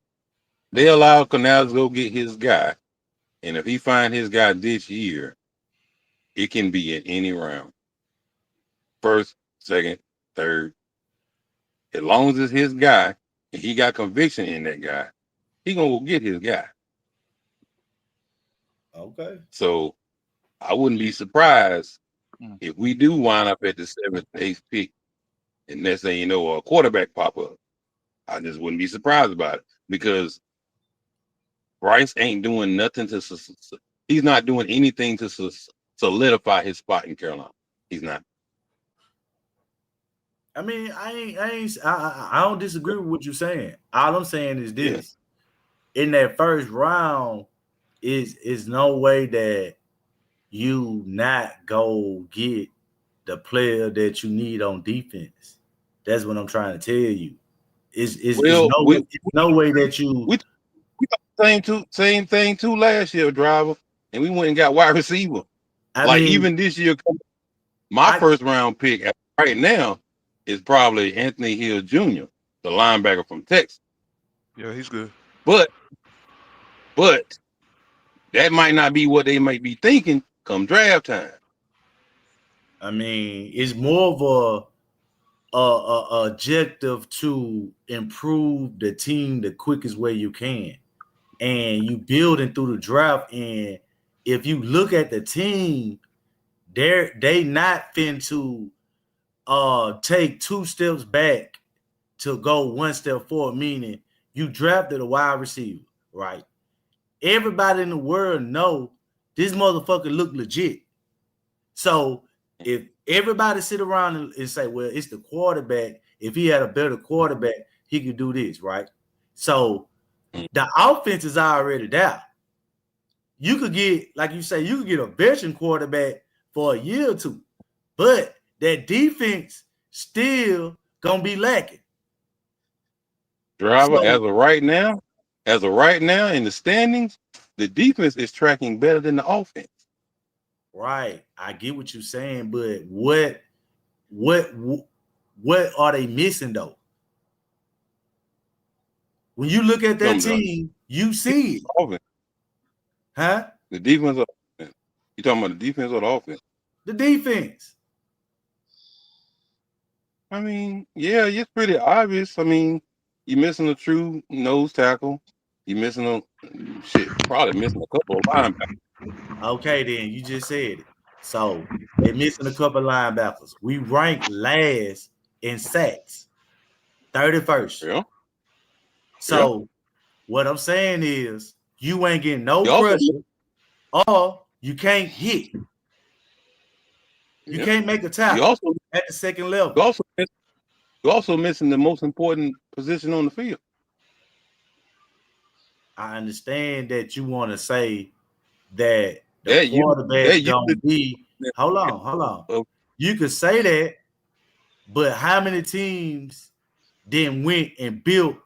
to go get his guy, and if he find his guy this year, it can be in any round. 1st, 2nd, 3rd. As long as it's his guy and he got conviction in that guy, he gonna go get his guy. Okay. So I wouldn't be surprised if we do wind up at the 7th, 8th pick, and next thing you know, a quarterback pop up. I just wouldn't be surprised about it because Bryce ain't doing nothing he's not doing anything to solidify his spot in Carolina. He's not. I mean, I don't disagree with what you're saying. All I'm saying is this: in that first round, is no way that you not go get the player that you need on defense. That's what I'm trying to tell you. It's no way that you. We same thing too last year, driver, and we went and got wide receiver. I mean, even this year, my first round pick right now is probably Anthony Hill Jr., the linebacker from Texas. Yeah, he's good. But that might not be what they might be thinking come draft time. I mean, it's more of a objective to improve the team the quickest way you can, and you building through the draft. And if you look at the team, they not fin to take 2 steps back to go 1 step forward, meaning you drafted a wide receiver, right? Everybody in the world know this motherfucker look legit. So if everybody sit around and say, well, it's the quarterback, if he had a better quarterback, he could do this, right? So the offense is already there. You could get, like you say, you could get a veteran quarterback for a year or 2, but that defense still gonna be lacking. Driver, as of right now in the standings, the defense is tracking better than the offense. Right, I get what you're saying, but what are they missing though? When you look at that team, you see it. Offense. Huh? The defense or the offense? You talking about the defense or the offense? The defense. I mean, yeah, it's pretty obvious. I mean, you're missing a true nose tackle. You're missing probably missing a couple of linebackers. Okay, then you just said it. So they're missing a couple of linebackers. We rank last in sacks, 31st. Yeah. So what I'm saying is you ain't getting no pressure, or you can't hit. You can't make a tackle at the second level. You're also missing the most important position on the field. I understand that you want to say that the quarterback gonna be. Hold on. You could say that, but how many teams then went and built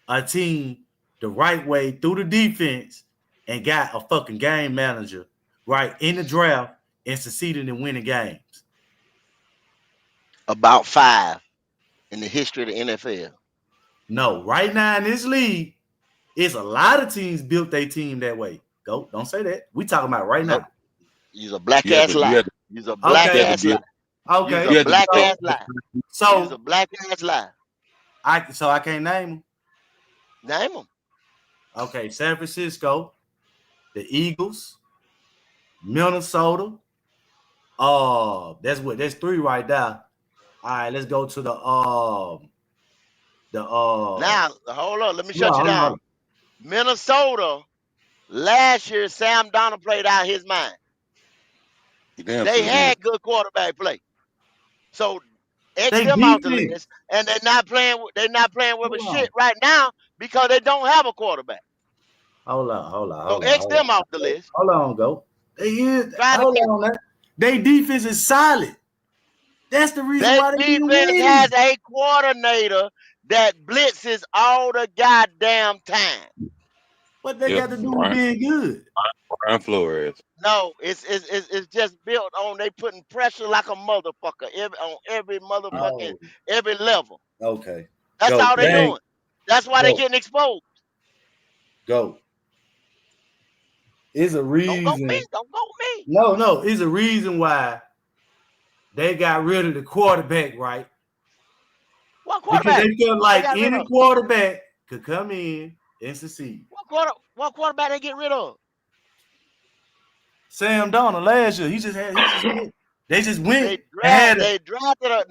a team the right way through the defense and got a fucking game manager right in the draft and succeeded in winning games? About 5 in the history of the NFL. No, right now in this league, it's a lot of teams built their team that way. Go, don't say that. We talking about right now. Use a black You have ass to, you lie. have to, Use a Okay. black you have to ass be, lie. Okay. Use you a have to be. black ass lie. Use So a black ass lie. I can't name them. Name them. Okay, San Francisco, the Eagles, Minnesota. That's 3 right there. All right, let's go to the Now, hold on. Let me shut hold you on, down. hold on. Minnesota, last year, Sam Darnold played out his mind. They had good quarterback play. So X them out the list, and they're not playing with a shit right now because they don't have a quarterback. Hold on. So X them off the list. Hold on, go. Hold on, man. They defense is solid. That's the reason Their why they didn't defense win. has a coordinator that blitzes all the goddamn time. What they got to do with being good? Brian Flores. No, it's just built on they putting pressure like a motherfucker on every motherfucking every level. Okay. That's Go. all they doing. That's why they Go. getting exposed. Go. It's a reason. Don't go me. No. It's a reason why they got rid of the quarterback, right? What quarterback? Because they felt like any quarterback could come in and succeed. What quarterback they get rid of? Sam Darnold last year. He just went. They just went. They drafted a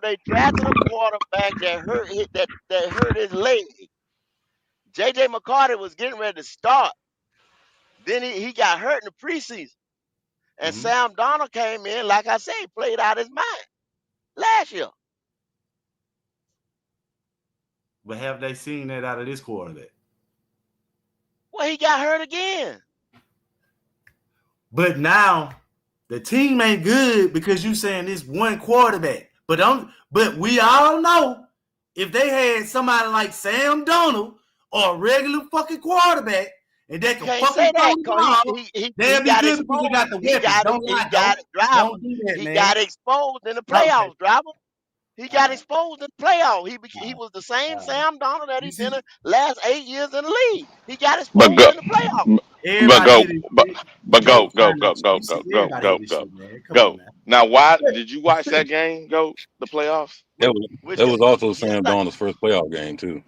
They drafted a quarterback that hurt his leg. JJ McCarthy was getting ready to start. Then he got hurt in the preseason. And Sam Darnold came in, like I said, played out his mind last year. But have they seen that out of this quarterback? Well, he got hurt again. But now the team ain't good because you saying this one quarterback. But we all know if they had somebody like Sam Darnold or a regular fucking quarterback and they can fucking throw the ball, they'll be good because they got the weapons. He got exposed in the playoffs, driver. He got exposed in the playoffs. He was the same Sam Darnold that he's been in the last 8 years in the league. He got exposed in the playoffs. Go. Now, why did you watch that game? Go the playoffs. That was also Sam Darnold's first playoff game too.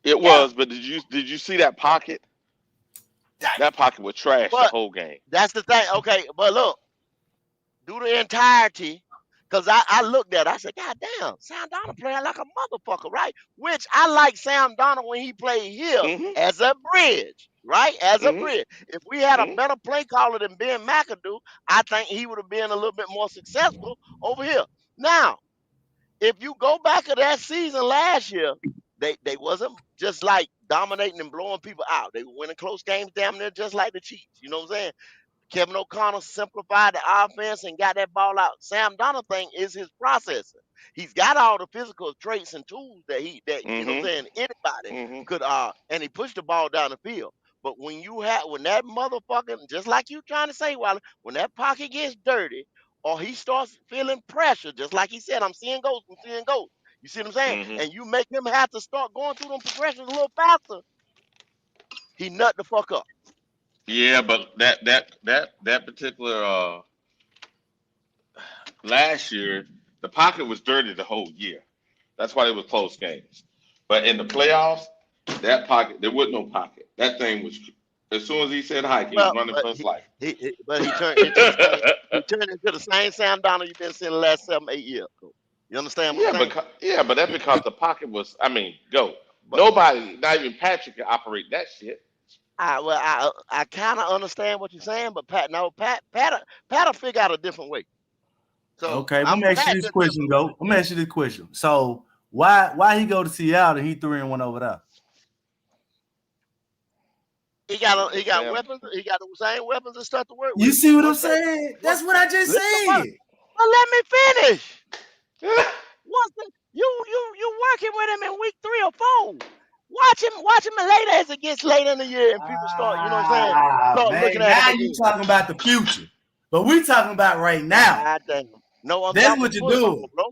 It was, but did you see that pocket? That pocket was trash the whole game. That's the thing. Okay, but look, do the entirety. Because I looked at it, I said, God damn, Sam Darnold playing like a motherfucker, right? Which I like Sam Darnold when he played here as a bridge, right? As a bridge. If we had a better play caller than Ben McAdoo, I think he would have been a little bit more successful over here. Now, if you go back to that season last year, they wasn't just like dominating and blowing people out. They were winning close games damn near just like the Chiefs. You know what I'm saying? Kevin O'Connell simplified the offense and got that ball out. Sam Darnold thing is his processor. He's got all the physical traits and tools that you know what I'm saying, anybody could and he pushed the ball down the field. But when that motherfucker, just like you trying to say, Wally, when that pocket gets dirty or he starts feeling pressure, just like he said, I'm seeing ghosts. You see what I'm saying? And you make him have to start going through them progressions a little faster, he nut the fuck up. Yeah, but that particular last year, the pocket was dirty the whole year. That's why it was close games. But in the playoffs, that pocket, there was no pocket. That thing was, as soon as he said hike, he was running for his life. But he turned into the same Sam Darnold you've been seeing the last 7-8 years. You understand what I'm saying? But that's because the pocket was, nobody, not even Patrick, can operate that shit. I kind of understand what you're saying, but Pat'll figure out a different way. So okay, let me ask you this question, go. Let me ask you this question. So why he go to Seattle and he 3-1 over there? He got weapons. He got the same weapons and stuff to work with. You see what I'm saying? That's what I just said. Well, let me finish. You working with him in week 3 or 4? Watch him later as it gets later in the year and people start, you know what I'm saying? Start looking Man, at him now you again. talking about the future, but we talking about right now. God damn. No, I'm That's talking what you're football, doing. bro.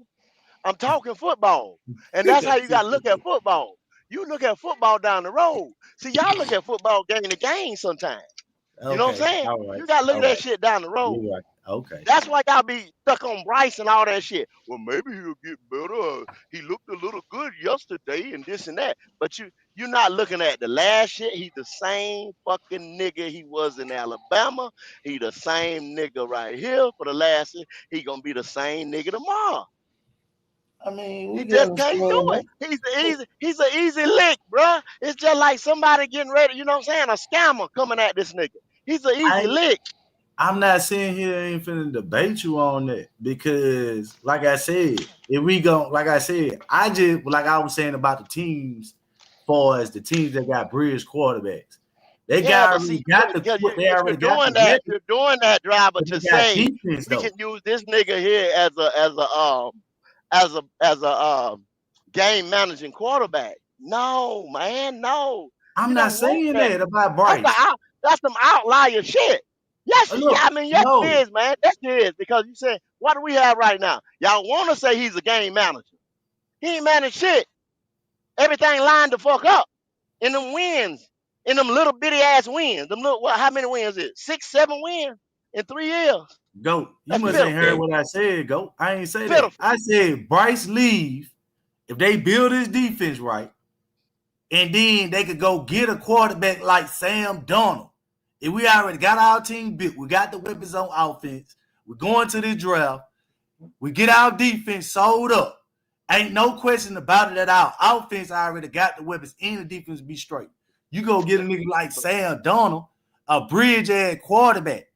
I'm talking football. And that's how you got to look at football. You look at football down the road. See, y'all look at football game to game sometimes. You know what Okay, I'm saying? all right, You got to look all at that right. shit down the road. You're right. Okay. That's why y'all be stuck on Bryce and all that shit. Well, maybe he'll get better. He looked a little good yesterday and this and that. But you're not looking at the last shit. He the same fucking nigga he was in Alabama. He the same nigga right here for the last year. He gonna be the same nigga tomorrow. I mean, we He just gotta can't do slow it. He's an easy lick, bruh. It's just like somebody getting ready, you know what I'm saying? A scammer coming at this nigga. He's an easy lick. I'm not sitting here ain't finna debate you on that because, like I said, if we go, like I said, I just like I was saying about the teams, far as the teams that got bridge quarterbacks, they Yeah, got but already see, got the they if you're already got doing the that, weapons, driver, but to they got say defense we though. can use this nigga here as a game managing quarterback. No, man, no. I'm You not don't want saying that. that about Bryce. That's some outlier shit. Yes, Look, I mean, yes, it no, is, man. Yes, it is. Because you said, what do we have right now? Y'all want to say he's a game manager. He ain't managed shit. Everything lined the fuck up in them wins, in them little bitty ass wins. Them little, how many wins is it? 6, 7 wins in 3 years. Go. You That's must ain't heard pitiful. what I said. Go. I ain't say that. Pitiful. I said Bryce leave if they build his defense right. And then they could go get a quarterback like Sam Darnold. If we already got our team built, we got the weapons on offense, we're going to the draft, we get our defense sold up. Ain't no question about it that our offense already got the weapons and the defense be straight. You go get a nigga like Sam Darnold, a bridge ass quarterback.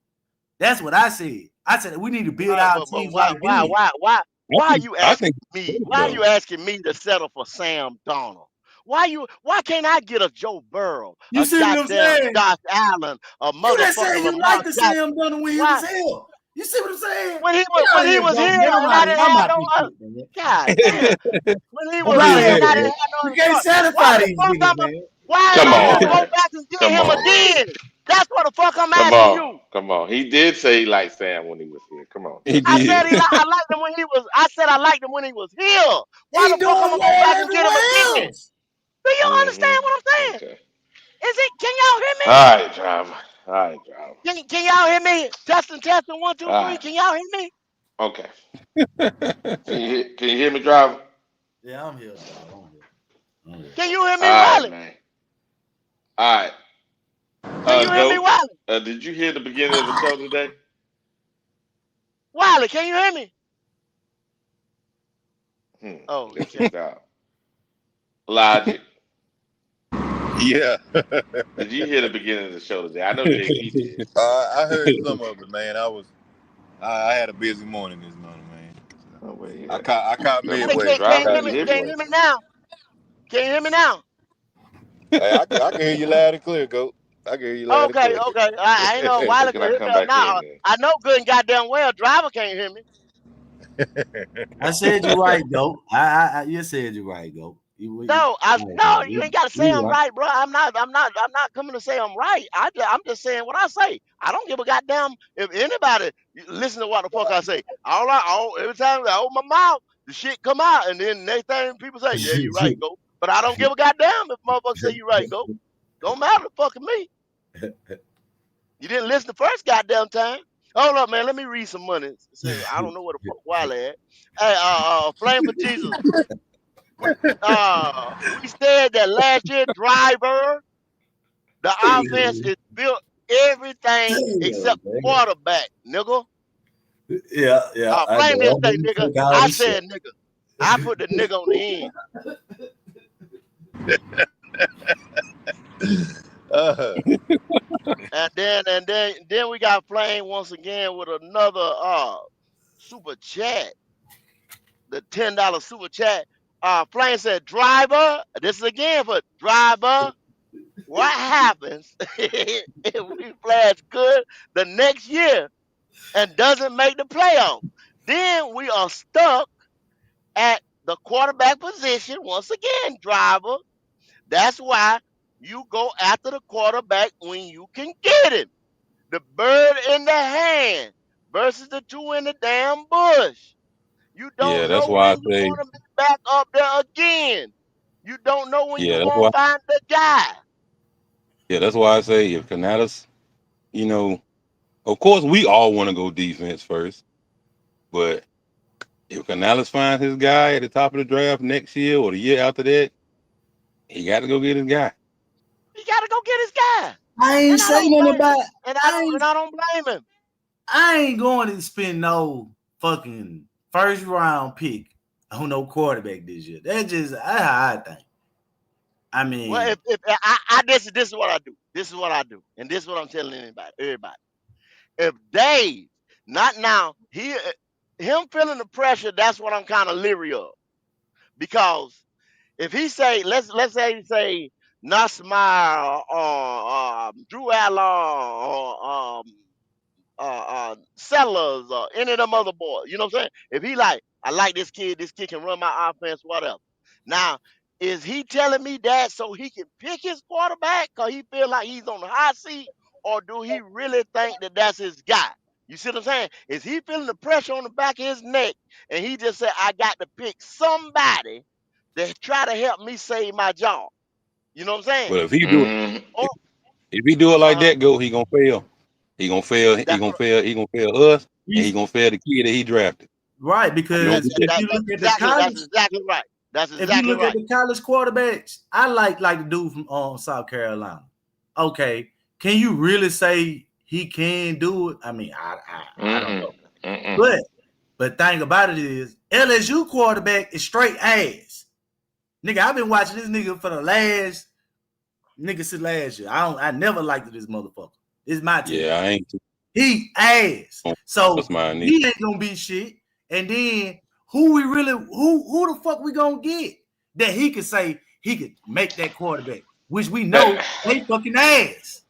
That's what I said. I said we need to build Right, our but team right then. why are you I asking think me? Why are though. you asking me to settle for Sam Donald? Why can't I get a Joe Burrow, You a see what I'm goddamn saying? Josh Allen, a You just motherfucking saying you Lamar like the Jackson? Sam Darnold when he was Why here. You see what I'm saying? when Get out of he here, was go. here Man, and I didn't have I'm out no this shit, man. god damn. When he I'm was He out here of and here, I is. didn't man. have You no can't why satisfy the these fuck niggas, man. why am Come I Get supposed to out go on. of back and get Come him on. again? That's what the fuck I'm Come asking on. you. Come on. He did say he liked Sam when he was here. Come on. He I said did. I liked him when he was. I said I liked him when he was here. Why here. He the fuck I'm doing gonna go well back and get him everywhere again? else. Do you understand what I'm Mm-hmm. saying? Okay. Is it? Can y'all hear me? All right, driver. All right, driver. Can y'all hear me? Testing, one, two, All three. right. Can y'all hear me? Okay. Can you hear me, driver? Yeah, I'm here, dog. I'm here. Can you hear me, All right, Wiley? man. All right. Can you hear me, Goat. Wiley? Did you hear the beginning of the show today? Wiley, can you hear me? I Oh guess he shit. stopped. Logic. Yeah. Did you hear the beginning of the show today? I know JP did. I heard some of it, man. I had a busy morning this morning, man. Oh wait, I yeah. caught No, Hey, but midway. I can you driver, hear caught can you me? hear Can me? you midway. hear me now? Can you hear me now? Hey, I can hear you loud and clear, Goat. I can hear you loud and Okay. clear. I ain't know So Wiley can could I hear come me or back in not. then? I know good and goddamn well driver can't hear me. I said you right, go. I you said you right, go. No, you ain't gotta say You I'm right. right, bro. I'm not coming to say I'm right. I'm just saying what I say. I don't give a goddamn if anybody listen to what the fuck I say. Every time I open my mouth, the shit come out, and then next thing people say, yeah, you right, go. But I don't give a goddamn if motherfuckers say you right, go. Don't matter to fucking me. You didn't listen the first goddamn time. Hold up, man. Let me read some money. Say I don't know where the fuck Wiley at. Hey, Flame for Jesus. We said that last year, driver, the offense is built everything Damn, except man. quarterback, nigga. Yeah, I Flame this know. thing, I'm nigga. take all I this shit. said nigga. I put the nigga on the end. Uh, And then we got Flame once again with another super chat. The $10 super chat. Flame said, driver. This is again for driver. What happens if we flash good the next year and doesn't make the playoff? Then we are stuck at the quarterback position once again, driver. That's why you go after the quarterback when you can get him. The bird in the hand versus the two in the damn bush. You Yeah, don't that's know why I when you're say. going to be back up there again. You don't know when Yeah, you're that's going why. to find the guy. Yeah, that's why I say if Canales, you know, of course we all want to go defense first, but if Canales finds his guy at the top of the draft next year or the year after that, he got to go get his guy. He got to go get his guy. I ain't And I saying don't nothing blame about. I don't blame him. I ain't going to spend no fucking first round pick on no quarterback this year. That's just how I think. I mean, Well, this is what I do. This is what I do. And this is what I'm telling everybody. If Dave, not now, him feeling the pressure, that's what I'm kind of leery of. Because if he say, let's say he say Nussmeyer or Drew Allen or Sellers or any of them other boys, you know what I'm saying? If he like, I like this kid can run my offense, whatever. Now, is he telling me that so he can pick his quarterback because he feel like he's on the hot seat, or do he really think that that's his guy? You see what I'm saying? Is he feeling the pressure on the back of his neck and he just said, I got to pick somebody that try to help me save my job? You know what I'm saying? But if he do it, Mm, if, Oh, if he do it like uh-huh. that, go he gonna fail. He gonna fail. He That's gonna what, fail. He gonna fail us, and he he's gonna fail the kid that he drafted. right You don't because get that. if you look at the that's college, exactly right. That's if you exactly look at right. the college quarterbacks, I like the dude from South Carolina. Okay, can you really say he can do it? I mean, I don't know, but thing about it is LSU quarterback is straight ass. Nigga, I've been watching this nigga for the last since last year. I never liked this motherfucker. It's my team. Yeah, I ain't. He ass. That's So mine. he ain't gonna be shit. And then who the fuck we gonna get that he could say he could make that quarterback, which we know they fucking ass.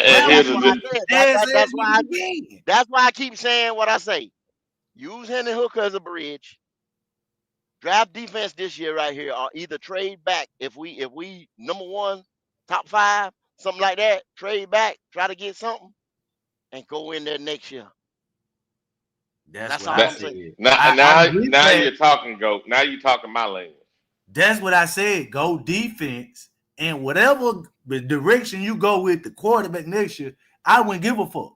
Well, and How we here's that's the what I gonna di- get said. ass That's why niggas again? that's why I keep saying what I say. Use Henry Hooker as a bridge. Draft defense this year right here, or either trade back if we number one, top five, something like that. Trade back, try to get something, and go in there next year. That's That's what I all I'm that, said. saying. I get now that. you're talking, go. Now you're talking my language. That's what I said. Go defense, and whatever the direction you go with the quarterback next year, I wouldn't give a fuck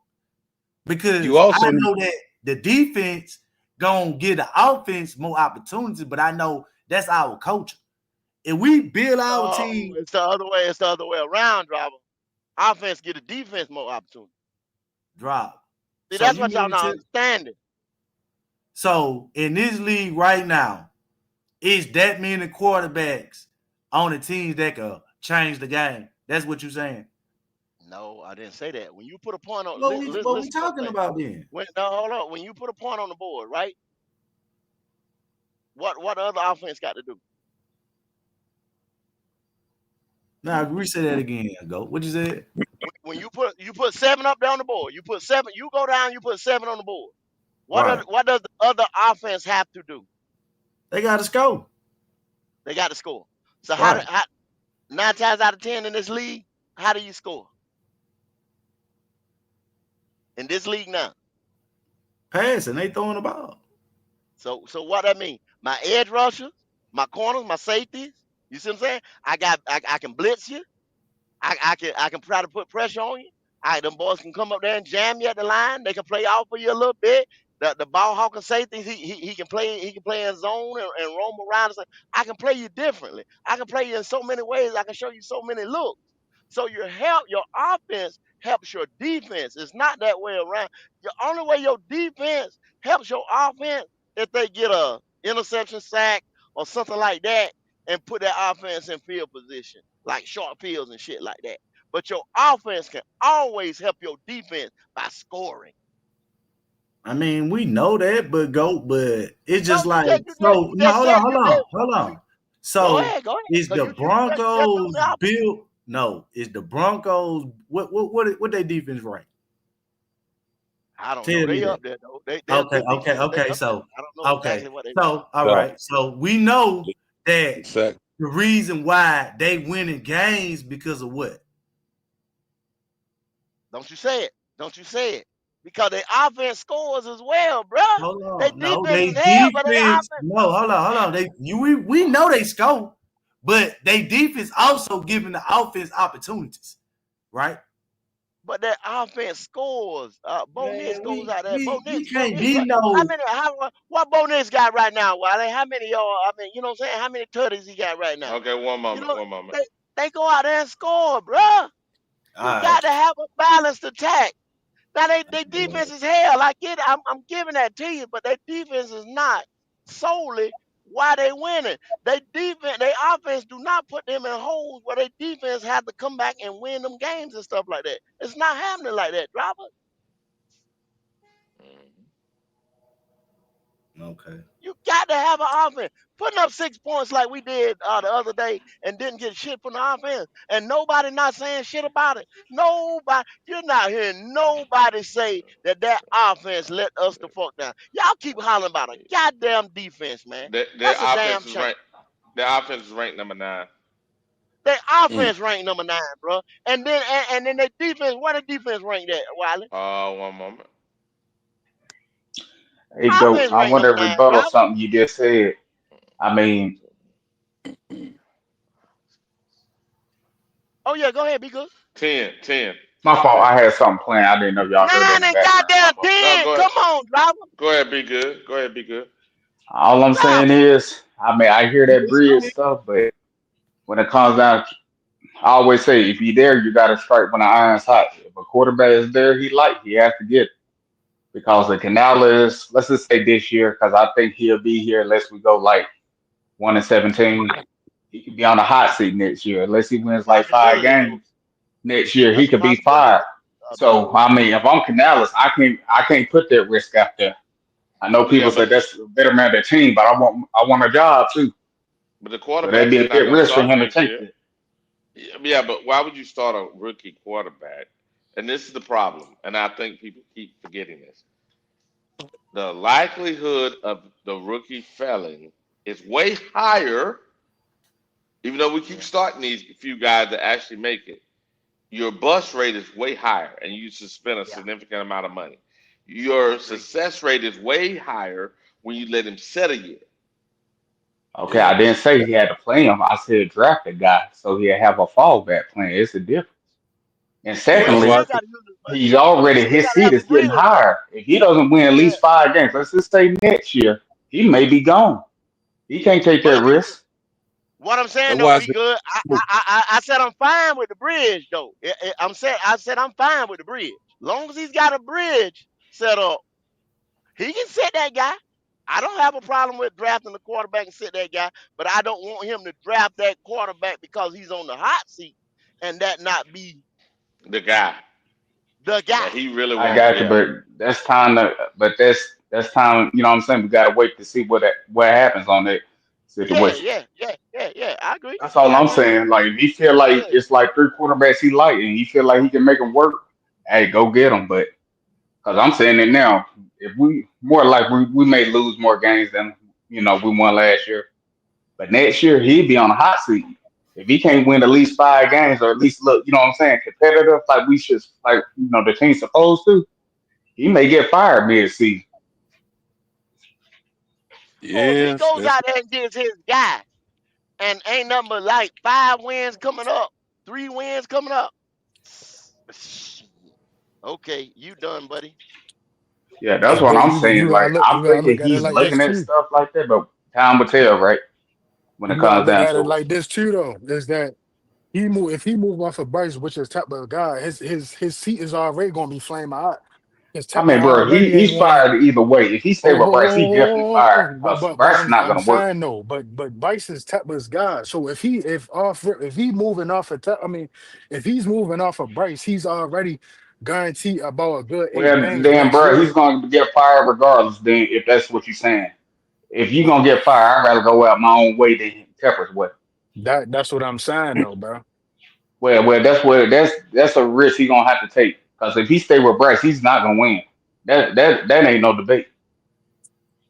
You because I also know that the defense gonna give the offense more opportunities. But I know that's our culture. If we build our No, team, it's the other way. It's the other way around, driver. Offense get the defense more opportunity. drop. See, So that's you what y'all mean not to? understanding. So in this league right now, is that many quarterbacks on the teams that can change the game? That's what you're saying. No, I didn't say that. When you put a point on, What we listen to what I'm talking saying. about then? No, hold on. When you put a point on the board, right? What other offense got to do? Now reset that again. Go. What you said? When you put seven up there on the board, you put seven. You go down, you put seven on the board. Right. What does the other offense have to do? They got to score. They got to score. So Right. 9 times out of 10 in this league, how do you score in this league now? Passing. They throwing the ball. So what that mean? My edge rushers, my corners, my safeties. You see what I'm saying? I can blitz you. I can try to put pressure on you. All right, them boys can come up there and jam you at the line. They can play off of you a little bit. The ball hawker safety, he can play in zone and roam around. I can play you differently. I can play you in so many ways. I can show you so many looks. So your offense helps your defense. It's not that way around. The only way your defense helps your offense if they get a interception sack or something like that and put that offense in field position, like short fields and shit like that. But your offense can always help your defense by scoring. I mean, we know that, but it's No, just like so. you No, just said you did. hold You on. go So ahead, is because the you just told Broncos me opposite. built? No, is the Broncos what they defense rank? I don't know. Tell me They that. up there though. They Okay, defense. They up there. So I don't know okay, exactly what they rank. so all sack, right. So we know that sack. the reason why they winning games because of what? Don't you say it. Don't you say it. Because their offense scores as well, bro. Hold They on. No, defense they is hell, but their defense. offense. No, hold on. We know they score, but they defense also giving the offense opportunities, right? But their offense scores. Bo Nix Man, goes out there. Bo we Nix. can't be How no. many? What Bo Nix got right now, Wally? How many? I mean, you know what I'm saying? How many tutties he got right now? Okay, one You moment, know, one moment. they go out there and score, bro. All You right. got to have a balanced attack. Now they defense is hell. I get it. I'm giving that to you, but their defense is not solely why they winning. They defense, they offense do not put them in holes where they defense have to come back and win them games and stuff like that. It's not happening like that, Dropper. Okay. You got to have an offense. Putting up 6 points like we did the other day and didn't get shit from the offense. And nobody not saying shit about it. Nobody, you're not hearing nobody say that offense let us the fuck down. Y'all keep hollering about a goddamn defense, man. Their That's a damn offense is shame. ranked. Their offense is ranked number 9. Their offense ranked number 9, bro. And then their defense, what the defense ranked at, Wiley? One moment. Hey, Goat, Offense I ranked want number to 9, rebuttal Dropper. something you just said. I mean, Oh yeah, go ahead, be good. 10. my fault. I had something playing. I didn't know y'all 9 heard that in the and background. goddamn My fault. No, 10. go ahead. Come on, Dropper. Go ahead, be good. Go ahead, be good. All I'm saying Dropper. is, I mean, I hear that bridge stuff, but when it comes down, I always say, if you're there, you got to strike when the iron's hot. If a quarterback is there, he has to get it. Because the Canal is, let's just say this year, because I think he'll be here unless we go like 1-17. He could be on the hot seat next year unless he wins like 5 games. Next year, he That's a could be possibility. fired. So I mean, if I'm Canales, I can't put that risk out there. I know Yeah, people say that's a better man than team, but I want a job too. but the So that'd quarterback be is a not big going to risk for start him to next take year. that. Yeah, but why would you start a rookie quarterback? And this is the problem, and I think people keep forgetting this. The likelihood of the rookie failing is way higher, even though we keep starting these few guys that actually make it. Your bust rate is way higher, and you should spend a significant amount of money. Your success rate is way higher when you let him set a year. Okay, I didn't say he had to play him. I said draft a guy so he'll have a fallback plan. It's a difference. And But he That's why I secondly, still said, got to use his. he's But he already still his got to seat have is a getting bridge though. higher. If he doesn't win at Yeah. least 5 games, let's just say next year, he may be gone. He can't take But that if he, risk. what I'm saying that's though, why I be said, good. I said I'm fine with the bridge though. I said I'm fine with the bridge. Long as he's got a bridge set up, he can sit that guy. I don't have a problem with drafting the quarterback and sit that guy, but I don't want him to draft that quarterback because he's on the hot seat and that not be The guy the guy. that he really I wants. got you, Yeah, but that's time. You know what I'm saying? We gotta wait to see what happens on that Yeah, situation. yeah, yeah, yeah, yeah. I agree. That's all I I'm agree. saying. Like if he feel like Yeah. it's like 3 quarterbacks he like, and he feel like he can make them work, hey, go get them. But because I'm saying it now, if we more like we may lose more games than we won last year. But next year he'd be on a hot seat. If he can't win at least 5 games or at least look, you know what I'm saying, competitive like we should, like the team's supposed to, he may get fired mid-season. Or if he yes, goes that's out there and gets his guy and ain't nothing but like 5 wins coming up, 3 wins coming up. Okay, you done, buddy. Yeah, Hey, that's what but I'm you saying. gotta Like look. I'm You gotta thinking look at it he's like this looking at too. stuff like that, but time will tell, right? When it You gotta comes look down at it to it. like this too, though. Is that he move if he move off of Bryce, which is type of guy, his seat is already gonna be flaming hot. Because I Tepper mean, bro, already ain't he's wanna. fired either way. If he stay with Bryce, he definitely fired But because but but Bryce is I'm not I'm gonna work. saying no. But Bryce is Tepper's guy. So if he moving off of I mean, if he's moving off of Bryce, he's already guaranteed about a good 8 games Then, next bro, he's year. going to get fired regardless. Then, if that's what you're saying, if you're gonna get fired, I'd rather go out my own way than Pepper's way. That's what I'm saying though, bro. Well, that's a risk he's gonna have to take. Because if he stay with Bryce, he's not gonna win. That ain't no debate.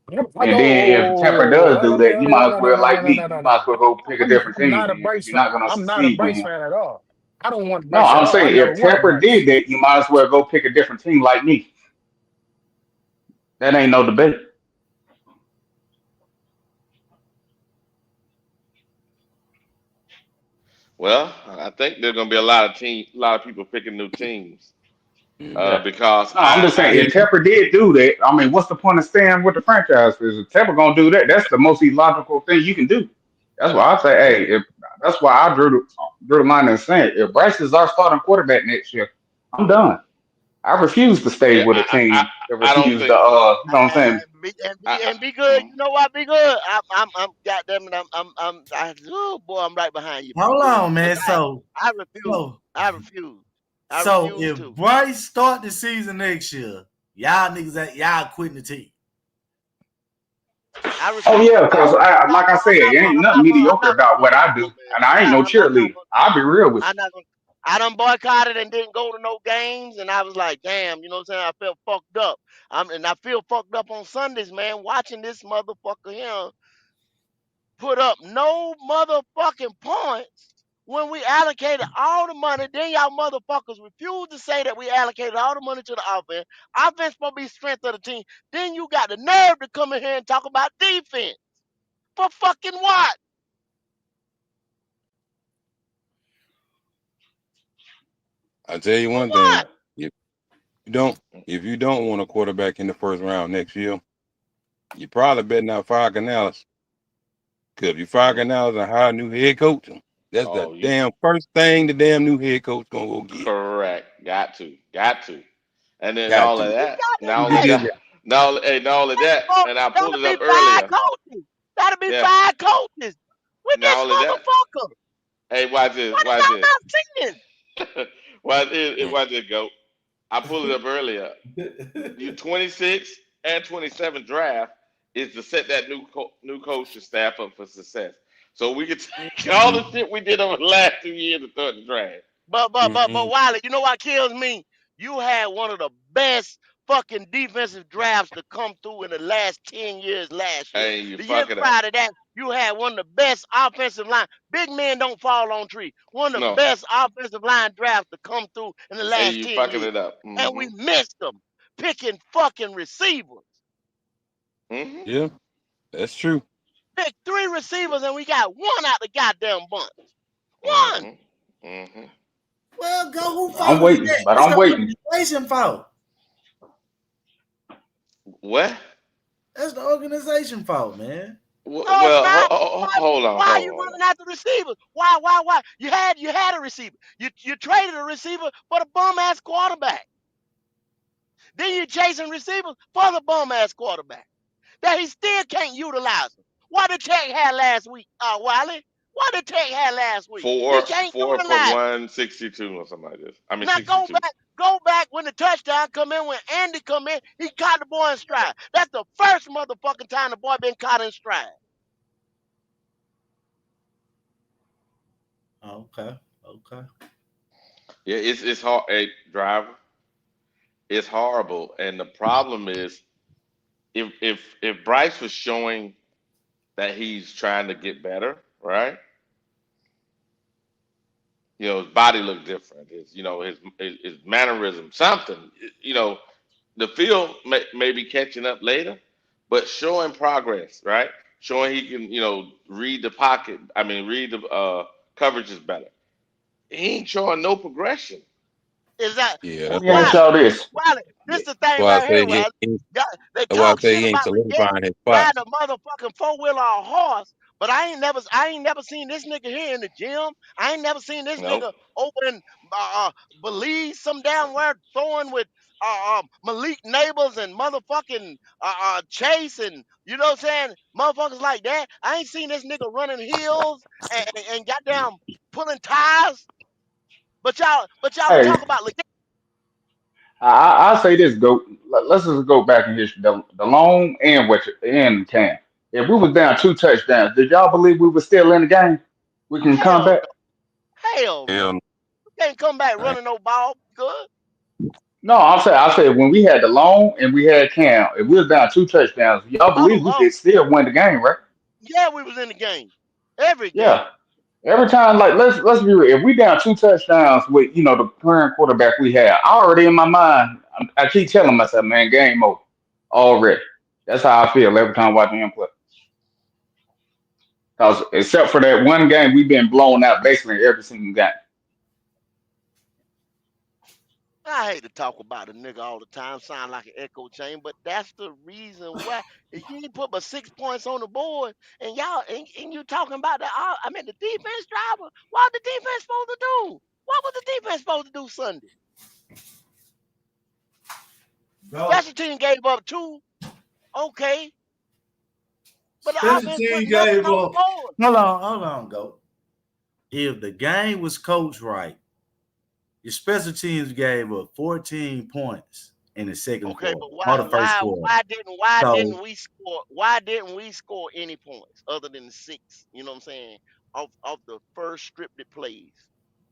And then if Tepper does do that, you might as well, like me, you might as well go pick a different I'm team not a then, because Bryce you're fan. not going to I'm not a succeed with Bryce him. fan at all. I don't want No, Bryce at I'm all. I saying never if wanted Tepper Bryce. did that, you might as well go pick a different team like me. That ain't no debate. Well, I think there's gonna be a lot of people picking new teams Yeah. because No, I'm just saying if Tepper did do that, I mean, what's the point of staying with the franchise? Because if Tepper gonna do that, that's the most illogical thing you can do. That's why I say, hey, if that's why I drew the line and saying if Bryce is our starting quarterback next year, I'm done. I refuse to stay yeah, with a team that I don't refused to think you know what I'm saying? I, And be good. You know what? Be good. I'm goddamn it. Oh boy, I'm right behind you. Be Hold good. on, Cause man. I refuse. So, I refuse. I so refuse if to. Bryce start the season next year, y'all niggas, y'all quitting the team. I Oh refuse. yeah, because like I said, it ain't nothing I'm mediocre not gonna about do what that I no do, more, man. and I ain't no I'm not cheerleader. gonna do I'll be real with that. you. I'm not gonna. I done boycotted and didn't go to no games, and I was like, damn, you know what I'm saying? I felt fucked up. And I feel fucked up on Sundays, man, watching this motherfucker here put up no motherfucking points when we allocated all the money. Then y'all motherfuckers refuse to say that we allocated all the money to the offense. Offense supposed to be strength of the team. Then you got the nerve to come in here and talk about defense. For fucking what? I tell you For one thing: what? if you don't, if you don't want a quarterback in the first round next year, you probably better not fire Canales. Because if you fire Canales and hire a new head coach, that's the oh you damn first thing the damn new head coach gonna go get. correct. Got to. And then Got all of to. You that, got not to only hey, that, not only that, oh, and I pulled that'll it be up five earlier. coaches. That'll be Yeah. five coaches with Not this only that. motherfucker. Hey, watch this. What are Watch y'all this. not seeing? Watch this. Watch this. Go. I pulled it up earlier. Your 26 and 27 draft is to set that new coaching staff up for success. So we can take all the shit we did over the last 2 years and throw it in the draft. But Wiley, you know what kills me? You had one of the best fucking defensive drafts to come through in the last 10 years last year. And you The year fuck it up. prior to that, you had one of the best offensive line. Big men don't fall on trees. One of the No. best offensive line drafts to come through in the And last you 10 fucking years. it up. And we missed them picking fucking receivers. Yeah, that's true. Pick 3 receivers and we got one out the goddamn bunch. One. Well, go who I'm fault is waiting, that? but It's I'm the waiting. organization fault. What? That's the organization fault, man. No, it's Well, not. hold on, Why are hold you on. running after receivers? Why? You had a receiver. You traded a receiver for the bum ass quarterback. Then you chasing receivers for the bum ass quarterback that he still can't utilize them. What the Tech had last week, Wiley? What the Tech had last week? He can't Four for utilize them. 162 or something like this. I mean Now go 62. back, go back when the touchdown come in, when Andy come in, he caught the boy in stride. That's the first motherfucking time the boy been caught in stride. Okay. Yeah, it's hard. Hey, driver, it's horrible. And the problem is, if Bryce was showing that he's trying to get better, right? You know, his body looked different. His mannerism, something. You know, the field may be catching up later, but showing progress, right? Showing he can, read the pocket. I mean, read the coverages better. He ain't showing no progression. Is that Yeah, Let that's me ask Wiley? y'all this. Wiley, this the thing why I right here, say Wiley. They that's why I talk say shit he ain't about Leggett solidifying his spot. riding a motherfucking four-wheeler or a horse, but I ain't never seen this nigga here in the gym. I ain't never seen this Nope. nigga over in Belize some damn where throwing with Malik Neighbors and motherfucking Chase and you know what I'm saying? Motherfuckers like that. I ain't seen this nigga running hills and goddamn pulling tires. But y'all will Hey, talk about Leggett. I'll say this. Let's just go back in history. The long and and Cam. If we was down 2 touchdowns, did y'all believe we were still in the game? We can come Hell back. no. Hell no. Hell, You can't come back running no ball. Good. No, I said when we had the long and we had Cam, if we was down 2 touchdowns, y'all believe we Oh, could still win the game, right? yeah, we was in the game. Every game. Yeah. Every time, like let's be real. If we down 2 touchdowns with the current quarterback we have, already in my mind, I keep telling myself, man, game over already. That's how I feel every time watching him play. Cause except for that one game, we've been blown out basically every single game. I hate to talk about a nigga all the time, sound like an echo chamber, but that's the reason why. If you ain't put but 6 points on the board, and y'all and you talking about the defense driver. What the defense supposed to do? What was the defense supposed to do Sunday? Special team gave up 2, okay, but the Special offense put team nothing gave on the up. board. Hold on, go. If the game was coached right, your special teams gave up 14 points in the second Okay, quarter but or the first quarter. why didn't we score any points other than 6? You know what I'm saying? Off the first scripted plays.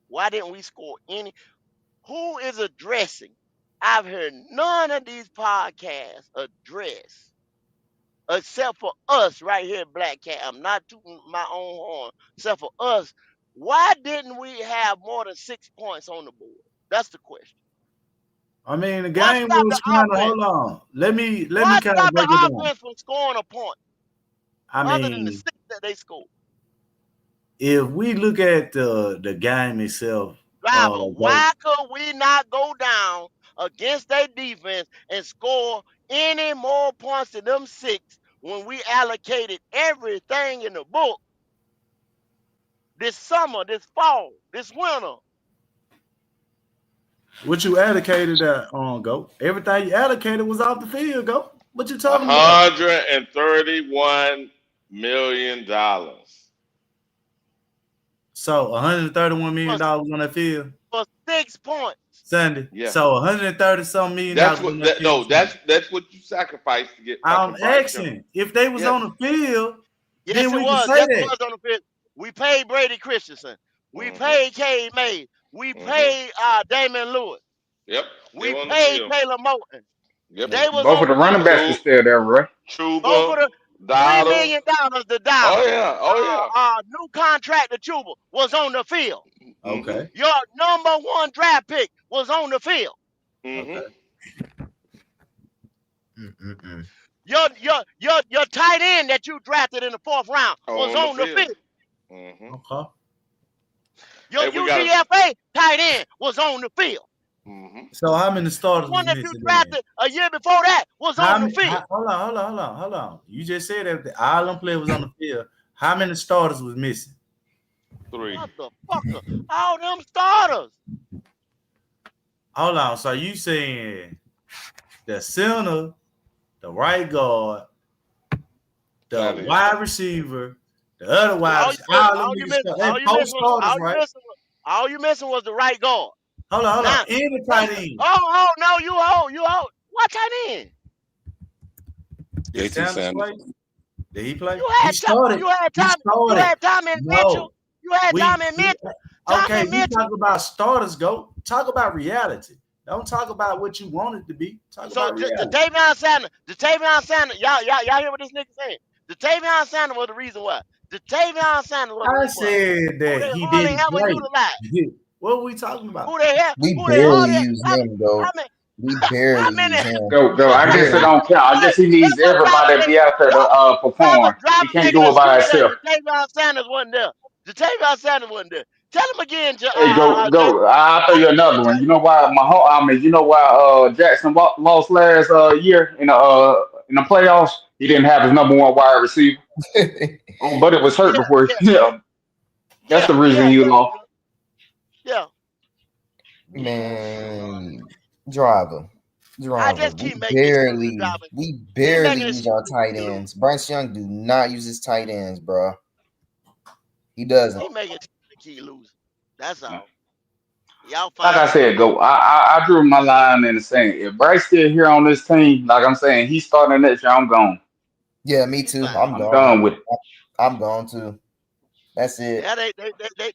Why didn't we score any? Who is addressing? I've heard none of these podcasts address, except for us right here, Black Cat. I'm not tooting my own horn. Except for us, why didn't we have more than 6 points on the board? That's the question. I mean, the What game stopped was the kind of. offense? Hold on. Let me What kind of stopped break it the down. offense from scoring a point I other than the mean, 6 that they scored? if we look at the game itself, Driver, go. why could we not go down against their defense and score any more points than them 6 when we allocated everything in the book this summer, this fall, this winter? What you allocated on, go? Everything you allocated was off the field, go. What you talking about? $131 million. So $131 million on that field For 6 points. Sunday. Yeah. So $130 some million That's on what that field. that's what you sacrificed to get I'm fucking Bryce Young. asking if they was Yes. on the field, Yes, then it we can was. say Yes, it that. was on the field. We paid Brady Christensen. We Mm-hmm. paid K. May. We paid Damian Lewis. Yep. They We were on the paid field. Taylor Moton. Yep. They was Both on of the the running field. backs were still there, right? Both Chuba, of the $3 Dowdle. million to Dowdle. Oh yeah. Oh yeah. New contract to Chuba was on the field. Okay. Your number 1 draft pick was on the field. Mm-hmm. Your tight end that you drafted in the 4th round was on the field. Mm-hmm. Okay. Your UDFA tight end was on the field. Mm-hmm. So how many starters One was that you missing drafted a year before that was on the field. Hold on. You just said that all them players was on the field. How many starters was missing? 3. Motherfucker. All them starters. Hold on. So you saying the center, the right guard, the wide receiver, the other wide receiver, all you missing was the right guard. Hold on. And the tight end. Oh, no, you hold. What tight end? JT Sanders. Did he play? You had time in Mitchell. You had time in Mitchell. Okay, we talk about starters, go. Talk about reality. Don't talk about what you want it to be. Talk about reality. The Tavion Sanders, y'all hear what this nigga saying? The Tavion Sanders was the reason why. The Tavion Sanders was the reason why. I said that he didn't play. What are we talking about? We barely use him, though. We barely use him. Go. I guess it don't count. I guess he needs everybody to be out there to perform. He can't do it by himself. The Tavion Sanders wasn't there. Tell him again. Hey, go. I'll throw you another one. You know why Jackson lost last year in the playoffs? He didn't have his number 1 wide receiver. But it was hurt before. That's the reason he lost. Yeah. Man, driver. I just keep We barely use our tight ends. Bryce Young do not use his tight ends, bro. He doesn't. He make it keep losing. That's all. Y'all like I said, go. I drew my line in the sand. If Bryce still here on this team, like I'm saying, he's starting next year. I'm gone. Yeah, me too. I'm done with it. I'm gone too. That's it. Yeah,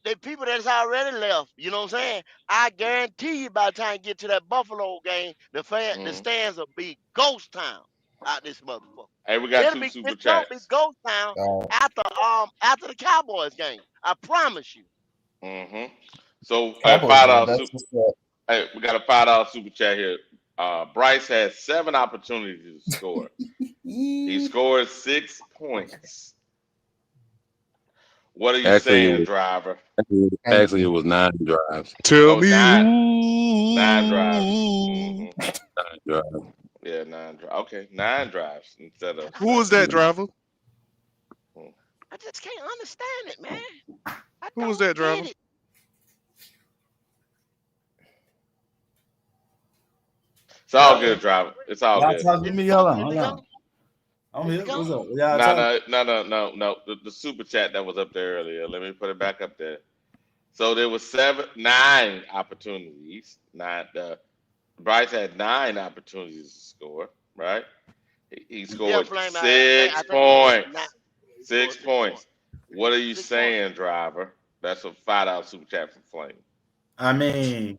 they people that's already left. You know what I'm saying? I guarantee you, by the time you get to that Buffalo game, the stands will be ghost town out this motherfucker. Hey, we got 2 super It's gonna be chats. ghost town after the Cowboys game. I promise you. So Cowboys won. That's what's up. Hey, we got a $5 super chat here. Bryce had 7 opportunities to score. He scored 6 points. What are you saying, driver? Actually, it was 9 drives. Tell me 9 drives. 9 drives. Yeah, 9 drives. Okay, 9 drives instead of. who was that driver? I just can't understand it, man. Who was that driver? Get it. It's all good, driver. It's all Y'all good. talking to me? Hold on. I'm here. What's up? Y'all talking? No. The super chat that was up there earlier. Let me put it back up there. So there was 9 opportunities. Bryce had 9 opportunities to score. Right? He scored 6 points. 6 points. What are you saying, driver? That's a $5 super chat from Flame. I mean,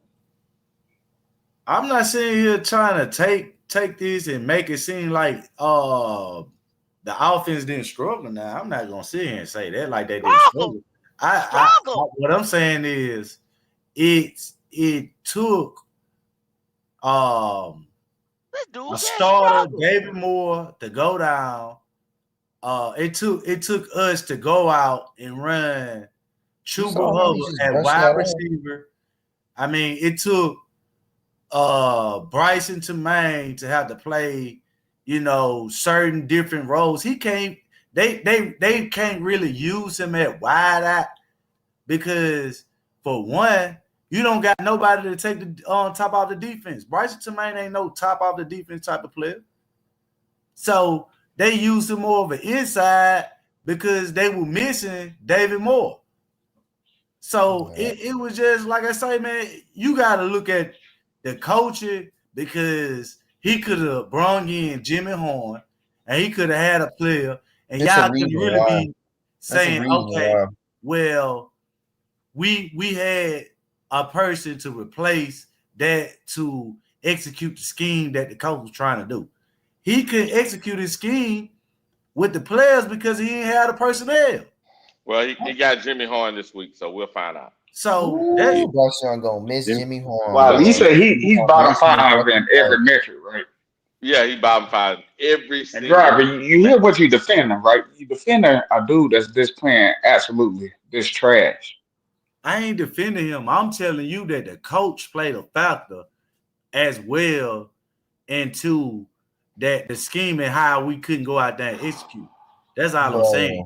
I'm not sitting here trying to take this and make it seem like the offense didn't struggle. Now I'm not gonna sit here and say that like they didn't struggle. What I'm saying is it took a starter, David Moore, to go down. It took us to go out and run Chuba Hubbard at wide receiver. I mean, it took Bryson Tremaine to have to play, certain different roles. He can't. They can't really use him at wide out because, for one, you don't got nobody to take the top off the defense. Bryson Tremaine ain't no top off the defense type of player. So they used him more of an inside because they were missing David Moore. So it was just like I say, man, you got to look at the coaching because he could have brought in Jimmy Horn and he could have had a player and y'all could really be saying, okay, well, we had a person to replace that to execute the scheme that the coach was trying to do. He couldn't execute his scheme with the players because he didn't have the personnel. Well, he got Jimmy Horn this week, so we'll find out. So that's Bryce Young gonna miss Jimmy Horn. Well, you said he's bottom 5 in every metric, right? Yeah, he's bottom 5 every single. And driver, you hear what you defending, right? You defending a dude that's just playing absolutely this trash. I ain't defending him. I'm telling you that the coach played a factor as well into that the scheme and how we couldn't go out there and execute. That's all I'm saying.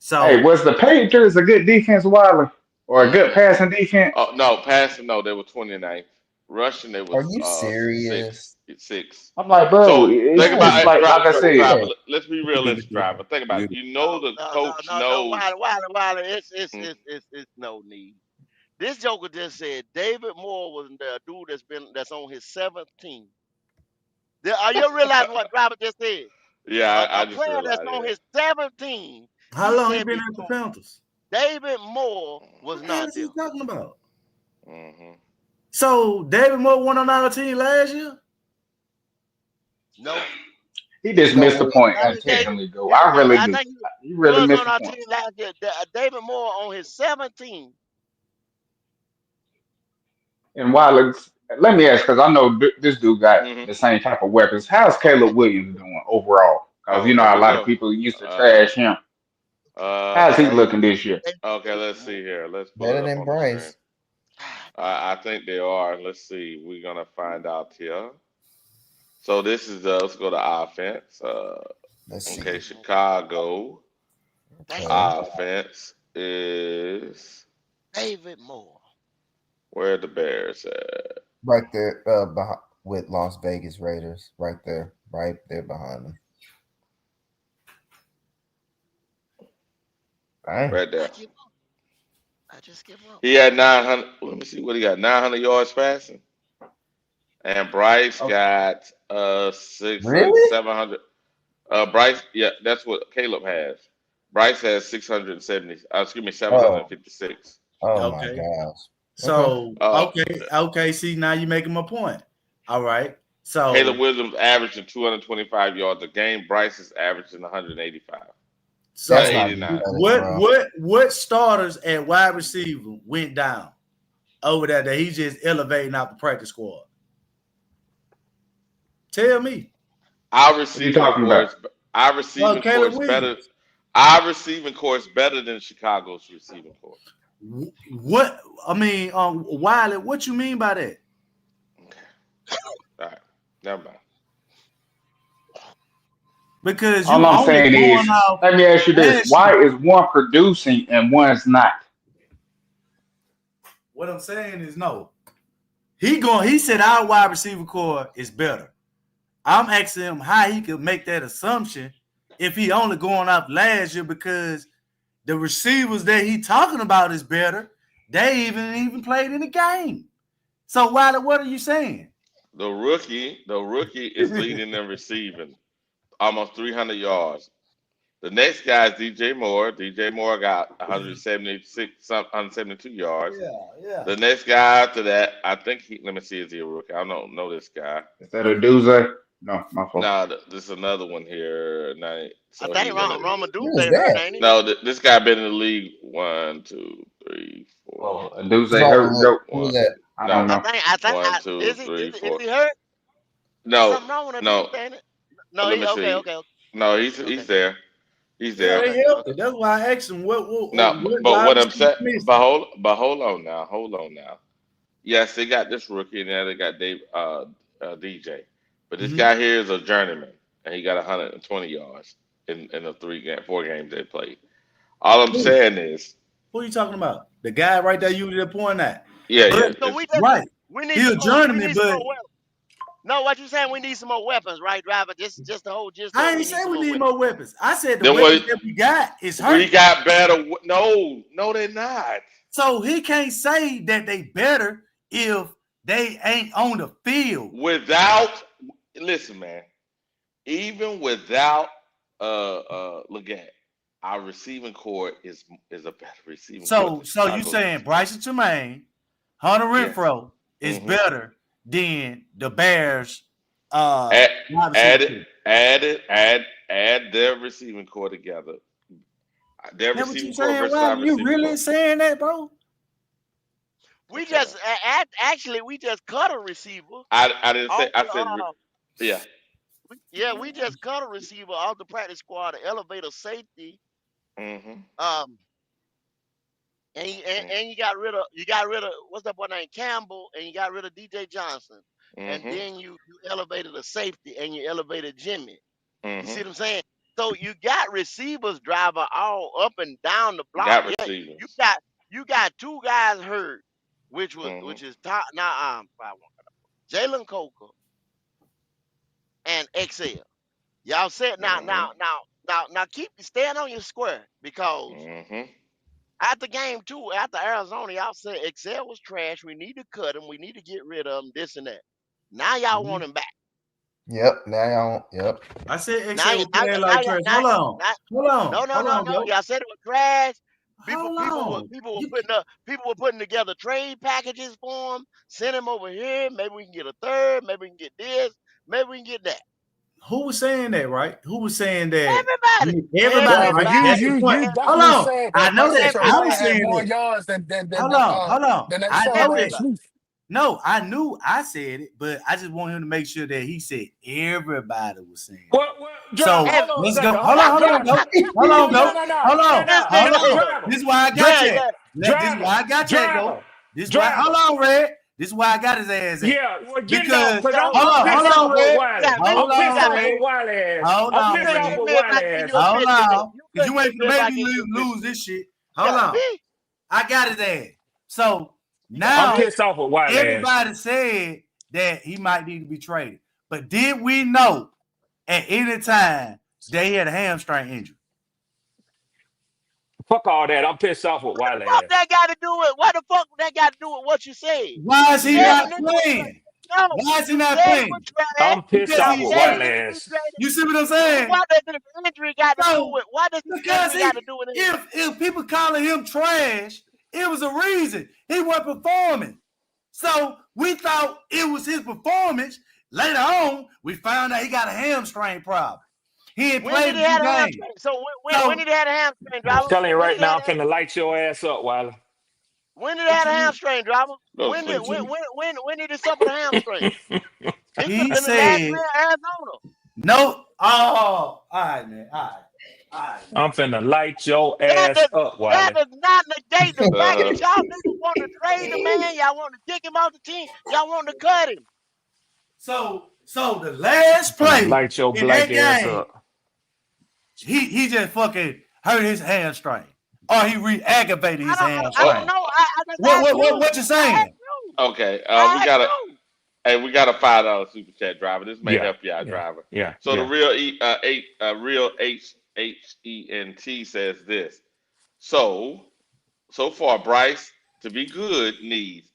So, hey, was the Patriots a good defense, Wiley, or a good passing defense? Oh no, passing no, they were 29th. Rushing, they was. Are you serious? 6. I'm like, bro, so think about it, like I said. driver, let's be realistic, driver. Think about it. The coach knows. Wiley, it's no need. This joker just said David Moore was the dude that's on his 7th team. Are you realizing what driver just said? Yeah, I a just player realized that's on his 7th team. How long he been at the Panthers? David Moore was not there. What talking about? Mm-hmm. So David Moore won on our team last year? No. He just missed the point and technically go. I really do. He really missed the point. Team last year. David Moore on his 7th team. And while let me ask, because I know this dude got the same type of weapons. How's Caleb Williams doing overall? Because a lot of people used to trash him. How's he looking this year? Okay, let's see here. Let's put better it up than on Bryce. the screen. I think they are. Let's see. We're gonna find out here. So this is let's go to offense. Okay, Chicago. Okay. Offense is David Moore. Where are the Bears at? Right there, with Las Vegas Raiders. Right there behind them. Right there. I just give up. He had 900. Let me see what he got. 900 yards passing. And Bryce got 600, really? 700. Bryce, yeah, that's what Caleb has. Bryce has 670. Excuse me, Oh, 756. oh my Okay. gosh. So Okay. okay. See, now you're making my point. All right. Caleb So Williams averaging 225 yards a game. Bryce is averaging 185. That's so not 89. pathetic, bro. what starters at wide receiver went down over there that he's just elevating out the practice squad? Tell me. Our What are you receiving talking core about? is our receiving core Caleb is better. Williams. Our receiving core is better than Chicago's receiving core. What I mean, Wiley, what you mean by that? All right, never mind. Because you All I'm only saying going is, off let me ask you this: last why year. is one producing and one's not? What I'm saying is no. He said our wide receiver core is better. I'm asking him how he could make that assumption if he only going off last year because the receivers that he talking about is better. They even played in the game. So Wiley, what are you saying? The rookie is leading in receiving, almost 300 yards. The next guy is DJ Moore. DJ Moore got 172 yards. Yeah. The next guy after that, I think let me see, is he a rookie? I don't know this guy. Is that a Duze? No, my fault. No, this is another one here. So I think Who is Ramaduze hurt, that? ain't he? No, this guy been in the league 1, 2, 3, 4. Oh, a Duze What's wrong hurt? with it? Nope. Who is One, that? I no, don't know. I think 1, 2, is he 3, 4. hurt? No, Something wrong with him, no. ain't it? No, Let he me okay, see. okay, No, he's okay, there. He's Yeah, there. they okay, healthy. okay. That's why I asked him what No, but wide what I'm receiver saying, missing. but hold on now. Yes, they got this rookie, and now they got DJ. But this guy here is a journeyman, and he got 120 yards in the 4 games they played. All I'm Who? saying is, Who are you talking about? The guy right there you did point at. yeah. But So right. we need He a some more journeyman, but weapons. No, what you saying? We need some more weapons, right, driver? Just the whole gist of I it. We ain't need saying some we more need weapons. more weapons. I said the Then weapons what? that we got is We hurt. got better. No, they're not. So he can't say that they better if they ain't on the field. Listen, man. Even without Leggett, our receiving core is a better receiving core than So you Chicago's saying Bryson Tremaine, Hunter Yes. Renfro is better than the Bears Add wide receiver core. add their receiving core together. Their That what you receiving core saying? versus Why our you receiving really core. saying that, bro? We just actually we just cut a receiver. I didn't say. Off I said the, yeah. we just cut a receiver off the practice squad to elevate a safety. Mm-hmm. And you got rid of what's that boy named Campbell, and you got rid of DJ Johnson, and Mm-hmm. then you elevated a safety and you elevated Jimmy. Mm-hmm. You see what I'm saying? So you got receivers driver all up and down the block. Got Yeah, receivers. you got 2 guys hurt, which is top now. Jalen Coker and XL. Y'all said now stand on your square, because after game 2, after Arizona, y'all said XL was trash. We need to cut him. We need to get rid of him. This and that. Now y'all want him back. Yep. Now y'all. Yep. I said XL Now, was playing like trash. Hold on. No. Y'all said it was trash. People were putting together trade packages for him. Send him over here. Maybe we can get a third. Maybe we can get this. Maybe we can get that. Who was saying that, right? Who was saying that? Everybody. Right? That's the point. You Hold definitely on. said I that know Bryson that. I Tremaine was had saying more that. yards than Hold on. than that I know sorry that. truth. No, I knew I said it, but I just want him to make sure that he said everybody was saying it. Well, So hold on a let's second. go. Hold on, go. Hold on, go. Hold on. This is why I got that. This is why I got that, go. This why. Hold on, Red. This is why I got his ass at. Yeah, well, get it Because off, because hold on, with Red. Wiley. Hold I'm pissed on, off Red. with Wiley ass. Hold I'm on, pissed off Red. with Wiley ass. Hold on, because you ain't feel gonna like make it's me your lose this shit. Hold Yeah, on. me. I got his ass. So I'm now pissed off with Wiley ass. everybody said that he might need to be traded. But did we know at any time that he had a hamstring injury? Fuck all that. I'm pissed off with Wiley What ass. that got to do with what you said? Why is he Said not the nigga was playing? No, Why is he you not said he playing? was trash. I'm pissed Because Y'all off he's with said he Wild young. needed to be ass. traded. You see what I'm So saying? what does his injury got to do So with? What does his because injury got to do with it? if people calling him trash, it was a reason. He wasn't performing. So we thought it was his performance. Later on, we found out he got a hamstring problem. He ain't When played did a he few have a games. hamstring? So when So did he have a hamstring, I'm driver? telling you When right did he now, have I'm a, finna light your ass up, Wiley. when did he what have a you mean? hamstring, driver? Go to When did sleep. What you when did he suffer the hamstring? He could have he been the last said man in Arizona. no. Oh, all right, man. All right. I'm finna light your That ass does up, that Wiley. does not negate the fact Uh-huh. that y'all niggas want to trade the man. Y'all want to kick him off the team. Y'all want to cut him. So the last I'm finna play light your in black that ass game, up. he just fucking hurt his hamstring, or he re-aggravated his I don't hamstring. know. I just asked you. What you I saying? asked you. Okay. I asked you. We got a $5 super chat, driver. This may Yeah, help you out, yeah, driver. yeah, So the yeah. real HENT says this. So far, Bryce to be good needs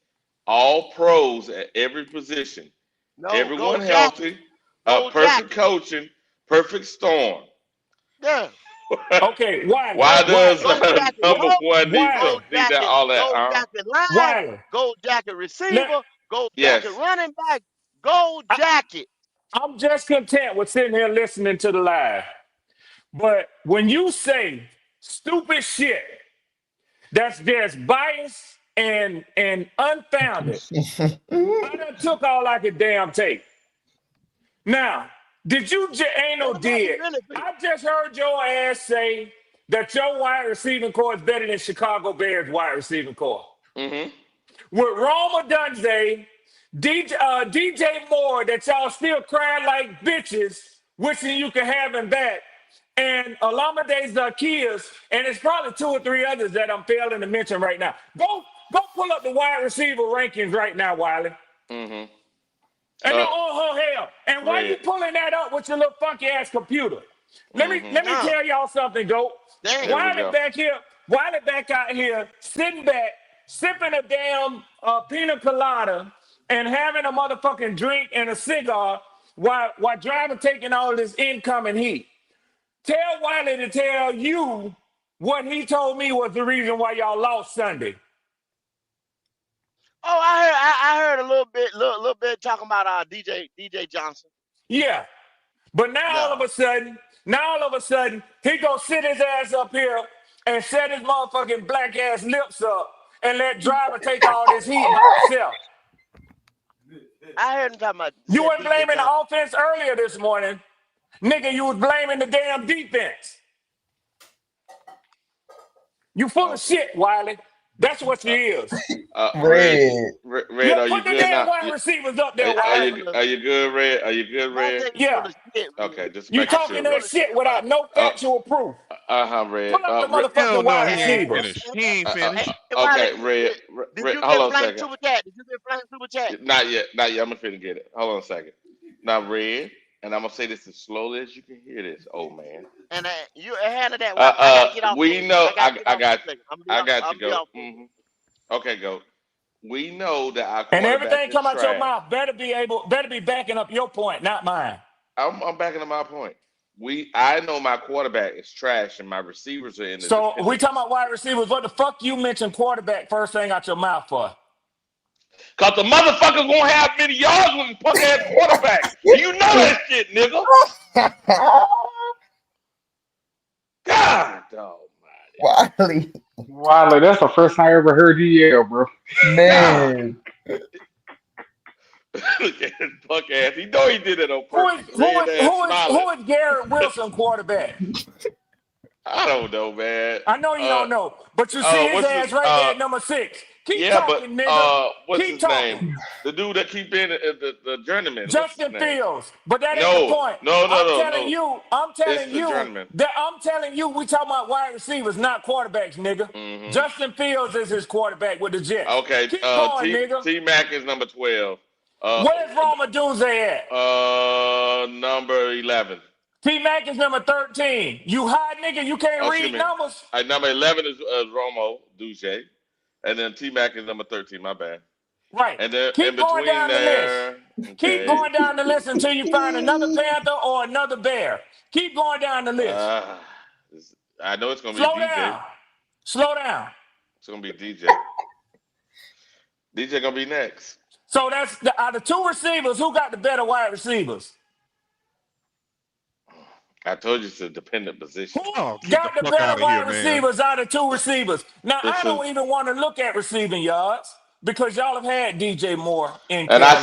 all pros at every position, No, everyone go jacket. healthy, Go perfect jacket. coaching, perfect storm. Yeah. Okay, Wiley, Why does Go jacket. number Go. one Go need that jacket. all that? Go jacket line. Wiley. Go jacket Now, receiver. Go jacket Yes. running back. Go jacket. I'm just content with sitting here listening to the live. But when you say stupid shit that's just biased and unfounded, I done took all I could damn take. Now, did you ain't no What about you did? really feel? I just heard your ass say that your wide receiving core is better than Chicago Bears wide receiving core. Mm-hmm. With Roma Dunze, DJ Moore, that y'all still crying like bitches, wishing you could have him back, and Olamide Zacchaeus, and it's probably 2 or 3 others that I'm failing to mention right now. Go pull up the wide receiver rankings right now, Wiley. Mm-hmm. And then, hell. And why you Red. pulling that up with your little funky ass computer? Let me No. tell y'all something, Goat. Damn. Here we Wiley go. back out here, sitting back, sipping a damn pina colada and having a motherfucking drink and a cigar while driving, taking all this incoming heat. Tell Wiley to tell you what he told me was the reason why y'all lost Sunday. Oh, I heard a little bit talking about DJ Johnson. Yeah. But now all No. of a sudden, he gonna sit his ass up here and set his motherfucking black ass lips up and let driver take all this heat by himself. I heard him talking about You weren't DJ blaming the Johnson. offense earlier this morning. Nigga, you was blaming the damn defense. You full of shit, Wiley. That's what you is. Red, are you Put the good damn now? wide receivers up there, Are Wiley. you good, Red? Are you good, Red? Yeah. Okay, just You making talking sure, that Red. shit without no factual proof. Red. Pull up the Hell motherfucking no, wide he ain't receivers. finished. He ain't finished. Wiley, Okay, Red. did Red. you Hold get on a Flame second. Super Chat? Did you get Flame Super Chat? Not yet. I'm gonna finna get it. Hold on a second. Now, Red, and I'm gonna say this as slowly as you can hear this, old man. And you handle that. I gotta get off. We know. I got you. I'm I got gonna you, be go. off. Okay, go. We know that our And quarterback everything is come out your trash. mouth better be backing up your point, not mine. I'm backing up my point. I know my quarterback is trash, and my receivers are in the So we talking dependency. about wide receivers. What the fuck you mentioned quarterback first thing out your mouth for? Cause the motherfuckers won't have many yards with the punk ass quarterback. You know that shit, nigga. God dog. Wiley, that's the first time I ever heard you yell, bro. Man. Look at his punk ass. He know he did it on Who purpose. Red ass smiling. is Garrett Wilson quarterback? I don't know, man. I know you don't know, but you see his What's ass right there at number 6. Keep yeah, but talking, nigga. what's Keep his name? talking. The dude that keep being the journeyman. What's his Justin name? Fields. But that ain't the No, point. no, I'm no, no, telling no. you It's the journeyman. we talking about wide receivers, not quarterbacks, nigga. Mm-hmm. Justin Fields is his quarterback with the Jets. Okay. Keep going, nigga. T-Mac is number 12. Where's Roma Dunze at? Number 11. T-Mac is number 13. You high, nigga. You can't Excuse read me. numbers. Number 11 is Romo Duche. And then T-Mac is number 13. My bad. Right. And then in Keep going between down the list. there, Keep okay. going down the list until you find another Panther or another Bear. Keep going down the list. I know it's gonna Slow be DJ. down. Slow down. It's gonna be DJ. DJ gonna be next. So that's out of two receivers, who got the better wide receivers? I told you it's a dependent position. Oh, get Got the the fuck better out of wide here, man. receivers out of two receivers. Now, I don't even want to look at receiving yards because y'all have had DJ Moore in And Carolina.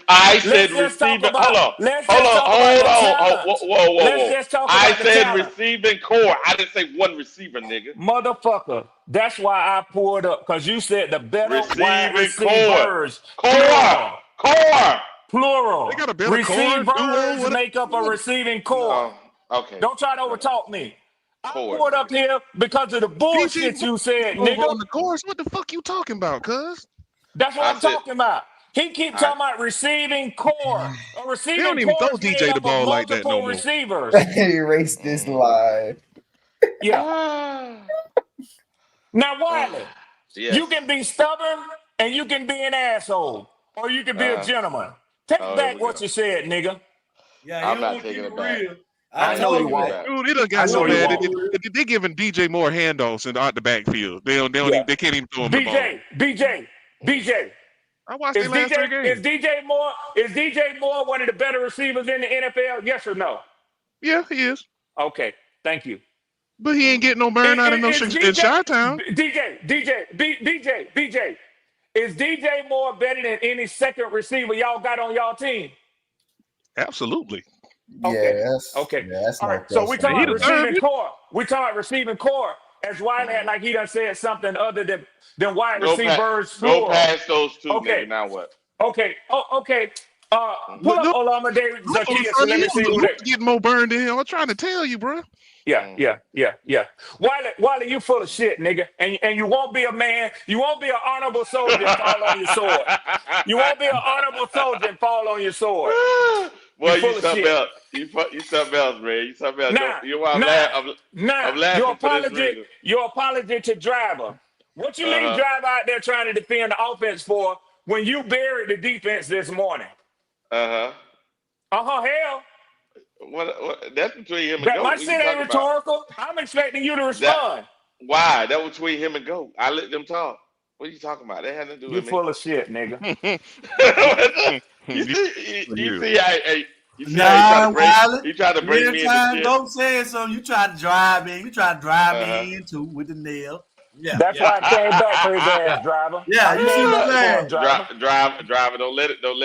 I said receiving. Hold on. Whoa. Let's just talk about I the said talent. receiving core. I didn't say one receiver, nigga. Motherfucker. That's why I pulled up, because you said the better wide Receiving receivers. Core. Plural. They got a better Receivers core. make up a receiving core. Okay. Don't try to overtalk me. I pulled up here because of the bullshit you said, nigga. On the course, what the fuck you talking about, cuz? That's what I'm talking about. He keep talking about receiving core. A receiving They don't even core throw is made DJ up the of ball like that multiple no more. receivers. Erase this live. Yeah. Now, Wiley, yes. you can be stubborn and you can be an asshole, or you can be a gentleman. Take back what you said, nigga. Yeah, I'm not taking it back. I know you won't. Dude, it done got so bad. They giving DJ more handoffs out the backfield. They can't even throw him the ball. BJ. I watched the last 3 games. Is DJ Moore one of the better receivers in the NFL? Yes or no? Yeah, he is. Okay, thank you. But he ain't getting no burn out of no in Chi-Town. BJ. Is DJ Moore better than any second receiver y'all got on y'all team? Absolutely. Okay. Yes. Okay. Yes, All right. So we talking about receiving core. We talking about receiving core. As Wiley had like he done said something other than wide receivers. Go past those two, nigga. Now what? Okay. Okay. Pull up Olama David Zacchaeus. So let me see who they getting more burned than him. I'm trying to tell you, bro. Yeah. Wiley, you full of shit, nigga. And you won't be a man. You won't be an honorable soldier and fall on your sword. You won't be an honorable soldier and fall on your sword. Boy, you something else. You something else, man. You something else. I'm laughing for this reason. Your apology to Driver. What you leave Driver out there trying to defend the offense for when you buried the defense this morning? Hell. What? That's between him and Goat. My shit ain't rhetorical. I'm expecting you to respond. Why? That was between him and Goat. I let them talk. What are you talking about? That had nothing to do with me. You full of shit, nigga. You see how he tried to bring me into shit. Don't say something. You tried to drive me. You tried to drive me into with the nail. Yeah. That's why I came back for his ass, Driver. Yeah, you see what I'm saying? Driver, don't let it, don't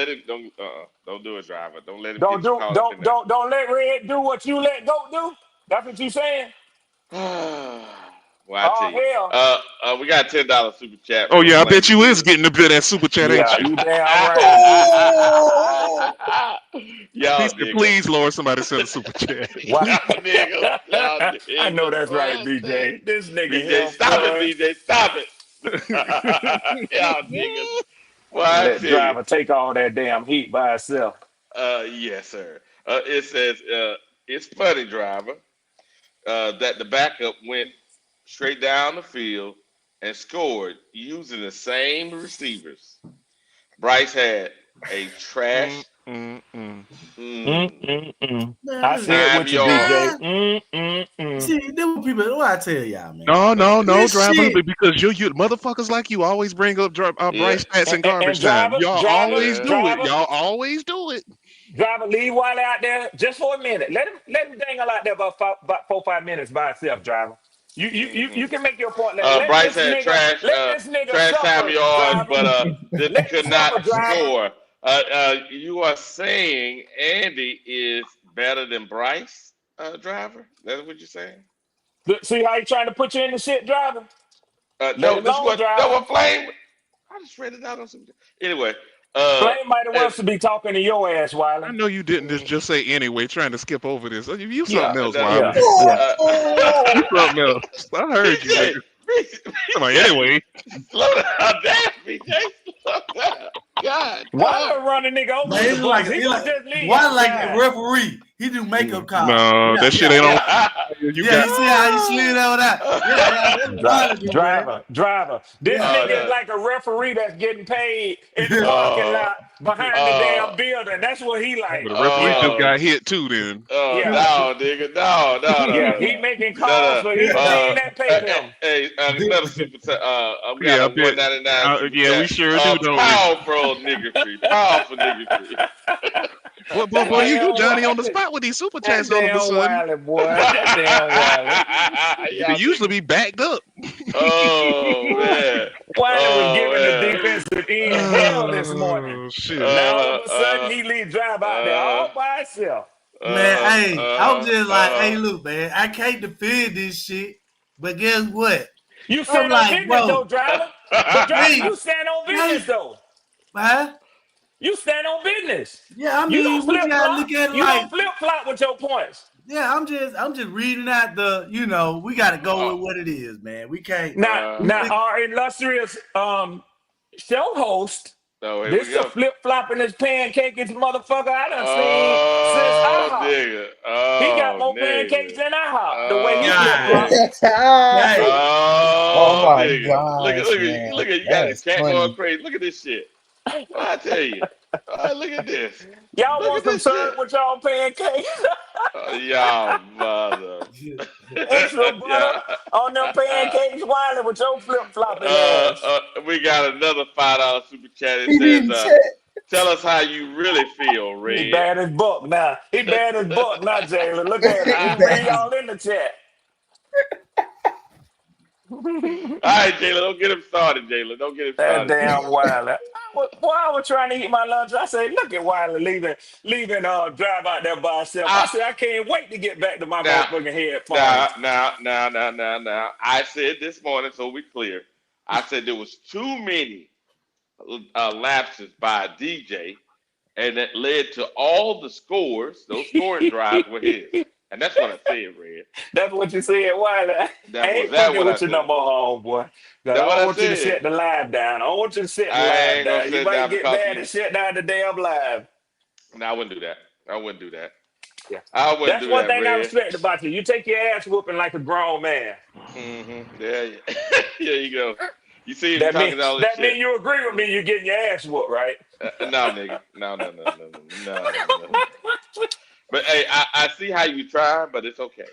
do it, Driver. Don't let him don't let Red do what you let Goat do. That's what you saying? Well, I tell you, we got $10 super chat. Oh yeah, I bet you is getting a bit of that super chat, ain't you? You damn right. Please, Lord, somebody send a super chat. I know that's right, BJ. This nigga. BJ, stop it, BJ, stop it. Y'all niggas. Well, let Driver take all that damn heat by itself. Yes, sir. It says it's funny, Driver, that the backup went straight down the field and scored using the same receivers. Bryce had a trash. I said what you DJ. See, there were people. What I tell y'all, man. No, Driver, because you motherfuckers like you always bring up Bryce stats in garbage time. Y'all always do it. Y'all always do it. Driver, leave Wiley out there just for a minute. Let him dangle out there about 4-5 minutes by itself, Driver. You can make your point. Bryce had trash time yards, but could not score. You are saying Andy is better than Bryce, Driver? That's what you're saying? See how he trying to put you in the shit, Driver? No, this was Flame. I just read it out on something. Anyway. Flame might have wants to be talking to your ass, Wiley. I know you didn't just say anyway, trying to skip over this. You something else, Wiley. You something else. I heard you. Anyway. Slow down, damn, BJ. Slow down. God. Why run a nigga over? Man, why like the referee? He do makeup calls. No, that shit ain't on. You Yeah, got you see how he slid over that? Yeah, that's Wiley do, man. Driver. This Yeah. nigga is like a referee that's getting paid in the parking lot behind the damn building. That's what he like. but the referee just Yeah. got hit too. Then Yeah. no, nigga, no. Yeah. He making calls for his team that pay him. Hey, another super. I'm got yeah, a I bet. 199 super Yeah, we chat. sure do, don't we? Powerful niggatry. Powerful niggatry. Boy, you Johnny on the spot with these super chats all of a Damn sudden. Wiley, boy. That damn Wiley. They usually be backed up. Oh man. Wiley was giving the man. defensive end hell this morning. Oh shit. Now all of a sudden he leaves drive out there all by himself. Man, hey, I was just like, hey, look, man, I can't defend this shit, but guess what? You stand on business though, driver. But driver, you stand on business though. Huh? You stand on business. Yeah, I You mean, don't we flip gotta flop. look at it You like, don't flip flop with your points. yeah, I'm just reading out the, we gotta go with what it is, man. We can't. Now our illustrious show host. No, This is a flip flopping this pancakes motherfucker I done seen since IHOP. Nigga. He got more pancakes than IHOP. The way he flip flops. Oh my nigga. gosh, Look at you that got is the cat funny. going crazy. Look at this shit. I tell you. Look at this. Y'all Look want at some this syrup shit. with y'all pancakes? Y'all mother. Extra butter on them pancakes, Wiley, with your flip flopping ass. We got another $5 super chat. It He didn't says, check. tell us how you really feel, He Red. bad as buck now. He bad as buck now, Jalen. Look at it. He read all in the chat. All right, Jalen, don't get him started, Jalen. Don't get him That started. damn Wiley. I was trying to eat my lunch. I said, look at Wiley leaving drive out there by himself. I said, I can't wait to get back to my motherfucking headphones. Now. I said this morning, so we clear. I said there was too many lapses by DJ, and that led to all the scores. Those scoring drives were his. And that's what I said, Red. That's what you said, Wiley. I ain't fucking with your number home, boy. I don't want you to shut the live down. I don't want you to shut the live down. You might get mad and shut down the damn live. No, I wouldn't do that. Yeah. I wouldn't That's do one that, thing I Red. respect about you. You take your ass whooping like a grown man. Mm-hmm. Yeah. There you go. You see him That talking all this mean shit. you agree with me, you're getting your ass whooped, right? No, nigga. No. But hey, I see how you try, but it's okay.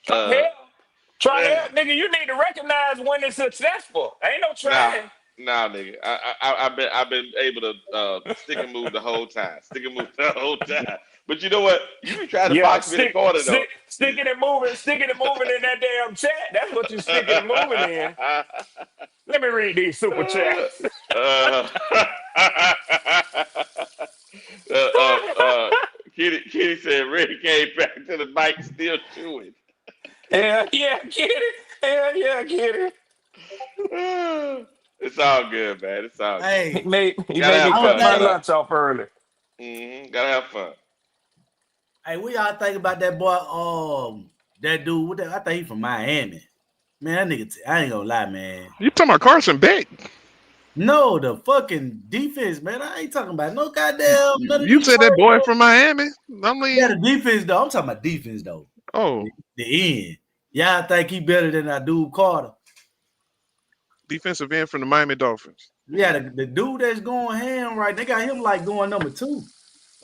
Try help, nigga. You need to recognize when it's successful. Ain't no trying. Nah, nigga. I've been able to stick and move the whole time. But you know what? You be trying to box me in the corner though. Sticking and moving in that damn chat. That's what you sticking and moving in. Let me read these super chats. Kitty said Red came back to the mic still chewing. Yeah, Kitty. Yeah, Kitty. It's all good, man. It's all good. Hey, He made me cut my lunch off early. Gotta have fun. Hey, what y'all think about that boy? That dude. I think he from Miami. Man, that nigga. I ain't gonna lie, man. You talking about Carson Beck? No, the fucking defense, man. I ain't talking about no goddamn. You said that boy from Miami? I mean, yeah, the defense though. I'm talking about defense though. Oh, the end. Y'all think he better than that dude Carter? Defensive end from the Miami Dolphins. Yeah, the dude that's going ham right. They got him like going number 2.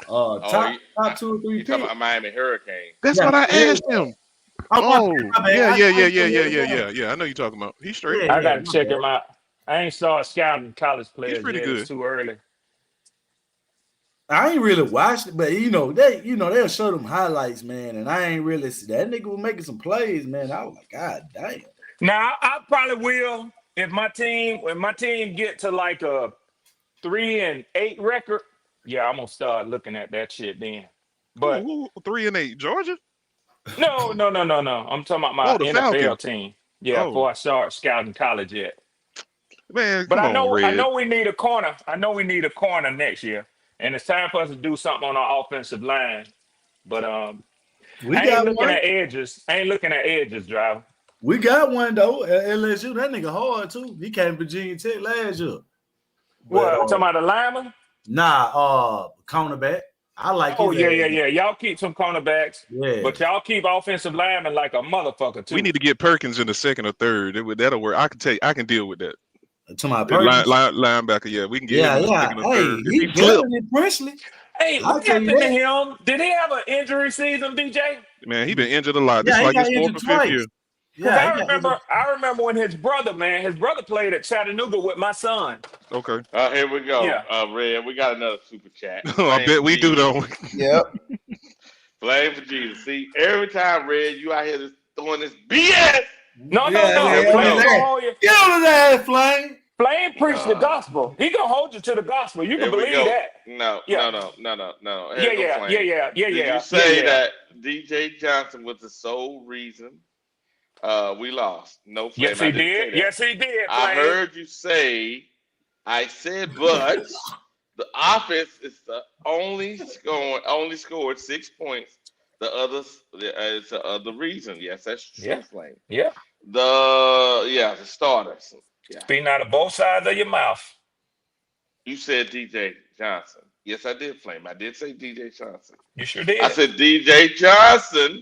Top 2 or 3 picks. Talking about Miami Hurricane. That's what I asked him. Oh, yeah. I know you're talking about. He's straight. I gotta check him out. I ain't started scouting college players. He's pretty yet. good. It's too early. I ain't really watched it, but they'll show them highlights, man. And I ain't really see that nigga was making some plays, man. I was like, God damn. Now I probably will if my team get to like a 3-8 record. Yeah, I'm gonna start looking at that shit then. But 3-8, Georgia? No. I'm talking about my NFL Falcons. team. Yeah, before I start scouting college yet. Man, but I know we need a corner. I know we need a corner next year, and it's time for us to do something on our offensive line. But I ain't looking at edges, driver. We got one though at LSU. That nigga hard too. He came to Virginia Tech last year. What? Talking about the lineman? Nah, cornerback. I like Oh his yeah, yeah, ass. yeah. Y'all keep some cornerbacks, Yeah. but y'all keep offensive linemen like a motherfucker too. We need to get Perkins in the second or third. That'll work. I can tell you, I can deal with that. To my The Perkins. Linebacker, yeah, we can get him Yeah, in the yeah. second or Hey, third. If he he better flip, than Presley. Hey, I'll what tell you happened to that. him? Did he have an injury season, BJ? man, he been injured a lot. This Yeah, is he like got his fourth injured or fifth year. twice. Because Yeah, he got injured. I remember when his brother played at Chattanooga with my son. Okay. Here we go. Yeah. Red, we got another super chat. I bet we do though. Yep. Flame for Jesus. See, every time, Red, you out here just throwing this BS. No. Here we Flame go. gonna hold you. Get on his ass, Flame. Flame preach the gospel. He gonna hold you to the gospel. You can Here we believe go. that. No. Yeah. Here go Yeah. Flame. Yeah. Did you say that DJ Johnson was the sole reason we lost? No, Flame. Yes, he I didn't did. say that. Yes, he did. I Flame. heard you say. I said, but the offense is the only scored 6 points. The others is the other reason. Yes, that's true, Flame. Yeah. The starters. Yeah. Speaking out of both sides of your mouth. You said DJ Johnson. Yes, I did, Flame. I did say DJ Johnson. You sure did. I said DJ Johnson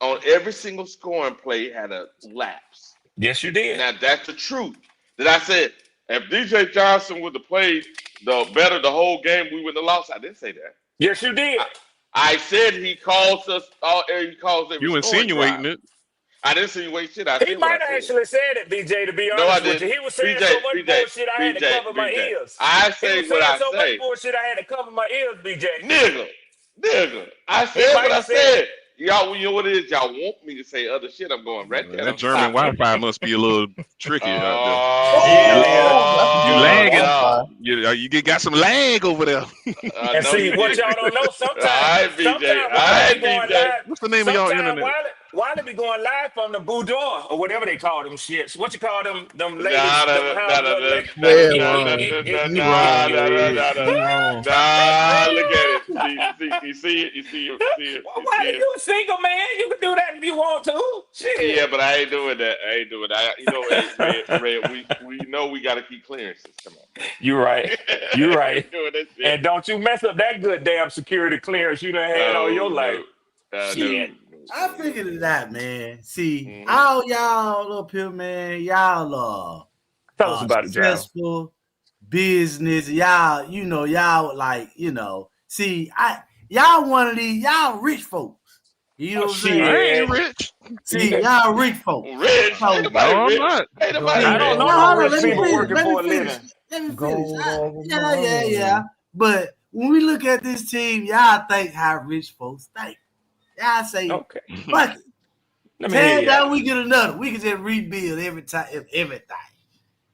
on every single scoring play had a lapse. Yes, you did. Now that's the truth. That I said if DJ Johnson would have played the whole game, we wouldn't have lost. I didn't say that. Yes, you did. I said he calls us all. He calls every You insinuating it? I didn't insinuate shit. I He said might what I have said. actually said it, BJ, to be No, I honest with you. didn't. He was saying BJ, so much bullshit I had to cover my ears. I He say was what saying I so say. much bullshit I had to cover my ears, BJ. Nigga. I said what I said. Y'all, you know what it is? Y'all want me to say other shit. I'm going right there. That German Wi-Fi must be a little tricky out there. Oh, you lagging? no. You got some lag over there. And see, what y'all don't know, sometimes Wiley be going live. What's the name of y'all internet? Wiley be going live from the boudoir or whatever they call them shits. What you call them ladies? You wrong. Nah, look at it. You see it. Wiley, you a single man. You can do that if you want to. Shit. Yeah, but I ain't doing that. You know, Red, we know we got to keep clearances. Come on. You're right. And don't you mess up that good damn security clearance you done had all your life. Shit. I figured it out, man. See, all y'all up here, man, y'all are tell us about successful business. Y'all, y'all like, see, y'all one of these, y'all rich folks. You know what I'm saying? I ain't rich. See, y'all rich folks. Rich? So, no, I'm not. I don't know no rich people working for a living. Let me finish. Yeah. But when we look at this team, y'all think how rich folks think. Y'all say, okay. Fuck it. Tear down, we get another. We can just rebuild every time, everything.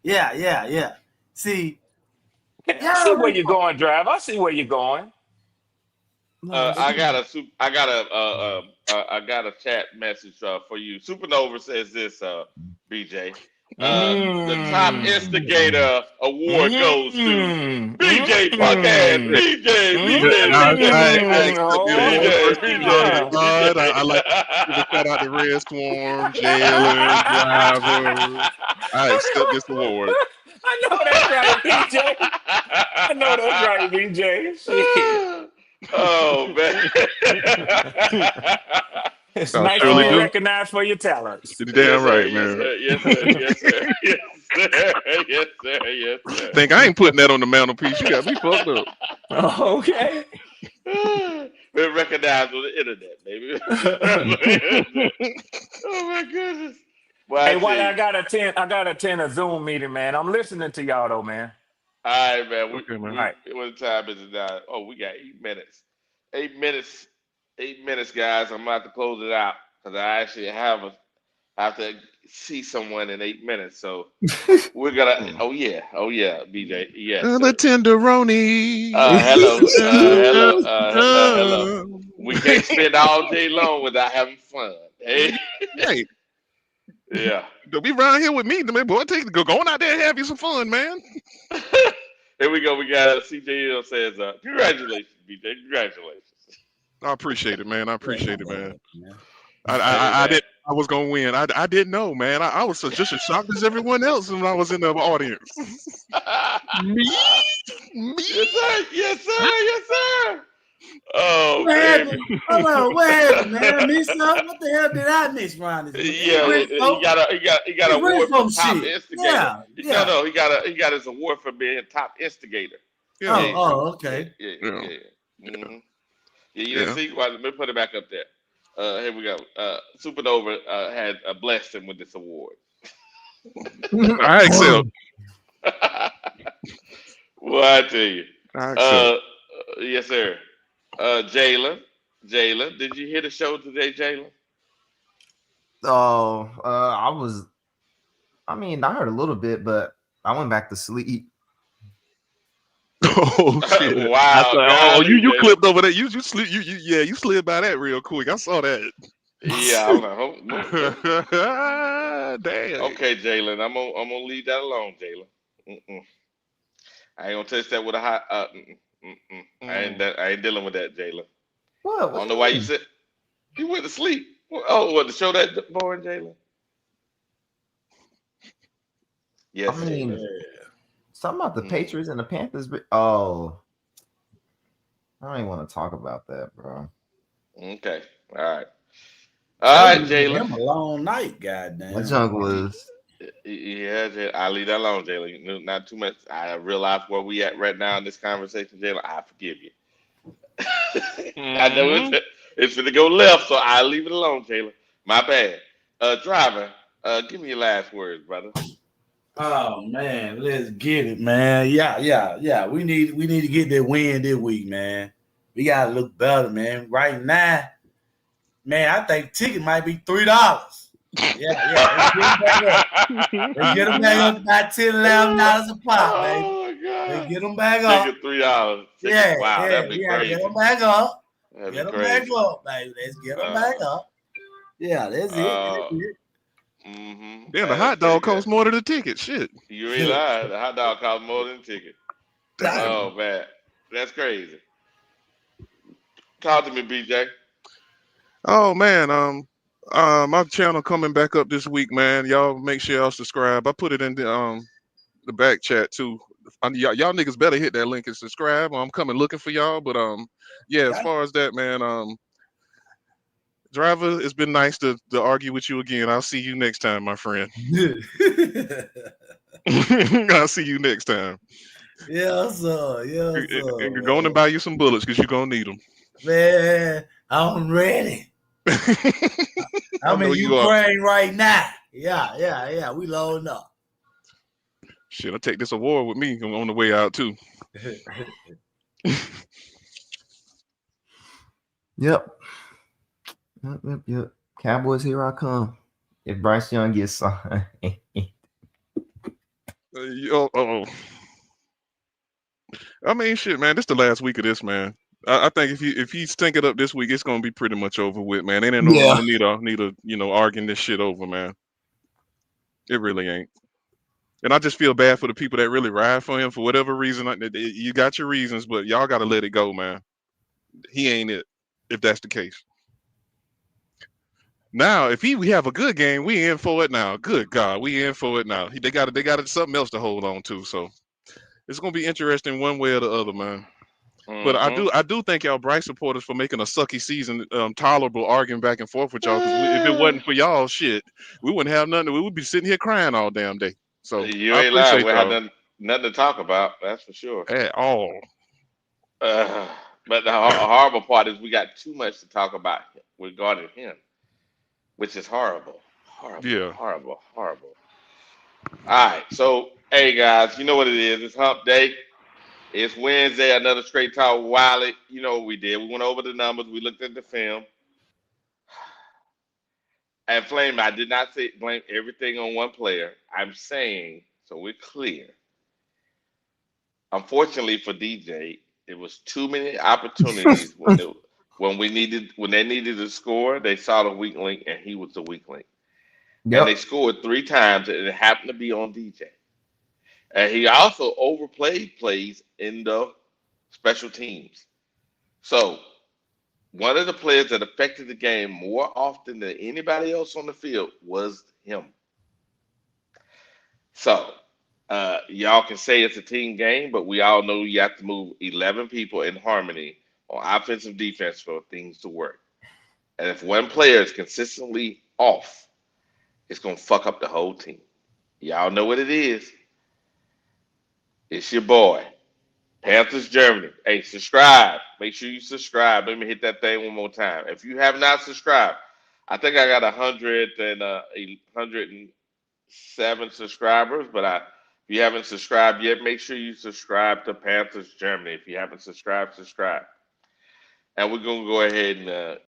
Yeah. See, I see where you're going, Drive. I see where you're going. I got a chat message for you. Supernova says this, BJ. The top instigator award goes to BJ Buckhead. I like to give a shout out to Red Swarm, Jalen, Driver. I accept this award. I know that's right, BJ. I know that's right, BJ. Shit. Oh, man. It's nice to be recognized for your talents. You're damn right, man. Yes, sir. Think I ain't putting that on the mantelpiece. You got me fucked up. Oh, okay. We're recognized on the internet, baby. Oh my goodness. Well, hey, Wiley, I gotta attend a Zoom meeting, man. I'm listening to y'all though, man. All right, man. All right. What time is it now? Oh, we got 8 minutes. 8 minutes, guys. I'm about to close it out because I actually have to see someone in 8 minutes. So we're gonna. Oh yeah, BJ. Yes. The tenderoni. Hello. We can't spend all day long without having fun. Hey. Yeah. Don't be around here with me, man. Boy, go on out there and have you some fun, man. Here we go. We got CJ says, congratulations, BJ. Congratulations. I appreciate it, man. I I was gonna win. I didn't know, man. I was just as shocked as everyone else when I was in the audience. Me? Yes, sir. Yes, sir. Yes, sir. Oh What man. happened? Hold on, what happened, man? I missed something. What the hell did I miss around this? Yeah, he got It's an award for Renfro top shit. instigator. Yeah, yeah. No, he got his award for being top instigator. Yeah. Okay. Yeah. Mm-hmm. Yeah, you didn't Yeah. see. Well, let me put it back up there. Here we go. Supernova had blessed him with this award. I accept. Well, I tell you. I accept. Yes, sir. Jalen, did you hear the show today, Jalen? Oh, I mean, I heard a little bit, but I went back to sleep. Oh shit! I Wow, saw. Oh, golly, you Jalen. clipped over that. You slid. You slid by that real quick. I saw that. Yeah, I was like, oh, Damn. okay, Jalen, I'm gonna leave that alone, Jalen. Mm-mm. I ain't gonna touch that with a hot. I ain't dealing with that, Jalen. What? I don't know why you said you went to sleep. Oh, what to show that boring, Jalen? Yes, I mean, Jalen. something about the Patriots and the Panthers. But I don't even want to talk about that, bro. Okay, all right, Jalen. Him a long night, goddamn. That junk was. Yeah, I'll leave that alone, Jalen. Not too much. I realize where we at right now in this conversation, Jalen. I forgive you. I know it's gonna go left, so I'll leave it alone, Jalen. My bad. Driver, give me your last words, brother. Oh man, let's get it, man. Yeah. We need to get that win this week, man. We gotta look better, man. Right now, man, I think ticket might be $3. Yeah. Let's get them back up to about $10, $11 a pop, baby. Oh my God. Let's get them back up. Ticket $3. Yeah, wow, that'd be crazy. Get them back up. That'd Get be them crazy. back up, baby. Let's get them back up. Yeah, that's it. Mm-hmm. Damn, the hot dog costs more than the ticket. Shit. You ain't lying. The hot dog costs more than the ticket. Damn. Oh man, that's crazy. Talk to me, BJ. Oh man, my channel coming back up this week, man. Y'all make sure y'all subscribe. I put it in the back chat too. Y'all niggas better hit that link and subscribe. I'm coming looking for y'all. But yeah, as far as that, man, Driver, it's been nice to argue with you again. I'll see you next time, my friend. I'll see you next time. Yeah, sir. And you're going to buy you some bullets because you're gonna need them. Man, I'm ready. I'm in Ukraine right now. Yeah. We loading up. Shit, I'll take this award with me on the way out too. Yep. Cowboys, here I come. If Bryce Young gets signed. I mean, shit, man. This the last week of this, man. I think if he's stinking up this week, it's gonna be pretty much over with, man. Ain't no longer need a arguing this shit over, man. It really ain't. And I just feel bad for the people that really ride for him for whatever reason. You got your reasons, but y'all gotta let it go, man. He ain't it. If that's the case. Now, if we have a good game, we in for it now. Good God, we in for it now. They got something else to hold on to. So it's gonna be interesting one way or the other, man. But I do thank y'all Bryce supporters for making a sucky season tolerable, arguing back and forth with y'all. Because if it wasn't for y'all, shit, we wouldn't have nothing. We would be sitting here crying all damn day. So You I ain't lying. appreciate We y'all have nothing to talk about. That's for sure. at all. But the horrible part is we got too much to talk about regarding him, which is horrible. Horrible. All right. So, hey, guys, you know what it is. It's hump day. It's Wednesday, another straight talk. Wiley, you know what we did. We went over the numbers. We looked at the film. And Flame, I did not say blame everything on one player. I'm saying, so we're clear. Unfortunately for DJ, it was too many opportunities when they needed to score. They saw the weak link, and he was the weak link. Yep. And they scored 3 times, and it happened to be on DJ. And he also overplayed plays in the special teams. So one of the players that affected the game more often than anybody else on the field was him. So, y'all can say it's a team game, but we all know you have to move 11 people in harmony on offensive defense for things to work. And if one player is consistently off, it's going to fuck up the whole team. Y'all know what it is. It's your boy, Panthers Germany. Hey, subscribe. Make sure you subscribe. Let me hit that thing one more time. If you have not subscribed, I think I got 107 subscribers, but if you haven't subscribed yet, make sure you subscribe to Panthers Germany. If you haven't subscribed, subscribe. And we're going to go ahead and